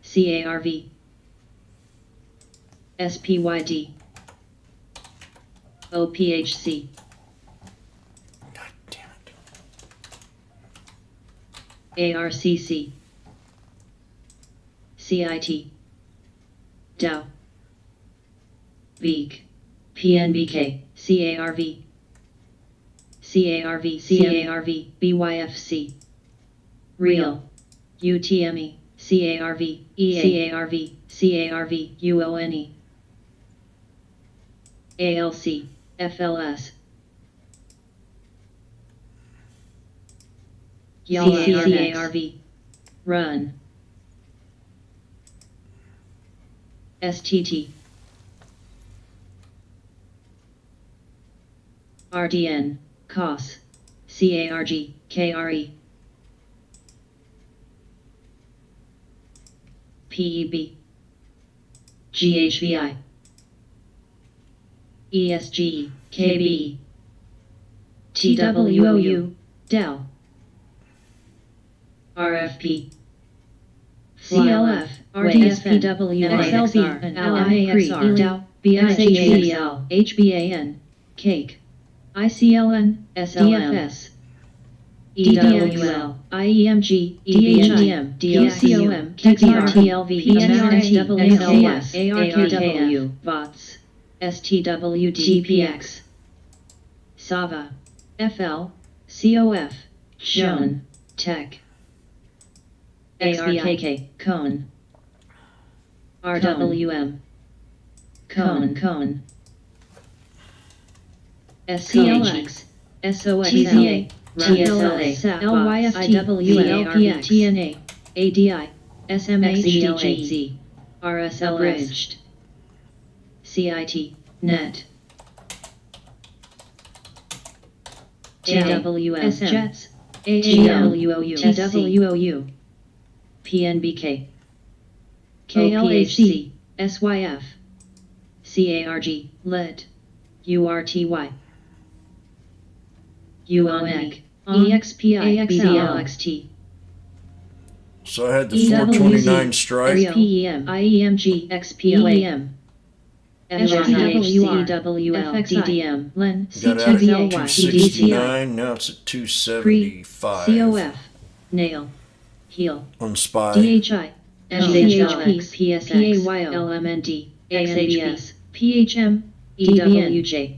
CARV, SPYD, OPHC,
God damn it.
ARCC, CIT, DAO, VEEC, PNBK, CARV, CARV, BYFC, REAL, UTME, CARV, EA, CARV, UONE, ALC, FLS, CARV, RUN, STT, RDN, COS, CARG, KRE, PEB, GHVI, ESGE, KBE, TWOU, DEL, RFP, CLF, RDSPW, XLB, and LMAXR, DAO, BICHL, HBAN, CAKE, ICLN, SLFS, EWL, IEMG, DHIM, DOCOM, XRTLV, PNRTWS, ARKW, VOTS, STWDPX, SAVA, FL, COF, Joan, Tech, ARKK, Cone, RWM, Cone, SCLX, SOXLA, TSLA, LYFT, LPX, TNA, ADI, SMHDGZ, RSL Bridged, CIT, NET, TWS, Jets, AWOU, TWOU, PNBK, KLAC, SYF, CARG, LET, URTY, UONEC, EXPI, BDLXT,
So I had the 429 strike.
SPEM, IEMG, XPLAM, FRWR, DDM, LEN,
Got out at
CTXLY,
269. Now it's at 275
COF, NAIL, HEAL,
on SPY.
DHI, SHP, PSX, PAYO, LMND, XHBS, PHM, EWJ,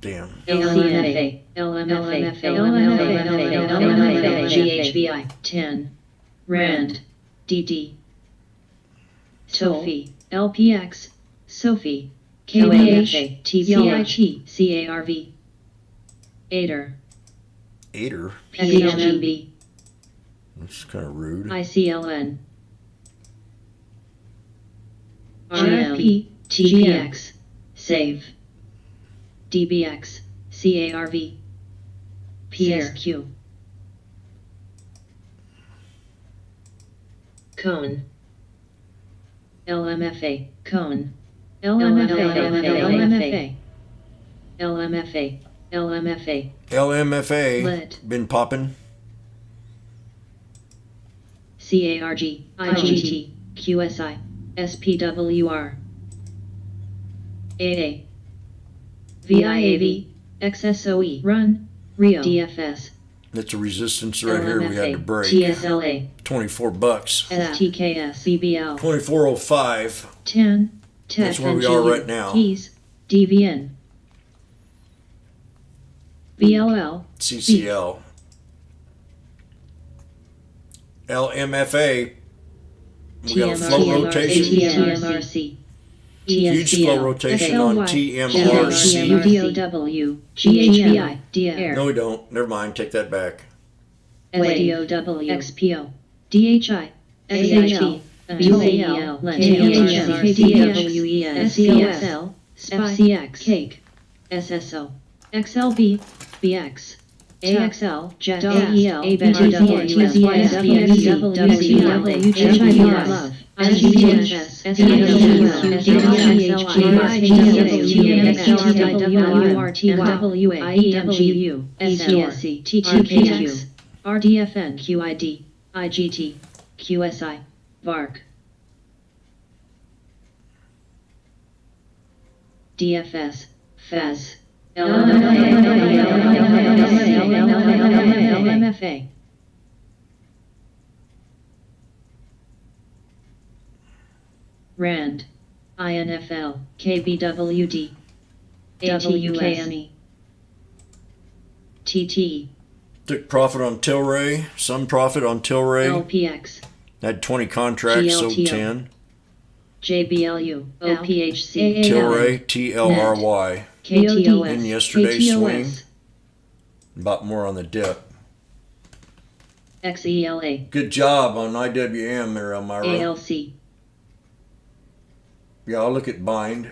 Damn.
LMFA, LMFA, LMFA, GHBI, 10, RAND, DD, SOFI, LPX, SOFI, KWH, TVIT, CARV, ADER,
Aider.
PHMB,
That's kind of rude.
ICLN, RFP, TGX, SAVE, DBX, CARV, PSQ, Cone, LMFA, Cone, LMFA,
LMFA.
Lit.
Been popping.
CARG, IGT, QSI, SPWR, AA, VIAV, XSOE, RUN, RIO, DFS,
That's a resistance right here we had to
LMFA,
break.
TSLA,
$24.
STKS, BBL,
2405.
10, TEF,
That's where we are right now.
Keys, DVN, BLL,
CCL. LMFA. We got a flow rotation.
TMRC,
Huge flow rotation on TMRC.
UDOW, GHBI, DR,
No, we don't. Never mind. Take that back.
SDOW, XPO, DHI, XHP, BCL, KHM, SCSL, FCX, CAKE, SSO, XLB, BX, AXL, JET, AEL, ABTZ, TZI, WCW, Love, IGTS, IEMGU, SLC, TTKX, RDFN, QID, IGT, QSI, VARC, DFS, FES, LMFA, 10, Rand, INFL, KBWD, WKME, TT,
Took profit on Tilray, some profit on Tilray.
LPX,
Had 20 contracts, sold
GLTO.
10.
JBLU, OPHC,
Tilray, TLRY.
KTOS,
In yesterday's
KTOS,
swing. About more on the dip.
XELA,
Good job on IWM there, Elmira.
ALC,
Yeah, I'll look at bind.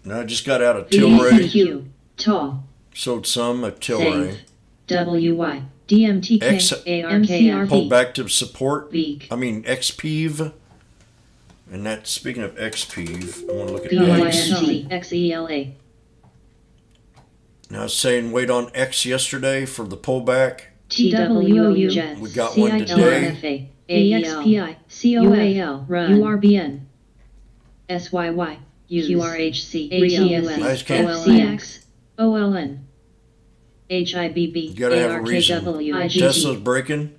Now I just got out of Tilray.
BACQ, TAW,
Sold some at Tilray.
SAFE, WY, DMTK,
X-
ARKRP,
Pulled back to support.
BEAK,
XPEV. And that, speaking of XPEV, I want to look at X.
BYNC, XELA,
Now it's saying wait on X yesterday for the pullback.
TWOU, Jets,
We got one today.
CITRFA, AEXPI, COAL, URBN, SYY, QRHC,
I just can't-
FCX, OLN, HIBB,
You gotta have a reason.
ARKW,
Tesla's
IGT,
breaking.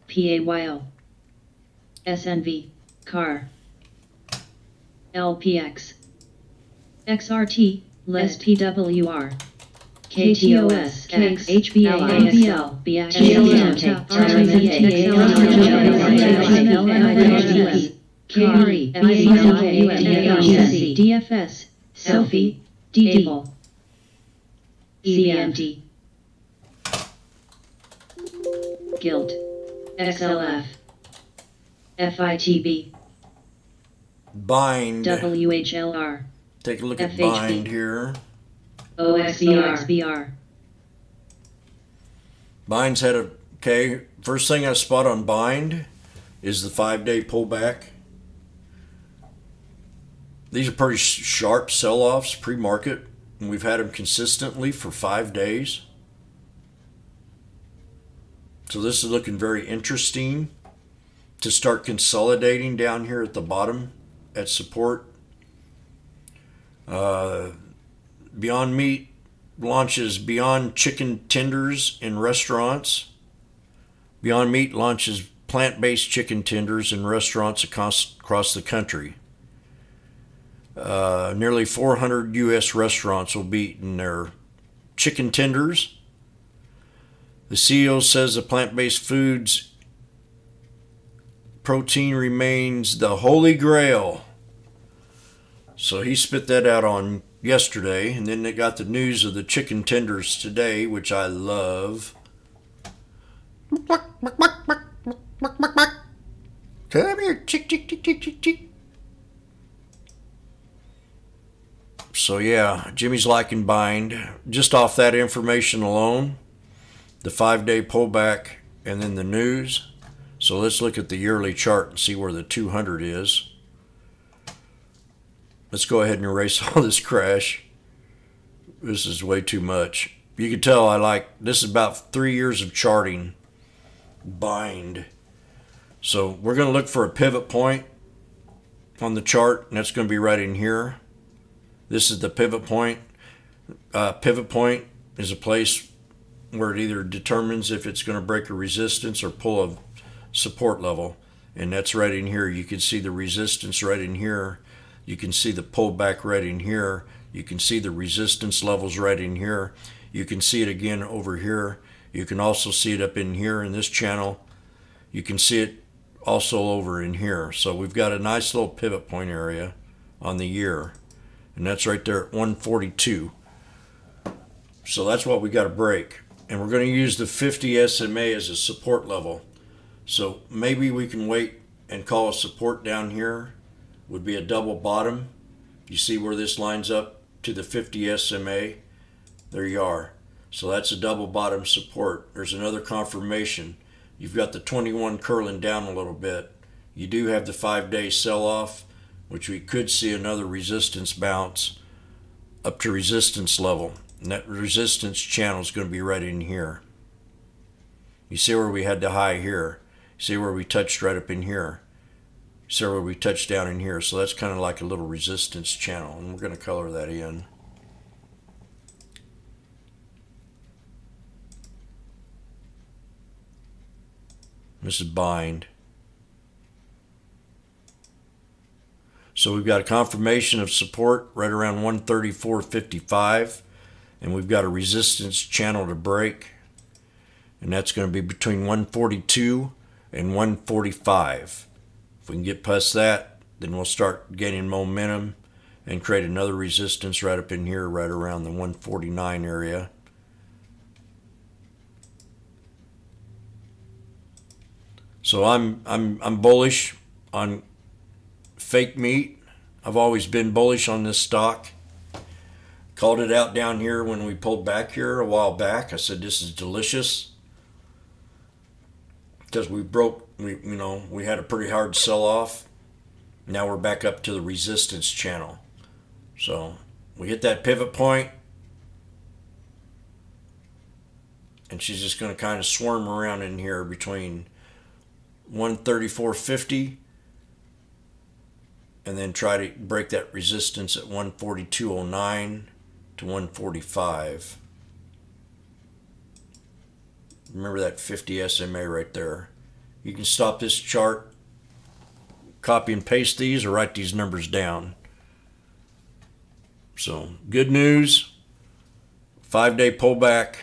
PAYO, SNV, CAR, LPX, XRT, LES-PWR, KTOS, X, HBA, ASL, BXLM, KRE, BACUSC, DFS, Sophie, DDable, EBMD, Guild, XLF, FITB,
Bind.
WHLR,
Take a look at
FHB.
bind here.
OXBR,
Bind's had a, okay, first thing I spot on bind is the 5-day pullback. These are pretty sharp sell-offs pre-market, and we've had them consistently for 5 days. So this is looking very interesting to start consolidating down here at the bottom at support. Beyond Meat launches Beyond Chicken Tenders in restaurants. Beyond Meat launches plant-based chicken tenders in restaurants across the country. Nearly 400 U.S. restaurants will be eating their chicken tenders. The CEO says the plant-based foods protein remains the holy grail. So he spit that out on yesterday, and then they got the news of the chicken tenders today, which I love. Come here, chick, chick, chick, chick, chick, chick. So yeah, Jimmy's liking bind. Just off that information alone, the 5-day pullback, and then the news. So let's look at the yearly chart and see where the 200 is. Let's go ahead and erase all this crash. This is way too much. You can tell this is about 3 years of charting bind. So we're going to look for a pivot point on the chart, and that's going to be right in here. This is the pivot point. Pivot point is a place where it either determines if it's going to break a resistance or pull a support level. And that's right in here. You can see the resistance right in here. You can see the pullback right in here. You can see the resistance levels right in here. You can see it again over here. You can also see it up in here in this channel. You can see it also over in here. So we've got a nice little pivot point area on the year. And that's right there at 142. So that's what we got to break. And we're going to use the 50 SMA as a support level. So maybe we can wait and call a support down here. Would be a double bottom. You see where this lines up to the 50 SMA? There you are. So that's a double bottom support. There's another confirmation. You've got the 21 curling down a little bit. You do have the 5-day sell-off, which we could see another resistance bounce up to resistance level. And that resistance channel is going to be right in here. You see where we had the high here. See where we touched right up in here. See where we touched down in here. So that's kind of like a little resistance channel. And we're going to color that in. This is bind. So we've got a confirmation of support right around 134.55, and we've got a resistance channel to break, and that's going to be between 142 and 145. If we can get past that, then we'll start gaining momentum and create another resistance right up in here, right around the 149 area. So I'm bullish on fake meat. I've always been bullish on this stock. Called it out down here when we pulled back here a while back. I said this is delicious because we had a pretty hard sell off. Now we're back up to the resistance channel. So we hit that pivot point, and she's just going to kind of swarm around in here between 134.50 and then try to break that resistance at 142.09 to 145. Remember that 50 SMA right there. You can stop this chart, copy and paste these, or write these numbers down. So good news, 5-day pullback.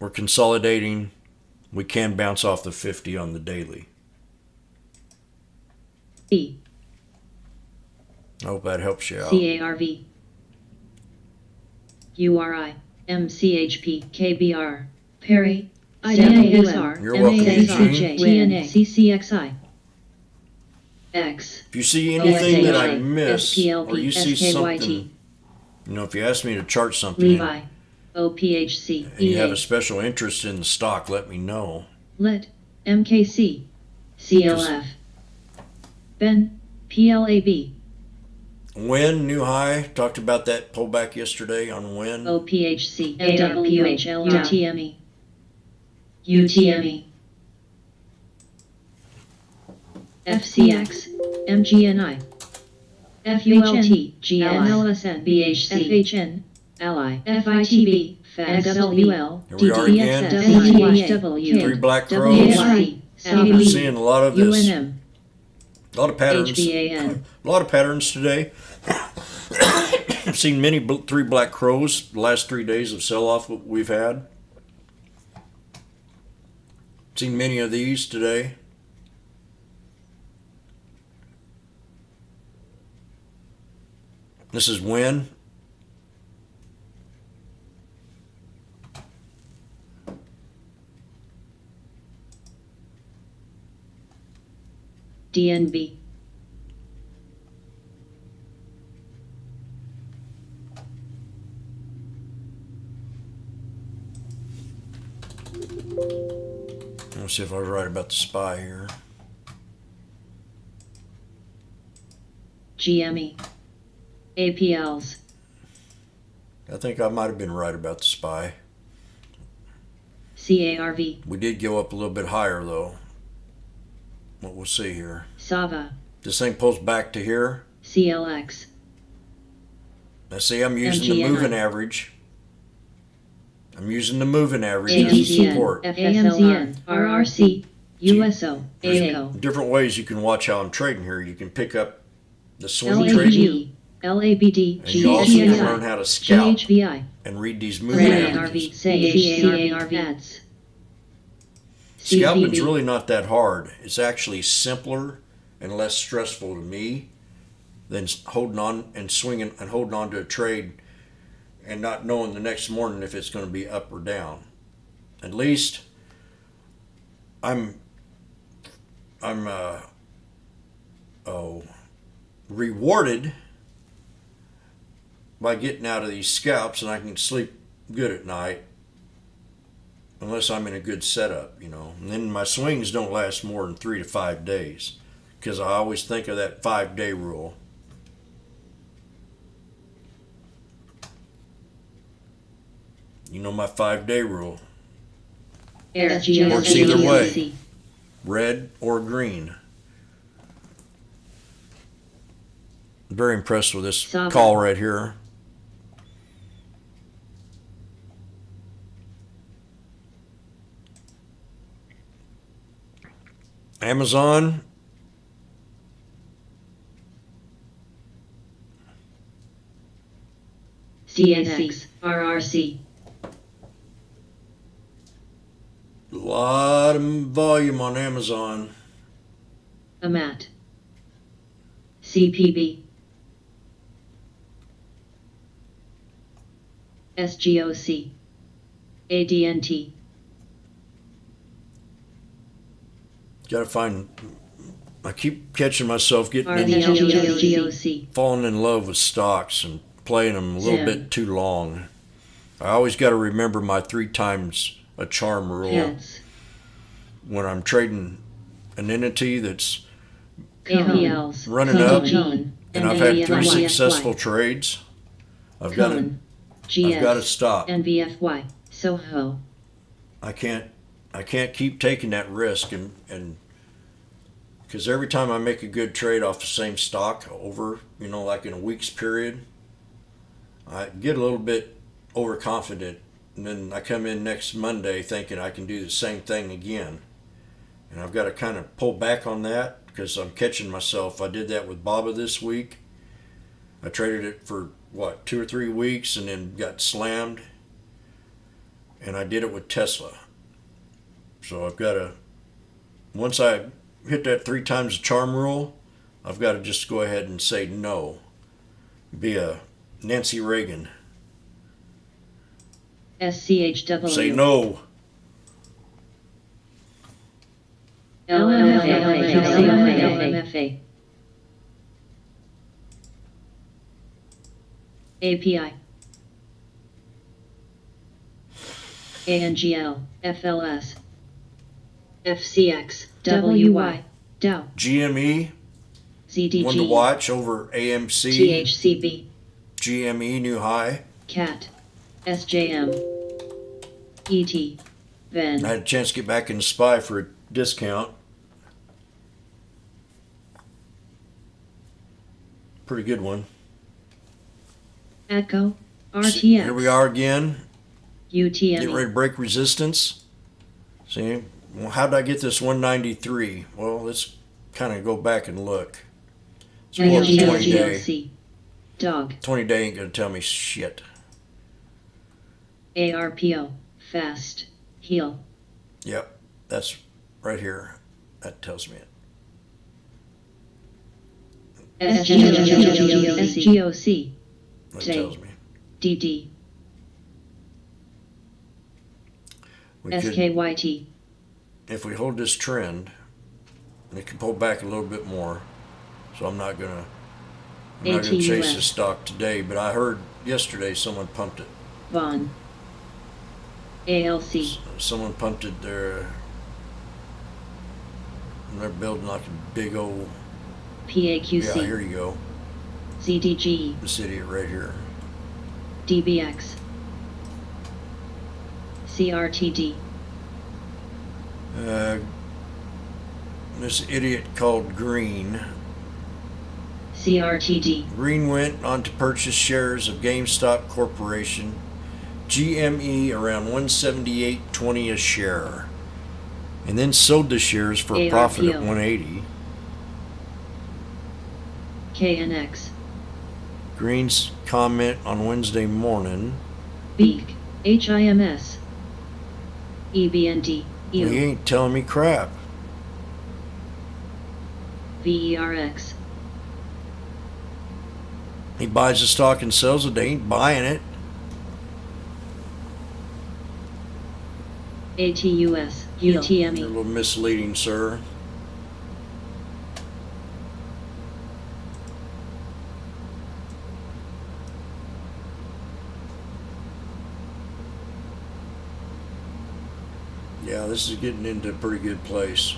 We're consolidating. We can bounce off the 50 on the daily.
E.
I hope that helps you out.
CARV. URI. MCHP. KBR. Perry. IWSR.
You're welcome, Eugene.
TNA. CCXI. X.
If you see anything that I miss,
SPLP,
or you see
SKYT.
something, if you ask me to chart something,
Levi. OPHC.
and you have
EA.
a special interest in the stock, let me know.
LIT. MKC. CLF. Ben. PLAB.
Win, new high. Talked about that pullback yesterday on Win.
OPHC. AWHL. UTME. UTME. FCX. MGNI. FULT. GNLSN. BHC. FHN. Ally. FITB. XLUL.
Here we are again.
DDSW.
Three black crows. We're seeing a lot of this.
UNM.
A lot of patterns.
HBAN.
A lot of patterns today. I've seen many three black crows the last 3 days of sell-off we've had. Seen many of these today. This is Win.
DNB.
Let's see if I was right about the SPY here.
GME. APLs.
I think I might have been right about the SPY.
CARV.
We did go up a little bit higher though. What we'll see here.
SAVA.
This thing pulls back to here.
CLX.
Now see, I'm using the
MGNI.
moving average. I'm using the moving average as support.
AMZN. RRC. USO. AECO.
Different ways you can watch how I'm trading here. You can pick up the swing trading,
LABG. LABD.
and you also can learn
GHBI.
how to scalp
GHBI.
and read these moving averages.
CARV. Ads.
Scalping's
CVB.
really not that hard. It's actually simpler and less stressful to me than holding on and swinging and holding on to a trade and not knowing the next morning if it's going to be up or down. At least I'm rewarded by getting out of these scalps, and I can sleep good at night unless I'm in a good setup, And then my swings don't last more than 3 to 5 days because I always think of that 5-day rule. You know my 5-day rule. Works either way. Red or green. Very impressed with this
Sava.
call right here. Amazon,
CNX, RRC,
a lot of volume on Amazon.
AMAT, CPB, SGOC, ADNT,
Got to find. I keep catching myself getting into
RDLGOC,
falling in love with stocks and playing them a little
Zim.
bit too long. I always got to remember my 3 times a charm rule
HETS,
when I'm trading an entity that's
KPLs,
running up,
Cone,
and I've had 3
NVFY,
successful trades. I've got to
Cone, GS,
stop.
NVFY, Soho,
I can't keep taking that risk and because every time I make a good trade off the same stock over, like in a week's period, I get a little bit overconfident, and then I come in next Monday thinking I can do the same thing again. And I've got to kind of pull back on that because I'm catching myself. I did that with BABA this week. I traded it for 2 or 3 weeks and then got slammed. And I did it with Tesla. So I've got to, once I hit that 3 times the charm rule, I've got to just go ahead and say no. Be a Nancy Reagan.
SCHW,
Say no.
LMFA, API, ANGL, FLS, FCX, WY, Dow,
GME,
ZDG,
one to watch over AMC.
THCB,
GME, new high.
CAT, SJM, ET, VEN,
I had a chance to get back in SPY for a discount. Pretty good one.
ATCO,
So
RTX,
here we are again, getting ready
UTME,
to break resistance. See, well, how did I get this 193? Well, let's kind of go back and look. It's more than 20 day.
GLC, DOG,
20 day ain't gonna tell me shit.
ARPO, Fast, Heal,
Yep, that's right here. That tells me it.
SGOC,
That
Say.
tells me.
DD,
We could,
SKYT,
if we hold this trend, it can pull back a little bit more. So I'm not gonna chase
ATUS.
this stock today. But I heard yesterday someone pumped it.
Vaughn, ALC,
Someone pumped it there. And they're building like a big old. Yeah,
PAQC,
here you go.
ZDG,
This idiot right here.
DBX, CRTD,
This idiot called Green.
CRTD,
Green went on to purchase shares of GameStop Corporation, GME, around $178.20 a share, and then sold the shares for a profit at
ARPO.
$180.
KNX,
Green's comment on Wednesday morning:
Beak, HIMS, EBND,
"He ain't telling me crap."
VERX,
He buys the stock and sells it. They ain't buying it.
ATUS,
You're a
UTME,
little misleading, sir. Yeah, this is getting into a pretty good place.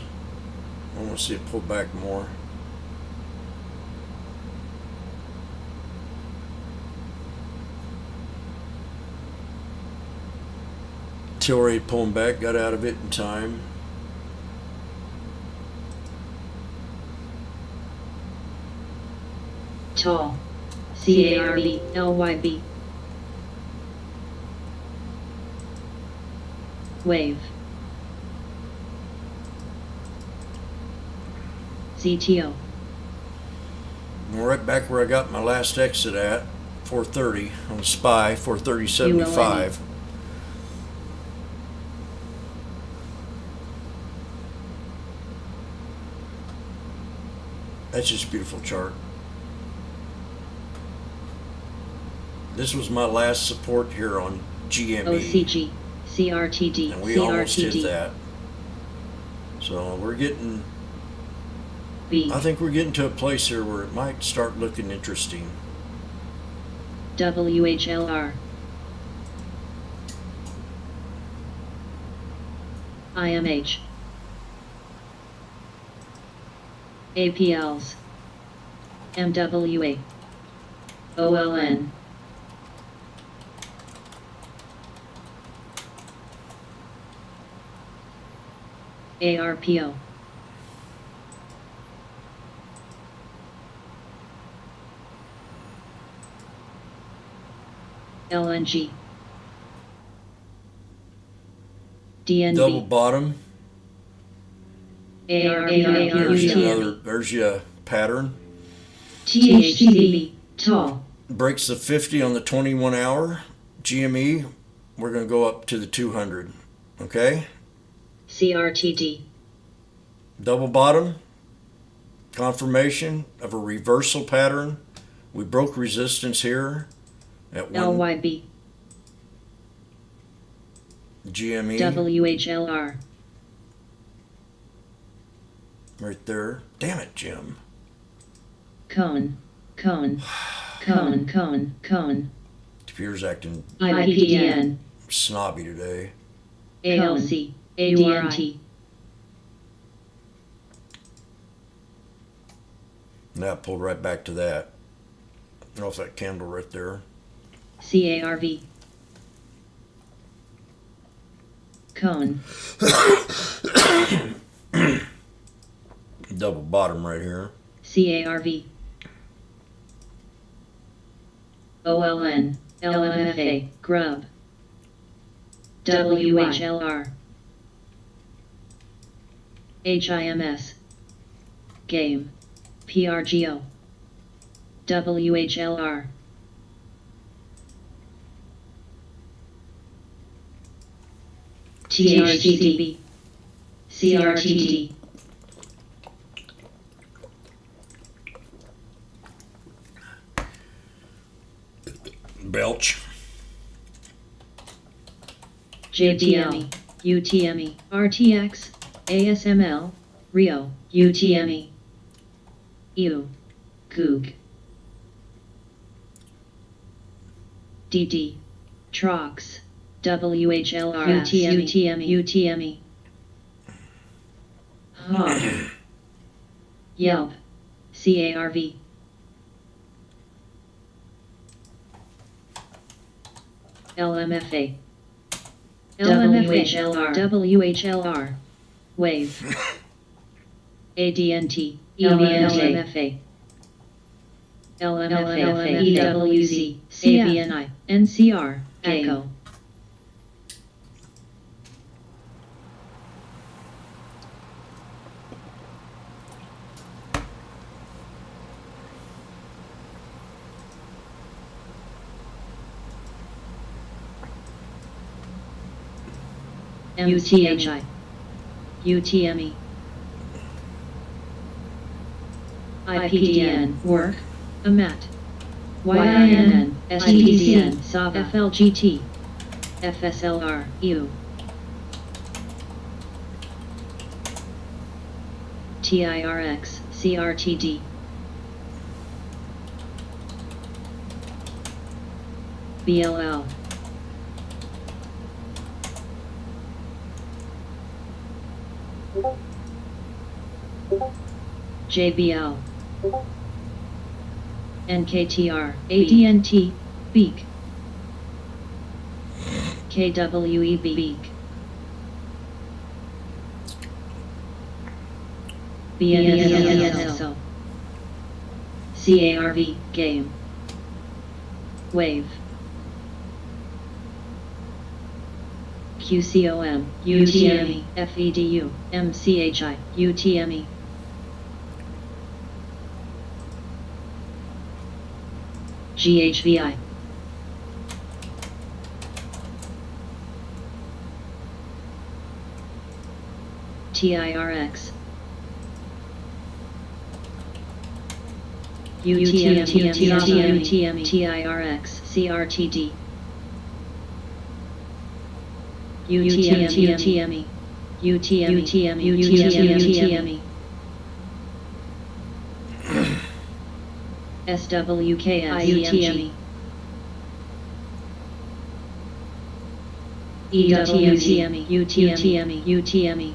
I want to see it pull back more. Tilray pulling back, got out of it in time.
Tall, CARB, LYB, Wave, ZTO.
We're right back where I got my last exit at, 430 on SPY, 430.75. That's just a beautiful chart. This was my last support here on GME.
OCG, CRTD,
And we almost hit
CRTD,
that. So we're getting,
B,
I think we're getting to a place here where it might start looking interesting.
WHLR, IMH, APLs, MWA, OLN, ARPO, LNG,
Double
DNB,
bottom.
ARPO,
There's your pattern.
THCB, tall,
Breaks the 50 on the 21 hour. GME, we're going to go up to the 200. Okay?
CRTD,
Double bottom. Confirmation of a reversal pattern. We broke resistance here at 1
LYB,
GME
WHLR,
right there. Damn it, Jim.
cone, cone, cone, cone, cone,
Computer's acting
IPDN,
snobby today.
ALC, ADNT,
Now it pulled right back to that. Off that candle right there.
CARV, cone,
Double bottom right here.
CARV, OLN, LMFA, grub, WHLR, HIMS, game, PRGO, WHLR, THCB, CRTD,
Belch.
JDME, UTME, RTX, ASML, Rio, UTME, EU, Goog, DD, Trox, WHLR, UTME, UTME, Hog, Yelp, CARV, LMFA, WHLR, WHLR, Wave, ADNT, LMFA, LMFA, EWZ, CVNI, NCR, ECHO. UTHI, UTME, IPDN, work, AMAT, YINN, STCN, SAVA, FLGT, FSLR, EU, TIRX, CRTD, BLL, JBL, NKTR, ADNT, Beak, KWEB, Beak, BNSL, CARV, Game, Wave, QCOM, UTME, FEDU, MCHI, UTME, GHVI. TIRX. UTM TIRX CRTD. UTM UTM SWKS UTM EWTM UTM UTM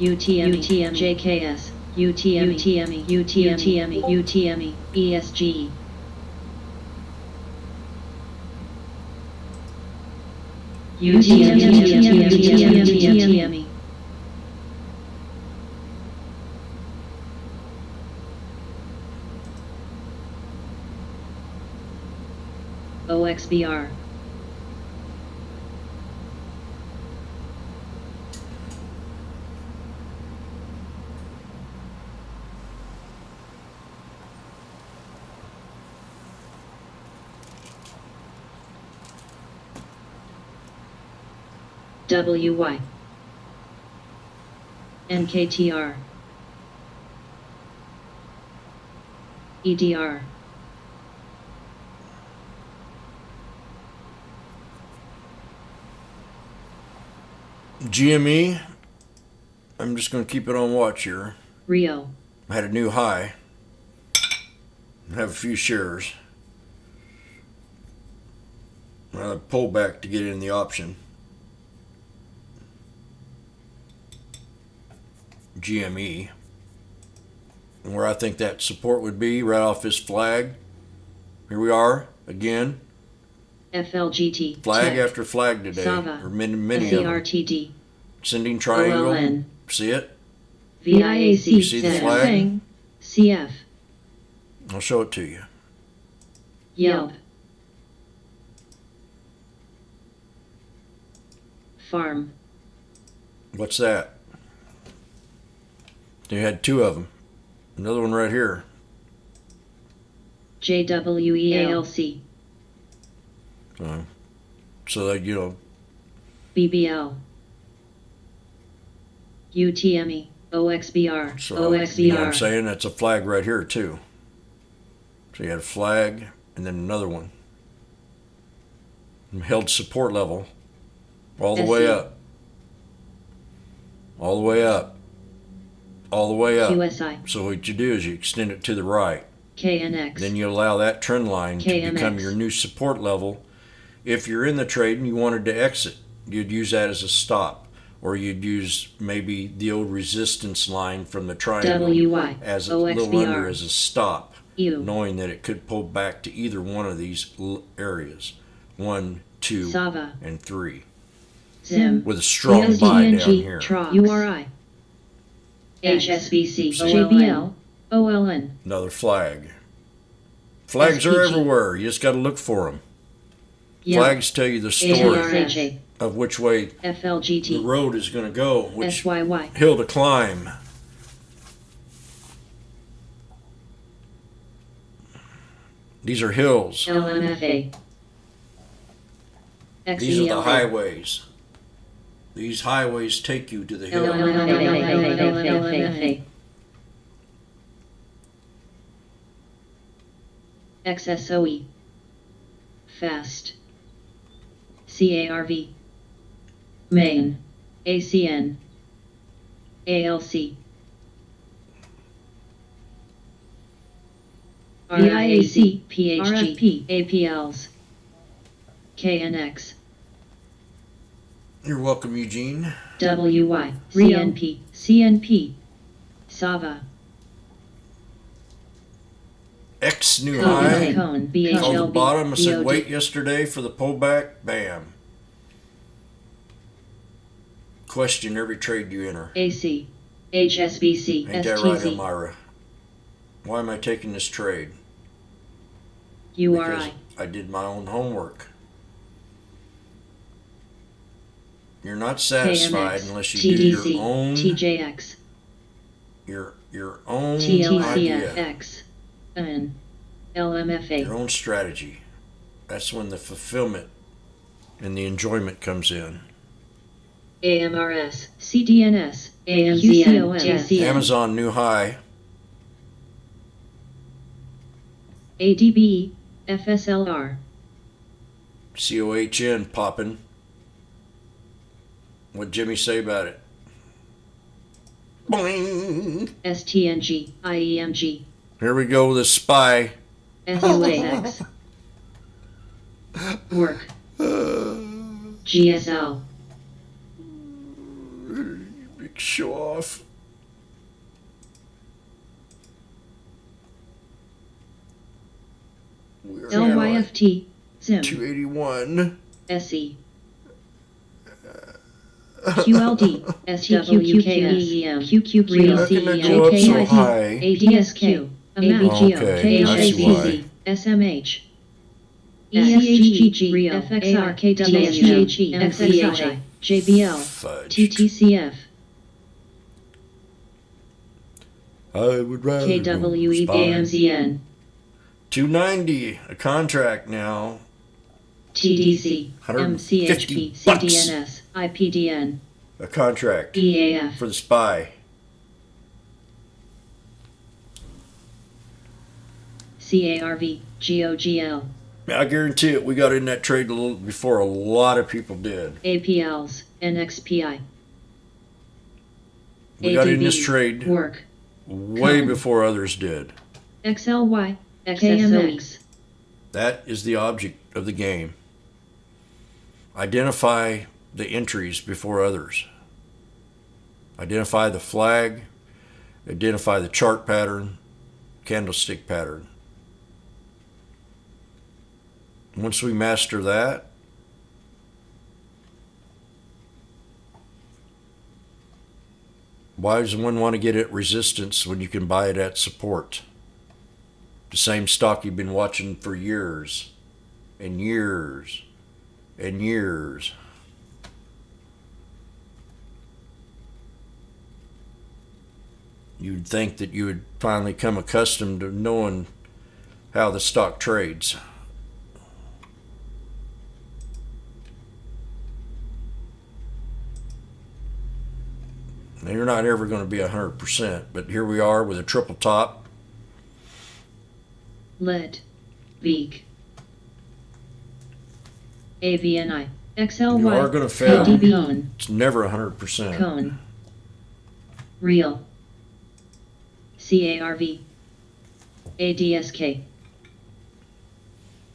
UTM JKS UTM UTM UTM ESG UTM OXBR WY NKTR EDR
GME, I'm just going to keep it on watch here.
Rio
I had a new high. I have a few shares. I pulled back to get in the option. GME. And where I think that support would be, right off this flag. Here we are, again.
FLGT
Flag
Tech,
after flag today.
Sava
Or many of them.
CRTD
Ascending triangle.
OLN
See it?
VIAC
You see the flag?
Zhang, CF
I'll show it to you.
Yelp Farm
What's that? They had two of them. Another one right here.
JWEALC
So that, you know,
BBL UTME OXBR
so you know what I'm
OXBR
saying? That's a flag right here too. So you had a flag and then another one. And held support level all the way
SE.
up. All the way up. All the way up.
QSI
So what you do is you extend it to the right.
KNX
Then you allow that trend line to
KMX.
become your new support level. If you're in the trade and you wanted to exit, you'd use that as a stop. Or you'd use maybe the old resistance line from the triangle
WY
as a little under
OXBR
as a stop,
U
knowing that it could pull back to either one of these areas. 1, 2,
Sava
and 3.
Zim
With a strong buy down here.
Trox URI HSBC
So-
JBL OLN
Another flag. Flags are
SPG.
everywhere. You just got to look for them.
Yelp
Flags tell you the story
ARSA
of which way the
FLGT
road is going to go, which
SYY
hill to climb. These are hills.
LMFA
These are the
XELA
highways. These highways take you to the hill.
LMFA XSOE Fast CARV Main ACN ALC VIAC PHG APLs KNX
You're welcome, Eugene.
WY CNP CNP Sava
X new high.
Cone
Called the
BHLB
bottom. I said
BOD.
wait yesterday for the pullback. Bam. Question every trade you enter.
AC HSBC
Ain't that right,
STZ
Elmira? Why am I taking this trade?
URI
Because I did my own homework. You're not satisfied
KMX
unless you do
TDC
your own
TJX
your own
TLCF
idea,
X N LMFA
your own strategy. That's when the fulfillment and the enjoyment comes in.
AMRS CDNS AMZN JCN
Amazon new high.
ADB FSLR
COHN popping. What'd Jimmy say about it? Boing!
STNG IEMG
Here we go with the SPY.
SUAX Work GSL
Big show off. We are now at
LYFT ZIM
281.
SE QLD SWQKEM QQQ
How can I go up so high?
ADSQ ABGO
Okay, I see why.
SMH ESGG FXR MCHI JBL
Fudge.
TTCF
I would rather
KWE
go
AMZN
290, a contract now.
TDC
150
MCHP
bucks.
CDNS IPDN
A contract
EAF
for the SPY.
CARV GOGL
I guarantee it, we got in that trade a little before a lot of people did.
APLs NXPI
We got in
ADB,
this trade
Work
way
Con.
before others did.
XLY KMX
That is the object of the game. Identify the entries before others. Identify the flag. Identify the chart pattern, candlestick pattern. Once we master that, why does one want to get at resistance when you can buy it at support? The same stock you've been watching for years and years and years. You'd think that you would finally come accustomed to knowing how the stock trades. Now, you're not ever going to be 100%, but here we are with a triple top.
Lead Beak AVNI XLY
You are going to fail.
ADB Cone
It's never 100%.
Cone Real CARV ADSK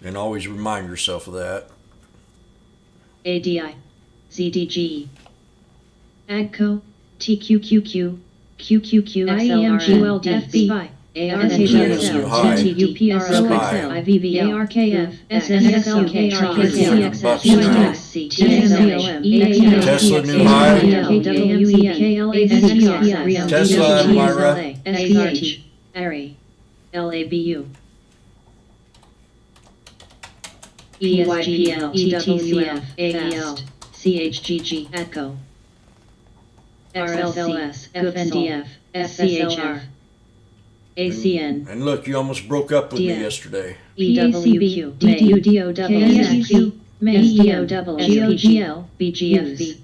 And always remind yourself of that.
ADI ZDGE AGCO TQQQ QQQ IEMGULD FBI
New high.
UPROXL IVV ARKF SNSLK
Tesla new high. Tesla, Myra.
SPH ARI LABU ESGL TWF AEL CHGG ECHO XLS FNDF SCHF ACN
And look, you almost broke up with me
DF.
yesterday.
EWQ DUDO KSQ SDO GOGL BGFB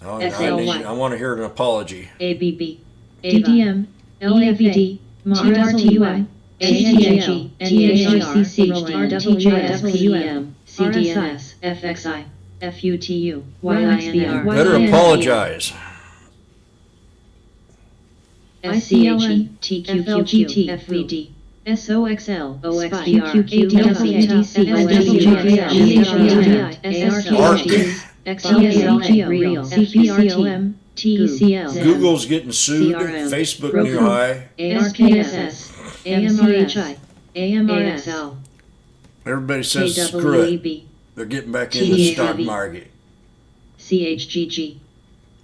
I want to hear an apology.
ABB DDM LABD MOD ANTG NEHRCC RWJSPUM CDNS FXI FUTU YINR
Better apologize.
SCLN TQQT FVD SOXL OXBR XTSL Real CPRTM TECL
Google's getting sued.
CRM.
Facebook
Roku.
new high.
ARKSS AMRHI AMRXL
Everybody says screw it.
KWEB
They're getting back in the stock
TDAB.
market.
CHGG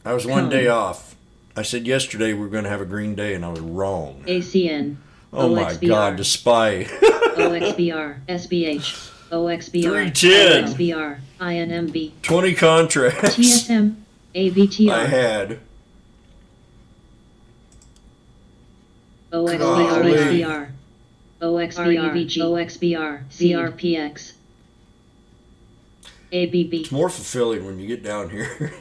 I was one day off. I said yesterday we were going to have a green day, and I was wrong.
ACN
Oh my God, the SPY.
OXBR SBH OXBR
310.
OXBR INMB
20 contracts
TSM ABTR
I had.
OXBR, OXBR, CRPX, ABB,
It's more fulfilling when you get down here.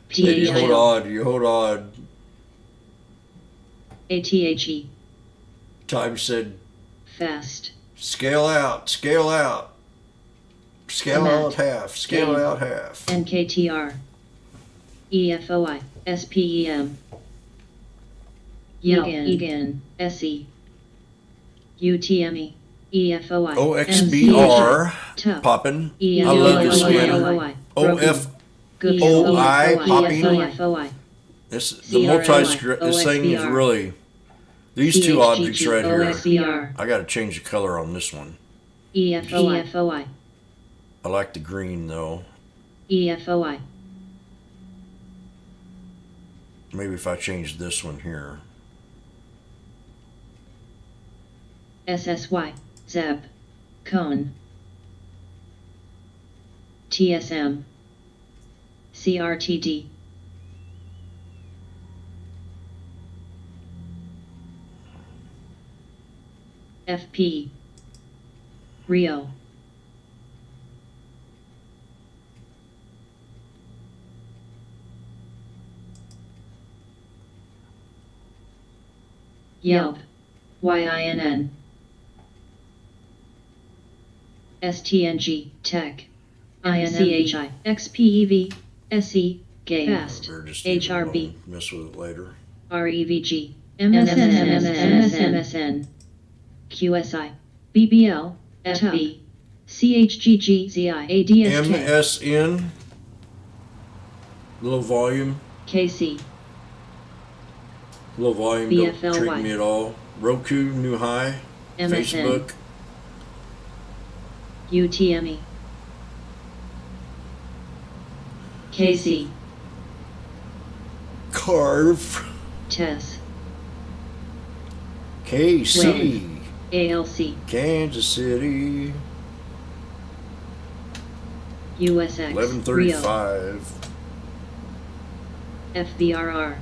And you
PHL,
hold on.
ATHE,
Time said,
fast,
scale out, scale out. Scale
Command.
out half, scale
Gain.
out half.
NKTR, EFOI, SPEM, Egan, SE, UTME, EFOI,
OXBR,
TUP,
popping.
I
love this scanner. OF, OI, popping.
EFOI,
this, the multi, this thing is
OXBR.
really, these two objects right here.
OXBR,
I got to change the color on this one.
EFOI,
I like the green though.
EFOI,
Maybe if I change this one here.
SSY, ZEP, Cone, TSM, CRTD, FP, Rio, Yelp, YINN, STNG, Tech, INCHI, XPEV, SE, Gay, Fast,
Or just
HRB,
mess with it later.
REVG, MSN, QSI, BBL, FB, CHGG, ZI, ADSK,
MSN. Little volume.
KC,
Low volume, don't
BFLY.
treat me at all. Roku, new high.
MSN,
Facebook,
UTME, KC,
Carve,
TESS,
KC,
ALC,
Kansas City,
USX, Rio,
1135.
FBRR,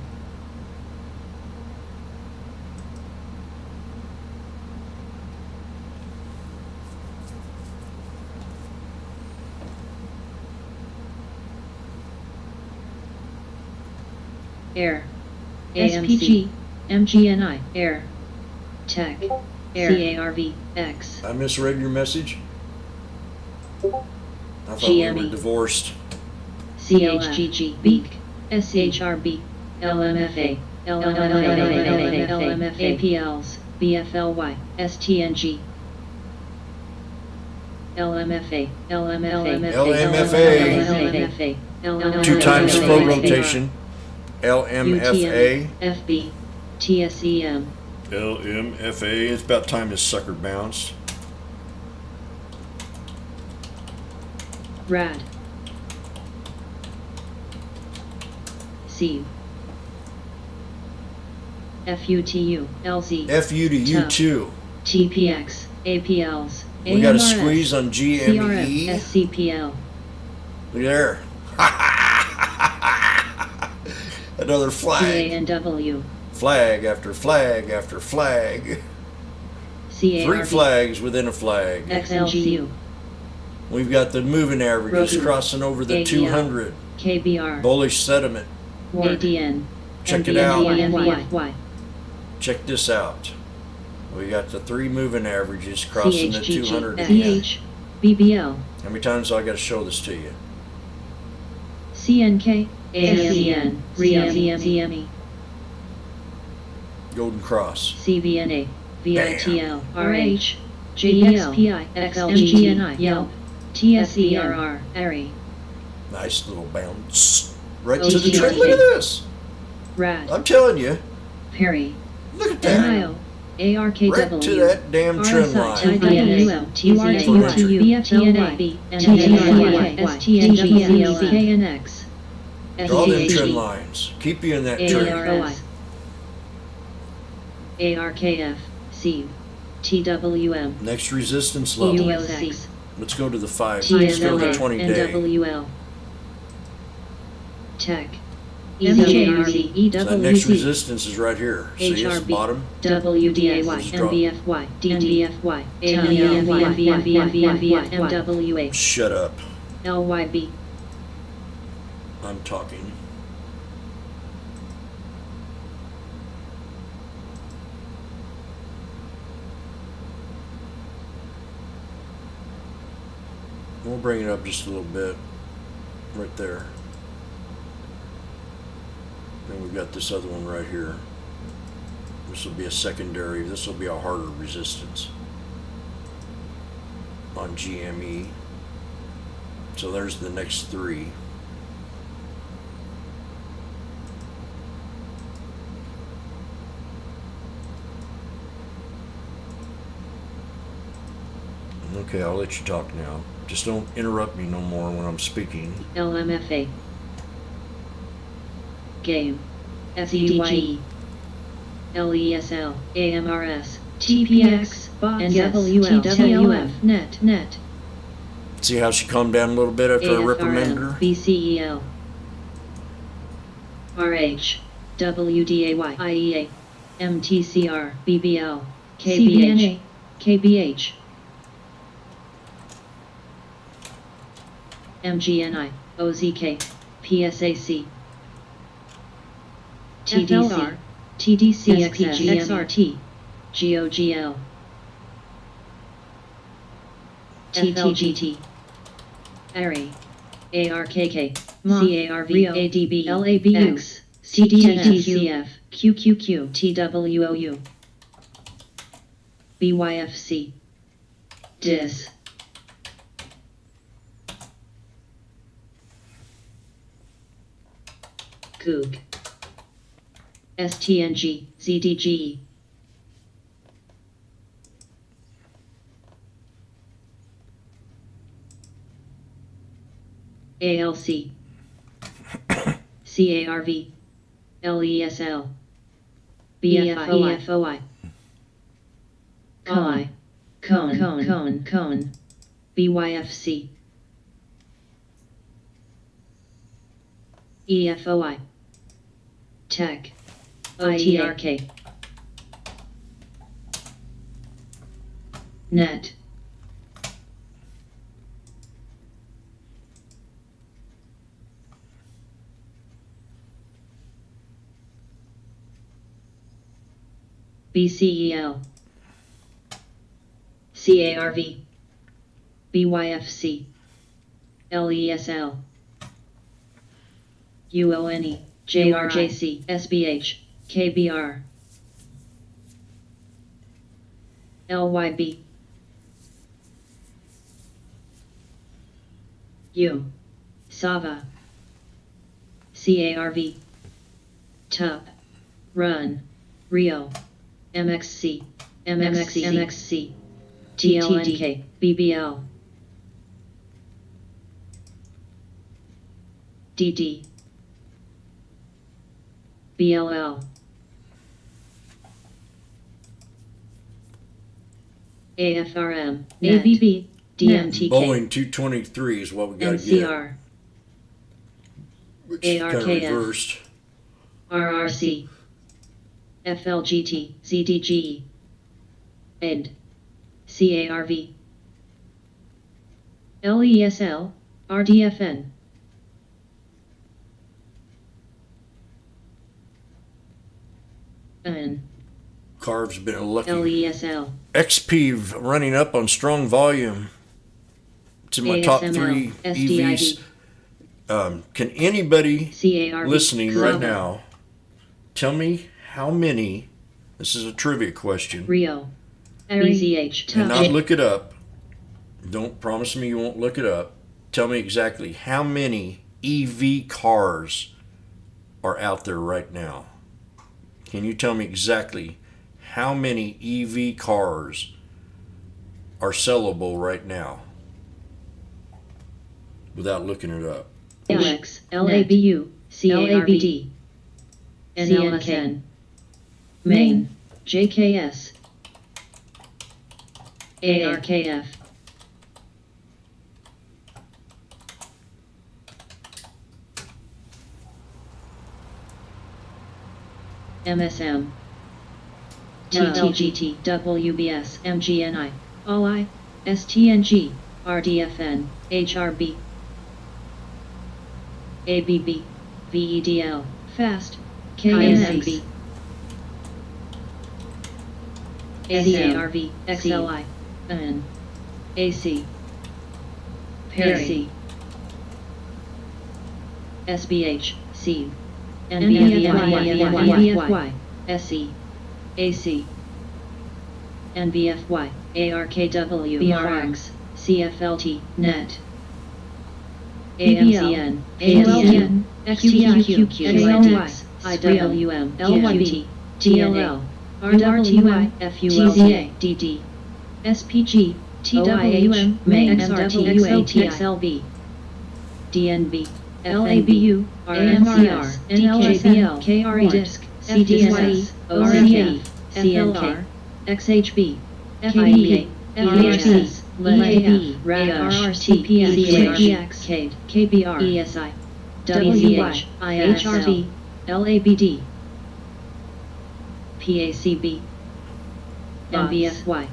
Air, SPG, MGNI, Air, Tech, Air, CARV, X,
I misread your message. I thought we were
GME.
divorced.
CHGG, Beak, SHRB, LMFA, LMFA, APLs, BFLY, STNG, LMFA, LMFA,
Two times flow rotation. LMFA.
FB, TSEM,
LMFA. It's about time this sucker bounced.
RAD, SEEV, FUTU, LZ,
FU to U2.
TPX, APLs,
We got a
AMRS,
squeeze on
CRF,
GME.
SCPL,
Look there. Another flag.
CANW,
Flag after flag after flag. Three
CARV,
flags within a flag.
XLGU,
We've got the moving averages
Roku,
crossing over the
AEL,
200.
KBR,
Bullish sediment.
ADN,
Check it out.
NVFY,
Check this out. We got the three moving averages crossing the 200
CHGG,
again.
CH, BBL,
How many times do I got to show this to you?
CNK, ASEN, ZME,
Golden Cross.
CVNA, VITL, RH, JEXPI, XLGNI, Yelp, TSERR, ARI,
Nice little bounce. Right to the
OTRK.
trend. Look at this.
RAD,
I'm telling you.
Perry,
Look at that.
NIO, ARKW,
Right to that damn trend line.
IDNUL, TRTU, BFTNA, NTNY, STNG, KNX,
Draw them trend
STHG,
lines. Keep you in that trend.
ARS, ARKF, SEEV, TWM,
Next resistance level.
USX,
Let's go to the 5. Let's go to the
TSLA,
20 day.
NWL, Tech, EZARZ,
So that next
EWZ,
resistance is right here. See, it's the
HRB,
bottom.
WDAY,
Just drop.
MBFY, DDFY, AMVMVMVMVMVMWA, MWA,
Shut up.
LYB,
I'm talking. We'll bring it up just a little bit. Right there. Then we've got this other one right here. This will be a secondary. This will be a harder resistance on GME. So there's the next three. Okay, I'll let you talk now. Just don't interrupt me no more when I'm speaking.
LMFA, Game, CDG, LESL, AMRS, TPX, NWL, TLF, Net,
See how she calmed down a little bit after I reprimanded
AFRM,
her?
BCEL, RH, WDAY, IEA, MTCR, BBL, KBH, KBH, MGNI, OZK, PSAC, TDC, TDC, XRT, GOGL, TTGT, ARI, ARKK, CARV, ADB, LABX, CDNFCF, QQQ, TWOU, BYFC, DIS, Goog, STNG, ZDGE, ALC, CARV, LESL, BFOI, Cone, BYFC, EFOI, Tech, OTRK, Net, BCEL, CARV, BYFC, LESL, UONE, JRJC, SBH, KBR, LYB, U, SAVA, CARV, TUP, Run, Rio, MXC, MXC, TLNK, BBL, DD, BLL, AFRM, ABB, DMTK,
Boeing 223 is what we got to get.
NCR,
Which is kind of
ARKF.
reversed.
RRC, FLGT, ZDG, ED, CARV, LESL, RDFN, N,
Carv's been lucky.
LESL,
XP running up on strong volume. It's in my top three EVs. Can anybody
CARV,
listening right
Xava,
now tell me how many? This is a trivia question.
Rio, BZH,
And not
Tup,
look it up. Don't promise me you won't look it up. Tell me exactly how many EV cars are out there right now. Can you tell me exactly how many EV cars are sellable right now? Without looking it up.
LX, LABU, CARVD, NLSN, Main, JKS, ARKF, MSM, TTGT, WBS, MGNI, All I, STNG, RDFN, HRB, ABB, VEDL, FAST, KNB, SARV, XLI, AN, AC, Perry, SBH, C, NBFY, SE, AC, NBFY, ARKW, BRX, CFLT, NET, AMCN, ASN, XTIQ, XLY, IWM, LYT, TLL, RWI, FULTA, DD, SPG, TWM, MSRT, XLB, DNB, LABU, AMCR, NLSN, KR Disc, CDSS, OCF, CNK, XHB, FIA, FHS, LEAB, RRT, PX, CADE, KBR, ESI, WH, IHRV, LABD, PACB, NBFY,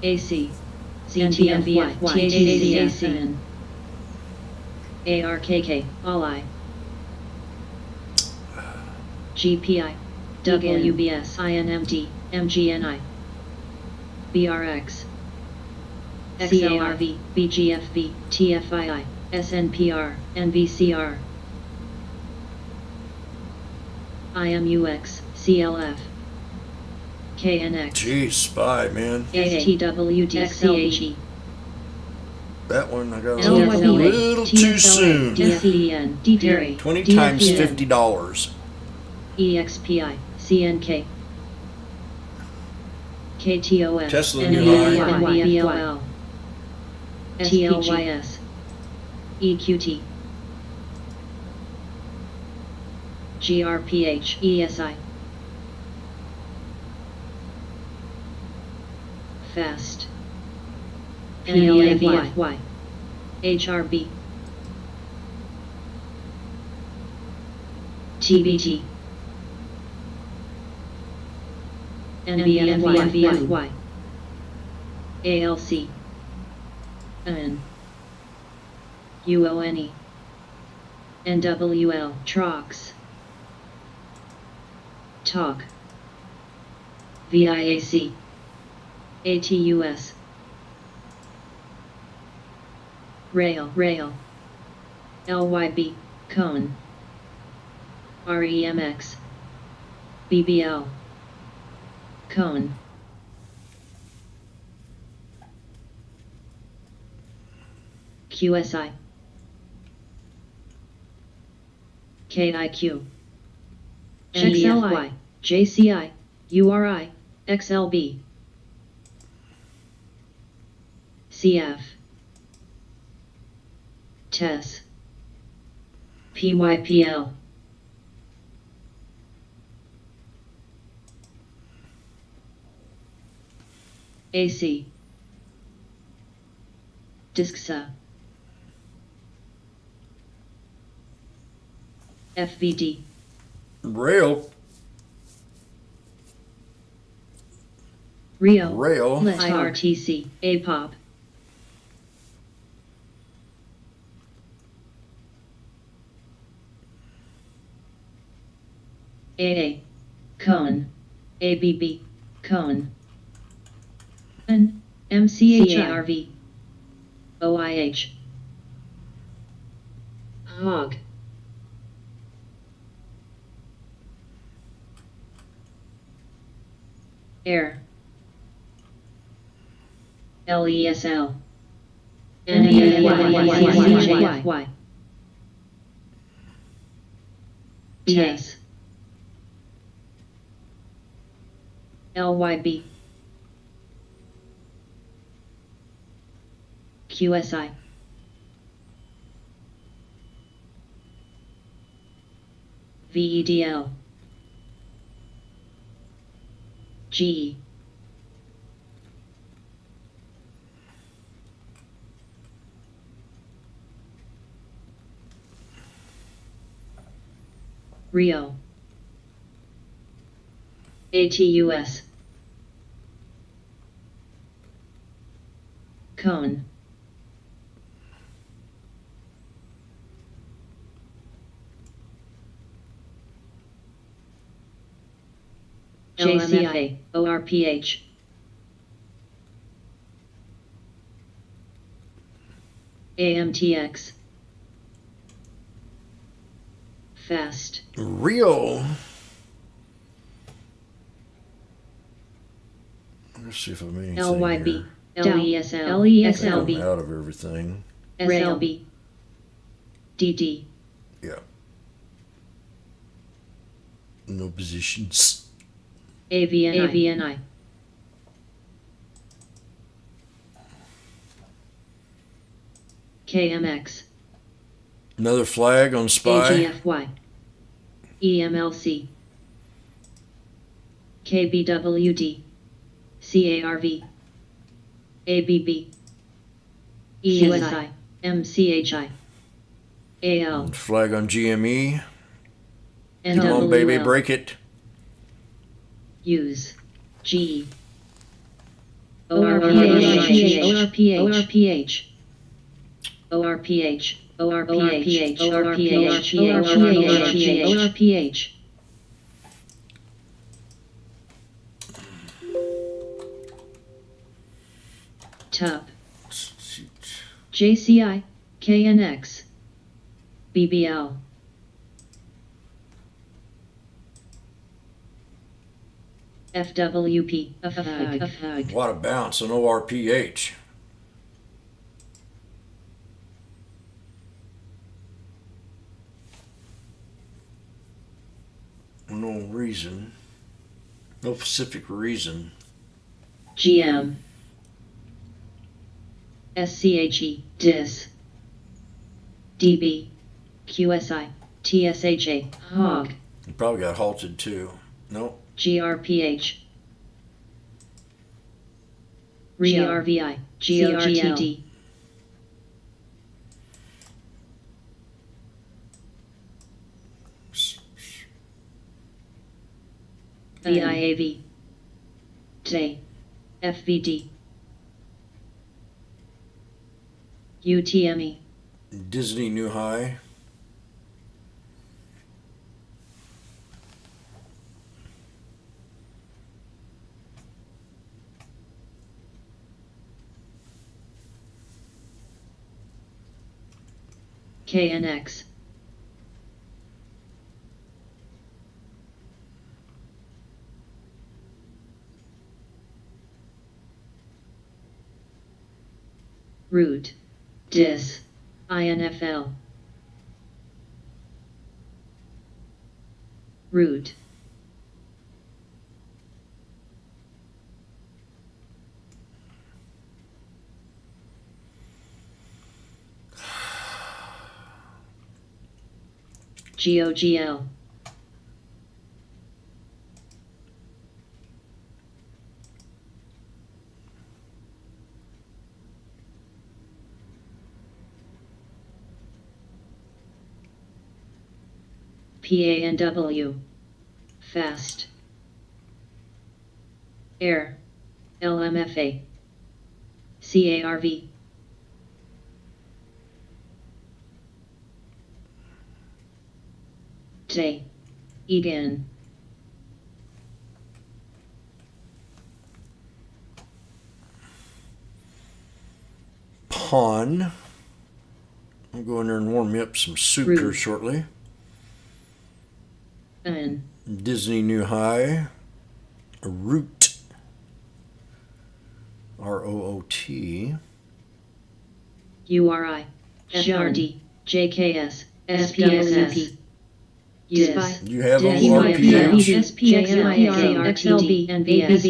AC, CNBFY, TACN, ARKK, All I, GPI, WBS, INMD, MGNI, BRX, XLRV, BGFV, TFII, SNPR, NVCR, IMUX, CLF, KNX,
Geez, spy, man.
STWDCHE,
That one I got a
LYB,
little too soon.
SEN, DTERRY,
20 times $50.
EXPI, CNK, KTOF,
Tesla New High.
NBFYBLL, TLYS, EQT, GRPH, ESI, FAST, PLAVFY, HRB, TBT, NBFY, ALC, AN, UONE, NWL, TROX, TALK, VIAC, ATUS, Rail, LYB, Cone, REMX, BBL, Cone, QSI, KIQ, XLI, JCI, URI, XLB, CF, TES, PYPL, AC, DISCSA, FVD,
Rail.
Rio,
Rail.
IRTC, APOP, AA, Cone, ABB, Cone, N, MCHIRV, OIH, HOG, Air, LESL, NEFY, TES, LYB, QSI, VEDL, GE, Rio. ATUS. Cone. JCI, ORPH. AMTX. Fast.
Rio. Let's see if I'm anything
LYB.
here.
LESL.
I'm
LESLB.
out of everything.
SLB. DD.
Yeah. No positions.
AVNI. AVNI. KMX.
Another flag on spy.
AGFY. EMLC. KBWD. CARV. ABB. ESI. MCHI. AL.
Flag on GME.
NWL.
Come on, baby, break it.
Use. G. ORPH. ORPH. ORPH. ORPH. ORPH. ORPH. Top. JCI. KNX. BBL. FWP. FUG.
What a bounce on ORPH. No reason. No specific reason.
GM. SCHE. DIS. DB. QSI. TSHA. HOG.
You probably got halted too. Nope.
GRPH. GRVI. GRTD. VIAV. TAY. FVD. UTME.
Disney New High.
KNX. Root. DIS. INFL. Root. GOGL. PANW. Fast. Air. LMFA. CARV. TAY. Egan.
Pawn. I'll go in there and warm me up some soup
Root.
here shortly.
N.
Disney New High. Root. ROOT.
URI. FRD. JKS. SPXS. USPI.
You have
DSPX.
ORPH.
XLB. NVS.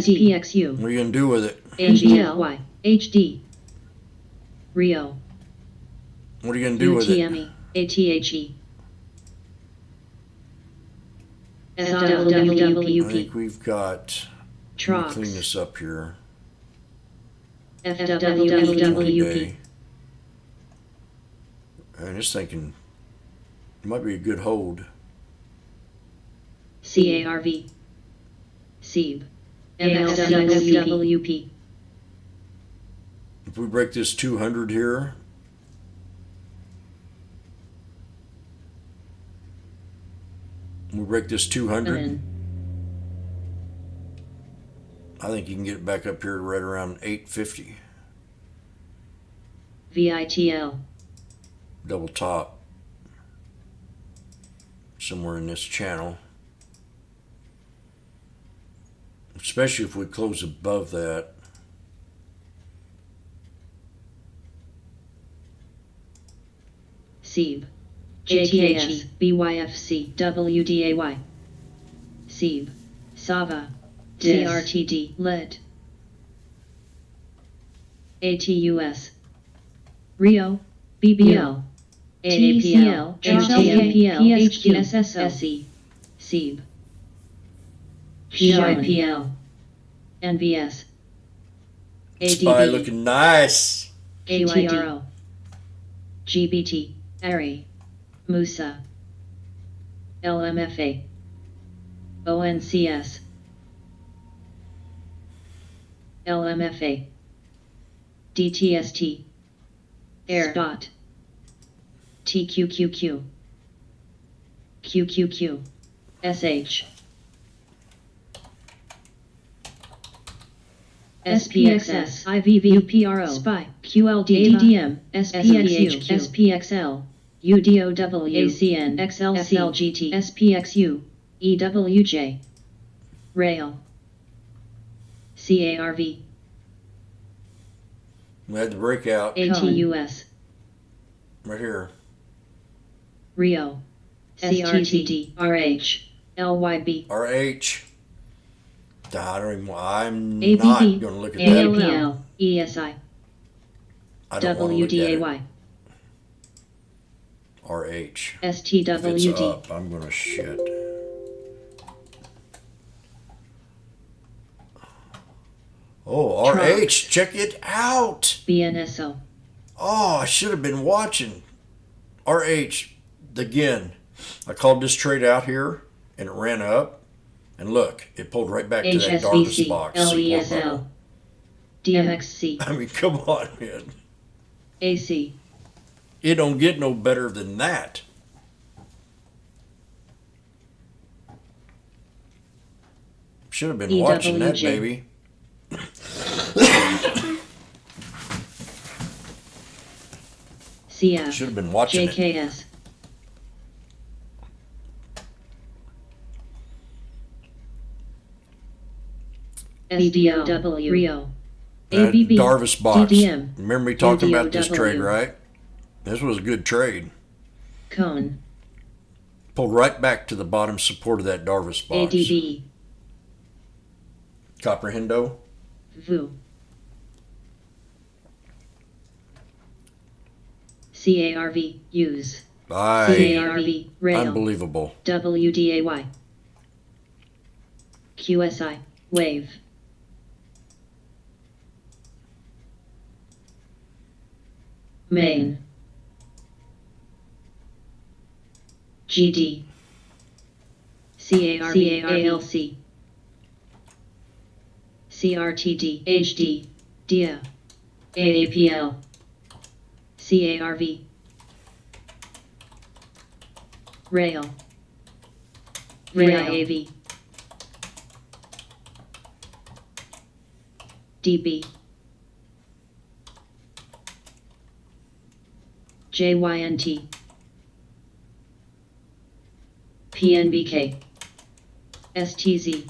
SPXU.
What are you going to do with it?
AGFY. HD. Rio.
What are you going to do with it?
UTME. ATHE.
I
SWWP.
think we've got... Let me clean
TROX.
this up here.
FWWP.
And this thing can... It might be a good hold.
CARV, SEEB, MSWP,
If we break this 200 here, we break this 200, I think you can get it back up here right around 850.
VITL,
Double top. Somewhere in this channel. Especially if we close above that.
SEEB, JKS, BYFC, WDAY, SEEB, SAVA, CRTD, LED, ATUS, Rio, BBL, AAPL, HKPL, HQSSO, SE, SEEB, PIPL, NVS,
Spy
ADB,
looking nice.
ATRO, GBT, ARI, MUSA, LMFA, ONCS, LMFA, DTST, AirDot, TQQQ, QQQ, SH, SPXS, IVVUPRO, SPY, QLD, DDM, SPXU, SPXL, UDOW, ACN, XLC, LGT, SPXU, EWJ, Rail, CARV,
We had the breakout
ATUS,
right here.
Rio, CRTD, RH, LYB,
RH. I'm
ABB,
not going to look at that.
ALL, ESI,
I don't want to look at
WDAY,
it. RH. If it's
STWD,
up, I'm going to shit. Oh, RH, check it out.
BNSO,
Oh, I should have been watching. RH, again, I called this trade out here, and it ran up. And look, it pulled right back to that Darvis
HSBC,
box. support
LESL,
level.
DMXC,
I mean, come on, man.
AC,
It don't get no better than that. Should have been watching that,
EWJ.
baby.
CF,
Should have been watching it.
JKS, SDOW, Rio,
That
ABB,
Darvis box.
DDM,
Remember me talking about this
UDOW.
trade, right? This was a good trade.
Cone,
Pulled right back to the bottom support of that Darvis box.
ADB,
Comprehendo?
VU, CARV, use,
Aye.
CARV, Rail,
Unbelievable.
WDAY, QSI, Wave, Main, GD, CARV, ALC, CRTD, HD, DIA, AAPL, CARV, Rail, AV, DB, JYNT, PNBK, STZ,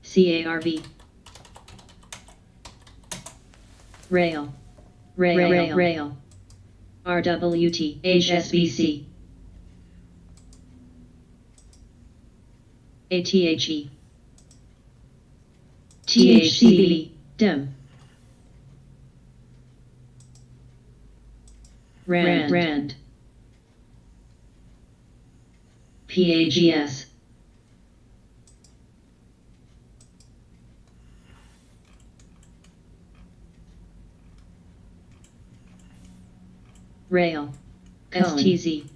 CARV, Rail, Rail, RWT, HSBC, ATHE, THCB, DEM, Rand. PAGS. Rail. STZ.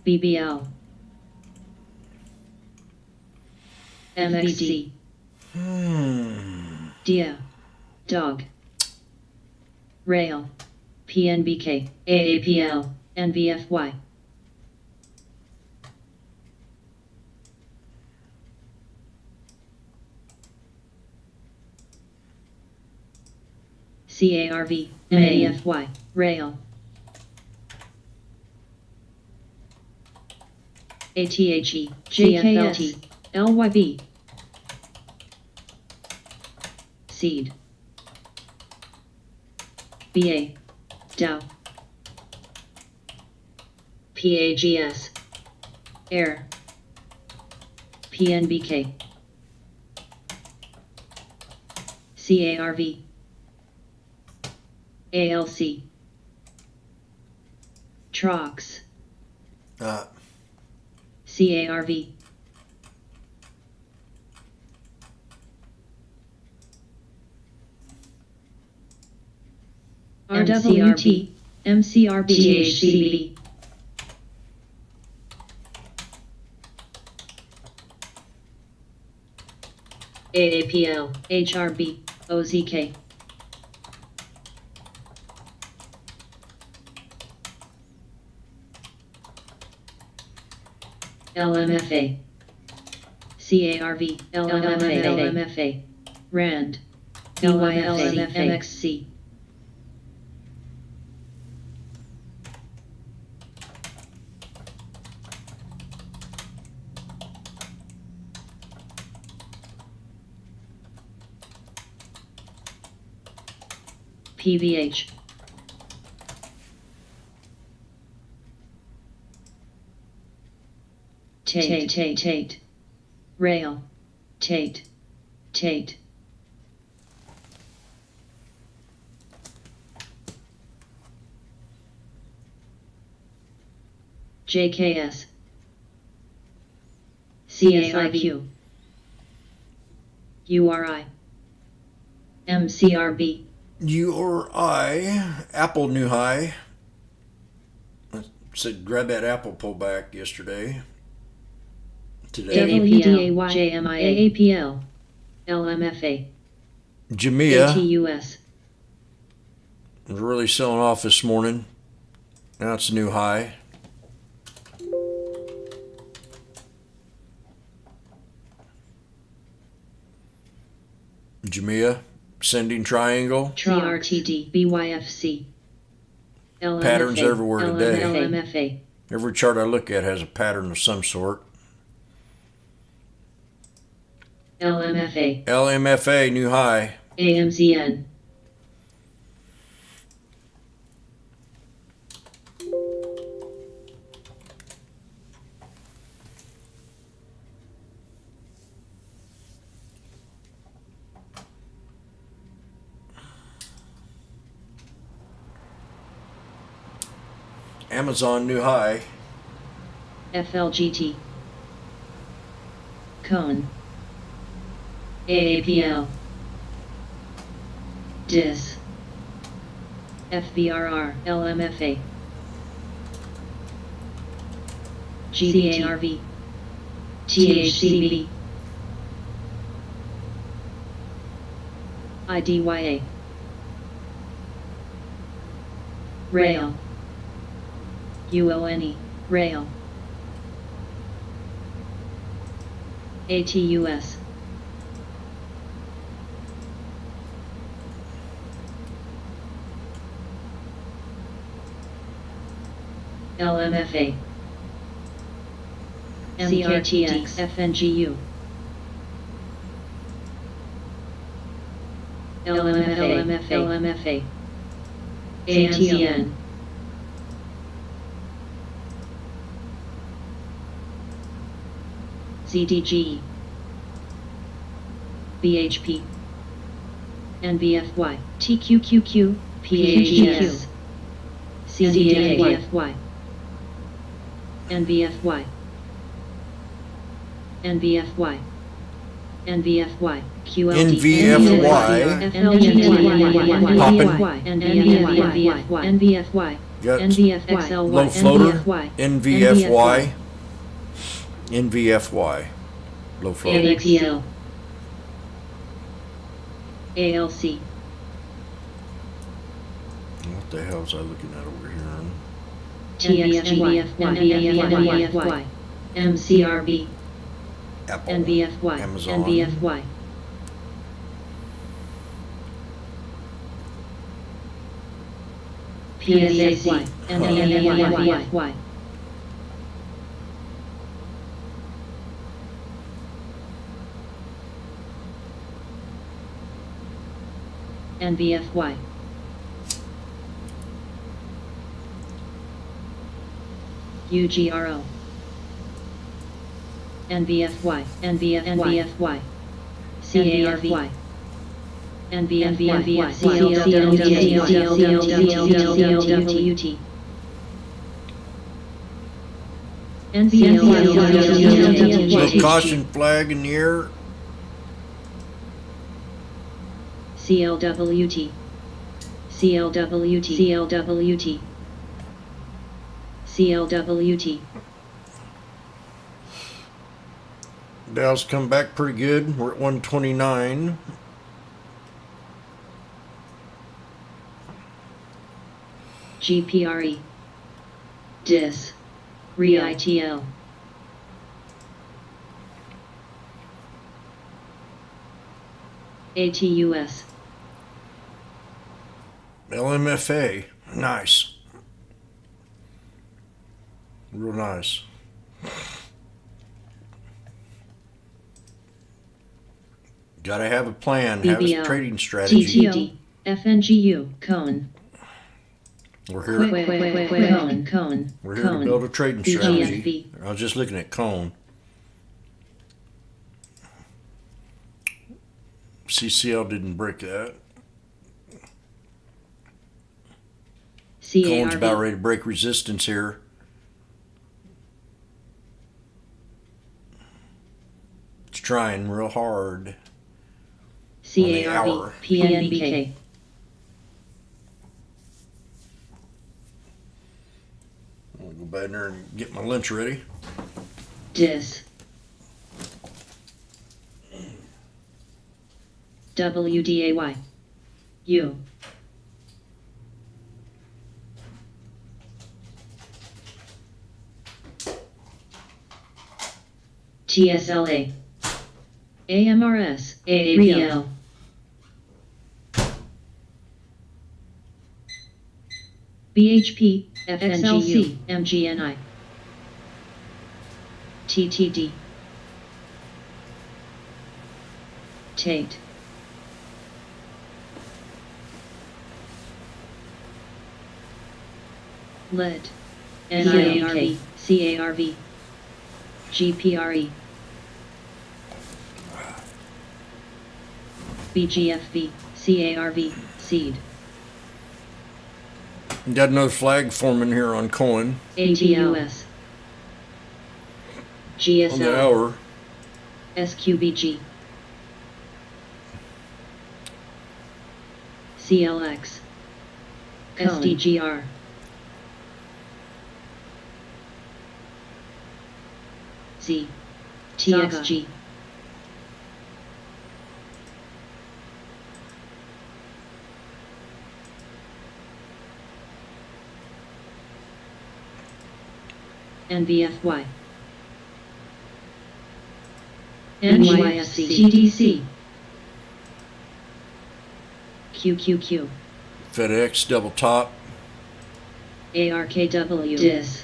BBL. MXC. Dia. Dog. Rail. PNBK. AAPL. NVFY. CARV. NAFY. Rail. ATHE. JFLT. LYB. Seed. BA. Dow. PAGS. Air. PNBK. CARV. ALC. Trox. CARV. RWT. MCRB. THCB. AAPL. HRB. OZK. LMFA. CARV. LMFA. RAND. DYFC. MXC. PVH. Tate. Rail. Tate. JKS. CSIQ. URI. MCRB.
URI. Apple new high. I said grab that apple pullback yesterday. Today.
WDAY. JMIA. AAPL. LMFA.
Jamia
ATUS.
was really selling off this morning. Now it's a new high. Jamia, sending triangle.
CRTD. BYFC. LMFA.
Patterns everywhere today.
LMFA.
Every chart I look at has a pattern of some sort.
LMFA.
LMFA, new high.
AMZN.
Amazon, new high.
FLGT. Cone. AAPL. DIS. FBRR. LMFA. GDARV. THCB. IDYA. Rail. UONE. Rail. ATUS. LMFA. CRTX. FNGU. LMFA. AMZN. ZDG. BHP. NBFY, TQQQ, PHS, CDFY, NBFY, NBFY, NBFY, QLD,
NVFY.
NBFY,
Got
NBFXLY,
low floater.
NBFY,
NVFY. Low floater.
APL, ALC,
What the hell was I looking at over here?
NBFY, MCRB,
Apple.
NBFY,
Amazon.
NBFY, PSAC, NBFY, NBFY, UGRO, NBFY, NBFY, CARV, NBFY, CLWT,
Little caution flag in the air.
CLWT, CLWT, CLWT, CLWT,
Dow's come back pretty good. We're at 129.
GPRE, DIS, REITL, ATUS,
LMFA. Nice. Real nice. Gotta have a plan, have a
BBL,
trading strategy.
TTD, FNGU, Cone,
We're here.
Cone,
We're here to build a trading
BGFB.
strategy. I was just looking at Cone. CCL didn't break that. Cone's about
CARV,
ready to break resistance here. It's trying real hard. the hour.
CARV, PNBK,
I'll go back there and get my lunch ready.
DIS, WDAY, U, TSLA, AMRS, AAPL, BHP, FNGU, MGNI, TTD, Tate, Lead, NIARV, CARV, GPRE, BGFV, CARV, Seed,
Got another flag forming here on Cohen
ATUS,
on the
GSL,
hour.
SQBG, CLX, SDGR, Z, TXG, NBFY, NYSC, TDC, QQQ,
FedEx double top.
ARKW, DIS,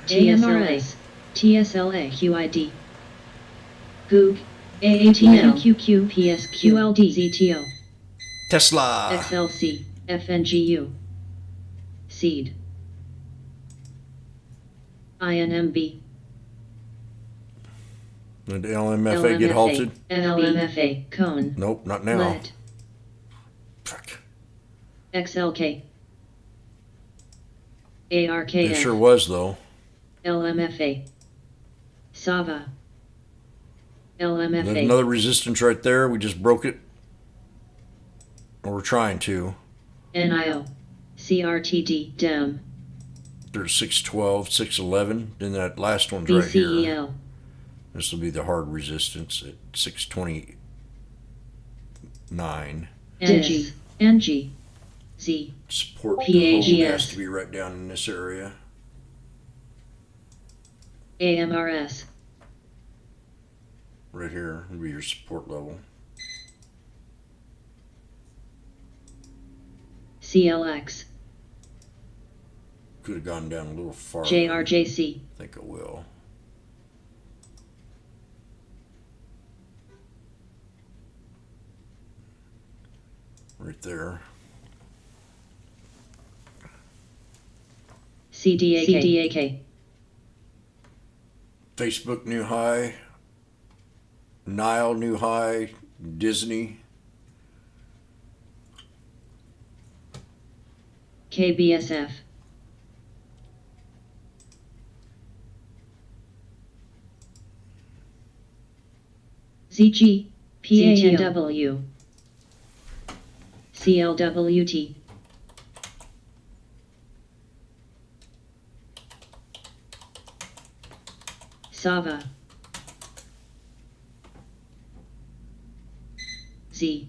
AMRS, TSLA, QID, GOOG, AATL, QQ, PSQLD, ZTO,
Tesla.
XLC, FNGU, Seed, INMB,
Did the LMFA get halted?
LMFA, cone.
Nope, not now.
Let.
Fuck.
XLK.
It
ARKF.
sure was, though.
LMFA. Sava.
There's
LMFA.
another resistance right there. We just broke it. Or we're trying to.
NIO. CRTD. DEM.
There's 612, 611. Then that last one's right here.
BCEL.
This will be the hard resistance at 629.
NG. NG. Z.
Support
PAGS.
has to be right down in this area.
AMRS.
Right here would be your support level.
CLX.
Could have gone down a little farther.
JRJC.
I think it will. Right there.
CDAK.
Facebook new high. Nile new high. Disney.
KBSF. ZG. PANW. CLWT. Sava. Z.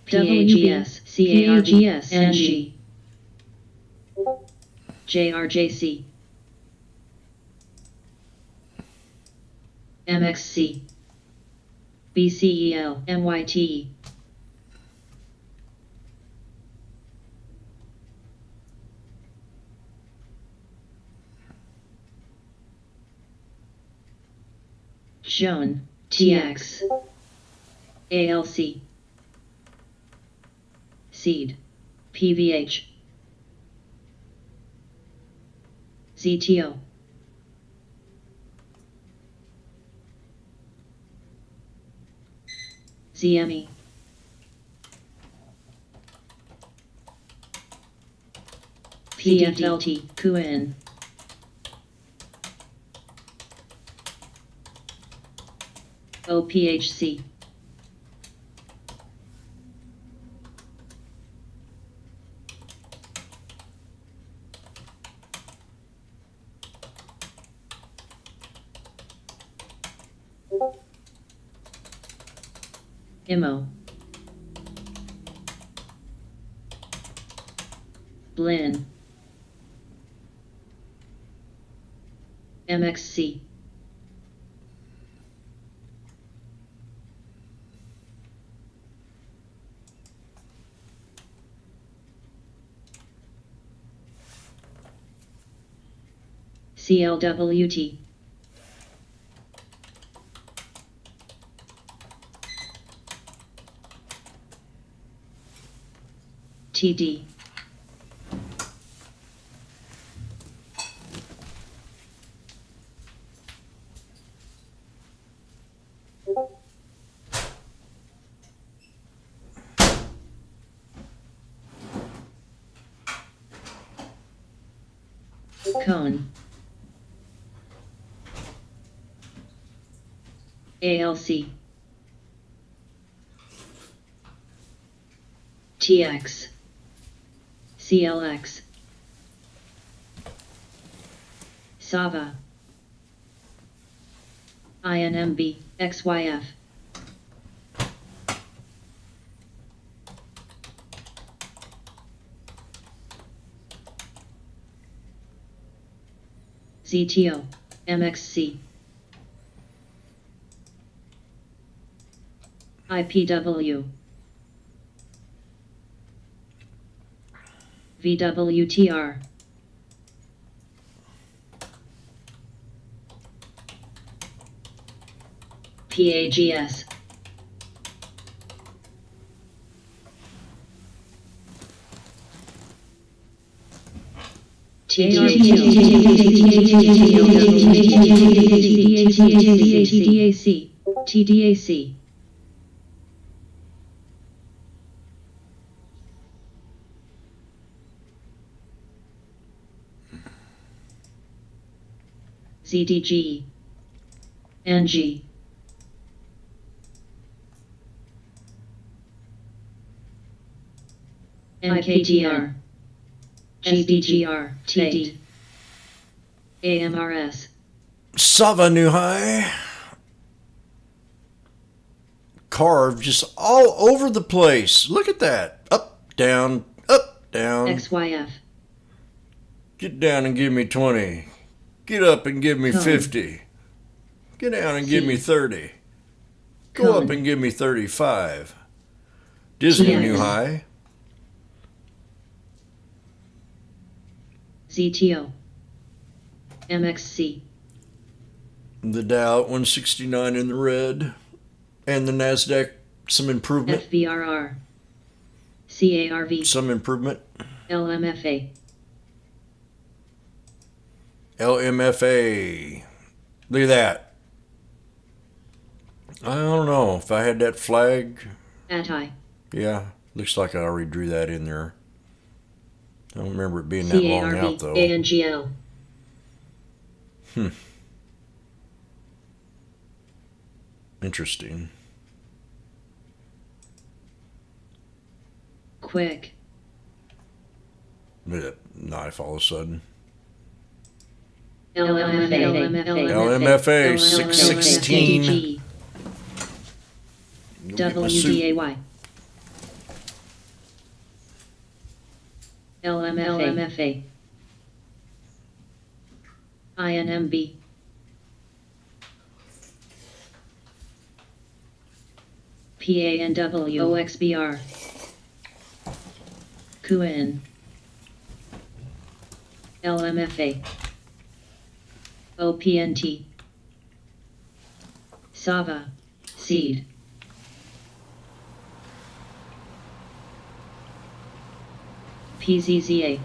PAGS, CARGS, NG, JRJC, MXC, BCEL, MYTE, Joan, TX, ALC, Seed, PVH, ZTO, ZME, PFLT, QN, OPHC, IMO, Blinn, MXC, CLWT, TD, Cone, ALC, TX, CLX, Sava, INMB, XYF, ZTO, MXC, IPW, VWTR, PAGS. TDAC. TDAC. ZDG. NG. NKTR. GDGR. TD. AMRS.
Sava New High. Carved just all over the place. Look at that. Up, down, up, down.
XYF.
Get down and give me 20. Get up and give me
Cone.
50. Get down and give
C.
me 30. Go
Cone.
up and give me 35. Disney
TX.
New High.
ZTO. MXC.
The Dow at 169 in the red. And the NASDAQ, some improvement.
FVRR. CARV.
Some improvement.
LMFA.
LMFA. Look at that. I don't know if I had that flag.
ATI.
Yeah, looks like I already drew that in there. I don't remember it being that long out
CARV.
though.
ANGL.
Interesting.
Quick.
Knife all of a sudden.
LMFA.
616.
WDAY. LMFA. INMB. PANW. OXBR. QN. LMFA. OPNT. Sava. Seed. PZZA.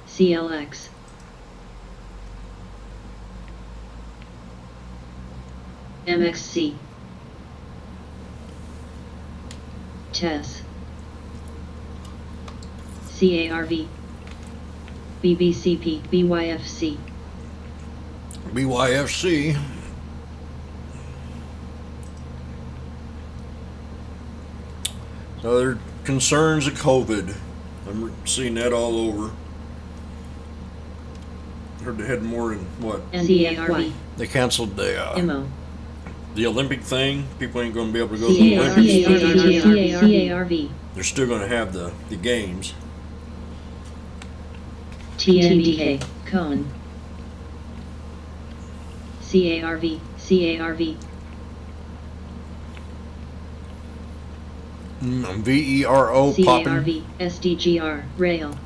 CLX. MXC. TESS. CARV. BBCP. BYFC.
BYFC. Other concerns of COVID. I'm seeing that all over. Heard they had more than what?
CARV.
They canceled the
MO.
Olympic thing. People ain't going to be able to go to the Olympics.
CARV.
They're still going to have the games.
TNDK. Cone. CARV. CARV.
VERO popping.
CARV. SDGR. Rail.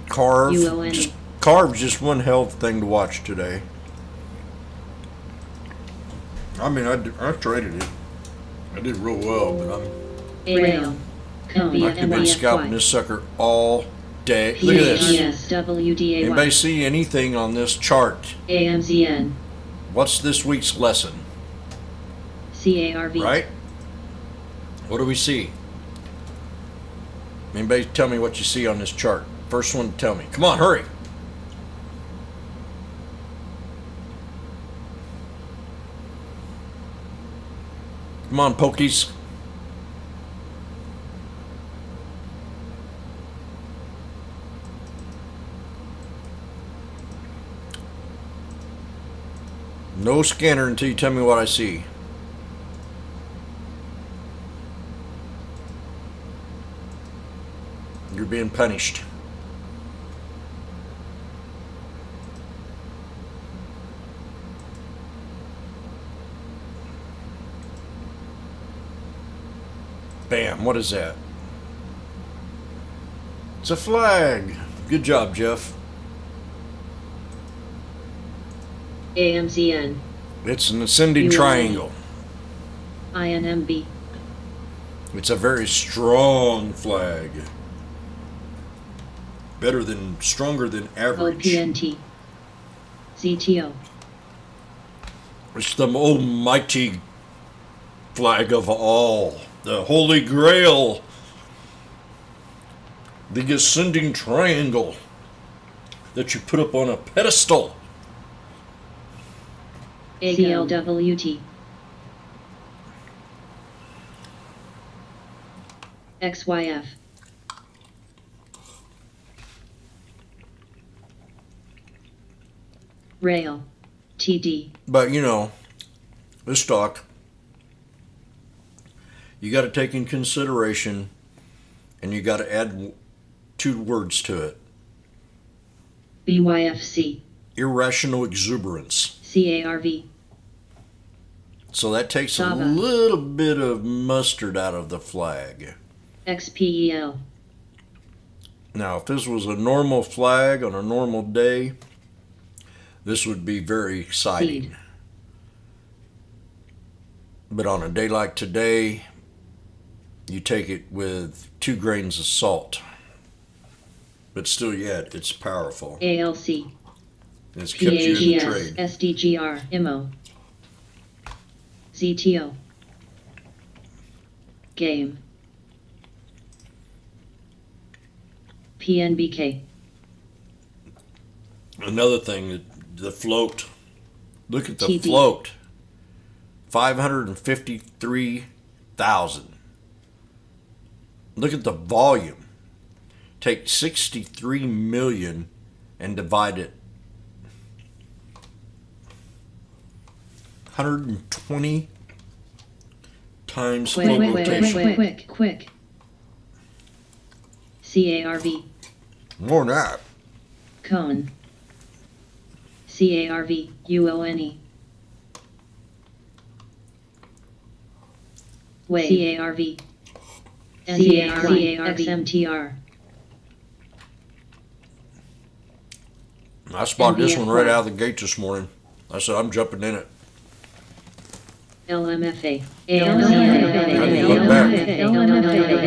Carve.
UON.
Carve's just one hell of a thing to watch today. I mean, I traded it. I did real well, but
Rail. Cone.
I've been scalping this sucker all day. Look at this.
WDAY.
Anybody see anything on this chart?
AMZN.
What's this week's lesson?
CARV.
Right? What do we see? Anybody tell me what you see on this chart? First one to tell me. Come on, hurry. Come on, Pokies. No scanner until you tell me what I see. You're being punished. Bam, what is that? It's a flag. Good job, Jeff.
AMZN,
It's an ascending
ULA.
triangle.
INMB,
It's a very strong flag. Stronger than average.
OPNT, ZTO,
It's the almighty flag of all. The Holy Grail. The ascending triangle that you put up on a pedestal.
CLWT, XYF, Rail, TD,
But you know, this talk, you got to take in consideration, and you got to add 2 words to it:
BYFC,
irrational exuberance.
CARV,
So that takes a
Saba.
little bit of mustard out of the flag.
XPEL,
Now, if this was a normal flag on a normal day, this would be very exciting.
Seed.
But on a day like today, you take it with 2 grains of salt. But still yet, it's powerful.
ALC,
It's kept you in the
PAGS,
trade.
SDGR, IMO, ZTO, Game, PNBK,
Another thing, the float. Look at the
TD.
float. 553,000. Look at the volume. Take 63 million and divide it. 120 times float rotation.
quick. CARV,
More than that.
Cone, CARV, UONE, Wave, CARV, XMTR,
I spotted this one right
NBFY.
out of the gate this morning. I said, I'm jumping in it.
LMFA,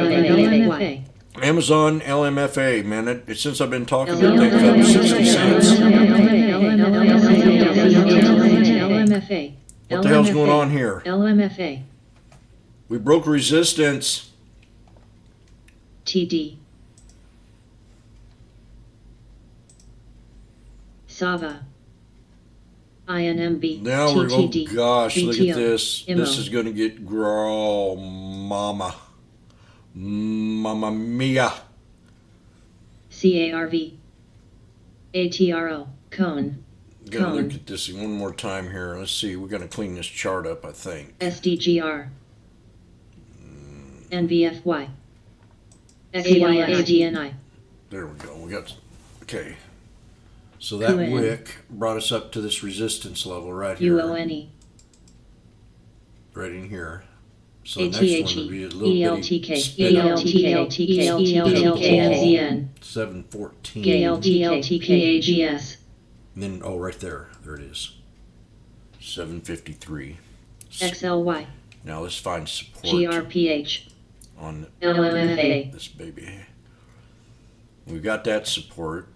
LMFA. Amazon LMFA, man. Since I've been talking, that thing's up 60 cents.
LMFA,
What the hell's going on here?
LMFA,
We broke resistance.
TD, Sava, INMB,
Now we're going,
TTD,
gosh, look
BTO,
at this.
IMO.
This is going to get, oh, mama. Mamma mia.
CARV, ATRO, Cone,
Gotta
Cone.
look at this one more time here. Let's see. We're going to clean this chart up, I think.
SDGR, NVFY, AGNI,
There we go. We got, okay. So that
QN.
wick brought us up to this resistance level right here.
UONE,
Right in here. So the next one would be a little bitty
ELTK,
spin up.
ELTKMZN,
714.
GLTLTKAGS,
And then, oh, right there. There it is. 753.
XLY,
Now let's find support
GRPH,
on
LMFA,
this baby. We got that support,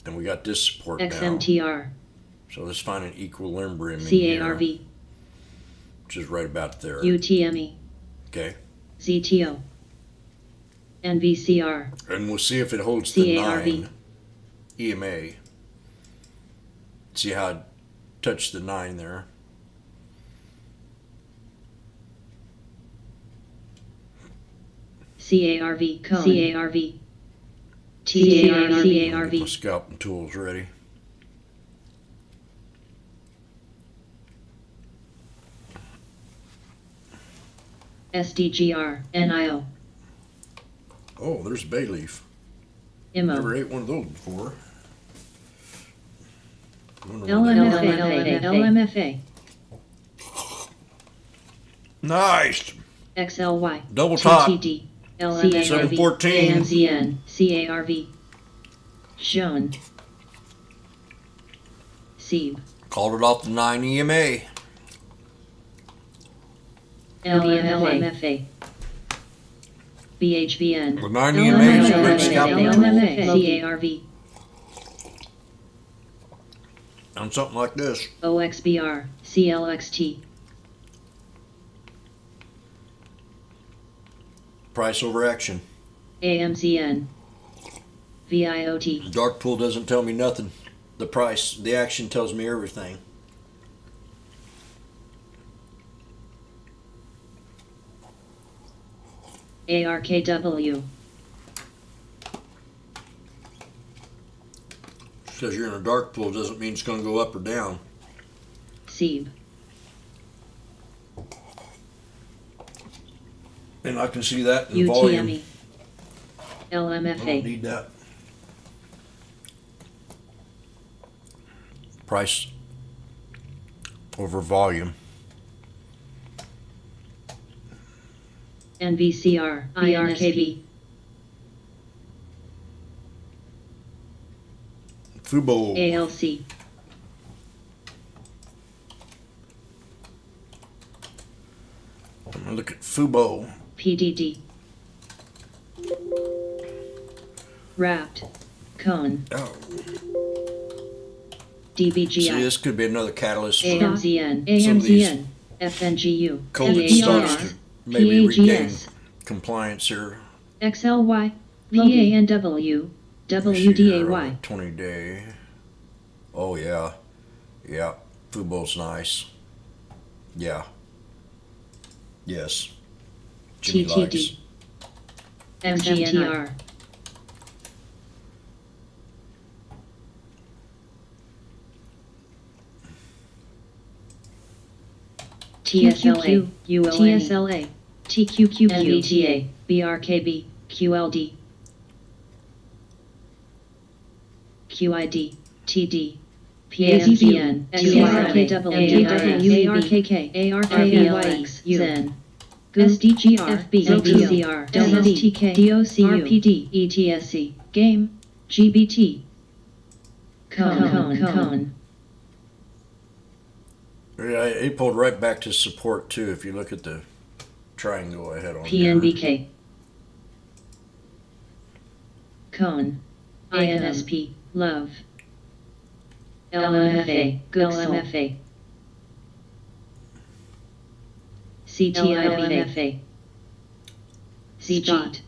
and we got this support now.
XMTR,
So let's find an equilibrium in here,
CARV,
which is right about there.
UTME,
Okay,
ZTO, NVCR,
and we'll see if it holds the
CARV.
9 EMA. See how it touched the 9 there.
CARV, Cone, CARV, TARV,
Get my
CARV,
scalping tools ready.
SDGR, NIO,
Oh, there's bay leaf.
IMO,
Never ate one of those before. Wonder what
LMFA, LMFA,
Nice.
XLY,
Double top.
TTD, LMFA,
714.
AMZN, CARV, Shown, SEEB,
Called it off the 9 EMA.
LMFA. BHVN.
The 9 EMA is a great scalping tool.
CARV.
On something like this.
OXBR. CLXT.
Price over action.
AMCN. VIOT.
Dark pool doesn't tell me nothing. The price, the action tells me everything.
ARKW.
Because you're in a dark pool doesn't mean it's going to go up or down.
SEEB.
And I can see that in volume.
UTME.
I don't
LMFA.
need that. Price over volume.
NVCR. IRKB.
Fubo.
ALC.
I'm gonna look at Fubo.
PDD. Wrapped. Cone.
Oh, see,
DBGI.
this could be another catalyst for
AMZN.
some of these
AMZN. FNGU.
COVID
PAR,
stocks to maybe regain
PAGS.
compliance here.
XLY. PANW. WDAY.
20 day. Oh yeah. Yeah. Fubo's nice. Yeah. Yes. Jimmy likes.
TTD. MGNR. TSLA. TSLA. TQQQ. NVTA. BRKB. QLD. QID. TD. PAZN. SRKW. ARKK. ARKLX. ZEN. SDGR. FB. ZTCR. STK. DOCU. RPD. ETSC. Game. GBT. Cone.
Yeah, it pulled right back to support too. If you look at the triangle ahead on there.
PNBK. Cone. INSP. Love. LMFA. LMFA. CTIBFA. CG.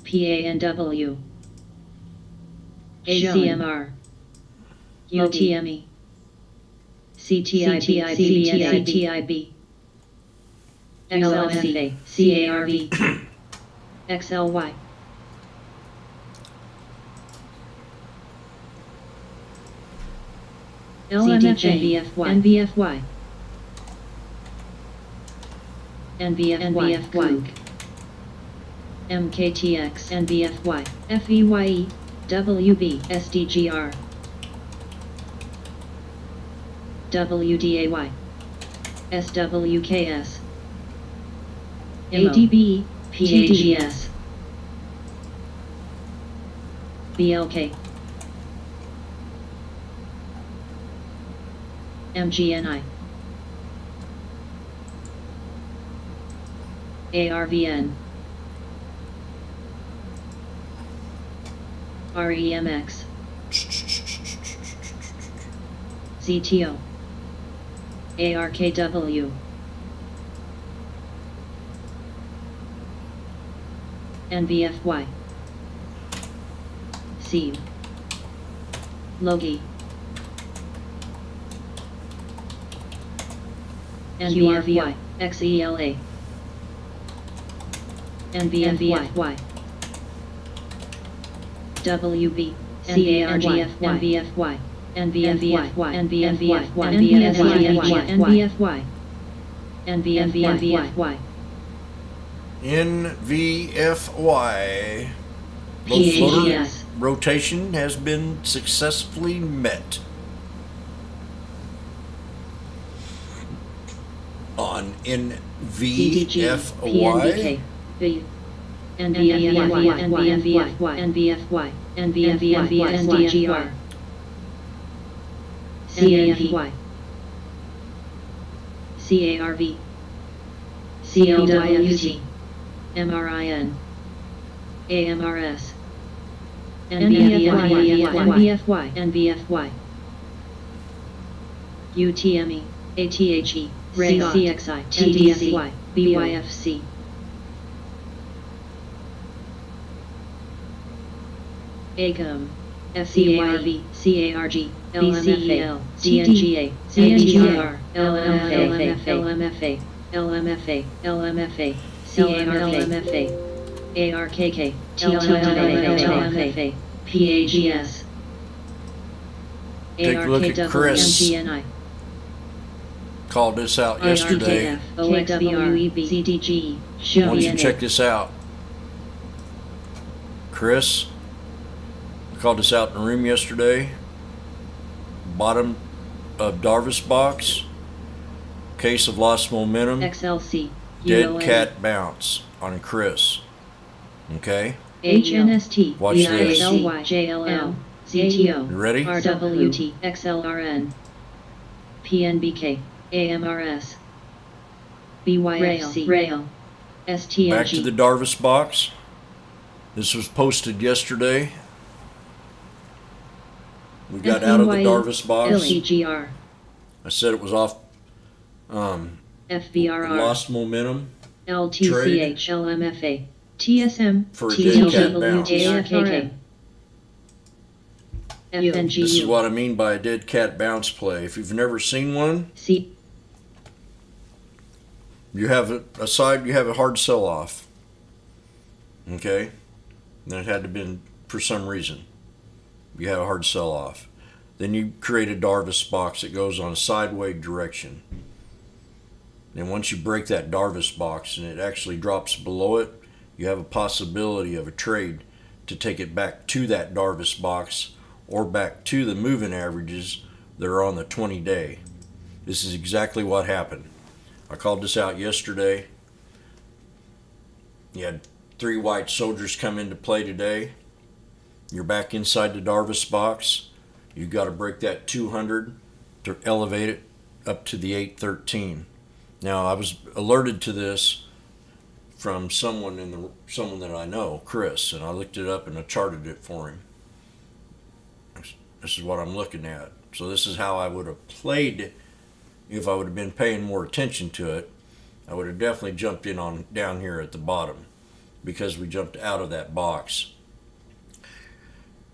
PANW. ACMR. UTME. CTIB. CTIB. LMFA. CARV. XLY. LMFA. NVFY. NVFY. MKTX. NVFY. FEYE. WB. SDGR. WDAY. SWKS. ADB. PAGS. BLK. MGNI. ARVN. REMX. ZTO. ARKW. NVFY. SEEB. Logi. NVFY. XELA. NVFY. WB. CARGF. NVFY. NVFY. NVFY. NVFY. NVFY.
NVFY. Low floater
PAGS.
rotation has been successfully met. On NVFY.
NVFY. NVFY. NVFY, CAFY, CARV, CLWT, MRIN, AMRS, NBFY, NBFY, UTME, ATHE, CXI, TDFY, BYFC. ACOM, FCARV, CARG, LMFA, CNGA, CNGR, LMFA, LMFA, LMFA, LMFA, CARV, ARKK, TLMFA, PAGS,
Take a look at Chris.
MGNI,
Called this out yesterday.
IRKF, OXBR, CDG,
Why don't you check this out? Chris, I called this out in the room yesterday. Bottom of Darvis box. Case of lost momentum.
XLC,
Dead cat bounce on Chris. Okay?
HNST,
Watch this.
BILY, JLL, ZTO,
You ready?
RWT, XLRN, PNBK, AMRS, BYFC, Rail, STNG.
Back to the Darvis box. This was posted yesterday. We got out of the Darvis box.
LCGR,
I said it was off
FVRR,
lost momentum
LTCH, LMFA, TSM,
for a dead cat
TLW,
bounce.
ARKK, FNGU,
This is what I mean by a dead cat bounce play. If you've never seen one,
C,
you have a hard sell off. Okay? And it had to been for some reason. You have a hard sell off. Then you create a Darvis box that goes on a sideways direction. And once you break that Darvis box and it actually drops below it, you have a possibility of a trade to take it back to that Darvis box or back to the moving averages that are on the 20-day. This is exactly what happened. I called this out yesterday. You had 3 white soldiers come into play today. You're back inside the Darvis box. You've got to break that 200 to elevate it up to the 813. Now, I was alerted to this from someone that I know, Chris, and I looked it up and I charted it for him. This is what I'm looking at. So this is how I would have played if I would have been paying more attention to it. I would have definitely jumped in on down here at the bottom because we jumped out of that box.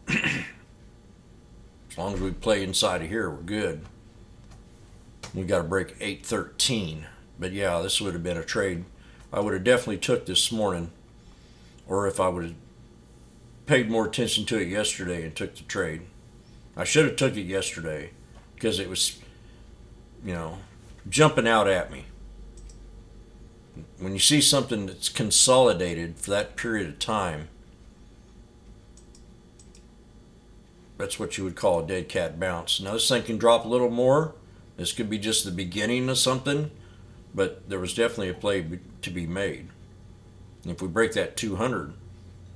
As long as we play inside of here, we're good. We got to break 813. But yeah, this would have been a trade I would have definitely took this morning, or if I would have paid more attention to it yesterday and took the trade. I should have took it yesterday because it was, jumping out at me. When you see something that's consolidated for that period of time, that's what you would call a dead cat bounce. Now this thing can drop a little more. This could be just the beginning of something, but there was definitely a play to be made. And if we break that 200,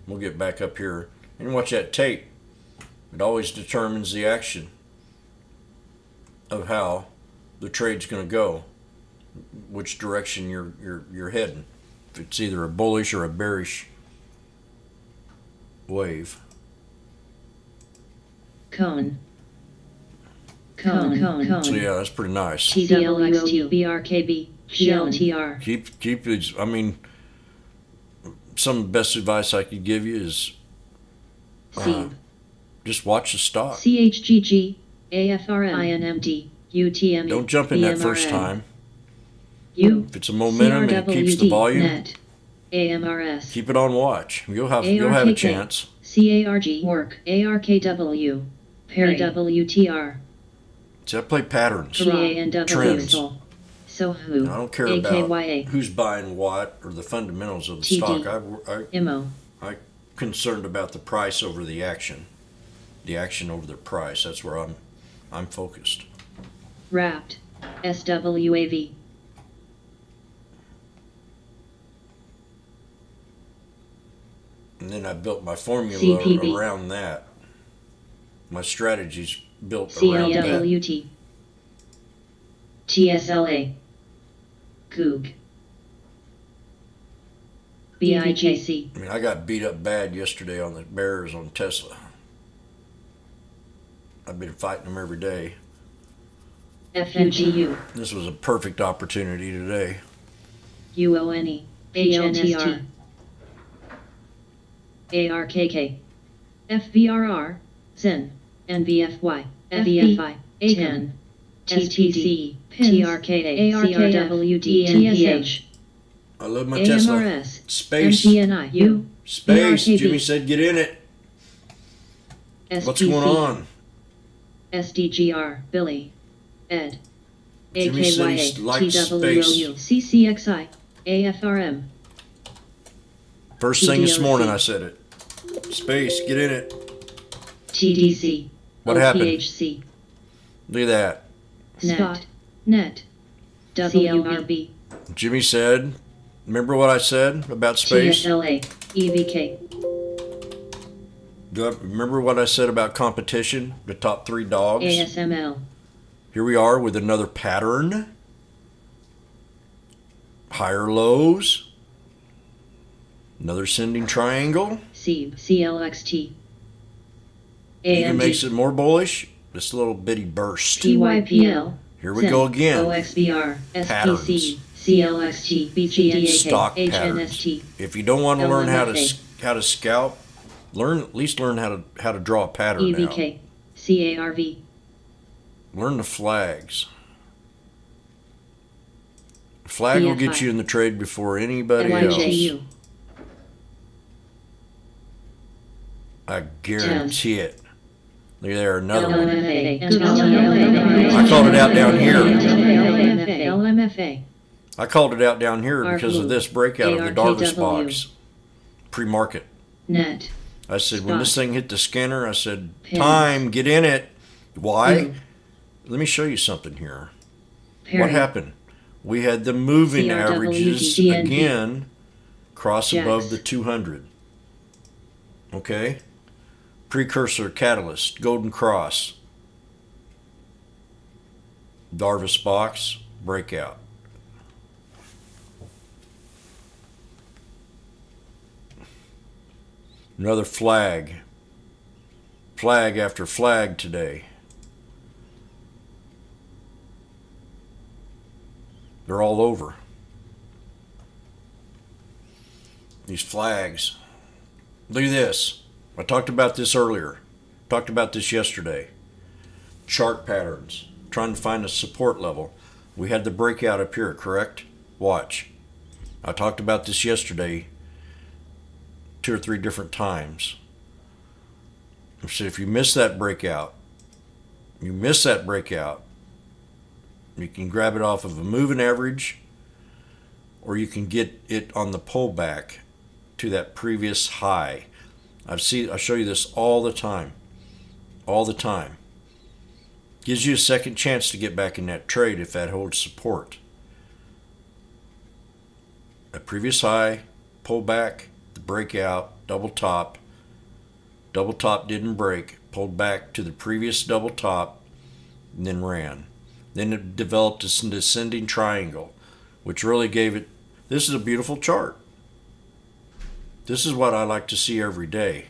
we'll get back up here and watch that tape. It always determines the action of how the trade's going to go, which direction you're heading. If it's either a bullish or a bearish wave.
Cone.
So yeah, that's pretty nice.
TWXT, BRKB, GLTR.
Keep these. I mean, some of the best advice I could give you is just watch the stock.
CHGG, AFRM, INMD, UTME.
Don't jump in that first
BMRN,
time.
U.
If it's a momentum and it keeps the volume,
Net, AMRS.
keep it on watch. You'll have a chance.
CARG, work, ARKW, Perry, WTR.
See, I play patterns,
TANW,
trends.
Sohu,
I don't care
AKYA,
about who's buying what or the fundamentals of the
TD,
stock.
IMO,
I'm concerned about the price over the action. The action over the price. That's where I'm focused.
Wrapped, SWAV.
And then I built my formula
CPB.
around that. My strategy's built around that.
CLWT. TSLA. Coog. BIGC.
I mean, I got beat up bad yesterday on the bears on Tesla. I've been fighting them every day.
FUGU.
This was a perfect opportunity today.
UONE. HNST. ARKK. FVRR. ZEN. NBFY. FEFI. A10. TTC. TRKA. CRWD. TSH.
I love my Tesla.
AMRS.
Space.
MTNI. U.
Space.
ARKB.
Jimmy said get in it. What's going on?
SDGR. Billy. Ed.
Jimmy said he
AKYA.
likes
TWOU. CCXI. AFRM.
First thing this
TDOC.
morning I said it. Space, get in it.
TDC.
What happened?
OPHC.
Look at that.
Spot. Net. WRB.
Jimmy said, remember what I said about space?
TSLA. EVK.
Do I remember what I said about competition? The top 3 dogs?
ASML.
Here we are with another pattern. Higher lows. Another ascending triangle.
SEEB. CLXT.
Even makes
AMG.
it more bullish. This little bitty burst.
PYPL.
Here we go again.
OXBR.
Patterns.
SPC. CLXT. BGDAK.
Stock patterns.
HNST.
If you don't want to learn
LMFA.
how to scalp, at least learn how to draw a pattern out.
EVK. CARV.
Learn the flags. Flag will get
BFI.
you in the trade before anybody else.
NYJU.
I guarantee it. Look there, another one.
LMFA.
I called it out down here.
LMFA.
I called it out down here because of
ARKW.
this breakout of the Darvis
ARKW.
box. Pre-market.
Net.
I said, when this thing hit the scanner, I said,
Pins.
time, get in it. Why?
U.
Let me show you something here.
Perry.
What happened? We had the moving
CRWD,
averages
GNP.
again cross
Jax.
above the 200. Okay? Precursor catalyst, Golden Cross. Darvis box, breakout. Another flag. Flag after flag today. They're all over. These flags. Look at this. I talked about this earlier. Talked about this yesterday. Chart patterns. Trying to find a support level. We had the breakout up here, correct? Watch. I talked about this yesterday 2 or 3 different times. I said if you miss that breakout, you can grab it off of a moving average, or you can get it on the pullback to that previous high. I show you this all the time. All the time. Gives you a second chance to get back in that trade if that holds support. A previous high, pullback, the breakout, double top. Double top didn't break, pulled back to the previous double top, and then ran. Then it developed an descending triangle, which really gave it. This is a beautiful chart. This is what I like to see every day.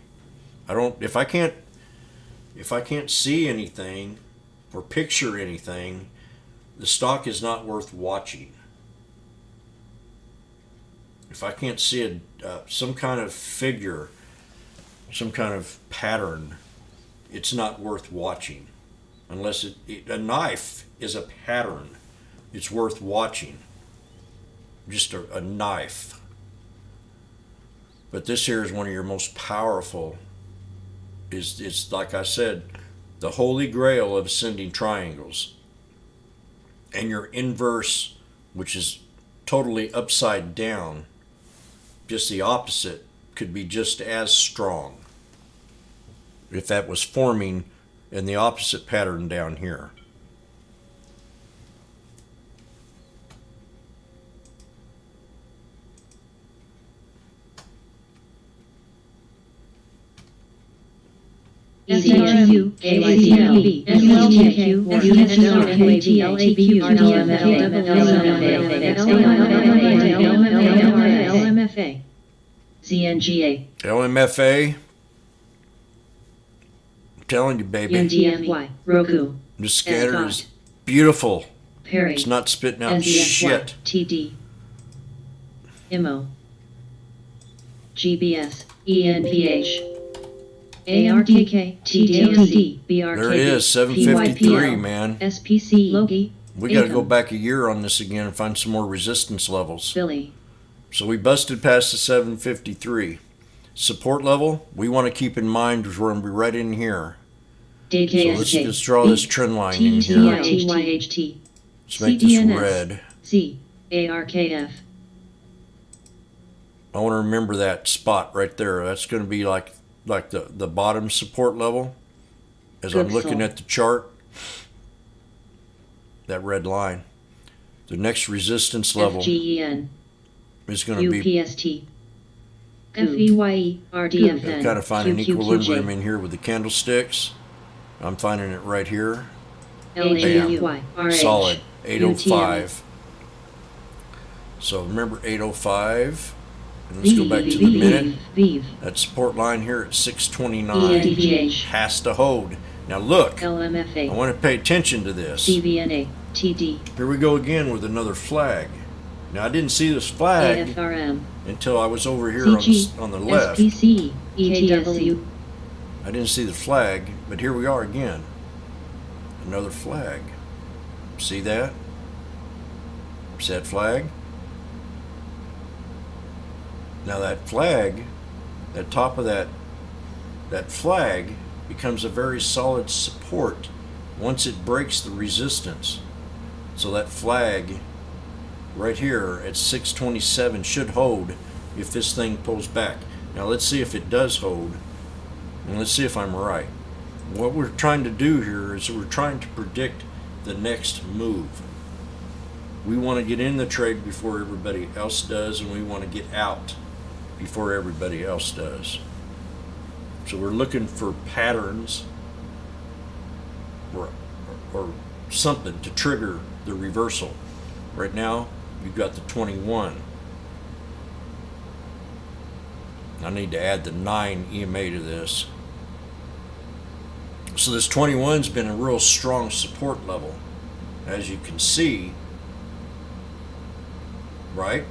If I can't see anything or picture anything, the stock is not worth watching. If I can't see some kind of figure, some kind of pattern, it's not worth watching. Unless a knife is a pattern, it's worth watching. Just a knife. But this here is one of your most powerful. It's like I said, the holy grail of ascending triangles. And your inverse, which is totally upside down, just the opposite, could be just as strong if that was forming in the opposite pattern down here.
ECRU, AYCLB, SLTQ, SNSRNYTLTBU, LMFA, ZNGA,
LMFA. I'm telling you, baby.
NDFY, Roku,
This scatter is beautiful.
Perry,
It's not spitting out
NZFY,
shit.
TD, IMO, GBS, ENPH, ARTK, TDLC, BRKB,
There it is, 753,
PYPL,
man.
SPC, Logie,
We got to go
Atom,
back a year on this again and find some more resistance levels.
Billy,
So we busted past the 753. Support level, we want to keep in mind is we're going to be right in here. So
DKSJ,
let's draw this trend line in here.
TYHT,
Let's make this
CDNS.
red.
C, ARKF,
I want to remember that spot right there. That's going to be like the bottom support level. As I'm
Good
looking
soul.
at the chart, that red line. The next resistance level
FGEN,
is going to be,
UPST, FEYE, RDFN,
I've got to find an equilibrium
QQQJ,
in here with the candlesticks. I'm finding it right here.
LAUY, RH,
Solid 805. So remember 805. And let's go back to the minute.
VIV,
That support line here at 629
ENVH,
has to hold. Now look, I
LMFA,
want to pay attention to this.
CVNA, TD,
Here we go again with another flag. Now I didn't see this flag
AFRM,
until I was over here
CG,
on the left.
SPC, EKW,
I didn't see the flag, but here we are again. Another flag. See that? See that flag? Now that flag, that top of that flag becomes a very solid support once it breaks the resistance. So that flag right here at 627 should hold if this thing pulls back. Now let's see if it does hold, and let's see if I'm right. What we're trying to do here is we're trying to predict the next move. We want to get in the trade before everybody else does, and we want to get out before everybody else does. So we're looking for patterns or something to trigger the reversal. Right now, you've got the 21. I need to add the 9 EMA to this. So this 21's been a real strong support level, as you can see, right?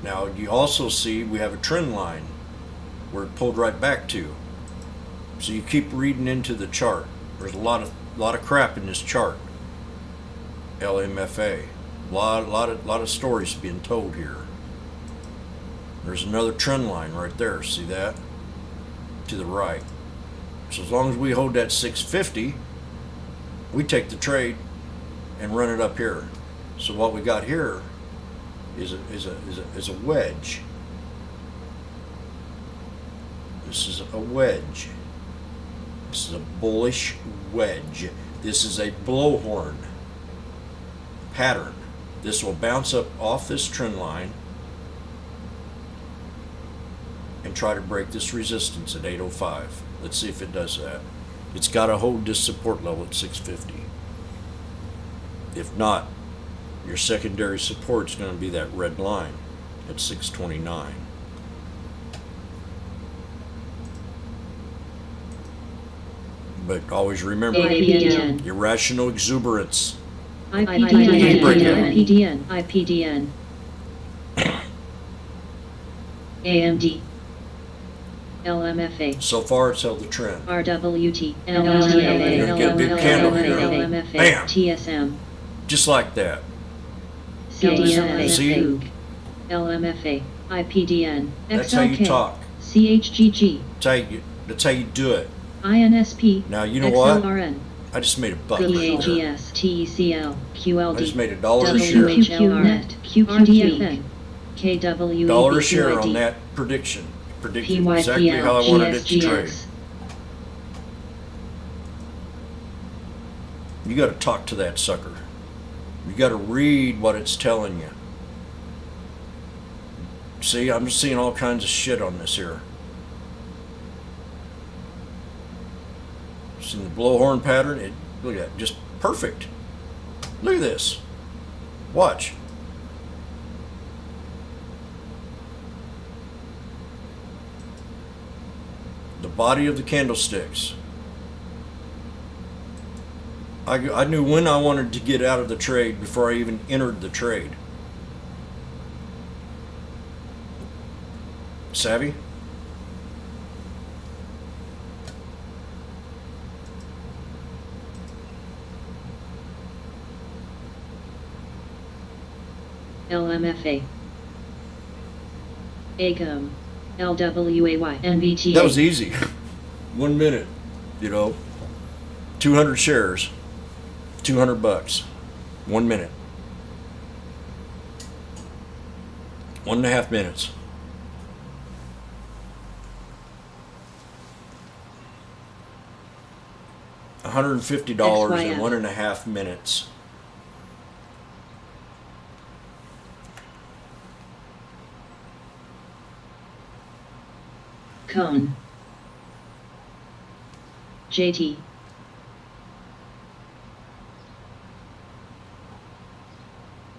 Now you also see we have a trend line where it pulled right back to. So you keep reading into the chart. There's a lot of crap in this chart. LMFA, lot of stories being told here. There's another trend line right there. See that? To the right. So as long as we hold that 650, we take the trade and run it up here. So what we got here is a wedge. This is a wedge. This is a bullish wedge. This is a blowhorn pattern. This will bounce up off this trend line and try to break this resistance at 805. Let's see if it does that. It's got to hold this support level at 650. If not, your secondary support is going to be that red line at 629. But always remember,
APDN,
irrational exuberance.
IPDN, IPDN, AMD, LMFA,
So far, it's held the trend.
RWT,
You're gonna get a big candle here.
LMFA,
Bam!
TSM,
Just like that.
CDNA,
See?
LMFA, IPDN,
That's how you
XLK,
talk.
CHGG,
That's how you do it.
INSP,
Now, you know what?
XLRN,
I just made a buck right there.
PAGS, TECL,
I just
QLD,
made $1 a share.
WQQNet, QRDFN, KWABCYD,
$1 a share on that prediction. Predicted exactly how I wanted it to trade.
GSGS,
You got to talk to that sucker. You got to read what it's telling you. See, I'm just seeing all kinds of shit on this here. using the blowhorn pattern. Look at that, just perfect. Look at this. Watch. The body of the candlesticks. I knew when I wanted to get out of the trade before I even entered the trade. Savvy?
LMFA. ACOM. LWAY. NVTA.
That was easy. 1 minute, 200 shares, $200. 1 minute. 1.5 minutes. $150 in
XYF.
1.5 minutes.
Cone. JT.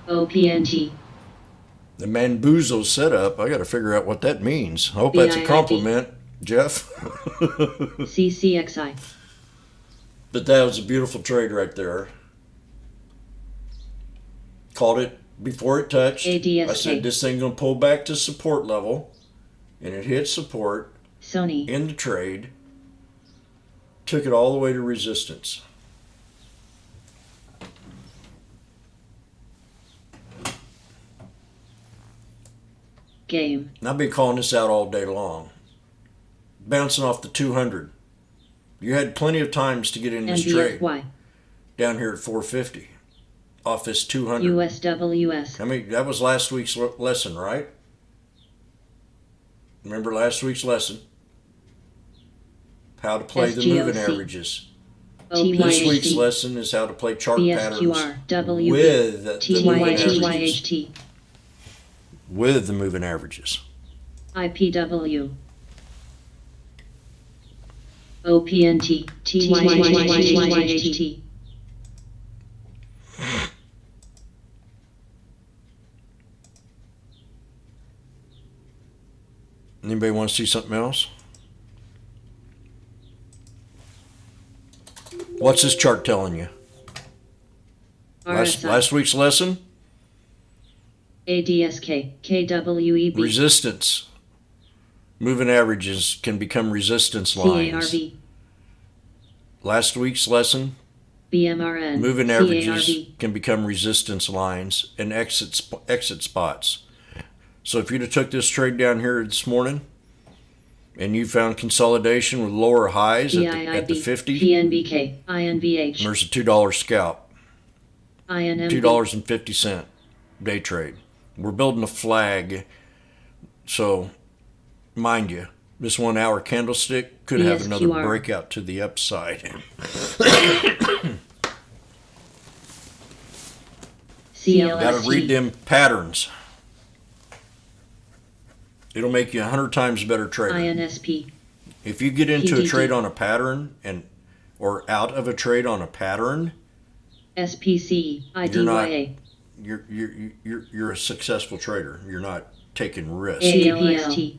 OPNT.
The Manbuzo setup, I got to figure out what that means. I hope that's a
BIIB.
compliment, Jeff.
CCXI.
But that was a beautiful trade right there. Called it before it touched.
ADSK.
I said this thing going to pull back to support level. And it hit support
Sony.
in the trade. Took it all the way to resistance.
Game.
And I've been calling this out all day long. Bouncing off the 200. You had plenty of times to get in this trade.
NBFY.
Down here at 450. Off this 200.
USWS.
I mean, that was last week's lesson, right? Remember last week's lesson? How to play the moving
SGOC.
averages. This week's
OPHT.
lesson is how to play chart patterns
BSQR. WB.
with the moving averages.
TYHT.
With the moving averages.
IPW. OPNT. TYHT.
Anybody want to see something else? What's this chart telling you?
RSI.
Last week's lesson?
ADSK. KWEB.
Resistance. Moving averages can become resistance lines.
CARV.
Last week's lesson,
BMRN.
moving averages
CARV.
can become resistance lines and exit spots. So if you'd have took this trade down here this morning and you found consolidation with lower highs at the 50,
PNBK. INVH.
there's a $2 scalp,
INMB.
$2.50 day trade. We're building a flag, so mind you, this 1 hour candlestick could have another
BSQR.
breakout to the upside.
CLST.
Got to read them patterns. It'll make you 100 times better trader.
INSP.
If you get into a
PDD.
trade on a pattern or out of a trade on a pattern,
SPC.
You're not-
IDYA.
you're a successful trader. You're not taking risks.
APLT.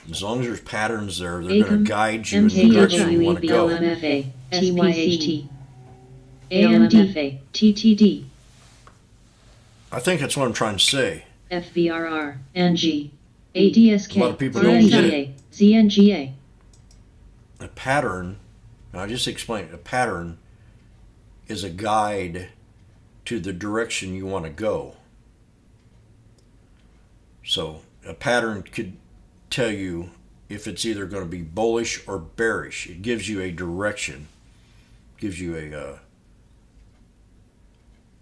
As long as there's patterns there, they're going
ACOM.
to guide you in the direction you want to go.
LMFA. TYHT. AMDFA. TTD.
I think that's what I'm trying to say.
FVRR. NG. ADSK.
A lot of people don't get
RNGA. ZNGA.
A pattern, and I just explained it, a pattern is a guide to the direction you want to go. So a pattern could tell you if it's either going to be bullish or bearish. It gives you a direction, gives you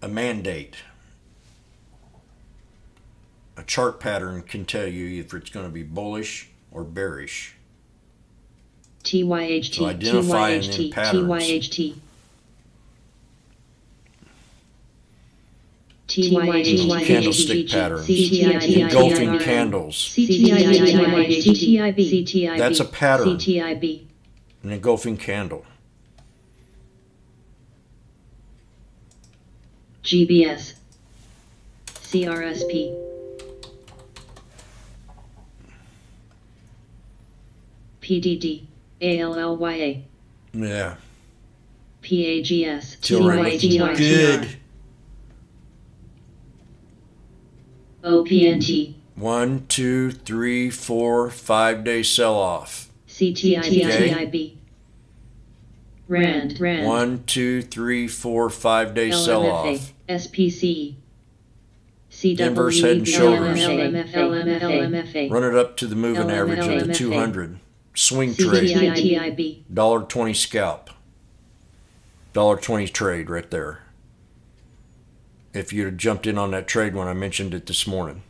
a mandate. A chart pattern can tell you if it's going to be bullish or bearish.
TYHT.
So identifying them
TYHT.
patterns.
TYHT.
Candlestick patterns.
CTIB.
Engulfing candles.
CTIB.
That's a pattern.
CTIB.
An engulfing candle.
GBS, CRSP, PDD, ALLYA,
Yeah.
PAGS,
Tilray.
TYTR,
Good.
OPNT,
1, 2, 3, 4, 5-day sell-off.
CTIB, RAND,
1, 2, 3, 4, 5-day sell-off.
SPC,
Inverse head and shoulders.
LMFA,
Run it up to the moving average of the 200. Swing trade.
CTIB,
$1.20 scalp. $1.20 trade right there. If you'd have jumped in on that trade when I mentioned it this morning.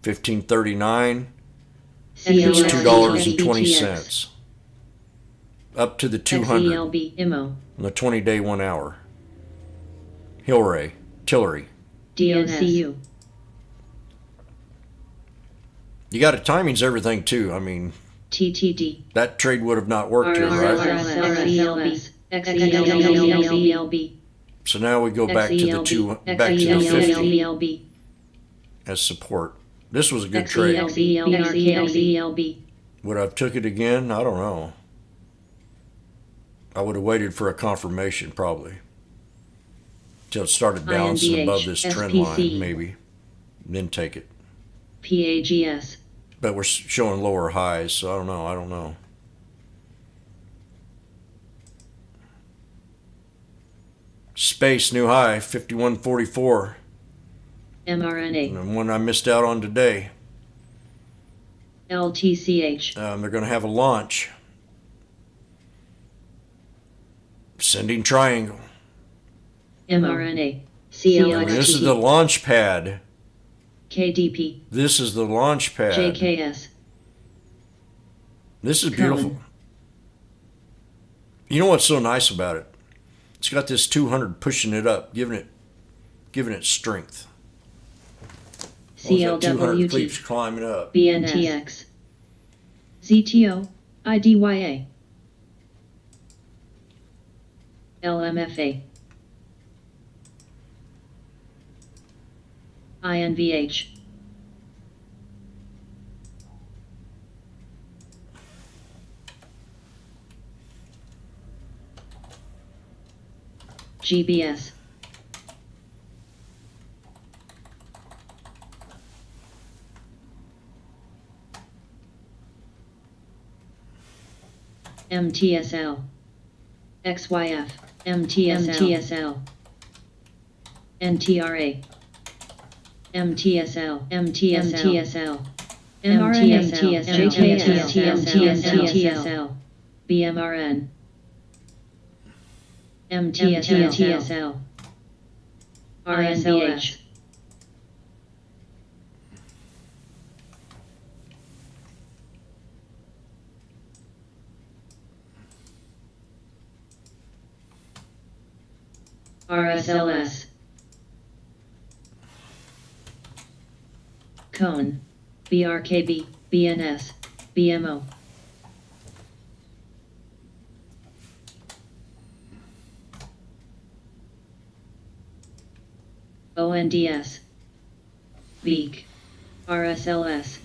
1539. It's $2.20. Up to the 200
XELB, IMO,
on the 20-day 1 hour. Tilray.
DNCU,
You got it. Timing's everything too. I mean,
TTD,
that trade would have not worked here, right?
XELB, XELB,
So now we go back to the 50 as support. This was a good trade.
XELB,
Would I have took it again? I don't know. I would have waited for a confirmation probably. Till it started bouncing
INVH,
above this trend
SPC.
line, maybe. Then take it.
PAGS,
But we're showing lower highs, so I don't know. Space, new high, 51.44.
mRNA,
And one I missed out on today.
LTCH,
They're going to have a launch. Sending triangle.
mRNA,
I mean, this is the
CLXT,
launch pad.
KDP,
This is the launch pad.
JKS,
This is beautiful.
Cohen.
You know what's so nice about it? It's got this 200 pushing it up, giving it strength. Well, that 200 keeps
CLWT,
climbing up.
BNTX, ZTO, IDYA, LMFA, INVH, GBS, MTSL, XYF, MTSL, NTRA, MTSL, MTSL, MTSL, BMRN, MTSL, RNVH, RSLS, Cone, BRKB, BNS, BMO, ONDS, VEEK, RSLS,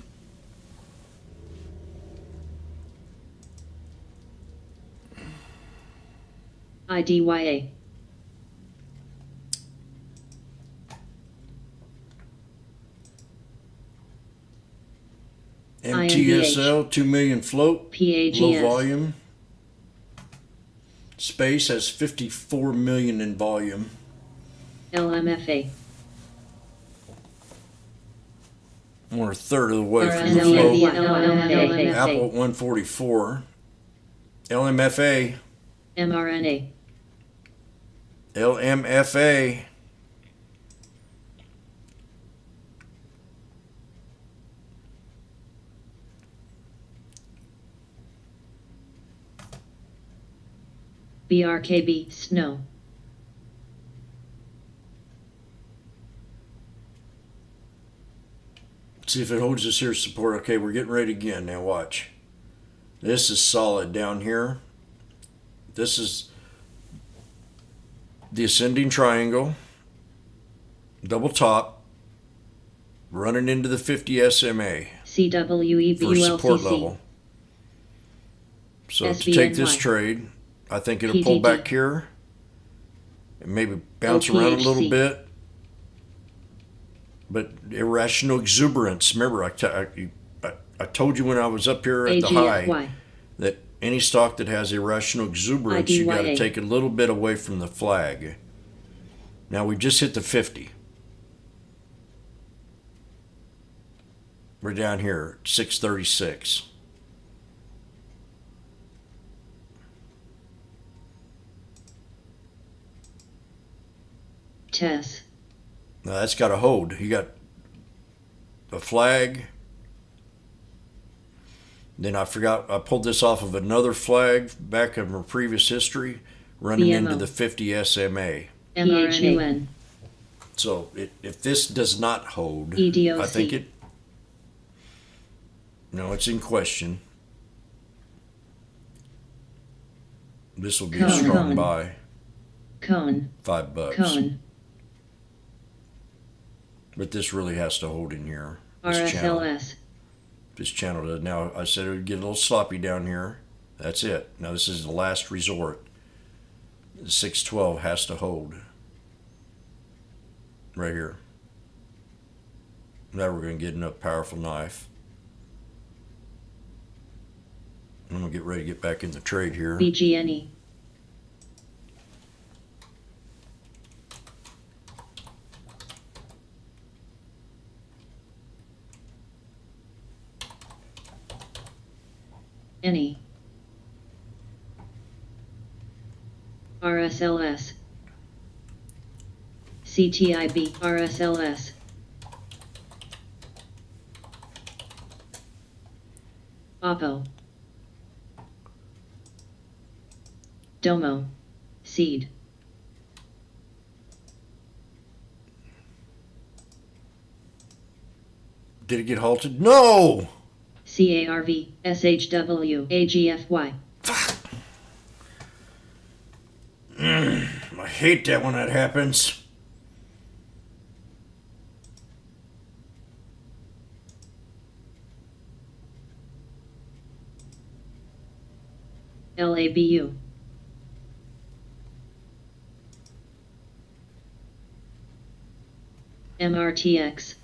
IDYA,
MTSL, 2 million float. Low
PAGS,
volume. Space has 54 million in volume.
LMFA,
We're a third of the way from the
RSLS,
float. Apple at 144. LMFA.
mRNA,
LMFA.
BRKB, SNOW,
See if it holds us here support. Okay, we're getting ready again. Now watch. This is solid down here. This is the ascending triangle. double top, running into the 50 SMA for support
CWEBULCC.
level. So to take this
SVNY.
trade, I think it'll pull
PDD.
back here and maybe bounce around a little
OPHC.
bit. But irrational exuberance. Remember, I told you when I was up here at the high
AGFY.
that any stock that has irrational exuberance, you got to
IDYA.
take a little bit away from the flag. Now we just hit the 50. We're down here at 636.
TESS.
Now that's got to hold. You got the flag. Then I forgot, I pulled this off of another flag back in my previous history, running
BMO.
into the 50 SMA.
MRNA.
So if this does not hold,
EDOC.
I think it, no, it's in question. This will be a
Cone.
strong
Cone.
buy,
Cone.
$5.
Cone.
But this really has to hold in here. This channel.
RSLS.
This channel does. Now, I said it would get a little sloppy down here. That's it. Now, this is the last resort. The 612 has to hold. Right here. Now we're going to get enough powerful knife. I'm going to get ready to get back in the trade here.
BGNE. Any. RSLS. CTIB. RSLS. Oppo. Domo. Seed.
Did it get halted? No!
CARV. SHW. AGFY.
I hate that when that happens.
LABU. MRTX.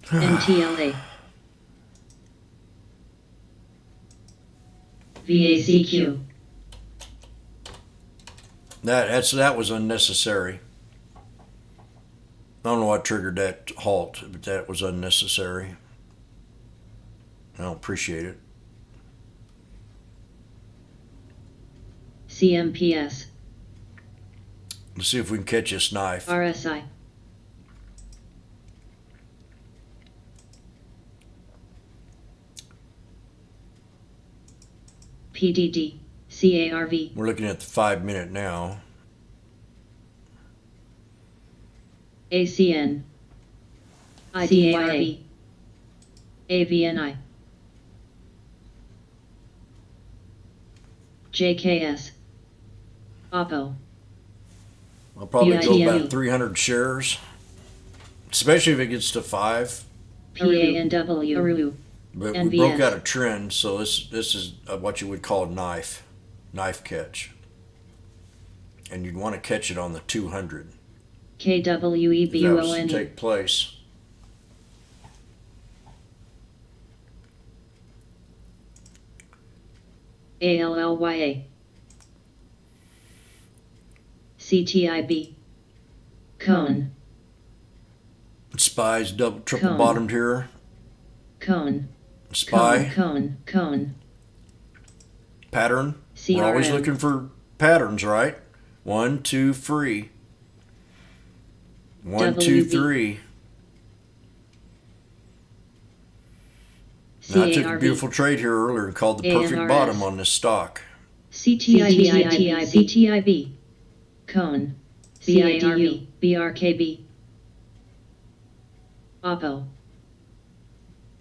NTLA. VACQ.
That was unnecessary. I don't know what triggered that halt, but that was unnecessary. I don't appreciate it.
CMPS.
Let's see if we can catch this knife.
RSI. PDD. CARV.
We're looking at the 5 minute now.
ACN. IDYA. AVNI. JKS. Oppo.
I'll probably go
BITME.
about 300 shares, especially if it gets to 5.
PANW. Aru.
But we
NVS.
broke out a trend, so this is what you would call a knife catch. And you'd want to catch it on the 200. If that was to
KWEBUONE.
take place.
ALLYA. CTIB. Cone.
Spies triple
Cone.
bottomed here.
Cone.
Spy
Cone.
pattern. We're always
CRM.
looking for patterns, right? 1, 2, 3. 1, 2,
WB.
3. Now, I took a
CARV.
beautiful trade here earlier and called the perfect
ANRS.
bottom on this stock.
CTIB. Cone. CARV. BRKB. Oppo.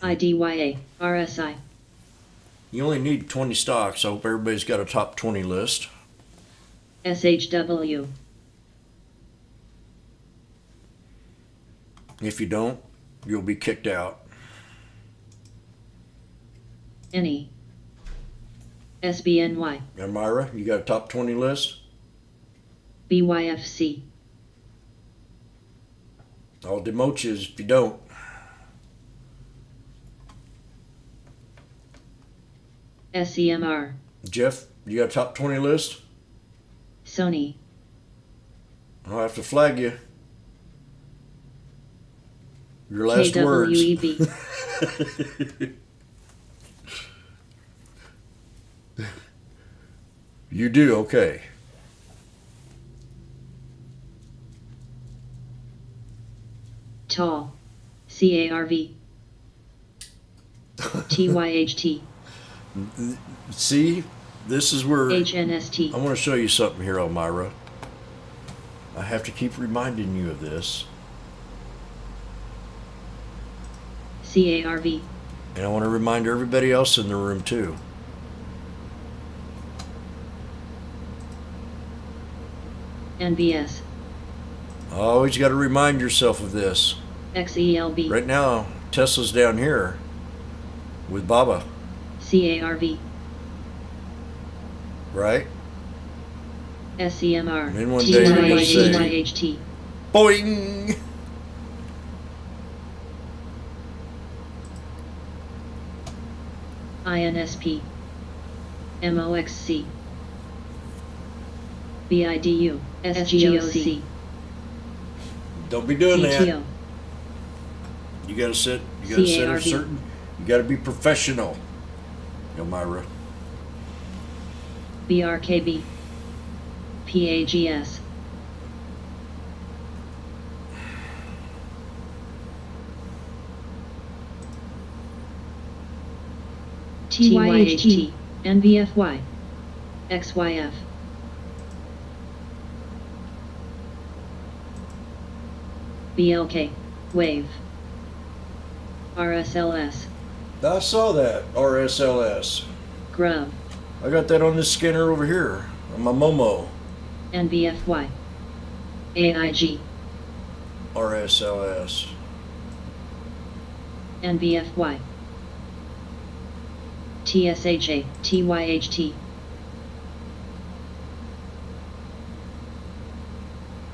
IDYA. RSI.
You only need 20 stocks. I hope everybody's got a top 20 list.
SHW.
If you don't, you'll be kicked out.
Any. SBNY.
Elmira, you got a top 20 list?
BYFC.
I'll demote you if you don't.
SEMR.
Jeff, you got a top 20 list?
Sony.
I'll have to flag you. Your last words.
KWEB.
You do, okay.
Tall. CARV. TYHT.
See, this is where
HNST.
I want to show you something here, Elmira. I have to keep reminding you of this.
CARV.
And I want to remind everybody else in the room too.
NBS.
Always got to remind yourself of this.
XELB.
Right now, Tesla's down here with Baba,
CARV.
right?
SEMR.
And then one day you're gonna say,
TYHT.
boing!
INSP. MOXC. BIDU. SGOC.
Don't be doing that.
CTO.
You gotta sit a
CARV.
certain, you gotta be professional, Elmira.
BRKB. PAGS. TYHT. NVFY. XYF. BLK. Wave. RSLS.
I saw that, RSLS.
Grub.
I got that on this scanner over here, on my Momo,
NVFY. AIG.
RSLS.
NVFY. TSHA. TYHT.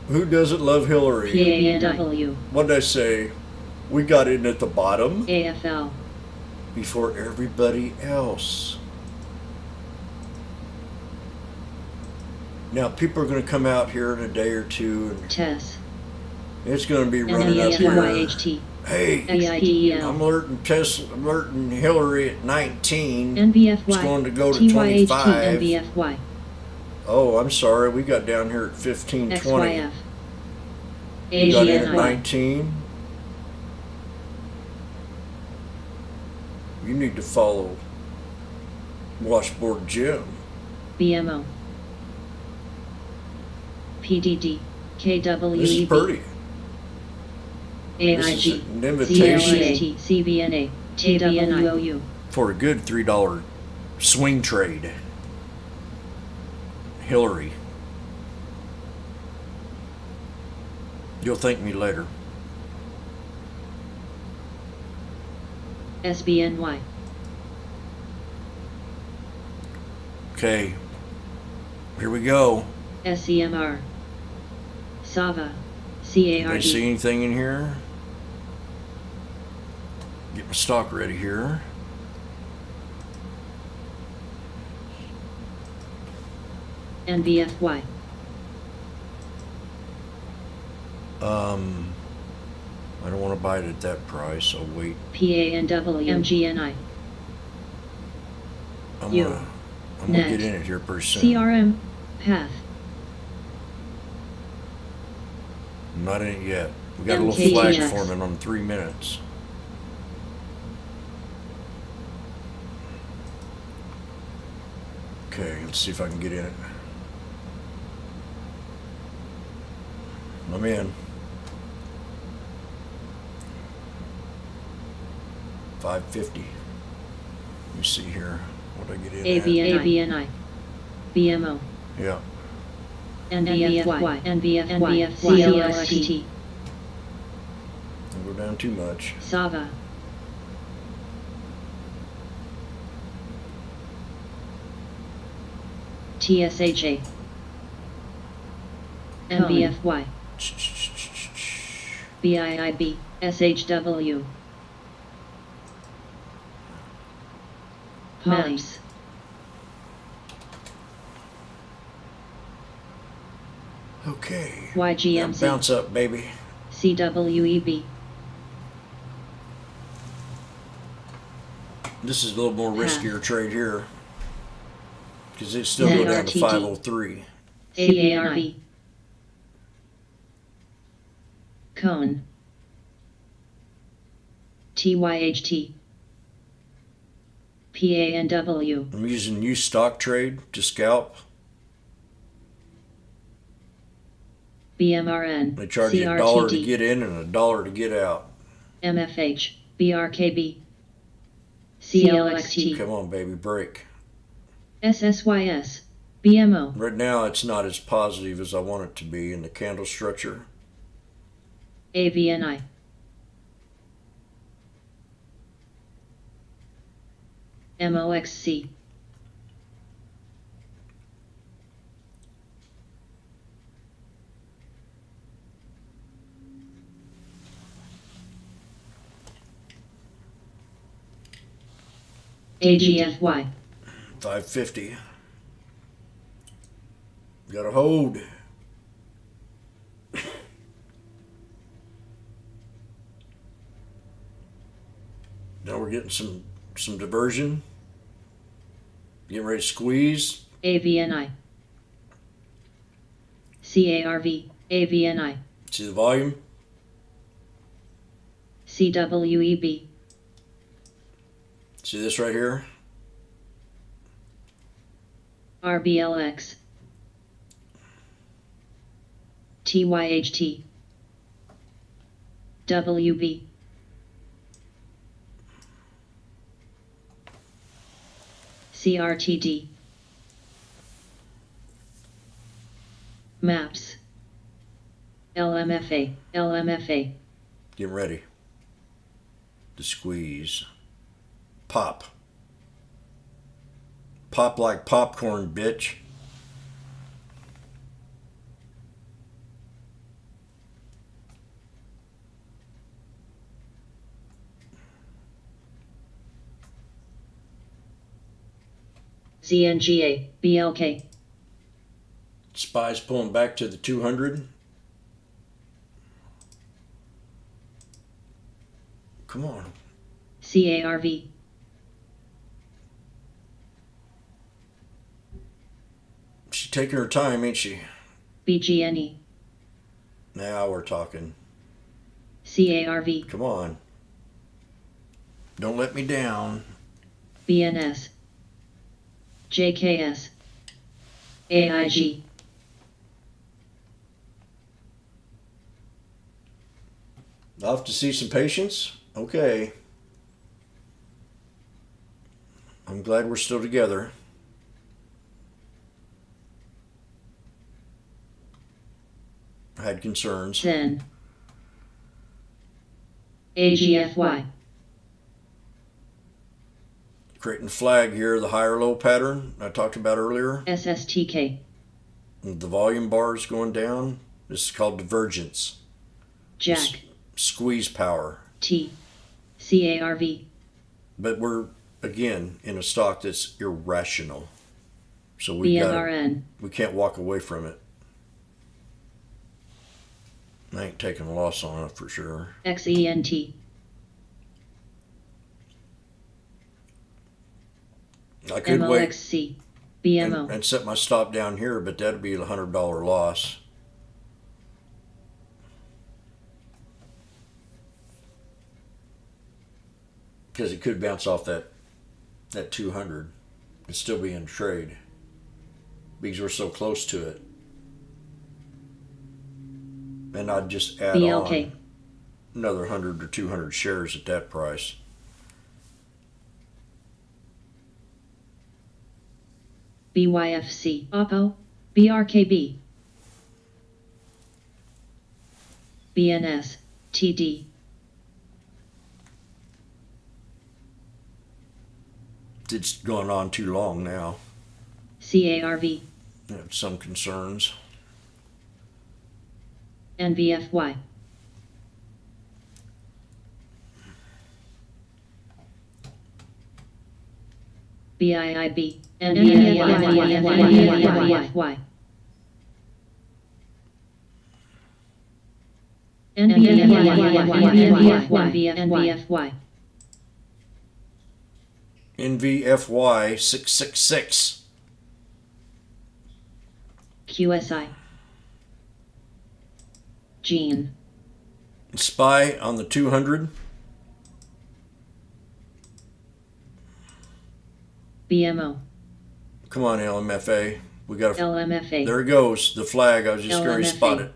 Who doesn't love Hillary?
PANW.
What did I say? We got in at the bottom
AFL.
before everybody else. Now, people are going to come out here in a day or two, and
TESS.
it's going to be running up here.
NVFYHT.
Hey, I'm
XPEL.
alerting Tesla, alerting Hillary at 19.
NVFY.
It's going to go to
TYHT.
25.
NVFY.
Oh, I'm sorry. We got down here at 15, 20.
XYF.
We got in at
AGNI.
19. You need to follow Washboard Jim.
BMO. PDD.
This is
KWEB.
pretty. This is
AIG.
an invitation
CLAT. CBNA. TWOU.
for a good $3 swing trade. Hillary. You'll thank me later.
SBNY.
Okay. Here we go.
SEMR. SAVA.
Anybody see
CARD.
anything in here? Get my stock ready here.
NVFY.
I don't want to buy it at that price. I'll wait.
PANW. MGNI.
I'm
You.
gonna get
Net.
in it here pretty soon.
CRM. Path.
I'm not in it yet. We got a little flag
MKTX.
forming on 3 minutes. Okay, let's see if I can get in it. I'm in. 550. Let me see here. What did I get in at?
ABNI. BMO.
Yeah.
NVFY. NVFY. CLST.
down too much.
Sava. TSHA. MBFY. BIIB. SHW. Maps.
Okay.
YGMZ.
Now bounce up, baby.
CWEB.
This is a little more
Half.
riskier trade here. Because it's still go down to
ZRTD.
503.
CARB. Cone. TYHT. PANW.
I'm using new stock trade to scalp.
BMRN.
They charge you $1 to
CRTD.
get in and $1 to get out.
MFH. BRKB. CLXT.
Come on, baby, break.
SSYS. BMO.
Right now, it's not as positive as I want it to be in the candle structure.
AVNI. MOXC. AGFY.
550. Got to hold. Now we're getting some diversion. Getting ready to squeeze.
AVNI. CARV. AVNI.
See the volume?
CWEB.
See this right here?
RBLX. TYHT. WB. CRTD. Maps. LMFA. LMFA.
Getting ready to squeeze. Pop. Pop like popcorn, bitch.
ZNGA. BLK.
SPY's pulling back to the 200. Come on.
CARV.
She's taking her time, ain't she?
BGNE.
Now we're talking.
CARV.
Come on. Don't let me down.
BNS. JKS. AIG.
I'll have to see some patience. Okay. I'm glad we're still together. I had concerns.
Zen. AGFY.
Creating flag here, the higher low pattern I talked about earlier.
SSTK.
The volume bar is going down. This is called divergence.
Jack.
Squeeze power.
T. CARV.
But we're, again, in a stock that's irrational. So we can't walk away from it. I ain't taking a loss on it for sure.
XENT.
I could wait
MOXC. BMO.
and set my stop down here, but that'd be a $100 loss. Because it could bounce off that 200 and still be in trade because we're so close to it. And I'd just add
BLK.
on another 100 or 200 shares at that price.
BYFC. Oppo. BRKB. BNS. TD.
It's gone on too long now.
CARV,
I have some concerns.
NVFY, BIIB, NVFY, NVFY,
NVFY 666.
QSI, Gene,
Spy on the 200.
BMO,
Come on, LMFA. We got a.
LMFA,
There it goes. The flag. I was just going to
LMFA.
spot it.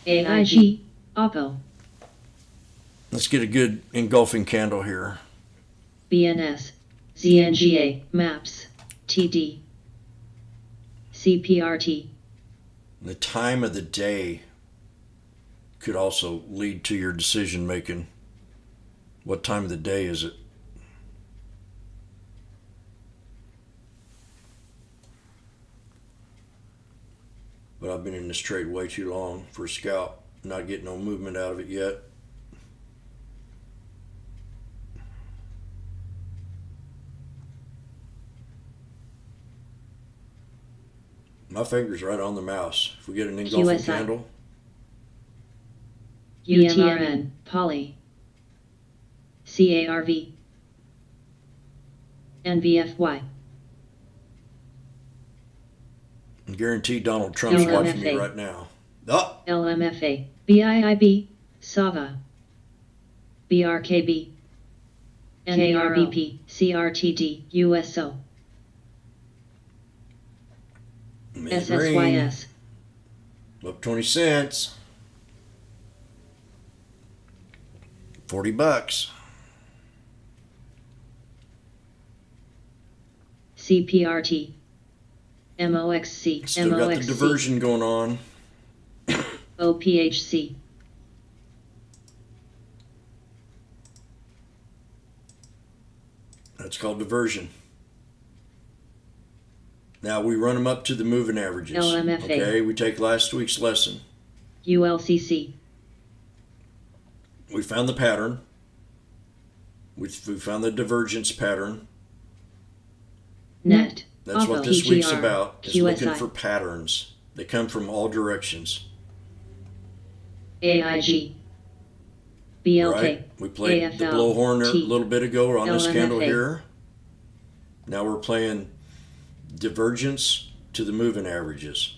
AIG, Oppo,
Let's get a good engulfing candle here.
BNS, ZNGA, MAPS, TD, CPRT,
The time of the day could also lead to your decision making. What time of the day is it? But I've been in this trade way too long for a scalp. Not getting no movement out of it yet. My finger's right on the mouse. If we get an engulfing
QSI.
candle,
UTRN, Poly, CARV, NVFY,
I guarantee Donald Trump's watching me
LMFA.
right now. Oh,
LMFA, BIIB, SAVA, BRKB, NARBP, CRTD, USO,
mid green.
SSYS,
Up 20 cents. $40.
CPRT, MOXC,
Still got the
MOXC,
diversion going on.
OPHC,
That's called diversion. Now we run them up to the moving averages.
LMFA.
Okay, we take last week's lesson.
ULCC,
We found the pattern. We found the divergence pattern.
NET,
That's what
Oppo,
this week's
PGR,
about, is looking
QSI.
for patterns. They come from all directions.
AIG, BLK,
Right? We played the
AFL,
blowhorn a
T,
little bit ago on this candle
LMFA.
here. Now we're playing divergence to the moving averages.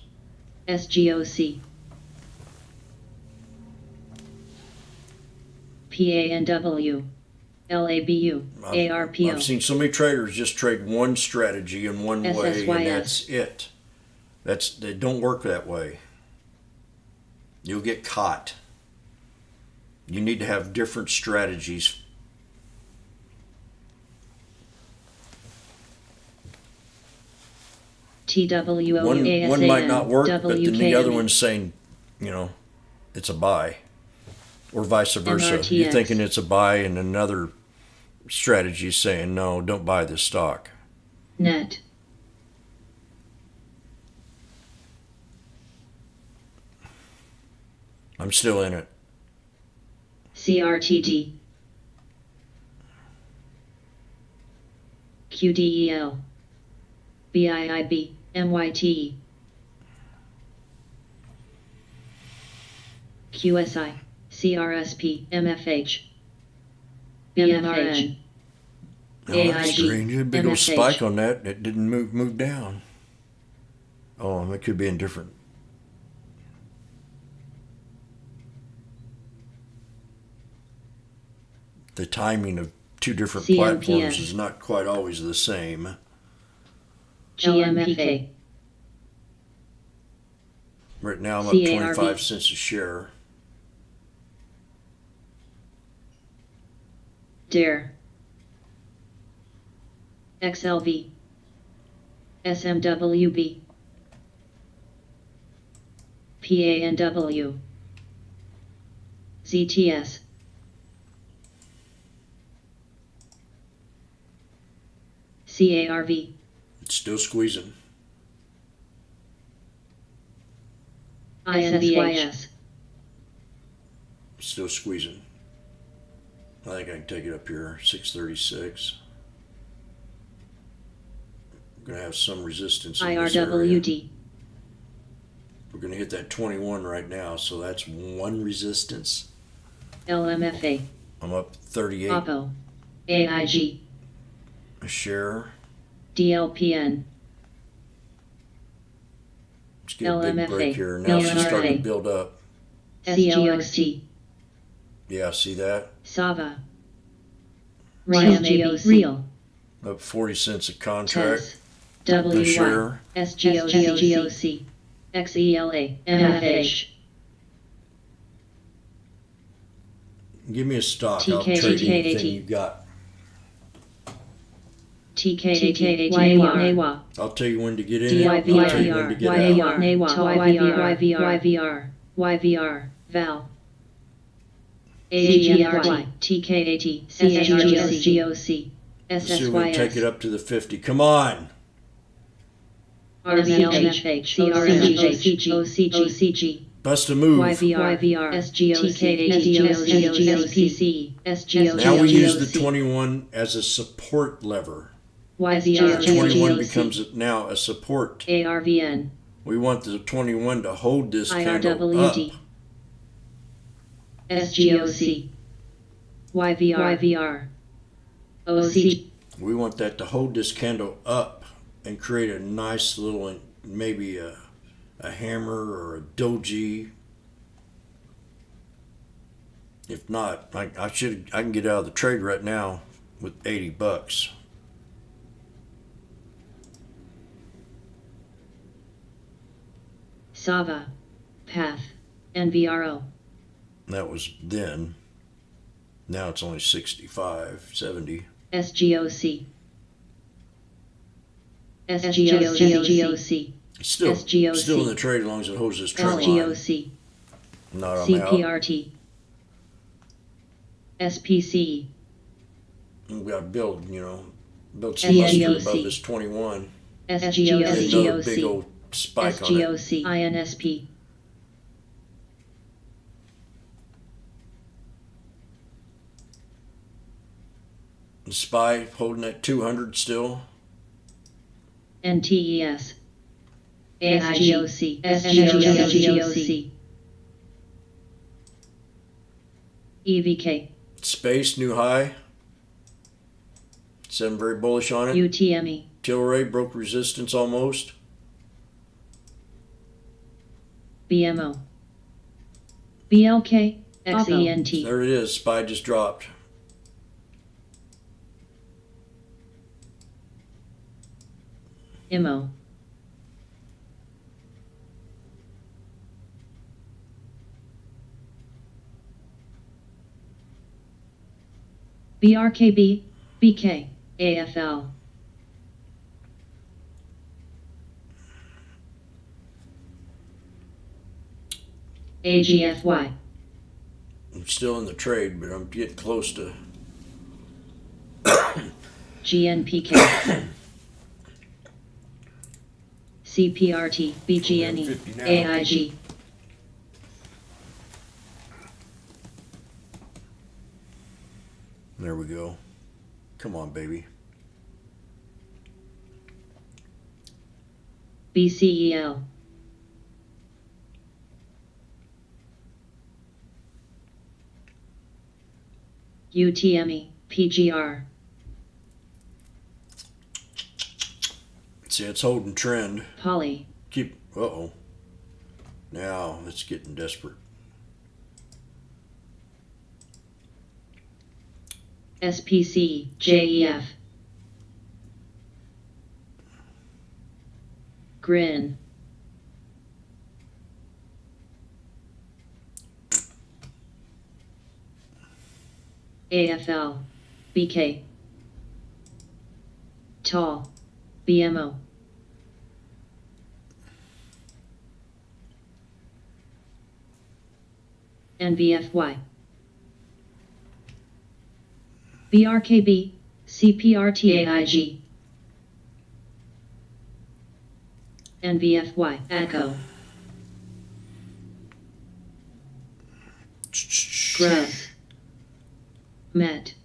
SGOC, PANW, LABU, ARPO,
I've seen so many traders just trade one strategy in one way,
SSYS.
and that's it. They don't work that way. You'll get caught. You need to have different strategies.
TWO,
One might not work, but then the other
WKME.
one's saying, it's a buy, or vice versa.
MRTX.
You're thinking it's a buy, and another strategy is saying, no, don't buy this stock.
NET,
I'm still in it.
CRTD, QDEL, BIIB, MYTE, QSI, CRSP, MFH, BMRN,
Oh, that's
AIG,
strange. You had a big old
MFH.
spike on that. It didn't move down. Oh, it could be in different. The timing of two different
CMPS.
platforms is not quite always the same.
GMPK,
Right now I'm up
CARV.
25 cents a share.
DARE, XLV, SMWB, PANW, ZTS, CARV.
It's still squeezing.
INVH.
Still squeezing. I think I can take it up here, 636. We're going to have some resistance in this area.
IRWD.
We're going to hit that 21 right now, so that's one resistance.
LMFA.
I'm up 38.
OPPO. AIG.
A share.
DLPN.
Let's get a big
LMFA.
break here. Now she's starting to
LMRA.
build up.
SGOXT.
Yeah, see that?
SAVA. RIAM-AB. Real.
Up 40 cents a contract.
TES.
A
WY.
share.
SGOC. XELA. MFH.
Give me a stock. I'll trade anything you got.
TKAT. NAWA.
I'll tell you when to get in. I'll tell you when to get out.
YVR. YVR. VAL. AGFY. TKAT. SGOC.
Let's see if we can take it up to the 50. Come on.
RVLMFH. CRMGH. OCG.
Bust a move.
YVR. SGOC. SGOC.
Now we use the 21 as a support lever.
YVR.
21 becomes now a support.
ARVN.
We want the 21 to hold this candle up.
IRWD. SGOC. YVR. OC.
We want that to hold this candle up and create a nice little, maybe a hammer or a doji. If not, I can get out of the trade right now with 80 bucks.
SAVA. PATH. NVRO.
That was then. Now it's only 65, 70.
SGOC. SGOC.
It's still in the trade as long as it holds this trend line.
SGOC.
Not on out.
CPRT. SPC.
We've got to build some muscle above this 21. Get another big old spike on it.
SGOC. INSP.
The SPY holding that 200 still.
NTES. AIGOC. SGOC. EVK.
Space, new high. 7 very bullish on it.
UTME.
Tilray broke resistance almost.
BMO. BLK. XENT.
There it is. SPY just dropped.
IMO. BRKB. BK. AFL. AGFY.
I'm still in the trade, but I'm getting close to.
GNPK. CPRT. BGNE.
50 now.
AIG.
There we go. Come on, baby.
BCEL. UTME. PGR.
See, it's holding trend.
Poly.
Uh-oh. Now it's getting desperate.
SPC. JEF. Grin. AFL. BK. Tall. BMO. NVFY. BRKB. CPRTAIG. NVFY, Echo, Grass, Met,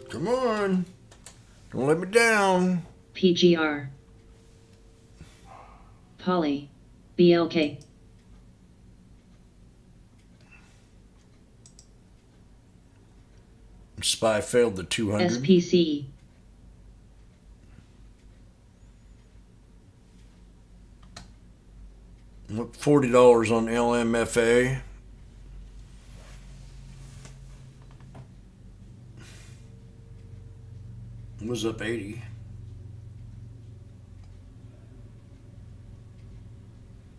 Come on. Don't let me down.
PGR, Poly, BLK,
Spy failed the 200.
SPC,
$40 on LMFA. Was up 80.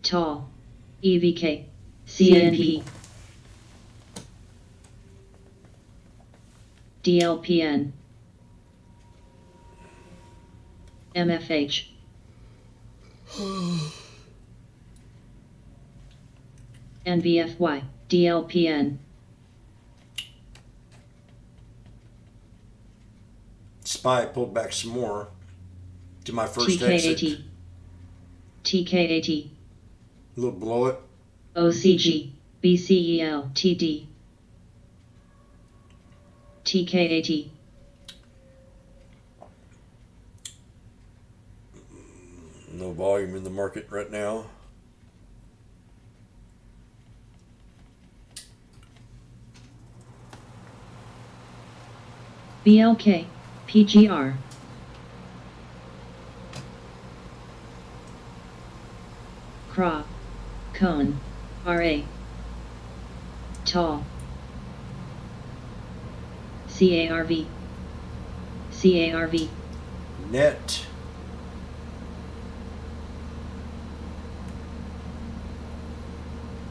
Tall, EVK, CNP, DLPN, MFH, NVFY, DLPN,
Spy pulled back some more to my first exit.
TK80, TK80,
A little below it.
OCG, BCEL, TD, TK80,
No volume in the market right now.
BLK, PGR, CRA, Cone, RA, Tall, CARV, CARV,
Net.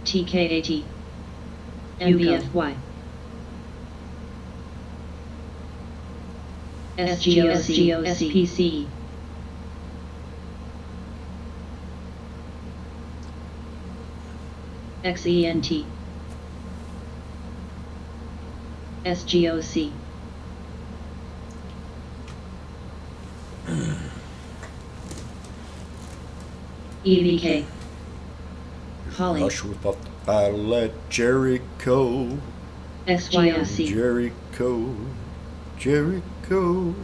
TK80, NVFY, SGOC, SPC, XENT, SGOC, EVK, Holly,
Rush without the battle at Jericho.
XYOC,
Jericho. Jericho.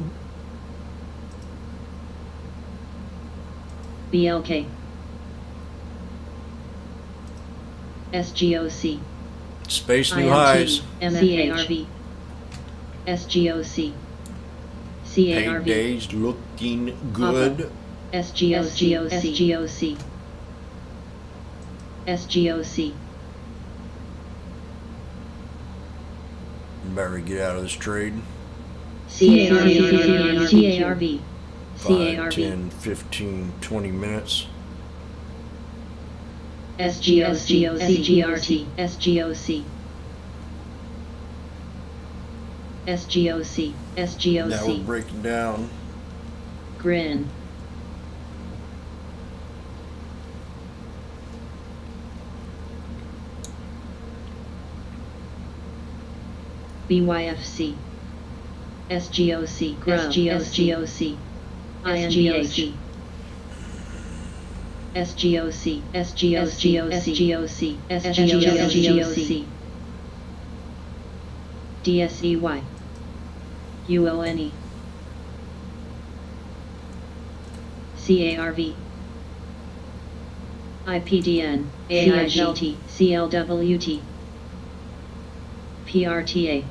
BLK, SGOC,
Space new highs.
CARV, SGOC, CARV,
Payday's looking good.
SGOC, SGOC, SGOC,
Better get out of this trade.
CARV,
5,
CARV,
10, 15, 20 minutes.
SGOC, SGRT, SGOC, SGOC,
Now we're
SGOC,
breaking down.
Grin, BYFC, SGOC, SGOC, INGH, SGOC, SGOC, SGOC, SGOC, DSEY, UONE, CARV, IPDN, AIGT, CLWT, PRTA,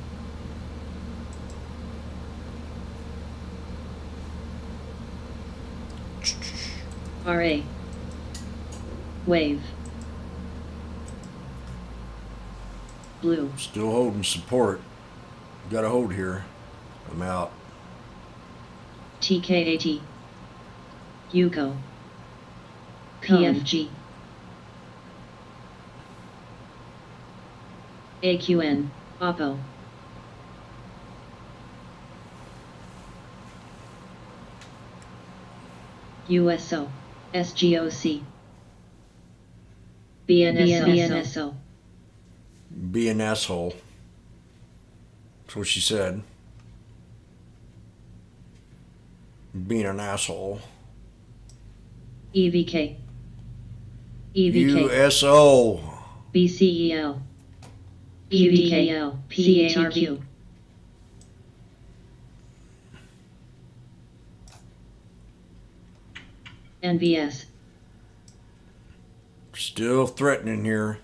RA, Wave, Blue,
Still holding support. Got a hold here. I'm out.
TK80, Yuko, PFG, AQN, Oppo, USO, SGOC, BNSO,
Be an asshole. That's what she said. being an asshole.
EVK. EVK.
USO.
BCEL. EVKL. PARQ. NVS.
Still threatening here.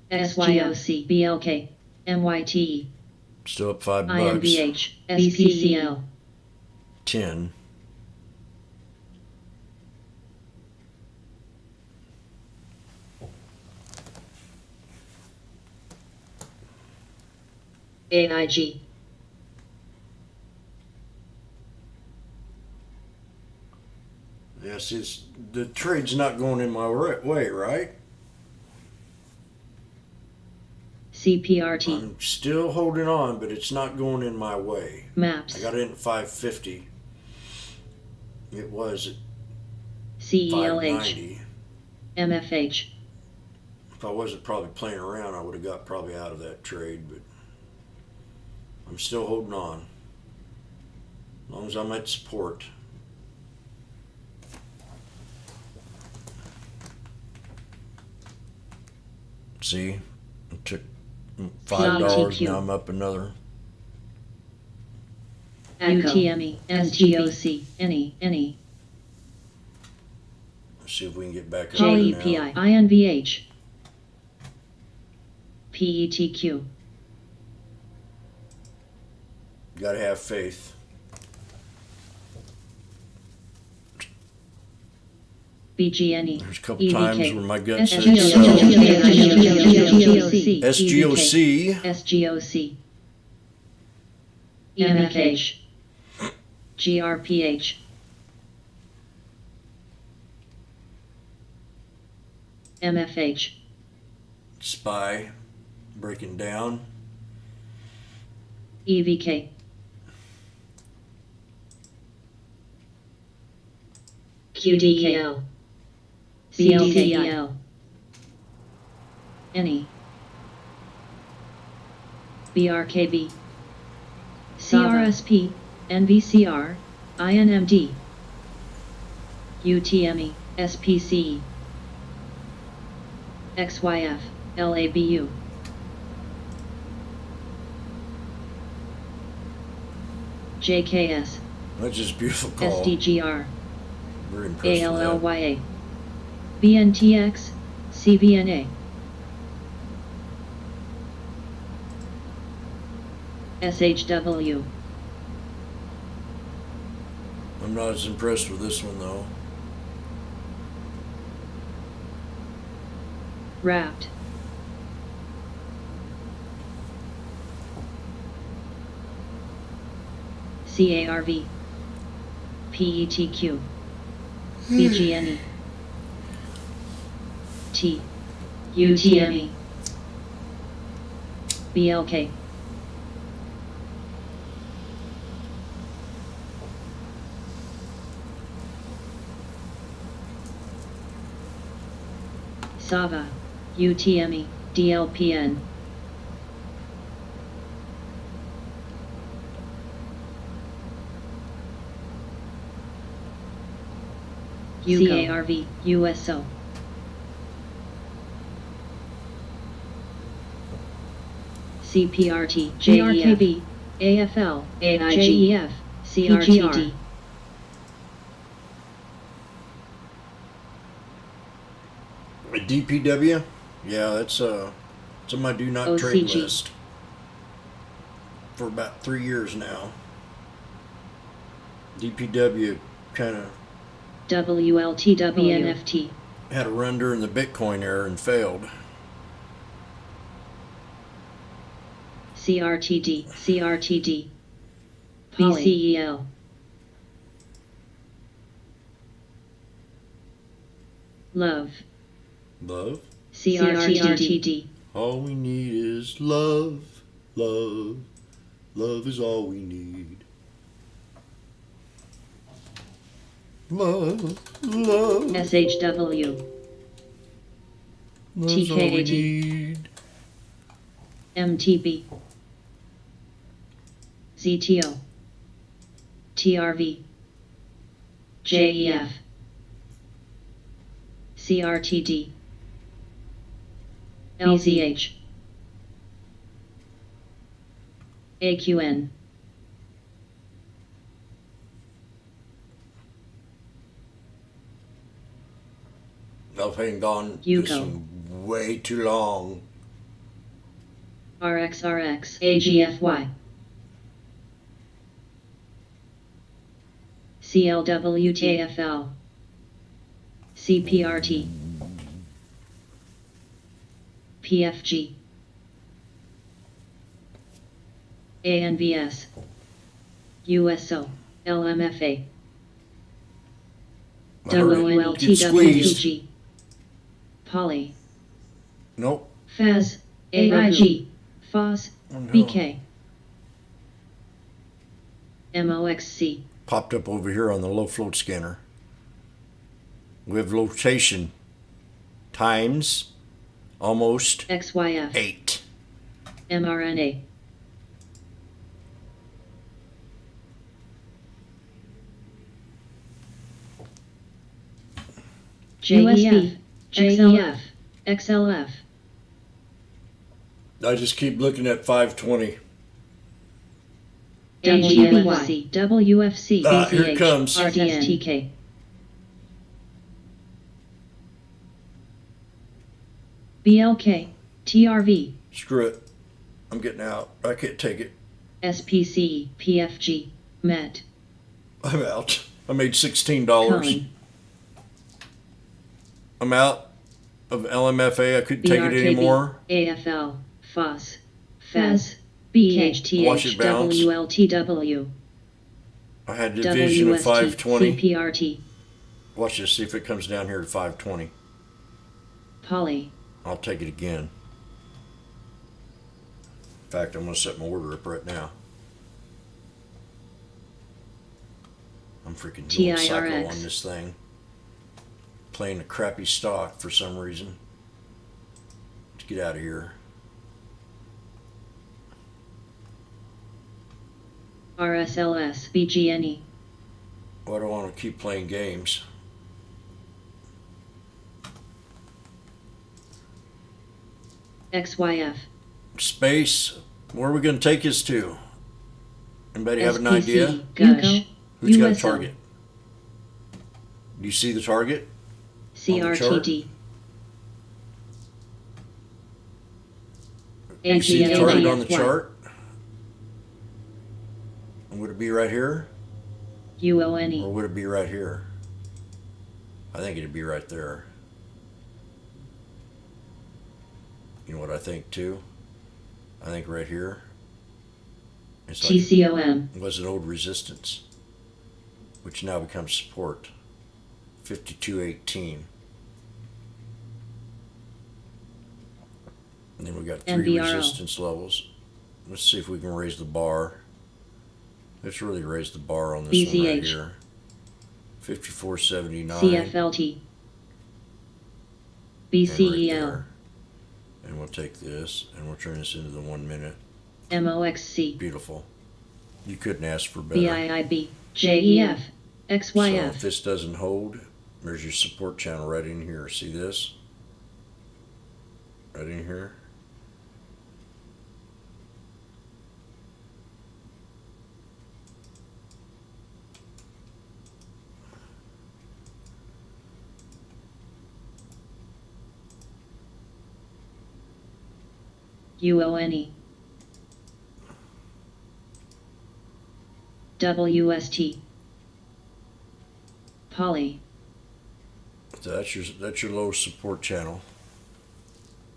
SYOC. BLK. MYTE.
Still up $5.
INVH. SPCL.
10.
AIG.
Yes, the trade's not going in my way, right?
CPRT.
I'm still holding on, but it's not going in my way.
MAPS.
I got it in at 550. It was at
CELH.
590.
MFH.
If I wasn't probably playing around, I would have got probably out of that trade, but I'm still holding on. As long as I'm at support. See, it took $5.
CTQ.
Now I'm up another.
UTME. SGOC. Any.
Let's see if we can get back up there now.
JEPI. INVH. PETQ.
Gotta have faith.
BGNE.
There's a couple times where my gut said
SGOC.
so. SGOC.
SGOC. MFH. GRPH. MFH.
SPY breaking down.
EVK. QDKL. CLKL. Any. BRKB. CRSP. NVCR. INMD. UTME. SPCE. XYF. LABU. JKS.
That's just a beautiful call.
SDGR.
Very impressed with that.
ALLYA. BNTX. CVNA. SHW.
I'm not as impressed with this one though.
Wrapped. CARV. PETQ. BGNE. T. UTME. BLK. SAVA. UTME. DLPN. CARV. USO. CPRT. JRKB. AFL. JEF. CRTD.
A DPW? Yeah, it's on my do not trade
OCG.
list for about 3 years now. DPW kind of
WLTWNFT.
had a run during the Bitcoin era and failed.
CRTD. CRTD. BCEL. Love.
Love?
CRTD.
All we need is love, love, love is all we need. Love, love,
SHW.
love's all we
TKAG.
need.
MTB. ZTO. TRV. JEF, CRTD, LZH, AQN,
I've been gone
Yugo.
this one way too long.
RXRX, AGFY, CLWTFL, CPRT, PFG, ANVS, USO, LMFA,
Get squeezed.
WLTWPG, Poly,
Nope.
FAS, AIG, FOS,
Oh, no.
BK, MOXC,
Popped up over here on the low float scanner. We have location times almost
XYF,
8.
mRNA, JEF, XLF, XLF,
I just keep looking at 520.
WFC, WFC,
Here it comes.
RDSTK, BLK, TRV,
Screw it. I'm getting out. I can't take it.
SPC, PFG, MET,
I'm out. I made $16.
Colin,
I'm out of LMFA. I couldn't take it
BRKB,
anymore.
AFL, FOS, FAS,
Watch it
BHTH,
bounce.
WLTW,
I had division of
WST,
520.
CPRT,
Watch this. See if it comes down here to 520.
Poly,
I'll take it again. In fact, I'm going to set my order up right now. I'm freaking doing cycle
TIRX.
on this thing. Playing a crappy stock for some reason. Let's get out of here.
RSLS, BGNE,
Why do I want to keep playing games?
XYF,
Space, where are we going to take us to? Anybody have an idea?
SPC, Gush,
Who's got a
USO,
target? Do you see the target? On the chart?
CRTD,
You see the target on the
AGFY,
chart? Would it be right here? Or
UONE,
would it be right here? I think it'd be right there. You know what I think too? I think right here. It's like
TCOM,
it was an old resistance, which now becomes support. 5218. And then we got 3
NBRO.
resistance levels. Let's see if we can raise the bar. Let's really raise the bar on this one right
BCH.
here. 5479.
CFLT,
And right
BCEL,
there. And we'll take this and we'll turn this into the 1 minute.
MOXC,
Beautiful. You couldn't ask for better.
BIIB, JEF,
So if
XYF,
this doesn't hold, there's your support channel right in here. See this? Right in here.
UONE, WST, Poly,
So that's your low support channel.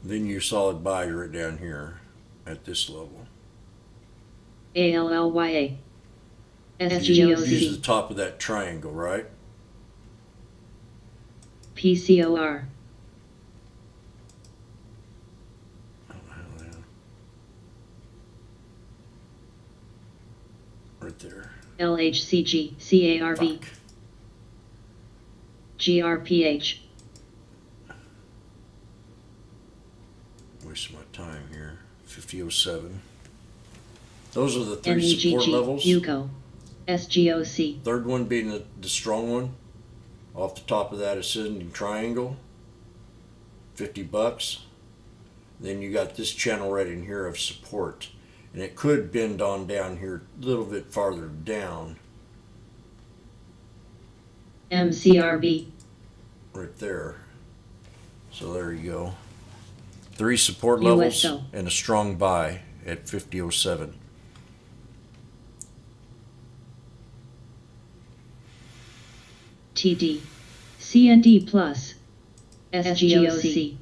Then your solid buy right down here at this level.
ALLYA,
Use
SGOC,
the top of that triangle, right?
PCOR,
Oh, hell yeah. Right there.
LHCG, CARV,
Fuck.
GRPH,
Wasting my time here. 5007. Those are the 3 support
NEGG,
levels.
UCO, SGOC.
Third one being the strong one. Off the top of that ascending triangle. $50. Then you got this channel right in here of support. And it could bend on down here a little bit farther down.
MCRB.
Right there. So there you go. 3 support levels
USO.
and a strong buy at 50.07.
TD. CND plus. SGOC.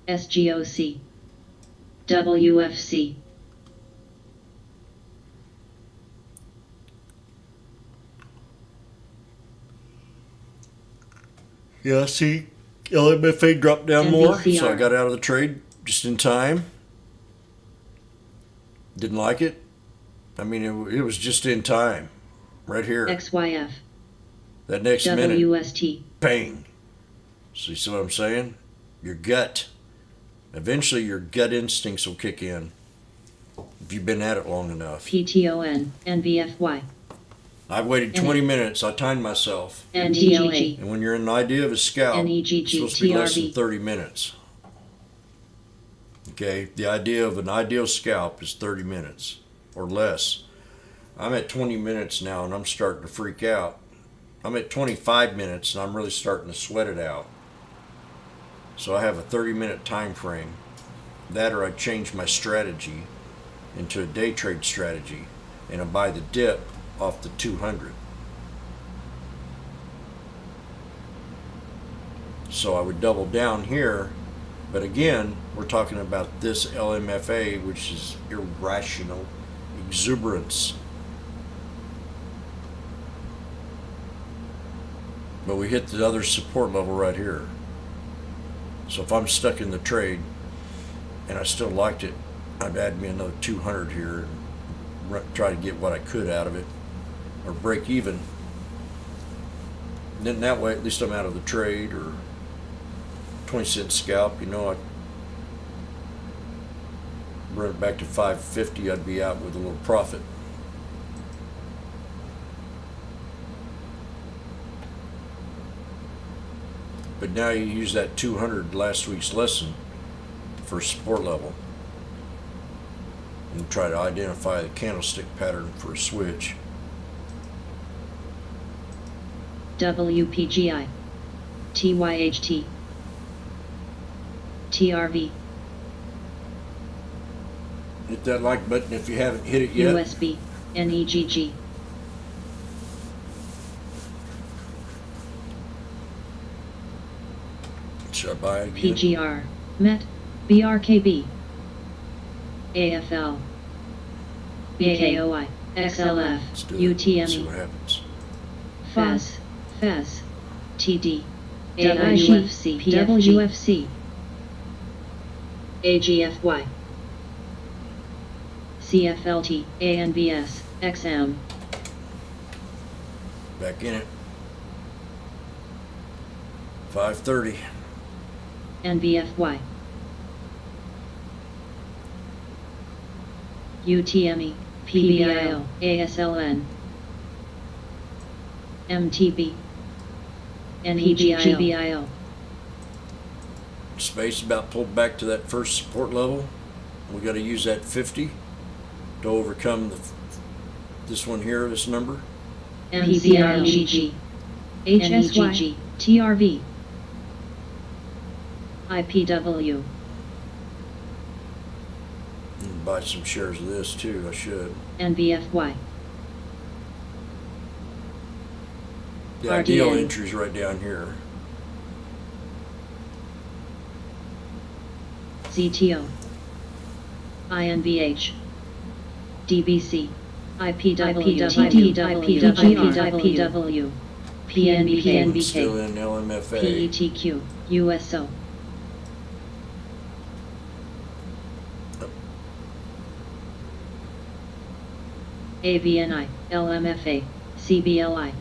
SGOC. WFC.
Yeah, see, LMFA dropped down more, so I
NVCR.
got out of the trade just in time. Didn't like it. I mean, it was just in time. Right here.
XYF.
That next minute,
WST.
bang. So you see what I'm saying? Your gut. Eventually, your gut instincts will kick in if you've been at it long enough.
PTON. NBFY.
I waited 20 minutes. I timed myself.
NTLA.
And when you're in an idea of a scalp, it's supposed to be less than
NEGG.
30 minutes. Okay? The idea of an ideal scalp is 30 minutes or less. I'm at 20 minutes now and I'm starting to freak out. I'm at 25 minutes and I'm really starting to sweat it out. So I have a 30-minute time frame. That or I change my strategy into a day trade strategy and I buy the dip off the 200. So I would double down here, but again, we're talking about this LMFA, which is irrational exuberance. But we hit the other support level right here. So if I'm stuck in the trade and I still liked it, I'd add me another 200 here and try to get what I could out of it or break even. And then that way, at least I'm out of the trade or 20-cent scalp. You know, I bring it back to 550, I'd be out with a little profit. But now you use that 200 last week's lesson for support level and try to identify the candlestick pattern for a switch.
WPGI. TYHT. TRV.
Hit that like button if you haven't hit it yet.
USB. NEGG.
Should I buy it again?
PGR. MET. BRKB. AFL. BKOI. XLF.
Let's do it. See
UTME.
what happens.
FAS. FAS. TD.
WFC,
WFC. AGFY. CFLT. ANBS. XM.
Back in it. 530.
NBFY. UTME. PBIL. ASLN. MTB. NEGGBIL.
Space about pulled back to that first support level. We got to use that 50 to overcome this one here, this number.
MCRGG. HSY. TRV. IPW.
And buy some shares of this too. I should.
NBFY.
The ideal
RDN.
entry is right down here.
ZTO. INBH. DBC. IPW. IPW. PNB.
Still in LMFA.
PETQ. USO. AVNI. LMFA. CBLI.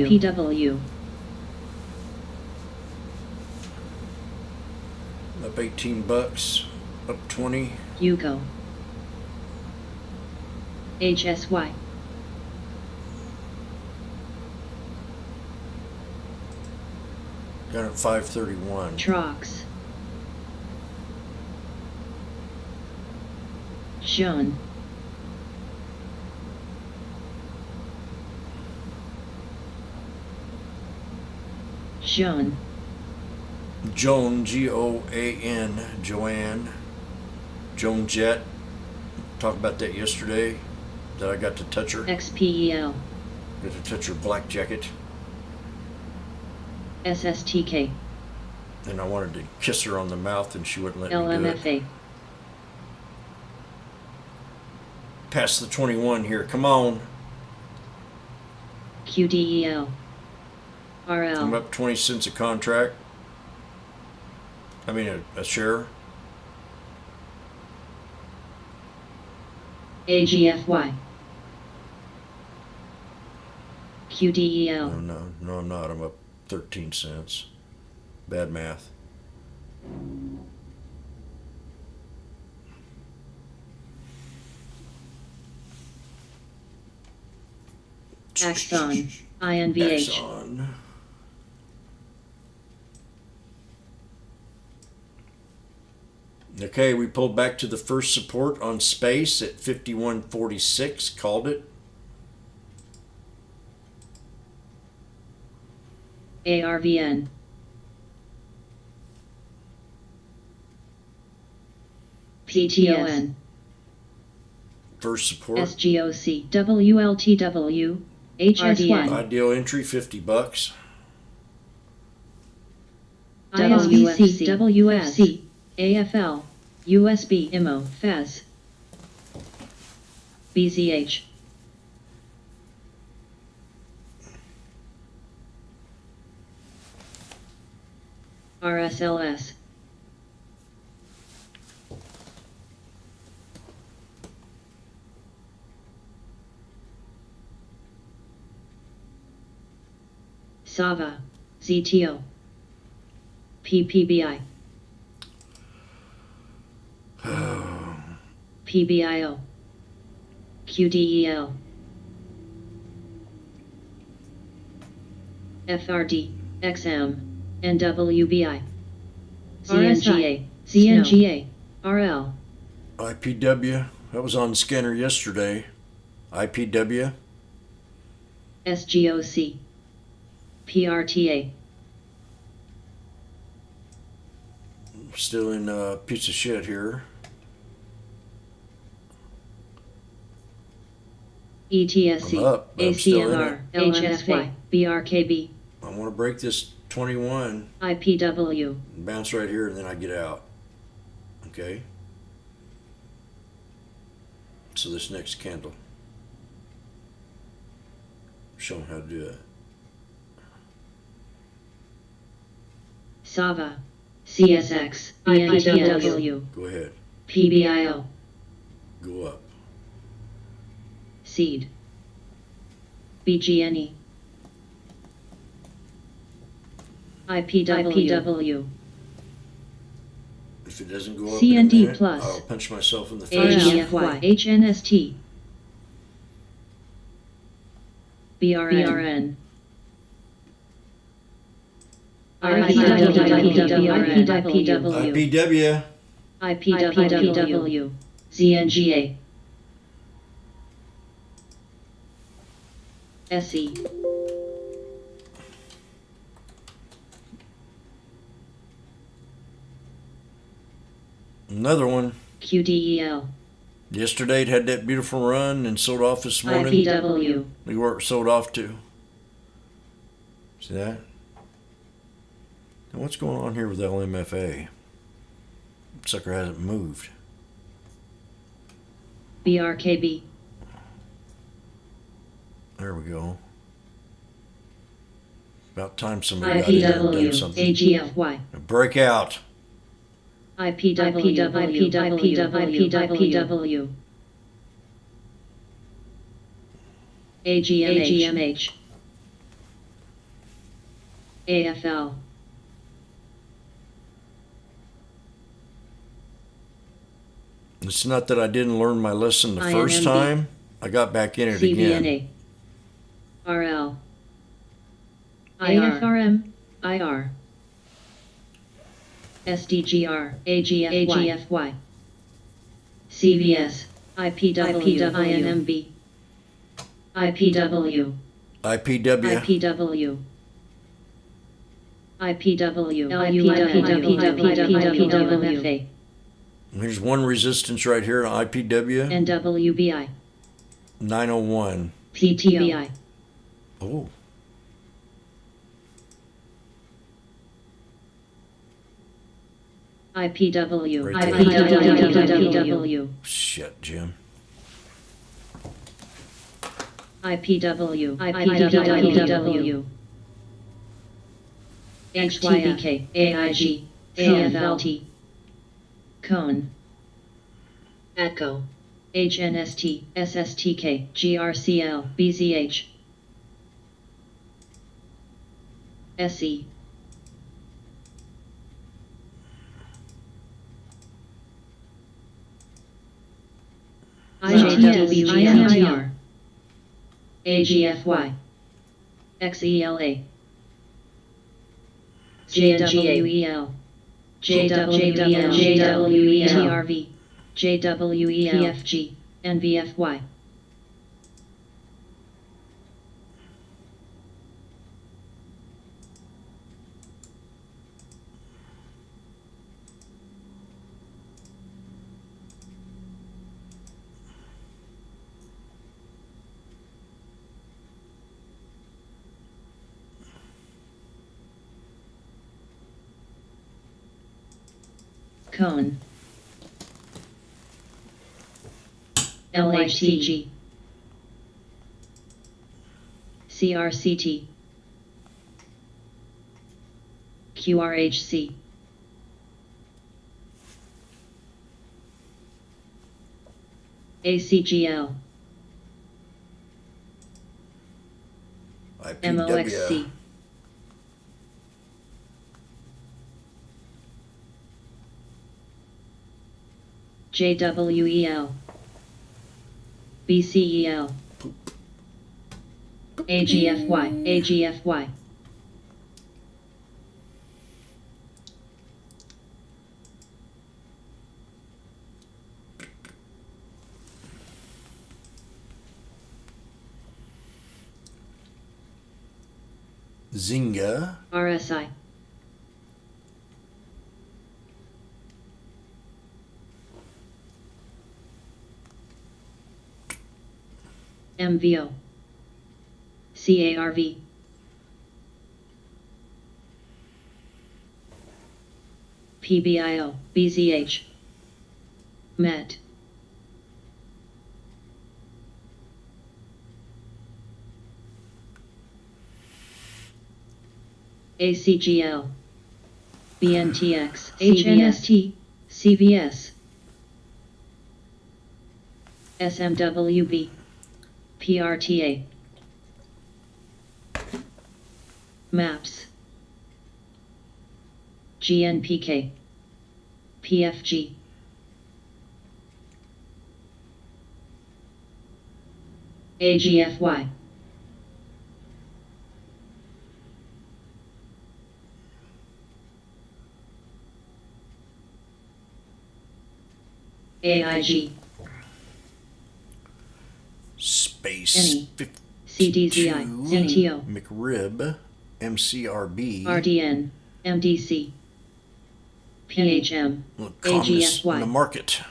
IPW.
Up $18. Up 20.
Yuko. HSY.
Got it at 531.
Trox. Sean. Sean.
Joan, G-O-A-N, Joanne. Joan Jett. Talked about that yesterday. That I got to touch her.
XPEL.
Got to touch her black jacket.
SSTK.
And I wanted to kiss her on the mouth and she wouldn't let me do it.
LMFA.
Past the 21 here. Come on.
QDEL.
I'm
RL.
up 20 cents a contract. I mean a share.
AGFY.
No,
QDEL.
no, I'm not. I'm up 13 cents. Bad math.
Axon. INVH.
Axon. Okay, we pulled back to the first support on space at 51.46. Called it.
ARVN. PTON.
First support.
SGOC. WLTW. HSY.
Ideal entry $50.
ISBC. WFC. AFL. USB. IMO. FAS. BZH. RSLS. SAVA. ZTO. PPBI. PBIO. QDEL. FRD. XM. NWBI. CNGA. CNGA. RL.
IPW. That was on the scanner yesterday. IPW.
SGOC. PRTA.
Still in a piece of shit here.
ETSC.
I'm up, but I'm still in
ACMR.
it.
HSY. BRKB.
I want to break this 21.
IPW.
Bounce right here and then I get out. Okay. So this next candle. Show them how to do it.
SAVA. CSX. IPW.
Go ahead.
PBIO.
Go up.
Seed. BGNE. IPW.
If it doesn't go up
CND
in a minute,
plus.
I'll punch myself in the face.
AGFY. HNST. BRN. IPW. IPW. ZNGA. SE.
Another one.
QDEL.
Yesterday it had that beautiful run and sold off this morning.
IPW.
Look where it sold off to. See that? Now what's going on here with LMFA? Sucker hasn't moved.
BRKB.
There we go. About time somebody got in there and done
IPW.
something.
AGFY.
A breakout.
IPW. AGMH. AFL.
It's not that I didn't learn my lesson the first
INMB.
time. I got back in it again.
CVNA. RL. IFRM. IR. SDGR. AGFY. CVS. IPW. INMB. IPW.
IPW.
IPW. IPW. LUIPWFA.
Here's one resistance right here, IPW
NWBI.
901.
PTBI.
Oh,
IPW.
Right there.
IPW.
shit, Jim.
IPW. IPW. HTBK. AIG. AFLT. Cone. ATCO. HNST. SSTK. GRCL. BZH. SE. IJWGNIR. AGFY. XELA. JWEL. JWEL. TRV. JWEL. PFG. NVFY. Cone. LHCG. CRCT. QRHC. ACGL. MOXC. JWEL. BCEL. AGFY. AGFY.
Zynga.
RSI. MVO. CARV. PBIO. BZH. MET. ACGL. BNTX. HNST. CVS. SMWB. PRTA. MAPS. GNPK. PFG. AGFY. AIG.
Space
Any.
52.
CDZI. ZTO.
McRib. MCRB.
RDN. MDC. PHM.
Look, calmness in the
AGFY.
market.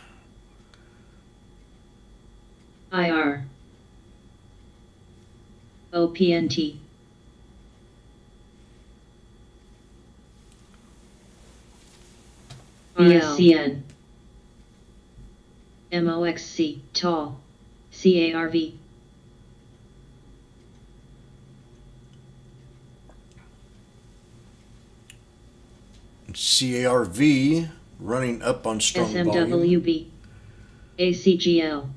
IR. OPNT. RSCN. MOXC. TAL. CARV.
CARV running up on strong volume.
SMWB. ACGL.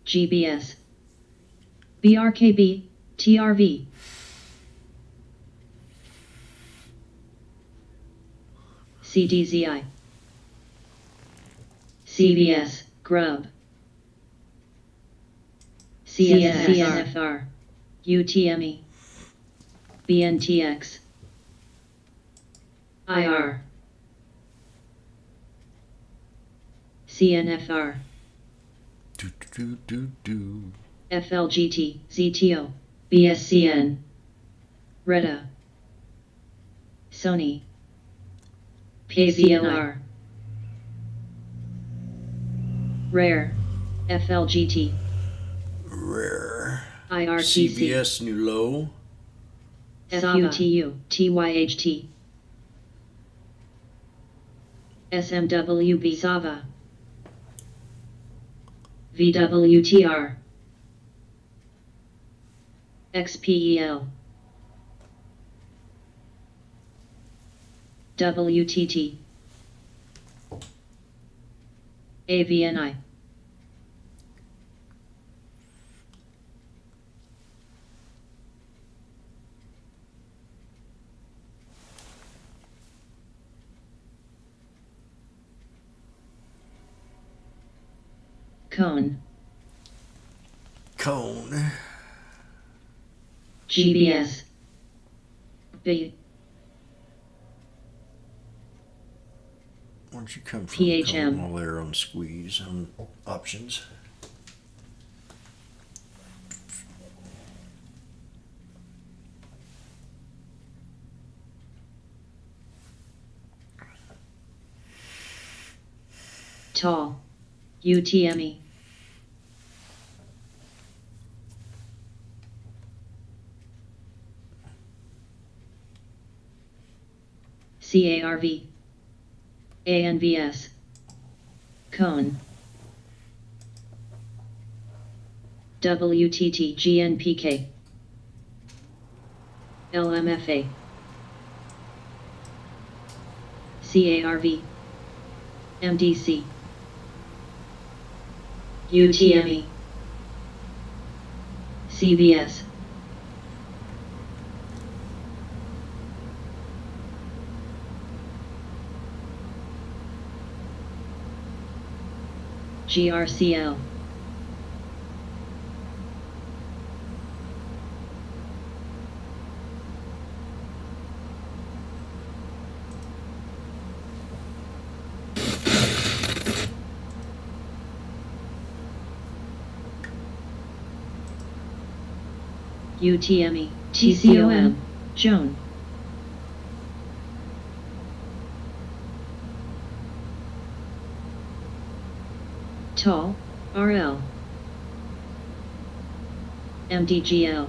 GBS. BRKB. TRV. CDZI. CBS, Grub. CNFR. UTME. BNTX. IR. CNFR. FLGT, ZTO, BSCN. Reda. Sony. PVLR. Rare. FLGT.
Rare.
IRTC.
CBS New Low.
FUTU, TYHT. SMWB Sava. VWTR. XPEL. WTT. AVNI. Cone.
Cone.
GBS. B.
Where'd you come from?
PHM.
Cone, all there on squeeze on options.
Tall. UTME. CARV. ANVS. Cone. WTT GNPK. LMFA. CARV. MDC. UTME. CBS. GRCL. UTME, TCOM, Joan. Tall, RL. MDGL.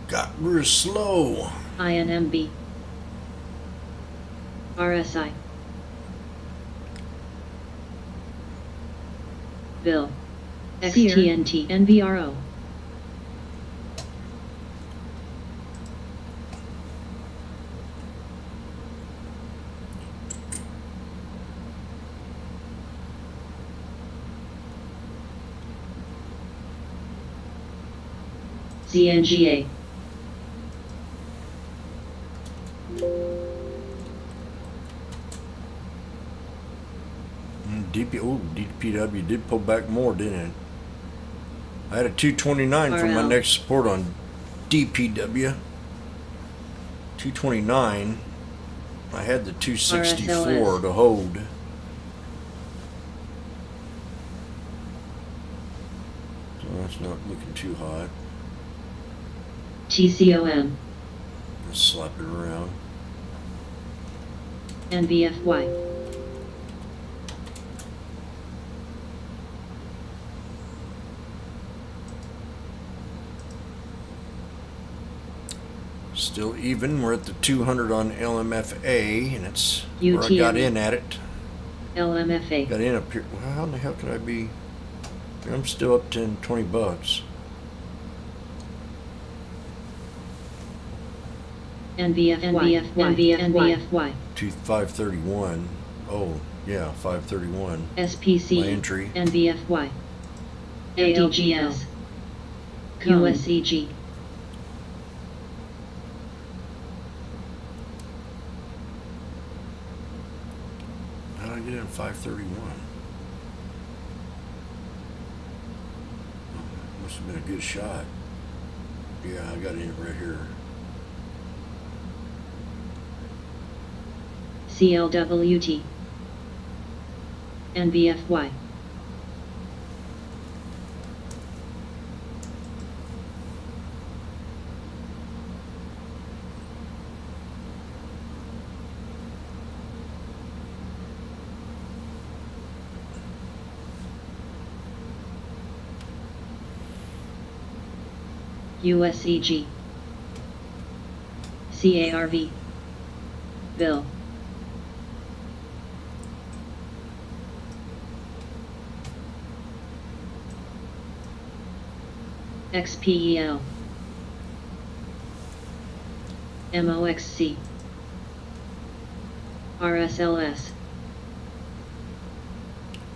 Got real slow.
INMB. RSI. Bill. XTNT NVRO. ZNGA.
DPW did pull back more, didn't it? I had a 229 for my
RL.
next support on DPW. 229. I had the 264
RSLS.
to hold. So that's not looking too hot.
TCOM.
Let's slap it around.
NBFY.
Still even. We're at the 200 on LMFA, and it's where I got
UTME.
in at it.
LMFA.
Got in up here. Well, how in the hell could I be? I'm still up 10, 20 bucks.
NBFY, NBFY,
531. Oh, yeah, 531.
SPC,
My entry.
NBFY,
ADGL,
USEG,
How did I get in 531? Must have been a good shot. Yeah, I got in right here.
CLWT, NBFY, USEG, CARV, Bill, XPEL, MOXC, RSLS,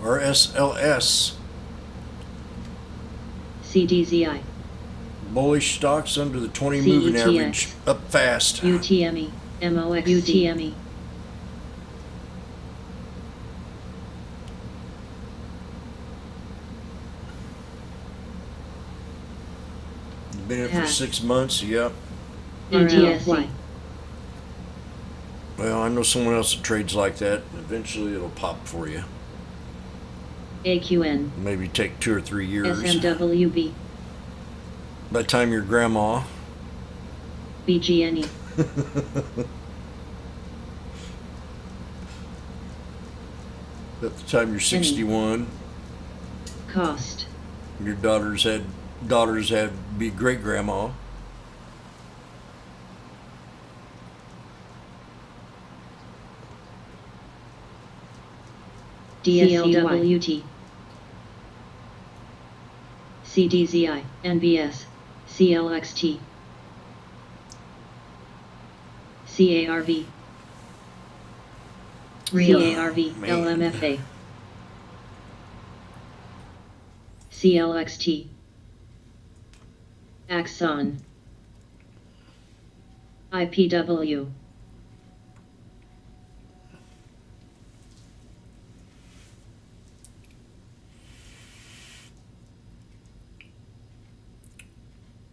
RSLS.
CDZI,
Bullish stocks under the 20 moving
CETX.
average. Up fast.
UTME, MOXC, UTME,
Been in it for
Hack.
6 months. Yep.
NTSC,
Well, I know someone else that trades like that. Eventually it'll pop for you.
AQN,
Maybe take 2 or 3 years.
SMWB,
By the time you're grandma.
BGNE,
At the time you're 61,
Cost,
your daughters had be great grandma.
DSCWT, CDZI, NBS, CLXT, CARV, CARV,
man.
LMFA, CLXT, Axon, IPW,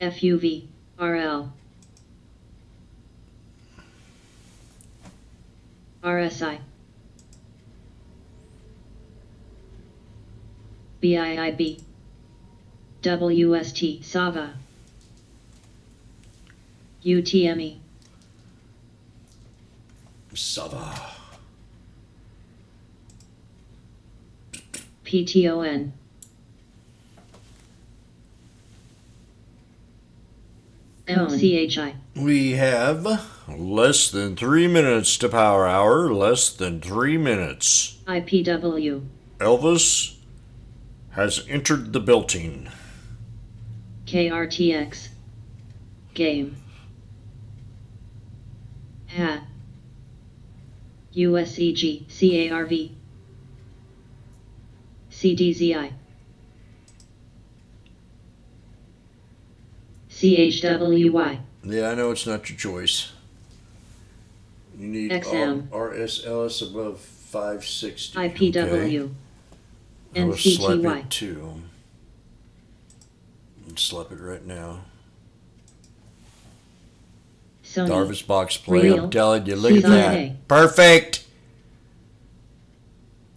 FUV, RL, RSI, BIIB, WST, SAVA, UTME,
Sava.
PTON, MCHI,
We have less than 3 minutes to power hour. Less than 3 minutes.
IPW,
Elvis has entered the building.
KRTX, Game, HAT, USEG, CARV, CDZI, CHWY,
Yeah, I know it's not your choice. You need
XM.
RSLS above 560.
IPW,
Okay? I will slap
NCTY,
it too. Slap it right now.
Sony,
Darvis box play.
Real,
I'm telling you, look at
CZA.
that. Perfect.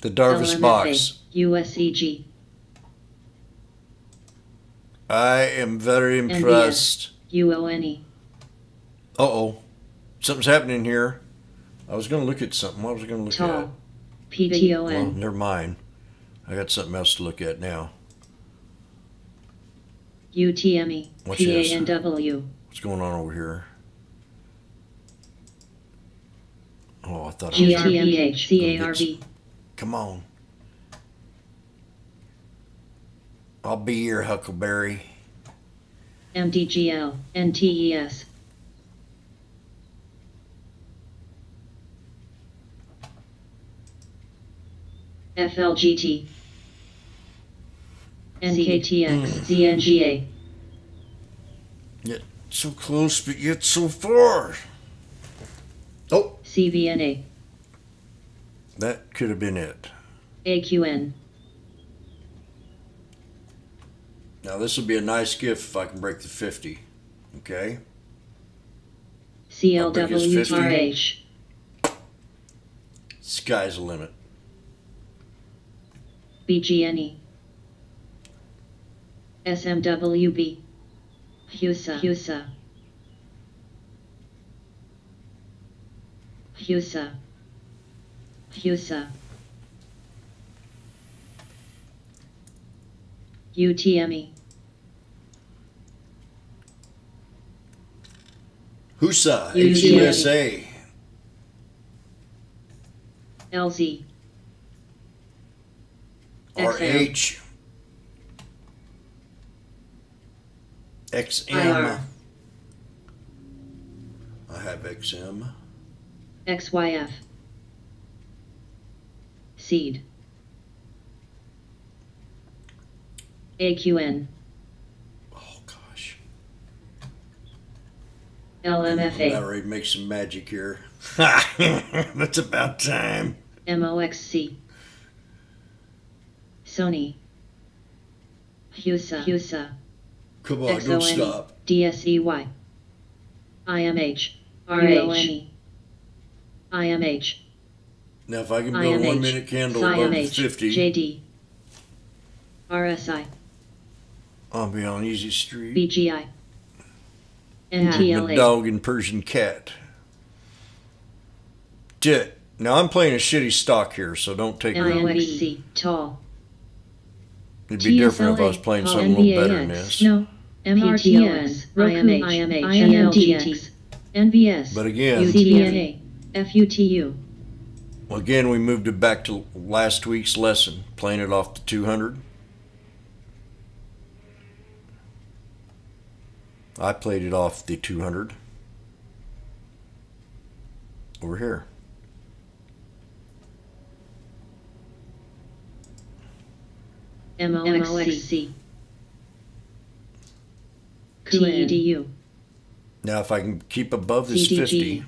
The Darvis
LMFA,
box.
USEG,
I am very impressed.
UONE,
Uh-oh. Something's happening here. I was going to look at something. What was I going to look at?
TAL,
Well,
PTON,
never mind. I got something else to look at now.
UTME,
What's this?
PANW,
What's going on over here? Oh, I thought I was...
GRPH, CARV,
Come on. I'll be your Huckleberry.
MDGL, NTES, FLGT, NKTX, ZNGA,
Yet so close, but yet so far. Oh,
CVNA,
that could have been it.
AQN,
Now this would be a nice gift if I can break the 50. Okay?
CLWRH,
Sky's the limit.
BGNE, SMWB, HUSA, HUSA, HUSA, HUSA, UTME,
HUSA,
UTME.
HUSA.
LZ,
RH. XM.
IR.
I have XM.
XYF, SEED, AQN,
Oh gosh.
LMFA,
About ready to make some magic here. It's about time.
MOXC, Sony, HUSA, HUSA,
Come on, don't
XONE,
stop.
DSEY, IMH, RONE, IMH,
Now if I can build a 1 minute candle above the
IMH,
50,
JD, RSI,
I'll be on easy street.
BGI,
I'm a
NTLA,
dog and Persian cat. Dit. Now I'm playing a shitty stock here, so don't take me.
NOXC, tall,
It'd be different if I was playing something a little better than this.
No, MRTS, IMH, IMLGX, NVS,
But again,
UTNA, FUTU,
again, we moved it back to last week's lesson, playing it off the 200. I played it off the 200. Over here.
MOXC, TEDU,
Now if I can keep above this
CDG.
50,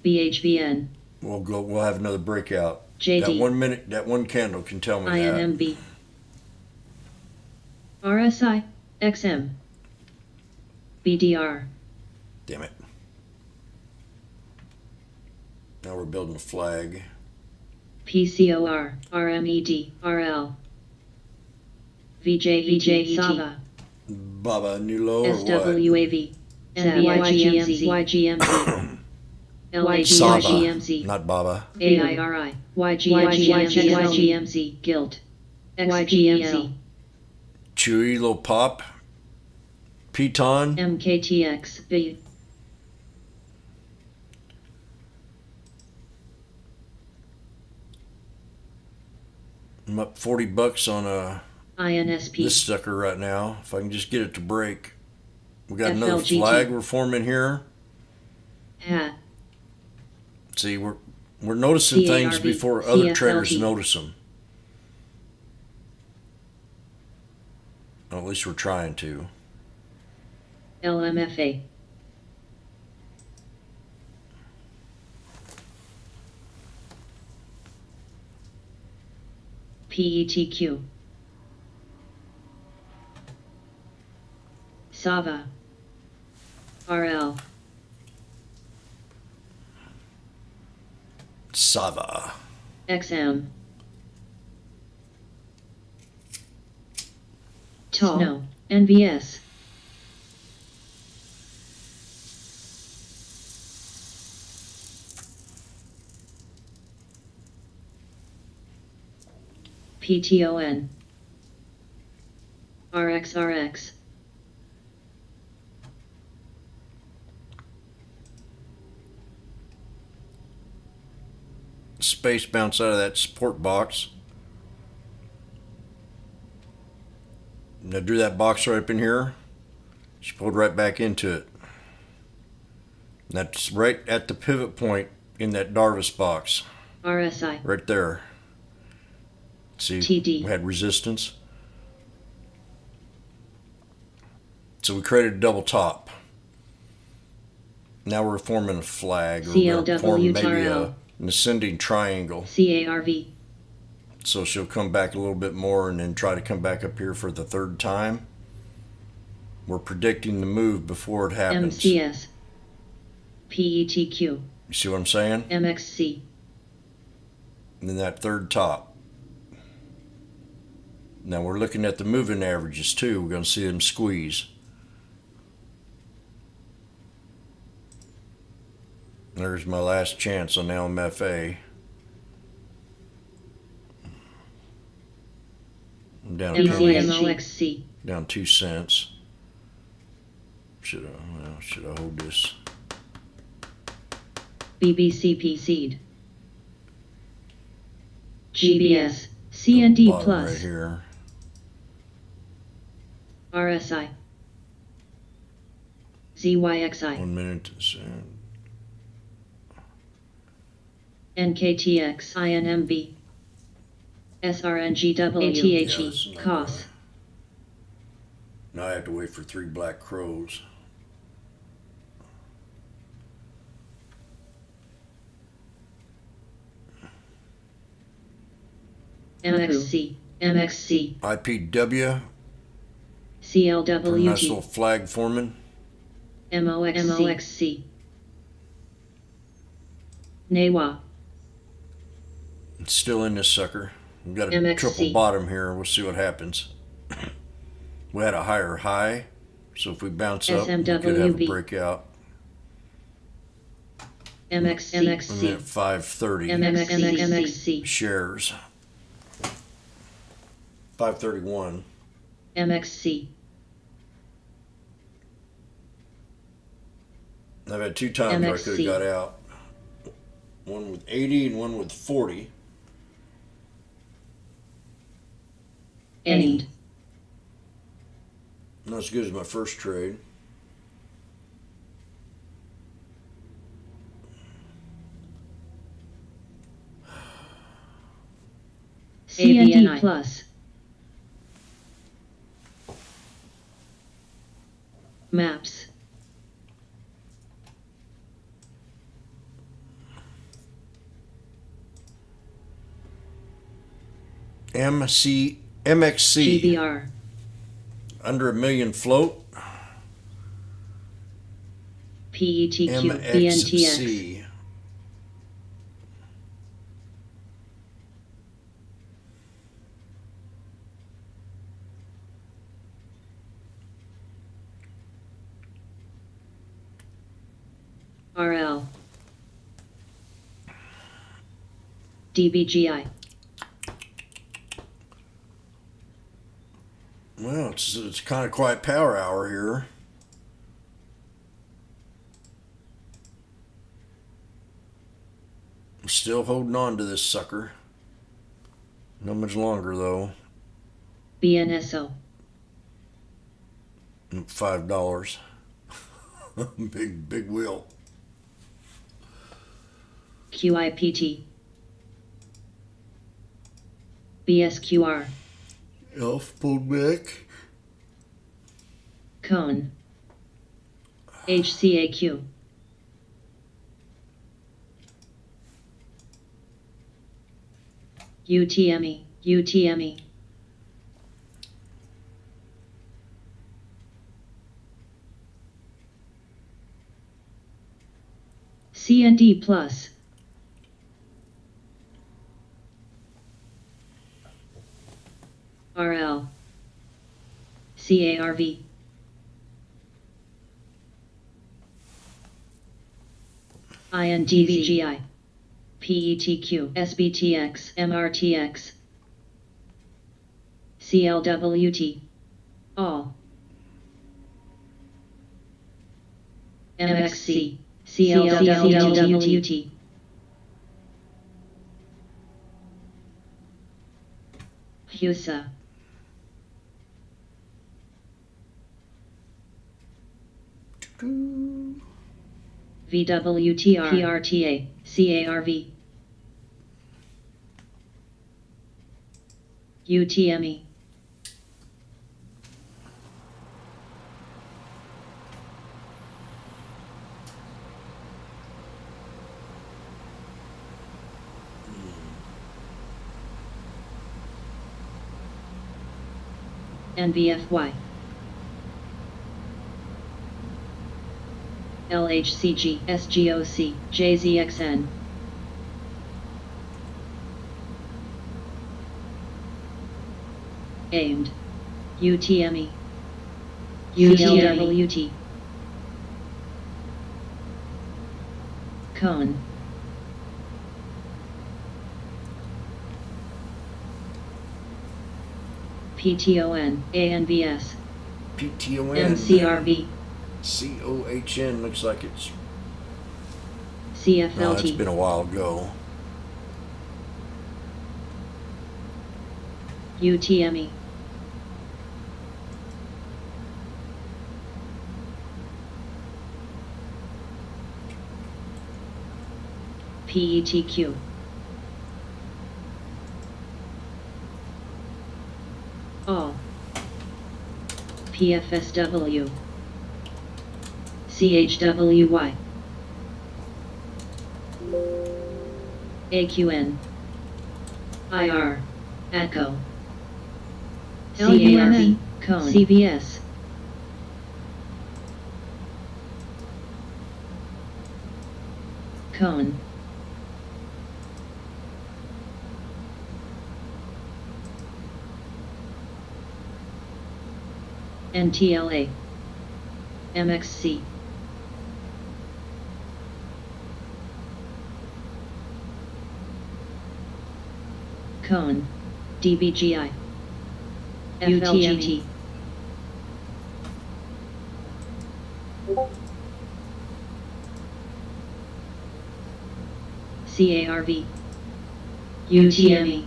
BHVN,
we'll have another breakout. That
JD,
1 minute, that one candle can tell me that.
INMB, RSI, XM, BDR,
Damn it. Now we're building a flag.
PCOR, RMED, RL, VJ, Sava,
Baba Nulo or what?
SWAV, NVYGMZ, YGMZ,
Sava,
LHYGMZ,
not Baba.
AIRI, YGMZ, Guilt, XGMZ,
Chewy, little pop. Piton.
MKTX, B,
I'm up $40 on
INSP,
this sucker right now. If I can just get it to break. We got another
FLGT.
flag we're forming here.
HAT,
See, we're noticing things
CARB,
before other traders
CFLG.
notice them. Well, at least we're trying to.
LMFA, PETQ, Sava, RL,
Sava.
XM, Tall, no, NVS, PTON, RXRX,
Space bounce out of that support box. Now drew that box right up in here. She pulled right back into it. And that's right at the pivot point in that Darvis box.
RSI.
right there. See,
TD.
we had resistance. So we created a double top. Now we're forming a flag, or we're going to form maybe
CLWTRL.
an ascending triangle.
CARV.
So she'll come back a little bit more and then try to come back up here for the third time. We're predicting the move before it happens.
MCS. PETQ.
You see what I'm saying?
MXC.
And then that third top. Now we're looking at the moving averages too. We're going to see them squeeze. There's my last chance on LMFA. I'm down
MCMOXC.
down 2 cents. Should I hold this?
BBCP seed. GBS. CND
Bottom right
plus.
here.
RSI. ZYXI.
1 minute.
NKTX. INMB. SRNGW.
Yeah, this
ATHE.
is not
COS.
right. Now I have to wait for 3 black crows.
MXC. MXC.
IPW,
CLWT.
Pernicial flag forming.
MOXC. MOXC. NAWA.
It's still in this sucker. We've got a
MXC.
triple bottom here. We'll see what happens. We had a higher high, so if we bounce up, we could have a
SMWB.
breakout.
MXC.
I'm at
MXC.
530
MXC.
shares. 531.
MXC.
I've had 2 times where I could
MXC.
have got out. One with 80 and one with 40.
End.
Not as good as my first trade.
CND plus. Maps.
MXC
GBR.
under a million float.
PETQ. BNTX.
MXC.
RL. DBGI.
Well, it's kind of quiet power hour here. I'm still holding on to this sucker. Not much longer though.
BNSO.
$5. big wheel.
QIPT. BSQR.
Elf pulled back.
Cone. HCAQ. UTME. UTME. CND plus. RL. CARV. INDVGI. PETQ. SBTX. MRTX. CLWT. All. MXC. CLWT. HUSA. VWTR. PRTA. CARV. UTME. NBFY. LHCG, SGOC, JZXN. Aimed. UTME. UTWT. Cone. PTON, ANVS,
PTON.
MCRV,
COHN looks like it's. No, it's
CFLT,
been a while ago.
UTME. PETQ. All. PFSW. CHWY. AQN. IR. ATCO. CARV. Cone. CVS. Cone. NTLA. MXC. Cone. DBGI. FLGT. CARV. UTME.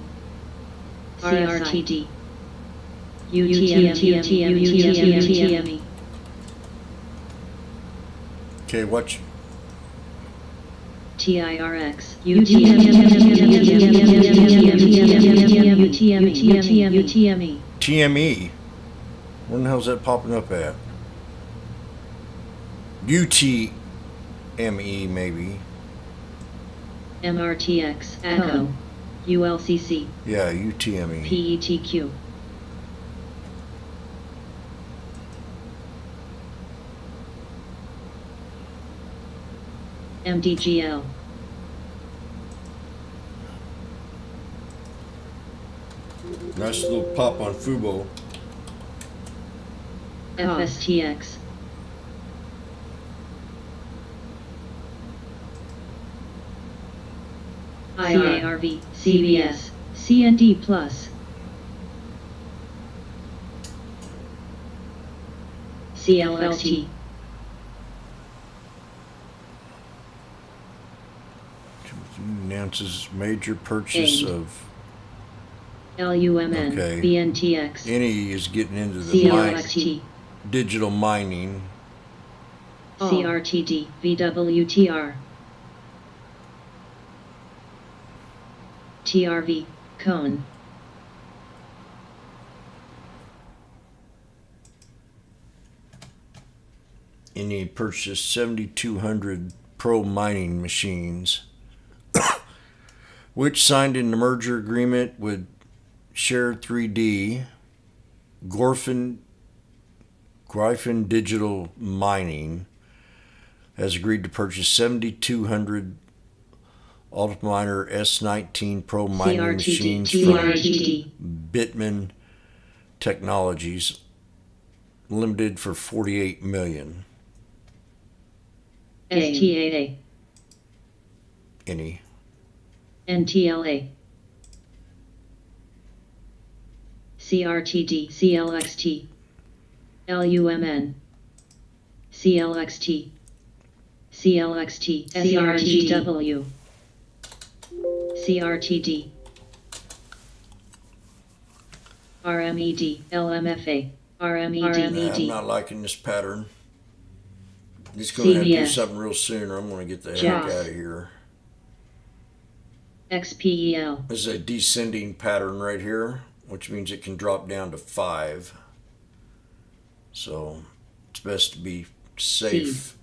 CRTD. UTME.
Okay, watch.
TIRX. UTME.
TME. Where the hell's that popping up at? UTME maybe.
MRTX. ACO. ULCC.
Yeah, UTME.
PETQ. MDGL.
Nice little pop on Fubo.
FSTX. IRV. CVS. CND Plus. CLXT.
Announces major purchase
Aimed.
of.
LUMN.
Okay.
BNTX.
Any is getting into the
CLXT.
digital mining.
CRTD. VWTR. TRV. Cone.
Any purchased 7,200 pro mining machines, which signed in the merger agreement with Share 3D, Gryphon Digital Mining has agreed to purchase 7,200 Ultiminer S19 Pro mining machines from
TRTD.
Bitman Technologies Limited for $48 million.
STAA.
Any.
NTLA. CRTD. CLXT. LUMN. CLXT. CLXT. CRGW. CRTD. RMED. LMFA. RMED.
I'm not liking this pattern. He's going to have to do
CVS.
something real soon or I'm going to get the heck
Jax.
out of here.
XPEL.
This is a descending pattern right here. which means it can drop down to 5. So it's best to be safe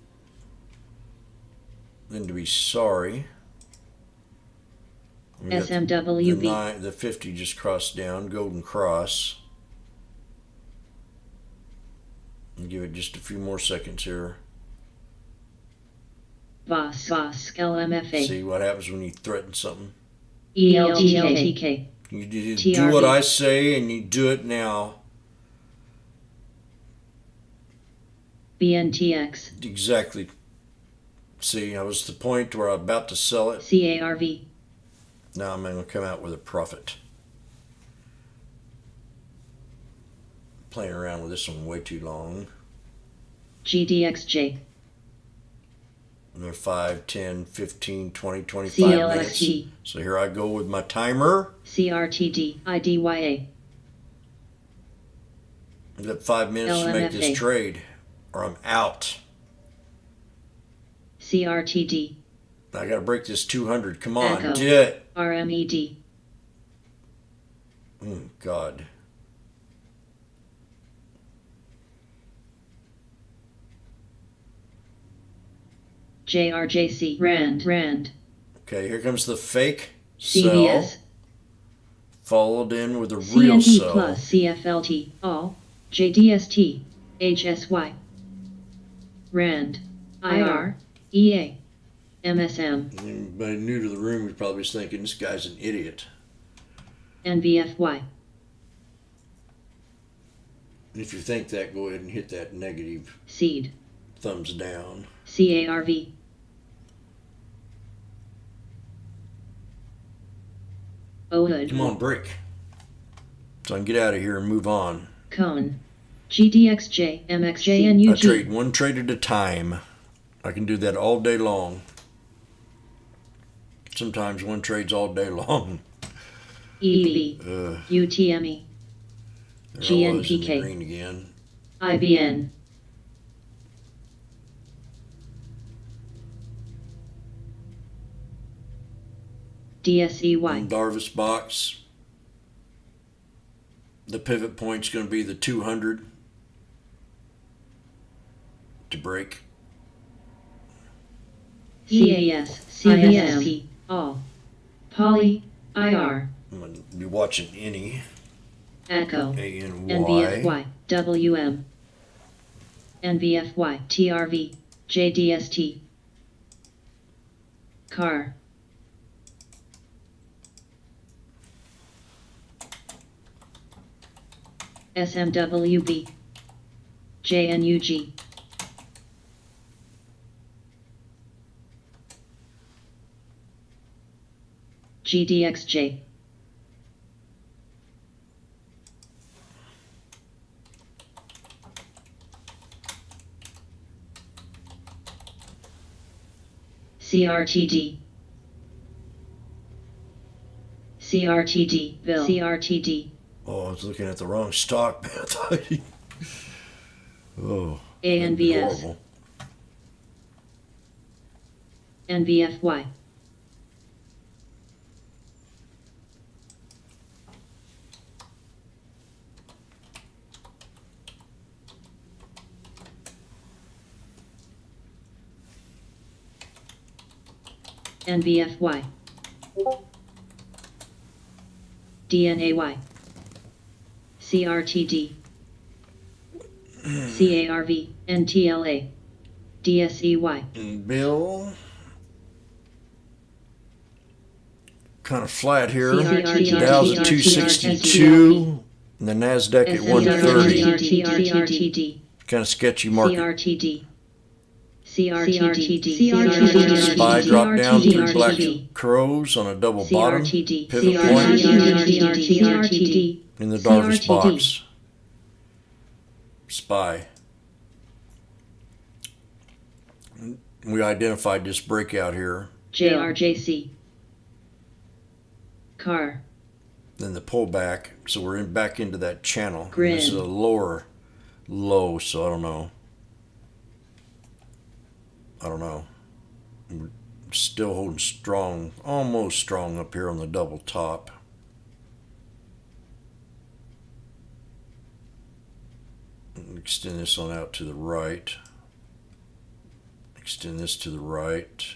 than to be sorry. We got
SMWB.
the 50 just crossed down, golden cross. I'll give it just a few more seconds here.
VOS LMFA.
See what happens when you threaten something.
ELTK.
You do what I say, and you do it now.
BNTX.
Exactly. See, I was at the point where I'm about to sell it.
CARV.
Now I'm going to come out with a profit. Playing around with this one way too long.
GDXJ.
Another 5, 10, 15, 20, 25 minutes.
CLXT.
So here I go with my timer.
CRTD. IDYA.
I've got 5 minutes to make this
LMFA.
trade, or I'm out.
CRTD.
I got to break this 200. Come on,
Echo.
do it.
RMED.
God.
JRJC. Rand.
Okay, here comes the fake
CVS.
sell, followed in with a real
CND
sell.
plus CFLT. All. JDST. HSY. Rand. IR. EA. MSM.
Anybody new to the room is probably thinking this guy's an idiot.
NVFY.
And if you think that, go ahead and hit that negative
Seed.
thumbs down.
CARV. OHOOD.
Come on, break. So I can get out of here and move on.
Cone. GDXJ. MXJ and
I
UG.
trade one trade at a time. I can do that all day long. Sometimes one trade's all day long.
EB.
There
UTME.
I was in the
GNPK.
green again.
IBN. DSEY.
Darvis box. The pivot point's going to be the 200 to break.
CAS. CVSP. All. Poly. IR.
I'm going to be watching any
Echo.
ANY.
NVFY. WM. NVFY. TRV. JDST. Car. SMWB. JNUG. GDXJ. CRTD. CRTD. Bill. CRTD.
Oh, I was looking at the wrong stock, man. I thought oh.
ANVS.
Horrible.
NVFY. NVFY. DNAY. CRTD. CARV. NTLA. DSEY.
And Bill. Kind of flat here.
CRTD.
Dow's at 262. And the NASDAQ at 130.
CRTD.
Kind of sketchy market.
CRTD. CRTD.
SPY dropped down through black crows on a double bottom.
CRTD.
Pivot point
CRTD.
in the Darvis
CRTD.
box. SPY. We identified this breakout here.
JRJC. Car.
Then the pullback. So we're back into that channel.
Grid.
This is a lower low, so I don't know. We're still holding strong, almost strong up here on the double top. Extend this on out to the right. Extend this to the right.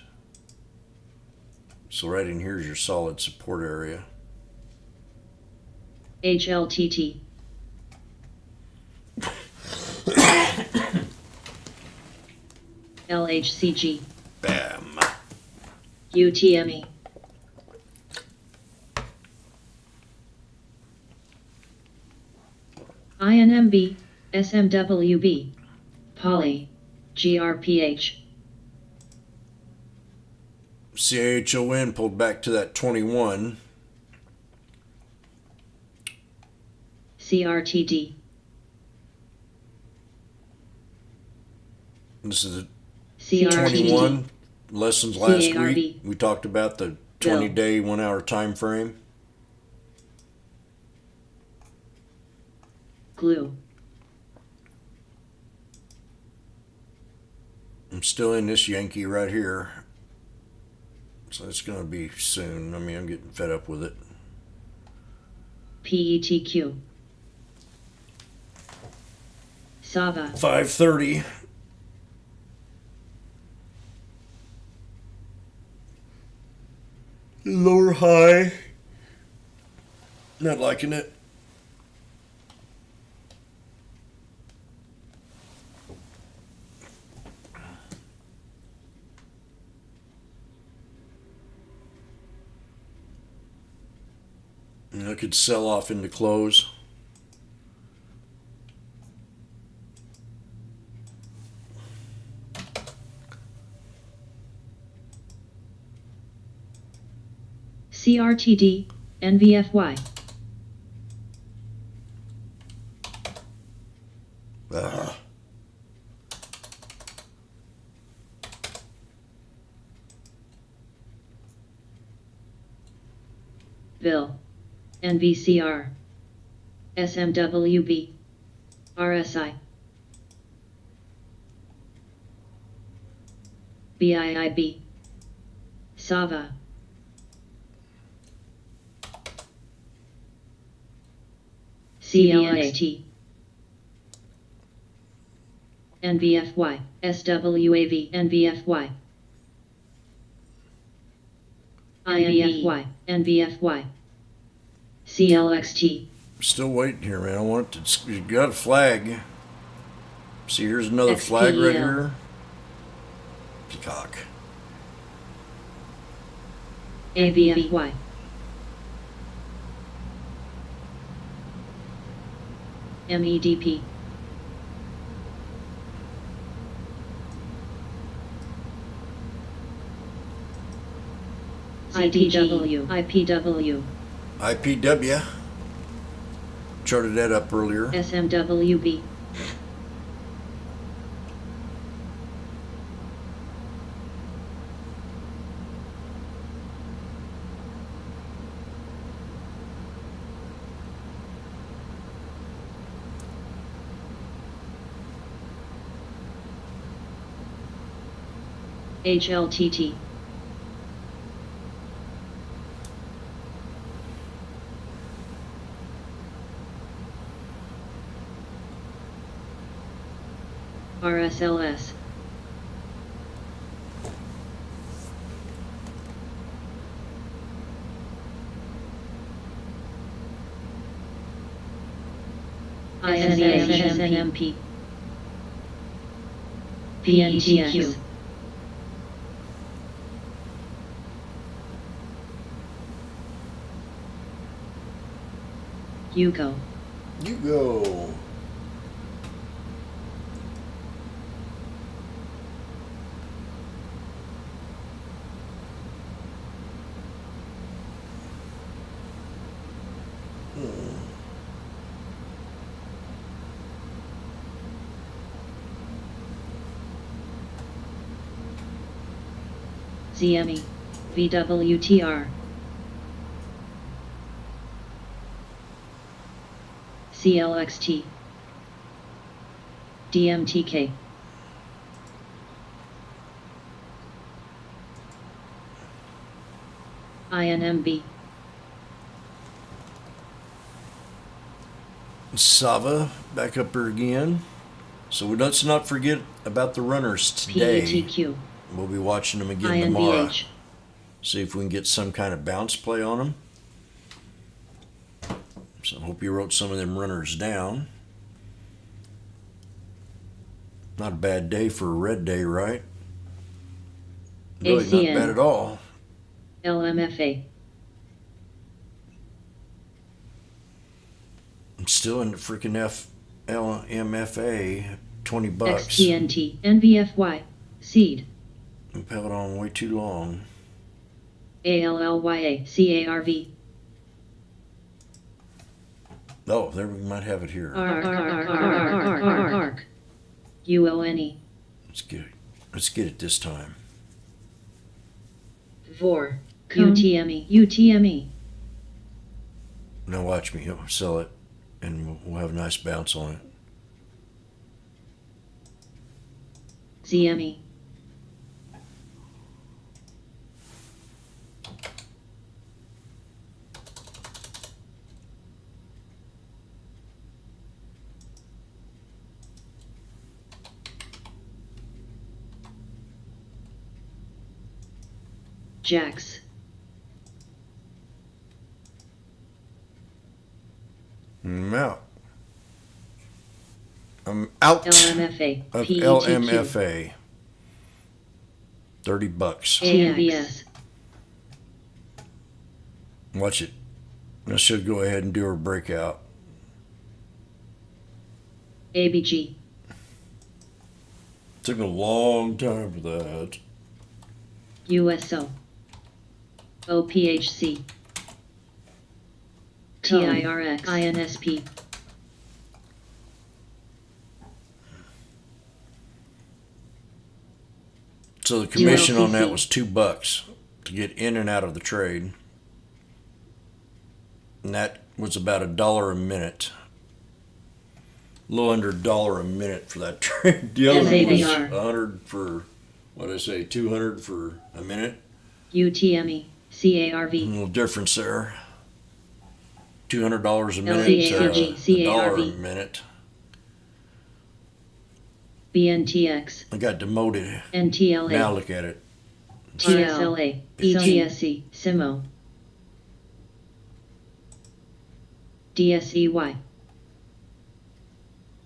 So right in here is your solid support area.
HLTT. LHCG.
Bam.
UTME. INMB, SMWB, Poly, GRPH.
CAHON pulled back to that 21.
CRTD.
This is the
CRTD.
21 lessons last
CARB.
week. We talked about the 20-day, 1-hour time frame.
Glue.
I'm still in this Yankee right here. So it's going to be soon. I mean, I'm getting fed up with it.
PETQ. Sava.
5:30. Lower high. Not liking it. I could sell off into close.
CRTD, NVFY.
Ugh.
VIL. NVCR. SMWB. RSI. BIIB. SAVA. CLXT. NVFY. SWAV. NVFY. INVFY. NVFY. CLXT.
Still waiting here, man. I want it to. You got a flag. See, here's another flag right
XPEL.
here. Peacock.
AVFY. MEDP. IPW. IPW.
IPW. Charted that up earlier.
SMWB. HLTT. RSLS. ISNMP. PNTX. Yuko.
You go.
ZME. VWTR. CLXT. DMTK. INMB.
Sava back up here again. So let's not forget about the runners today.
PATQ.
We'll be watching them again tomorrow.
INVH.
See if we can get some kind of bounce play on them. So I hope you wrote some of them runners down. Not a bad day for a red day, right? Really
ACN.
not bad at all.
LMFA.
I'm still in the freaking LMFA, $20.
XTNT. NVFY. Seed.
I'm held on way too long.
ALLYA. CARV.
Oh, there we might have it here.
ARC. UONE.
Let's get it. Let's get it this time.
VOR. UTME. UTME.
Now watch me. I'll sell it, and we'll have a nice bounce on it.
ZME. JAX.
I'm out. I'm out
LMFA.
of
PETQ.
LMFA. $30.
ANBS.
Watch it. I should go ahead and do our breakout.
ABG.
Took a long time for that.
USO. OPHC. TIRX. INSP.
So the commission on that
ULCC.
was $2 to get in and out of the trade. And that was about $1 a minute. A little under $1 a minute for that trade. The other one was
SABR.
100 for, what did I say, 200 for a minute?
UTME.
A
CARV.
little difference there. $200 a minute
LCARG,
to $1 a
CARV.
minute.
BNTX.
I got demoted.
NTLA.
Now look at it.
TSLA. ETSC. SIMO. DSEY.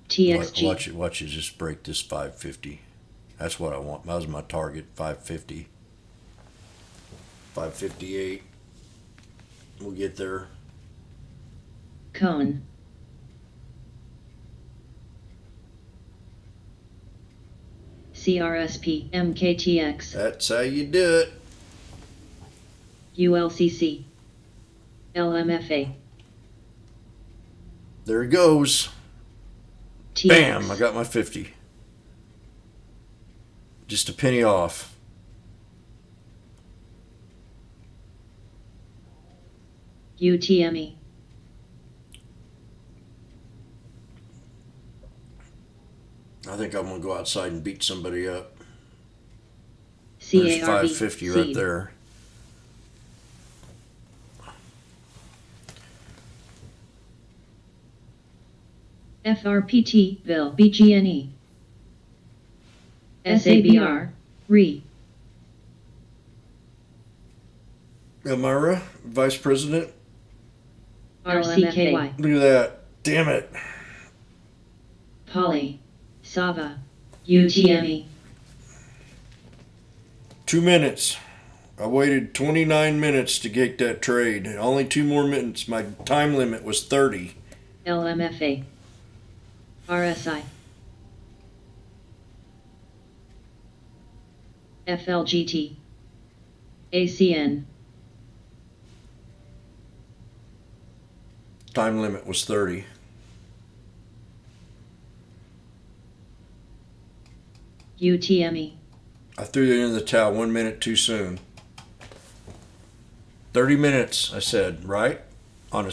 TXG.
Watch it just break this 550. That's what I want. That was my target, 550. 558. We'll get there.
Cone. CRSP. MKTX.
That's how you do it.
ULCC. LMFA.
There it goes.
TX.
Bam! I got my 50. Just a penny off.
UTME.
I think I'm gonna go outside and beat somebody up. There's
CARV.
550 right
Seed.
there.
FRPT. Bill. BGNE. SABR. RE.
Elmira, Vice President.
RCKY.
Look at that. Damn it.
Poly. Sava. UTME.
2 minutes. I waited 29 minutes to get that trade. Only 2 more minutes. My time limit was 30.
LMFA. RSI. FLGT. ACN.
Time limit was 30.
UTME.
I threw it in the towel 1 minute too soon. 30 minutes, I said, right? On a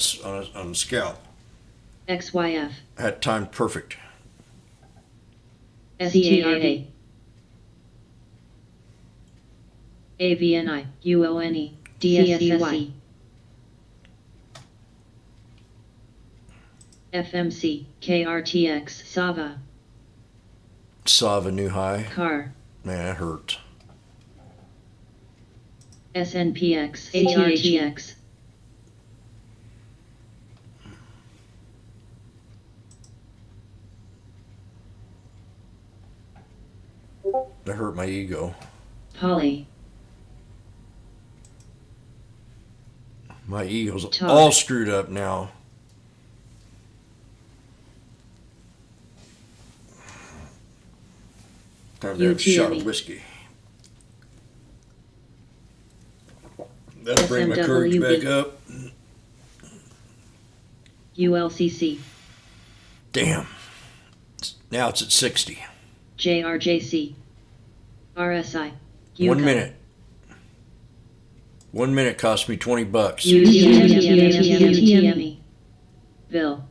scalp.
XYF.
I had timed perfect.
SCAA. AVNI. UONE. DSEY. FMC, KRTX, Sava,
Sava new high.
Car,
Man, that hurt.
SNPX, ATRTX,
That hurt my ego.
Poly,
My ego's
Talk.
all screwed up now. Time to have a shot of
UTME.
whiskey. That'll bring my courage back
SMWB.
up.
ULCC,
Damn. Now it's at 60.
JRJC, RSI,
1 minute. 1 minute cost me $20.
UTME, Bill,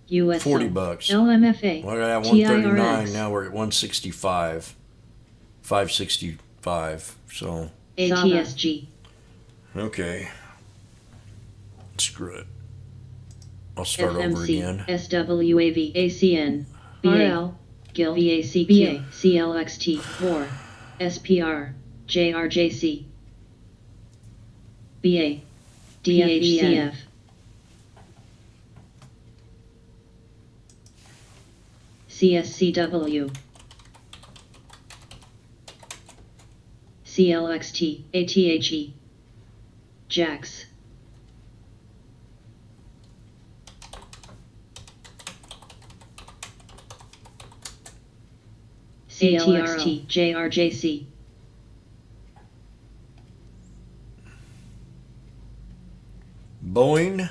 USL,
40 bucks.
LMFA,
Well, I got 139.
TIRX.
Now we're at 165. 565. So,
ATSG,
okay. Screw it. I'll start over
FMC,
again.
SWAV, ACN, RL, GIL, VACQ, CLXT, WAR, SPR, JRJC, BA, DHCF, CSCW, CLXT, ATHE, JAX, CLXT, JRJC,
Boeing.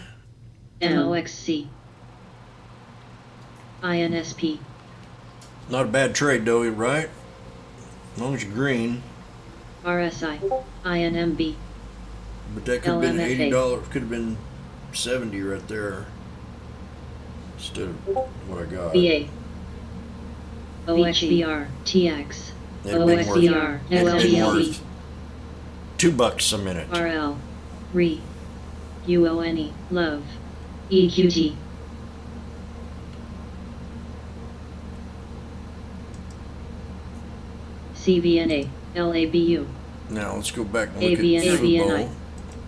MOXC, INSP,
Not a bad trade, though, right? As long as you're green.
RSI, INMB,
But that could have been
LMFA.
$80. Could have been 70 right there. Instead of what I got.
BA, OXBR, TX,
That'd been worth-
OXBR,
that'd been
LLB,
worth $2 a minute.
RL, RE, UONE, Love, EQT, CVNA, LABU,
Now let's go back and look at
ABN,
football.
ABNI.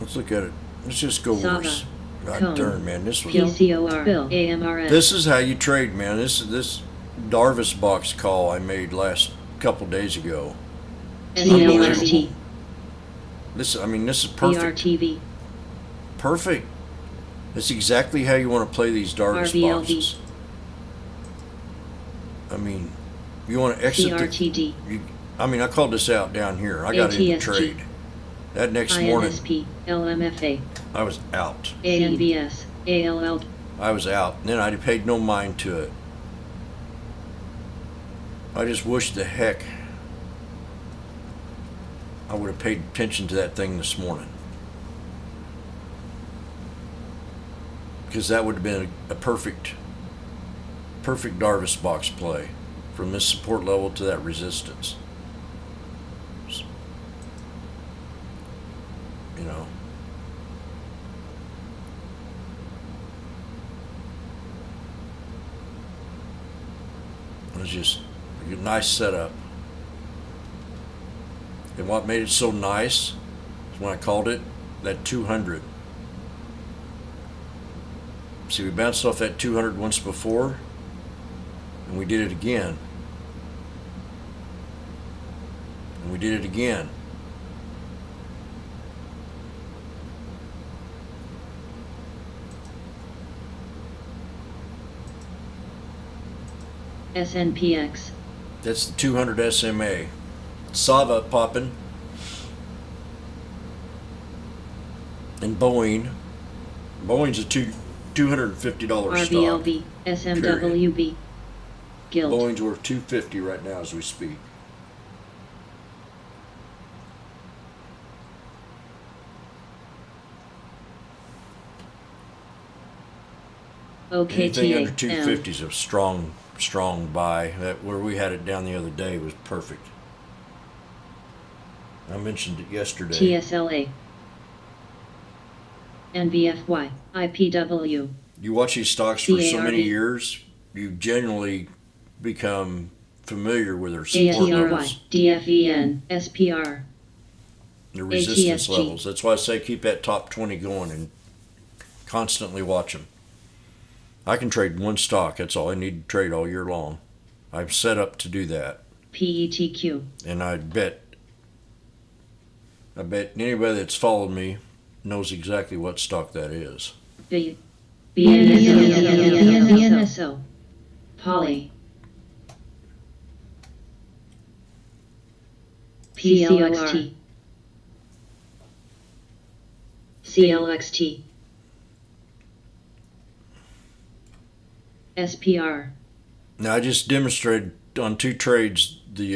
Let's look at it. Let's just go
Sava,
worse. God
Cone,
darn, man, this was.
PCOR, Bill, AMRS,
This is how you trade, man. This Darvis box call I made last couple days ago.
CLXT,
This is perfect.
BRTV,
Perfect. That's exactly how you want to play these Darvis
RVLV.
boxes. I mean, you want to exit the.
CRTD,
I called this out down here. I got into
ATSG.
trade. That next morning,
INSP, LMFA,
I was out.
ANBS, ALL,
I was out. And then I paid no mind to it. I just wish the heck I would have paid attention to that thing this morning. Because that would have been a perfect Darvis box play from this support level to that resistance. You know. It was just a nice setup. And what made it so nice is when I called it that 200. See, we bounced off that 200 once before, and we did it again. And we did it again.
SNPX,
That's the 200 SMA. Sava popping. And Boeing. Boeing's a $250 stock.
RVLV, SMWB, Guild,
Boeing's worth $250 right now as we speak. Anything under
OKTA,
250 is a strong buy. That where we had it down the other day was perfect. I mentioned it yesterday.
TSLA, NBFY, IPW,
You watch these stocks for so many
CARD.
years, you generally become familiar with their support
ASTRY,
levels,
DFEN, SPR,
their resistance
ATSG.
levels. That's why I say keep that top 20 going and constantly watch them. I can trade one stock. That's all I need to trade all year long. I'm set up to do that.
PETQ,
And I bet anybody that's followed me knows exactly what stock that is.
B, BNSO, Poly, CLXT, CLXT, SPR,
Now I just demonstrated on 2 trades the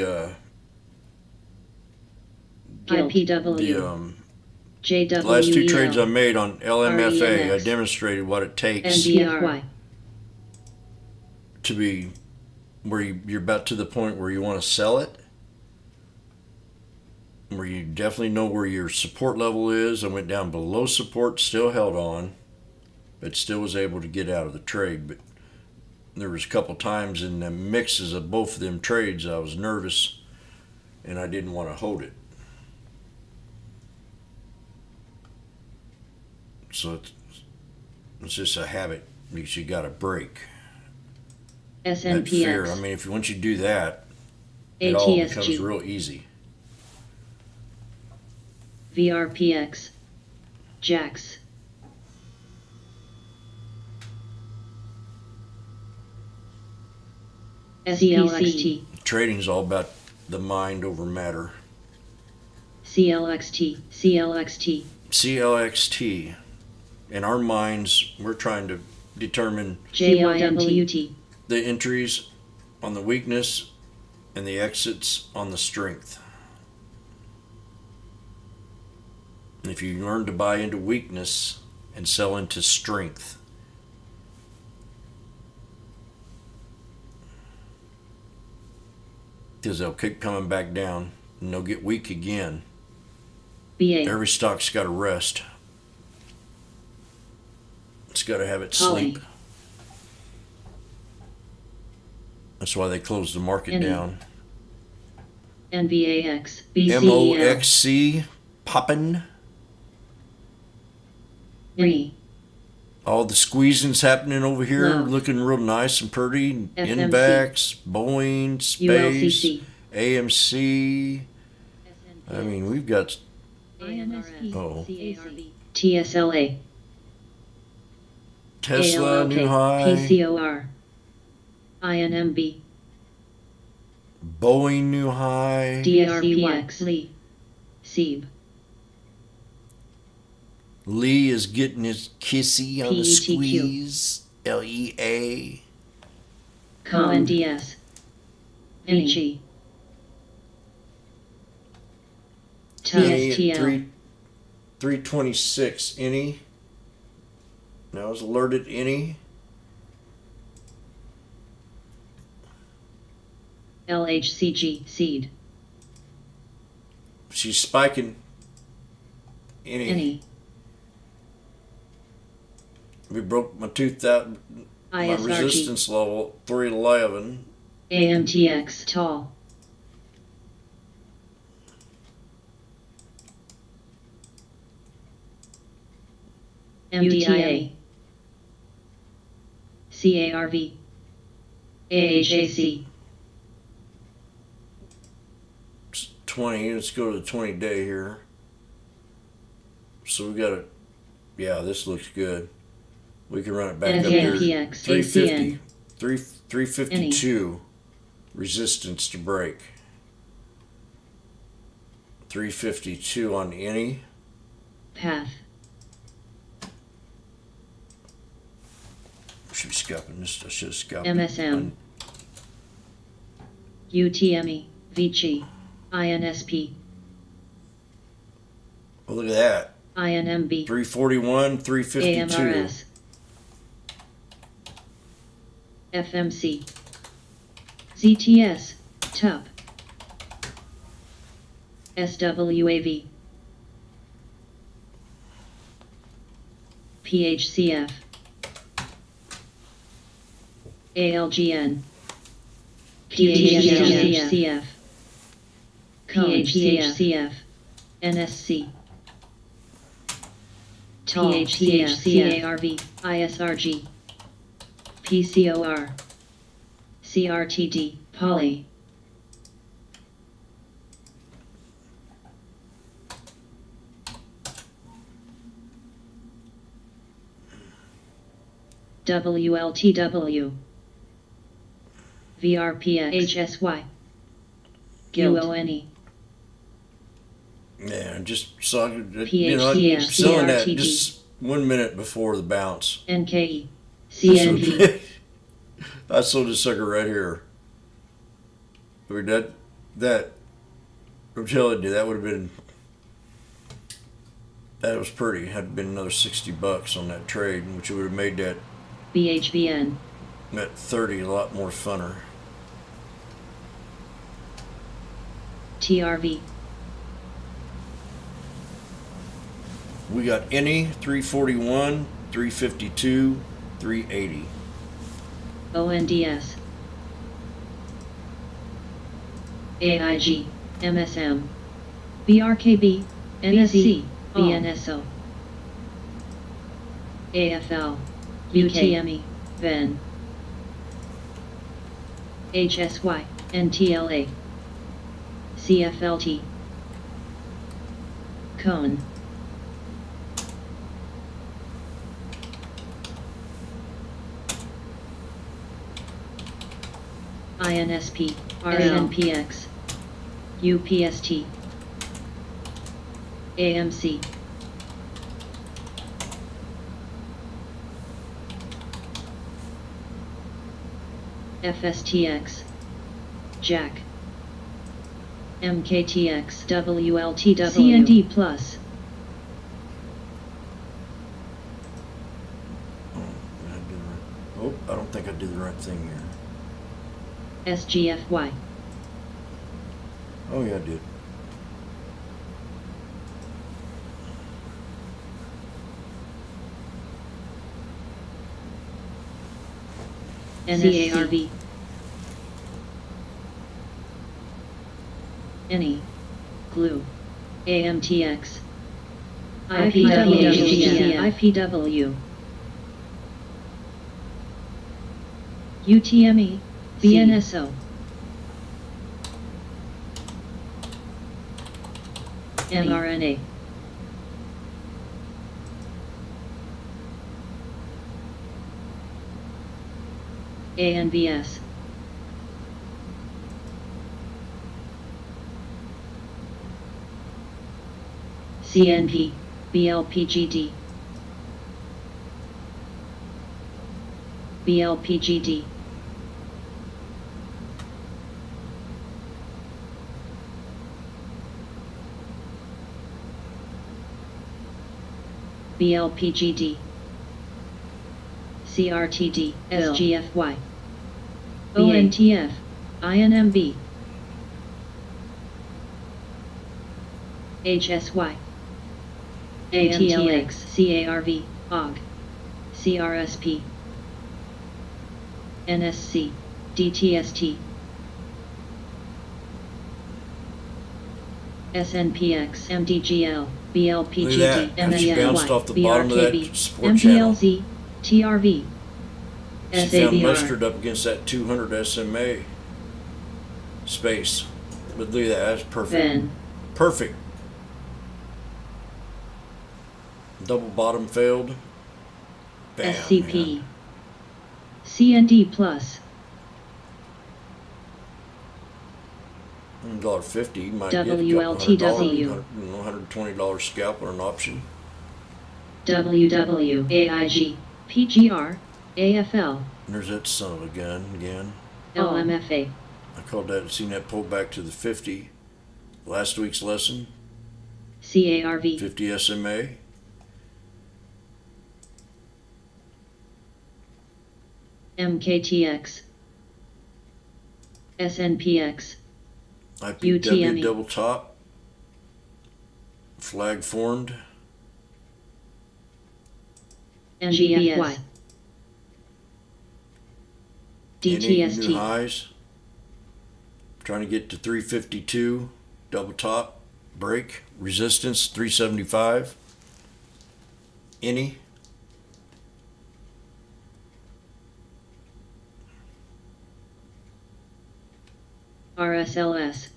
IPW, JWEL,
last 2 trades I made on LMFA. I
REMX,
demonstrated what it takes
NBFY,
to be where you're about to the point where you want to sell it, where you definitely know where your support level is. I went down below support, still held on, but still was able to get out of the trade. But there was a couple times in the mixes of both of them trades I was nervous and I didn't want to hold it. So it's just a habit that you got to break. That fear. I
SNPX,
mean, once you do that, it all becomes
ATSG,
real easy.
VRPX, JAX, CLXT,
Trading's all about the mind over matter.
CLXT, CLXT,
CLXT. In our minds, we're trying to determine
JYWT,
the entries on the weakness and the exits on the strength. And if you learn to buy into weakness and sell into strength, because they'll keep coming back down and they'll get weak again.
BA,
Every stock's got to rest. It's got to have its
Poly,
sleep. That's why they closed the market
NE,
down.
NVAX, BCEL,
MOXC, poppin'.
NE,
All the squeezing's happening over here,
Love,
looking real nice and pretty.
FMC,
Invax, Boeing, Space,
ULCC,
AMC. I mean, we've got.
INSP,
Oh.
CARB, TSLA,
Tesla, new
ALOK,
high.
PCOR, INMB,
Boeing, new high.
DRPX, Lee, SEEB,
Lee is getting his kissy on the
PETQ,
squeeze. LEA.
Common DS, NG,
Any at
TSTL,
326. Any. Now is alerted any.
LHCG, SEED,
She's spiking. Any.
NE,
We broke my 2,000. My
ISRG,
resistance level 311.
AMTX, TAL, MDIA, CARV, AHAC,
20. Let's go to the 20-day here. So we got it. Yeah, this looks good. We can run it back up here.
NPX,
350.
ACN,
352 resistance to break. 352 on any.
PATH,
Should be scalping this. I should have scalped
MSM, UTME, Vici, INSP,
Oh, look at that.
INMB,
341, 352.
AMRS, FMC, ZTS, TUP, SWAV, PHCF, ALGN, PHCF, PHCF, NSC, PHCF, CARV, ISRG, PCOR, CRTD, Poly. WLTW, VRPX, HSY, UONE,
Yeah, just so
PHCF,
selling that
CRTD,
just 1 minute before the bounce.
NKE, CNP,
I sold this sucker right here. I mean, that I'm telling you, that would have been, that was pretty. Had been another $60 on that trade, which would have made that
BHBN,
30 a lot more funner.
TRV,
We got any 341, 352, 380.
ONDS, AIG, MSM, BRKB, NSC, BNSO, AFL, UTME, VEN, HSY, NTLA, CFLT, Cone, INSP, RNPX, UPST, AMC, FSTX, Jack, MKTX, WLTW, CND Plus,
Oh, I don't think I did the right thing here.
SGFY,
Oh yeah, I did.
CARV, NE, Glue, AMTX, IPW, UTME, BNSO, mRNA, ANBS, CNP, BLPGD, BLPGD, BLPGD, CRTD, SGFY, ONTF, INMB, HSY, AMTX, CARV, OG, CRSP, NSC, DTST, SNPX, MDGL, BLPGD,
Look at that. She bounced off the bottom of that
BRKB,
support channel.
MPLZ, TRV,
She found
SABR,
mustard up against that 200 SMA space. But look at that. That's perfect.
VEN,
Perfect. Double bottom failed. Bam,
SCP,
man.
CND Plus,
$1.50. You might get a couple
WLTW,
$120 scalp or an option.
WW, AIG, PGR, AFL,
And there's that son of a gun again.
LMFA,
I called that, seen that pull back to the 50. Last week's lesson,
CARV,
50 SMA.
MKTX, SNPX,
IPW
UTME.
double top. Flag formed.
NBFY.
Any new
DTST.
highs. Trying to get to 352. Double top. Break. Resistance 375. Any.
RSLS.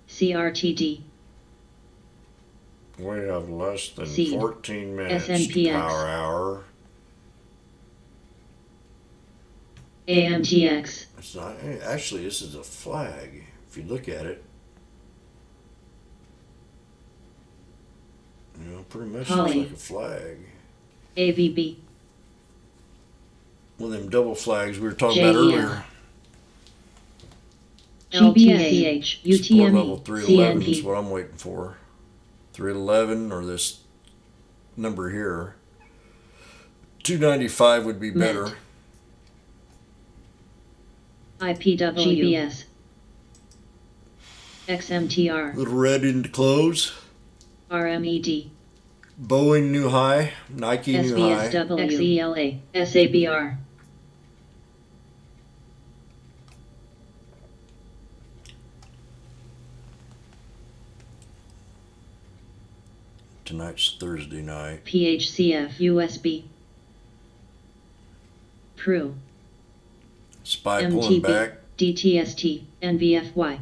CRTD.
We have less than
Seed.
14 minutes to
SNPX.
power hour.
AMTX.
It's not actually. This is a flag. If you look at it, pretty much looks
Poly.
like a flag.
AVB.
One of them double flags we were talking about
JEF.
earlier.
GBSCH.
Support level
UTME.
311 is
CNP.
what I'm waiting for. 311 or this number here. 295 would be better.
IPW. GBS. XMTR.
Little red into close.
RMED.
Boeing new high. Nike new high.
SBSW. XELA. SABR.
Tonight's Thursday night.
PHCF. USB. PRU.
Spy pulling
MTB.
back.
DTST. NVFY.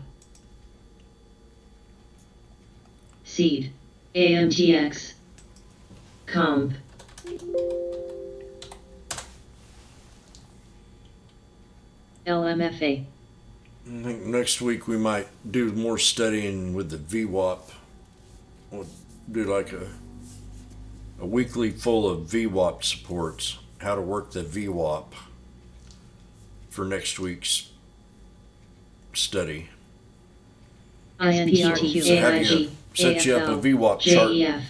Seed. AMTX. Comp. LMFA.
I think next week we might do more studying with the VWAP. We'll do like a weekly full of VWAP supports, how to work the VWAP for next week's study.
INPRQ.
So have you
AIG.
set you up a
AFL.
VWAP chart
JEF.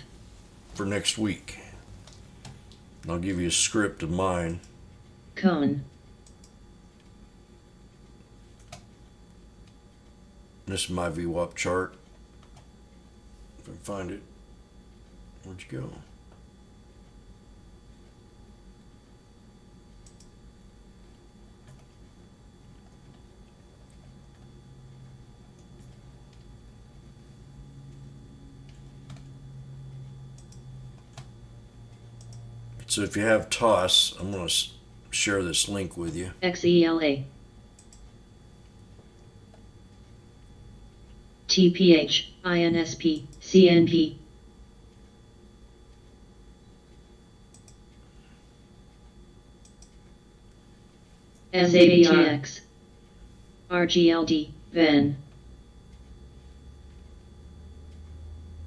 for next week. And I'll give you a script of mine.
Cone.
This is my VWAP chart. If I can find it. Where'd you go? So if you have TOS, I'm going to share this link with you.
XELA. TPH. INSP. CNP. SABTX. RGLD. VEN.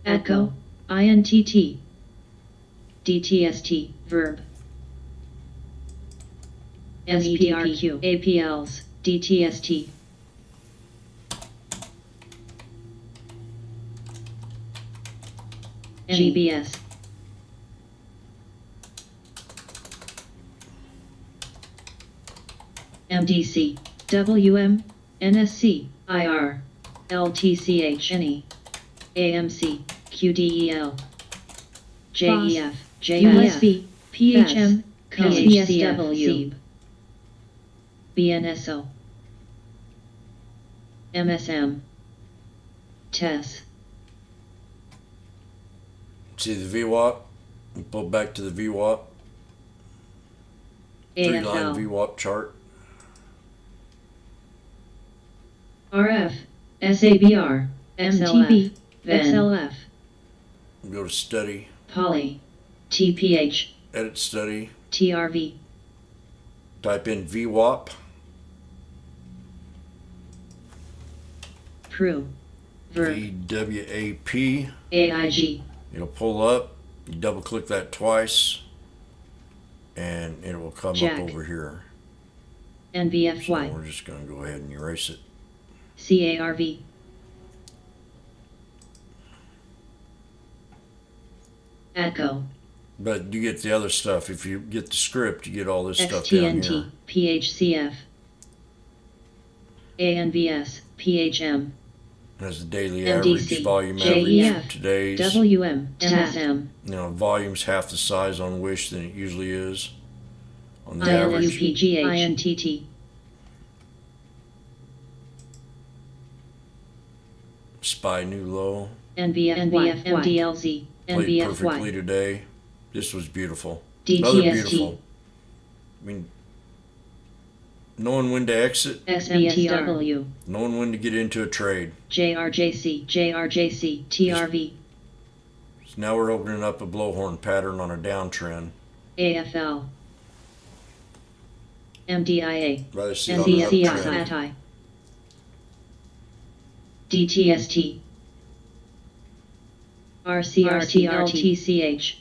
ATCO. INTT. DTST. Verb. SPRQ. APLs. DTST. GBS. MDC. WM. NSC. IR. LTCH. NE. AMC. QDEL. JEF. JSB. PHM. PHCW. BNSO. MSM. TESS.
See the VWAP? We pull back to the VWAP. Three-line
AFL.
VWAP chart.
RF. SABR. MTB. XLF.
Go to study,
Poly. TPH.
edit study,
TRV.
type in VWAP.
PRU. Verb.
VWAP.
AIG.
It'll pull up. You double click that twice, and it will come
Jack.
up over here. So
NVFY.
we're just going to go ahead and erase it.
CARV. ATCO.
But you get the other stuff. If you get the script, you get all this stuff down
XTNT.
here.
PHCF. ANVS. PHM.
Has the daily
MDC,
average, volume
JEF,
average, today's.
WM, MSM,
Volume's half the size on Wish than it usually is on the average.
INUPGH, INTT,
SPY new low.
NBFY, MDLZ,
Played perfectly
NBFY,
today. This was beautiful. Another
DTST,
beautiful. I mean, knowing when to exit,
SBSW,
knowing when to get into a trade.
JRJC, JRJC, TRV,
So now we're opening up a blowhorn pattern on a downtrend.
AFL, MDIA,
Rather see it on an
NBCI,
uptrend.
SATI, DTST, RCRTRTCH,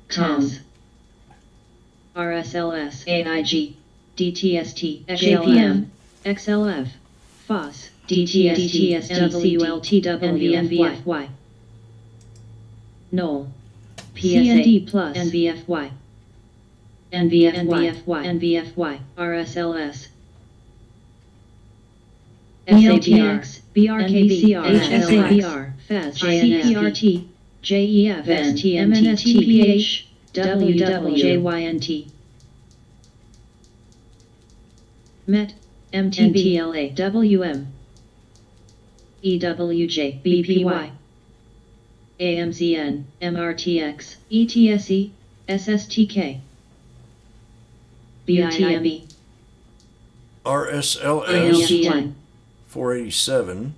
TOMS, RSLS, AIG, DTST, JPM, XLF, FOS, DTST, WLTW, NBFY, NOL, PSA, plus, NBFY, NBFY, RSLS, SABX, BRKBCR, SABR, FES, CPRT, JEF, STM, MNSTPH, WWJYNT, MET, MTBLA, WM, EWJ, BPY, AMZN, MRTX, ETSE, SSTK, BIIB,
RSLS
ILGN,
487.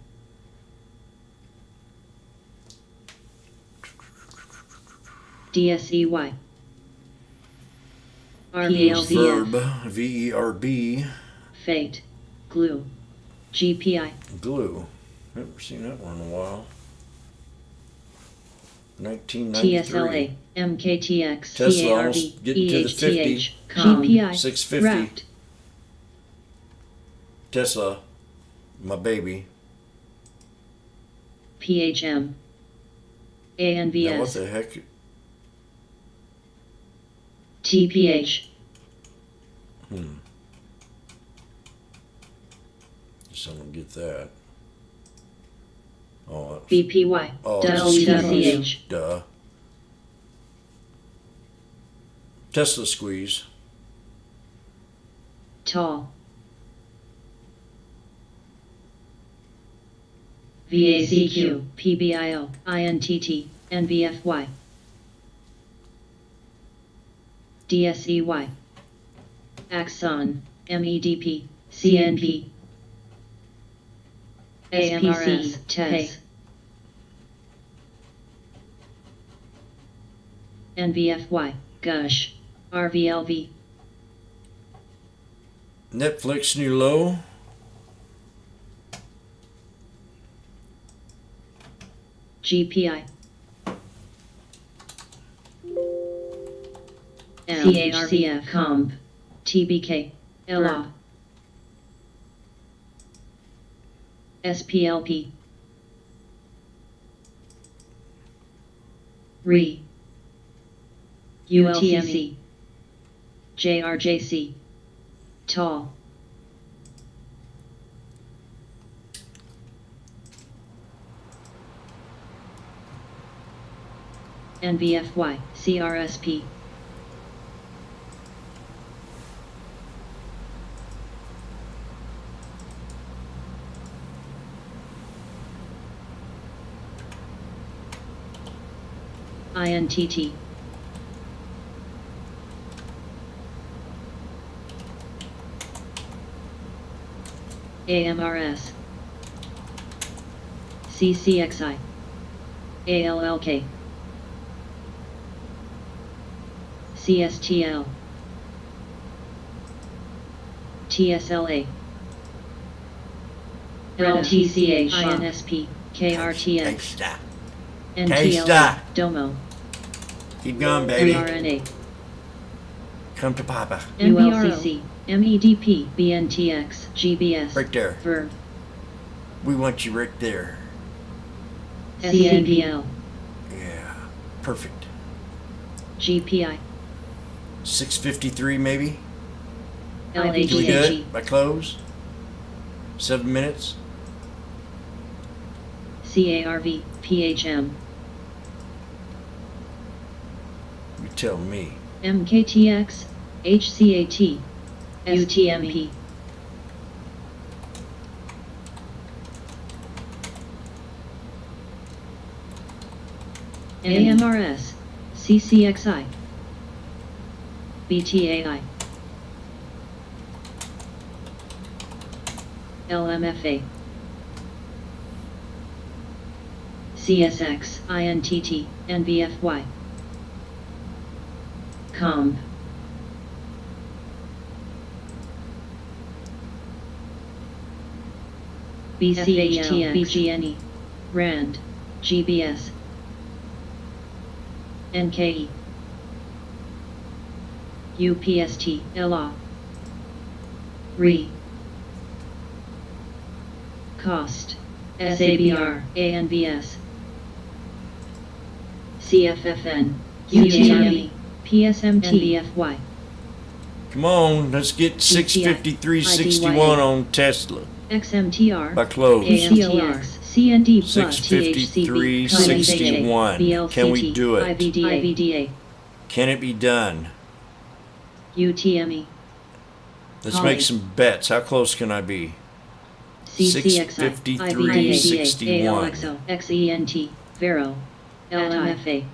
DSEY, RVLVF,
Verb, VERB,
Fate, Glue, GPI,
glue. Never seen that one in a while. 1993.
TSLA, MKTX,
Tesla almost getting to the 50.
EHTH, GPI,
650.
Wrapped,
Tesla, my baby.
PHM,
Now what
ANVS,
the heck?
TPH,
Just don't get that. Oh, that was,
BPY,
oh, that's
WWH,
duh. Tesla squeeze.
Tall, VACQ, PBIO, INTT, NBFY, DSEY, Axon, MEDP, CNP, AMRS, TES, NBFY, Gush, RVLV,
Netflix new low.
GPI, CARVF, Comp, TBK, LOB, SPLP, RE, ULTME, JRJC, TAL, NBFY, CRSP, INTT, AMRS, CCXI, ALLK, CSTL, TSLA, LTCH, INSP, KRTX,
Stop.
NTLA, DOMO,
Keep going, baby.
mRNA,
Come to Papa.
ULCC, MEDP, BNTX, GBS,
Right there.
Verb,
We want you right there.
CNPL,
Yeah. Perfect.
GPI,
6:53 maybe? Did we do
LHCG,
it by close? 7 minutes?
CARV, PHM,
You tell me.
MKTX, HCAT, UTMP, AMRS, CCXI, BTAI, LMFA, CSX, INTT, NBFY, COMB, BCHTX, BGNE, RAND, GBS, NKE, UPST, LA, RE, COST, SABR, ANBS, CFFN, UTME, PSMT, NBFY,
Come on, let's get 653.61 on Tesla.
XMTR,
By close.
AMTX, CND plus
653.61. Can we do it?
IVDA,
Can it be done?
UTME,
Let's
Holly.
make some bets. How close can I be?
CCXI,
653.61.
ALXO, XENT, Vero, LMFA,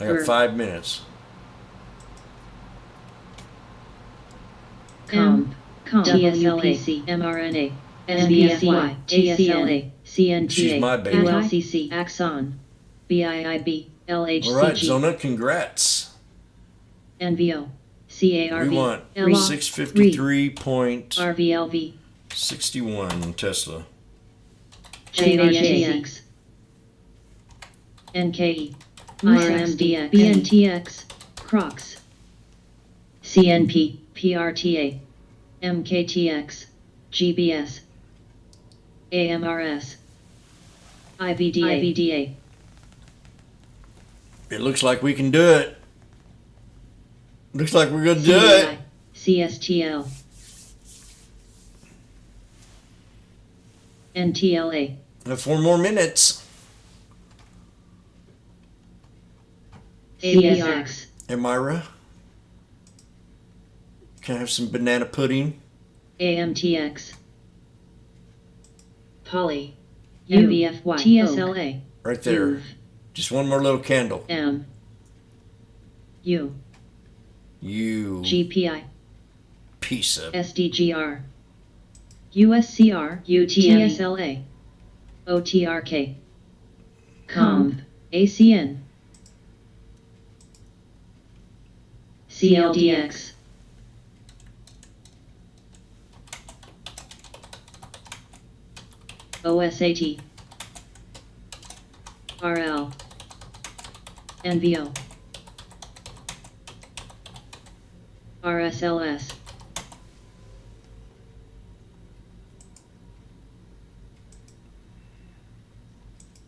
I got 5 minutes.
COMB, TSLA, mRNA, NBFY, TSLA, CNTA,
She's my baby.
ULCC, Axon, BIIB, LHCG,
All right, Zona, congrats.
NVO, CARV,
We want
LA,
653.61
RVLV,
on Tesla.
JRJX, NKE, RMDX, BNTX, CROX, CNP, PRTA, MKTX, GBS, AMRS, IVDA,
It looks like we can do it. Looks like we're going to do it.
CSTL, NTLA,
4 more minutes.
CSX,
And Myra, can I have some banana pudding?
AMTX, Poly, NBFY, TSLA,
Right there. Just one more little candle.
M, U,
You
GPI,
piece of...
SDGR, USCR, TSLA, OTRK, COMB, ACN, CLDX, OSAT, RL, NVO, RSLS,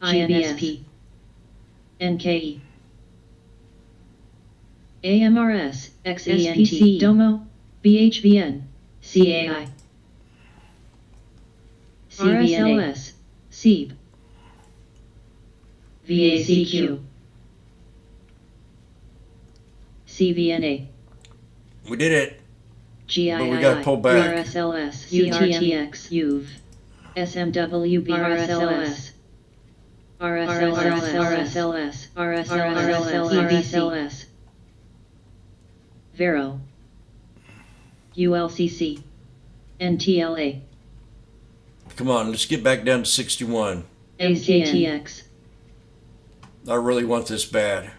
INSP, NKE, AMRS, XENT, DOMO, BHVN, CAI, RSLS, SEEB, VACQ, CVNA,
We did it.
GII,
But we gotta pull back.
RSLS, CRTX, UV, SMWB, RSLS, RSLS, RSLS, Vero, ULCC, NTLA,
Come on, let's get back down to 61.
MKTX,
I really want this bad.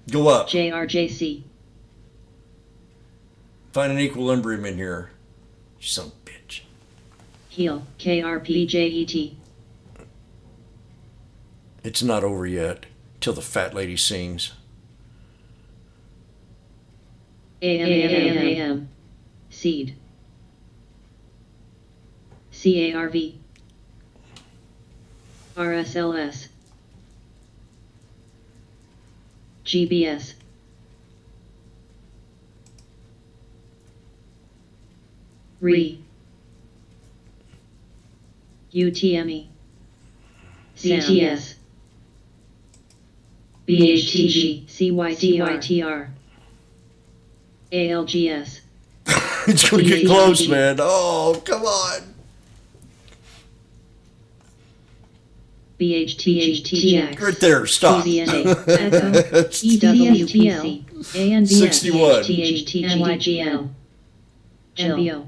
Go up.
JRJC,
Find an equilibrium in here. You son of a bitch.
HEAL, KRPJET,
It's not over yet. Till the fat lady sings.
AM, SEED, CARV, RSLS, GBS, RE, UTME,
CTS, BHTG,
CYTR, ALGS,
It's going to get close, man. Oh, come on.
BHTG,
Right there. Stop.
CVNA, ECHO, EWPC, ANBS,
61.
NYGL,
MBO,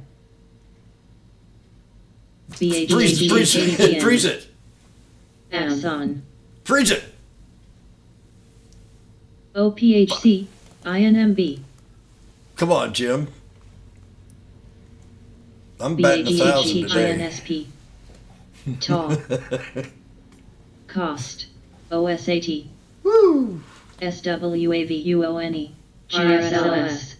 Freeze it. Freeze it.
Axon,
Freeze it.
OPHC, INMB,
Come on, Jim. I'm batting 1,000 today.
INSP, TAW, COST, OSAT,
Woo.
SWAVUONE,
RSLS,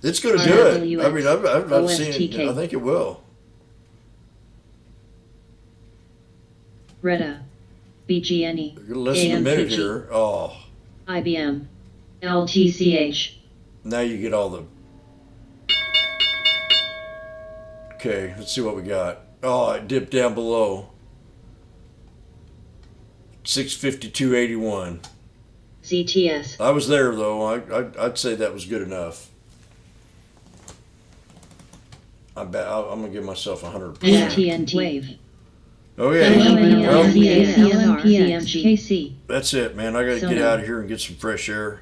It's going to do it. I mean, I've not seen it.
OSTK.
I think it will.
RETA, BGNE,
You're going to listen a minute
AM50.
here. Oh,
IBM,
LTCH,
now you get all the. Okay, let's see what we got. Oh, it dipped down below. 652.81.
ZTS,
I was there though. I'd say that was good enough. I'm gonna give myself 100%.
STNT, WAVE,
Oh yeah. Well,
LMPSLMPHKC,
that's it, man. I gotta
So
get
now-
out of here and get some fresh air.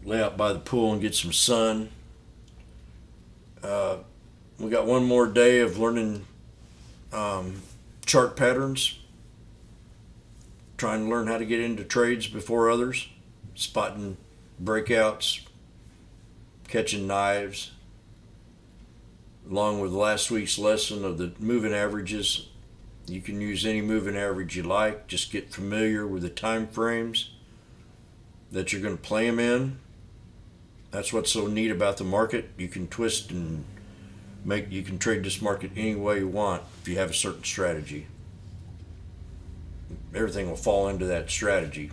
Lay out by the pool and get some sun. We got one more day of learning chart patterns. Trying to learn how to get into trades before others. Spotting breakouts. Catching knives. Along with last week's lesson of the moving averages. You can use any moving average you like. Just get familiar with the time frames that you're going to play them in. That's what's so neat about the market. You can twist and you can trade this market any way you want if you have a certain strategy. Everything will fall into that strategy.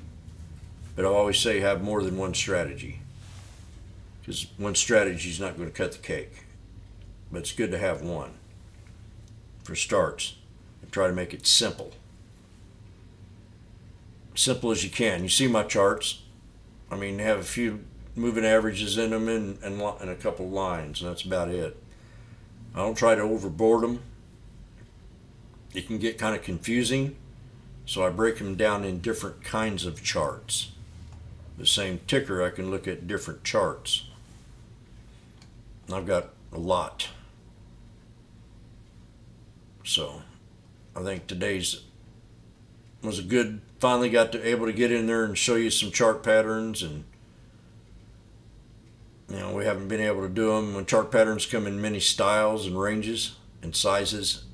But I always say have more than one strategy. Because one strategy is not going to cut the cake. But it's good to have one for starts. And try to make it simple. Simple as you can. You see my charts. I mean, have a few moving averages in them and a couple lines, and that's about it. I don't try to overboard them. It can get kind of confusing, so I break them down in different kinds of charts. The same ticker, I can look at different charts. I've got a lot. So I think today's was a good, finally got to able to get in there and show you some chart patterns, and you know, we haven't been able to do them when chart patterns come in many styles and ranges and sizes.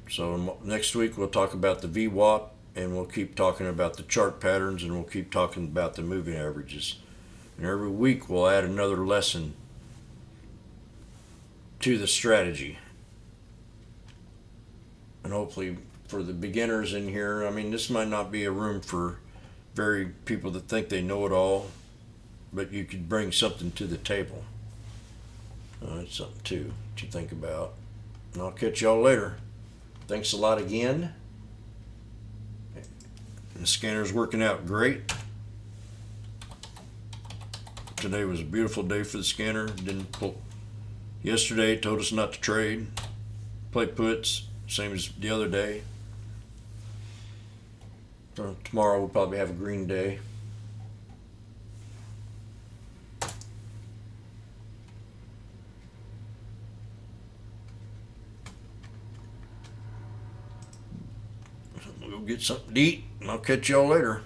So next week we'll talk about the VWAP, and we'll keep talking about the chart patterns, and we'll keep talking about the moving averages. And every week we'll add another lesson to the strategy. And hopefully for the beginners in here, I mean, this might not be a room for very people that think they know it all, but you could bring something to the table. It's something too to think about. And I'll catch y'all later. Thanks a lot again. And the scanner's working out great. Today was a beautiful day for the scanner. Didn't pull. Yesterday it told us not to trade, play puts, same as the other day. So tomorrow we'll probably have a green day. We'll go get something to eat, and I'll catch y'all later.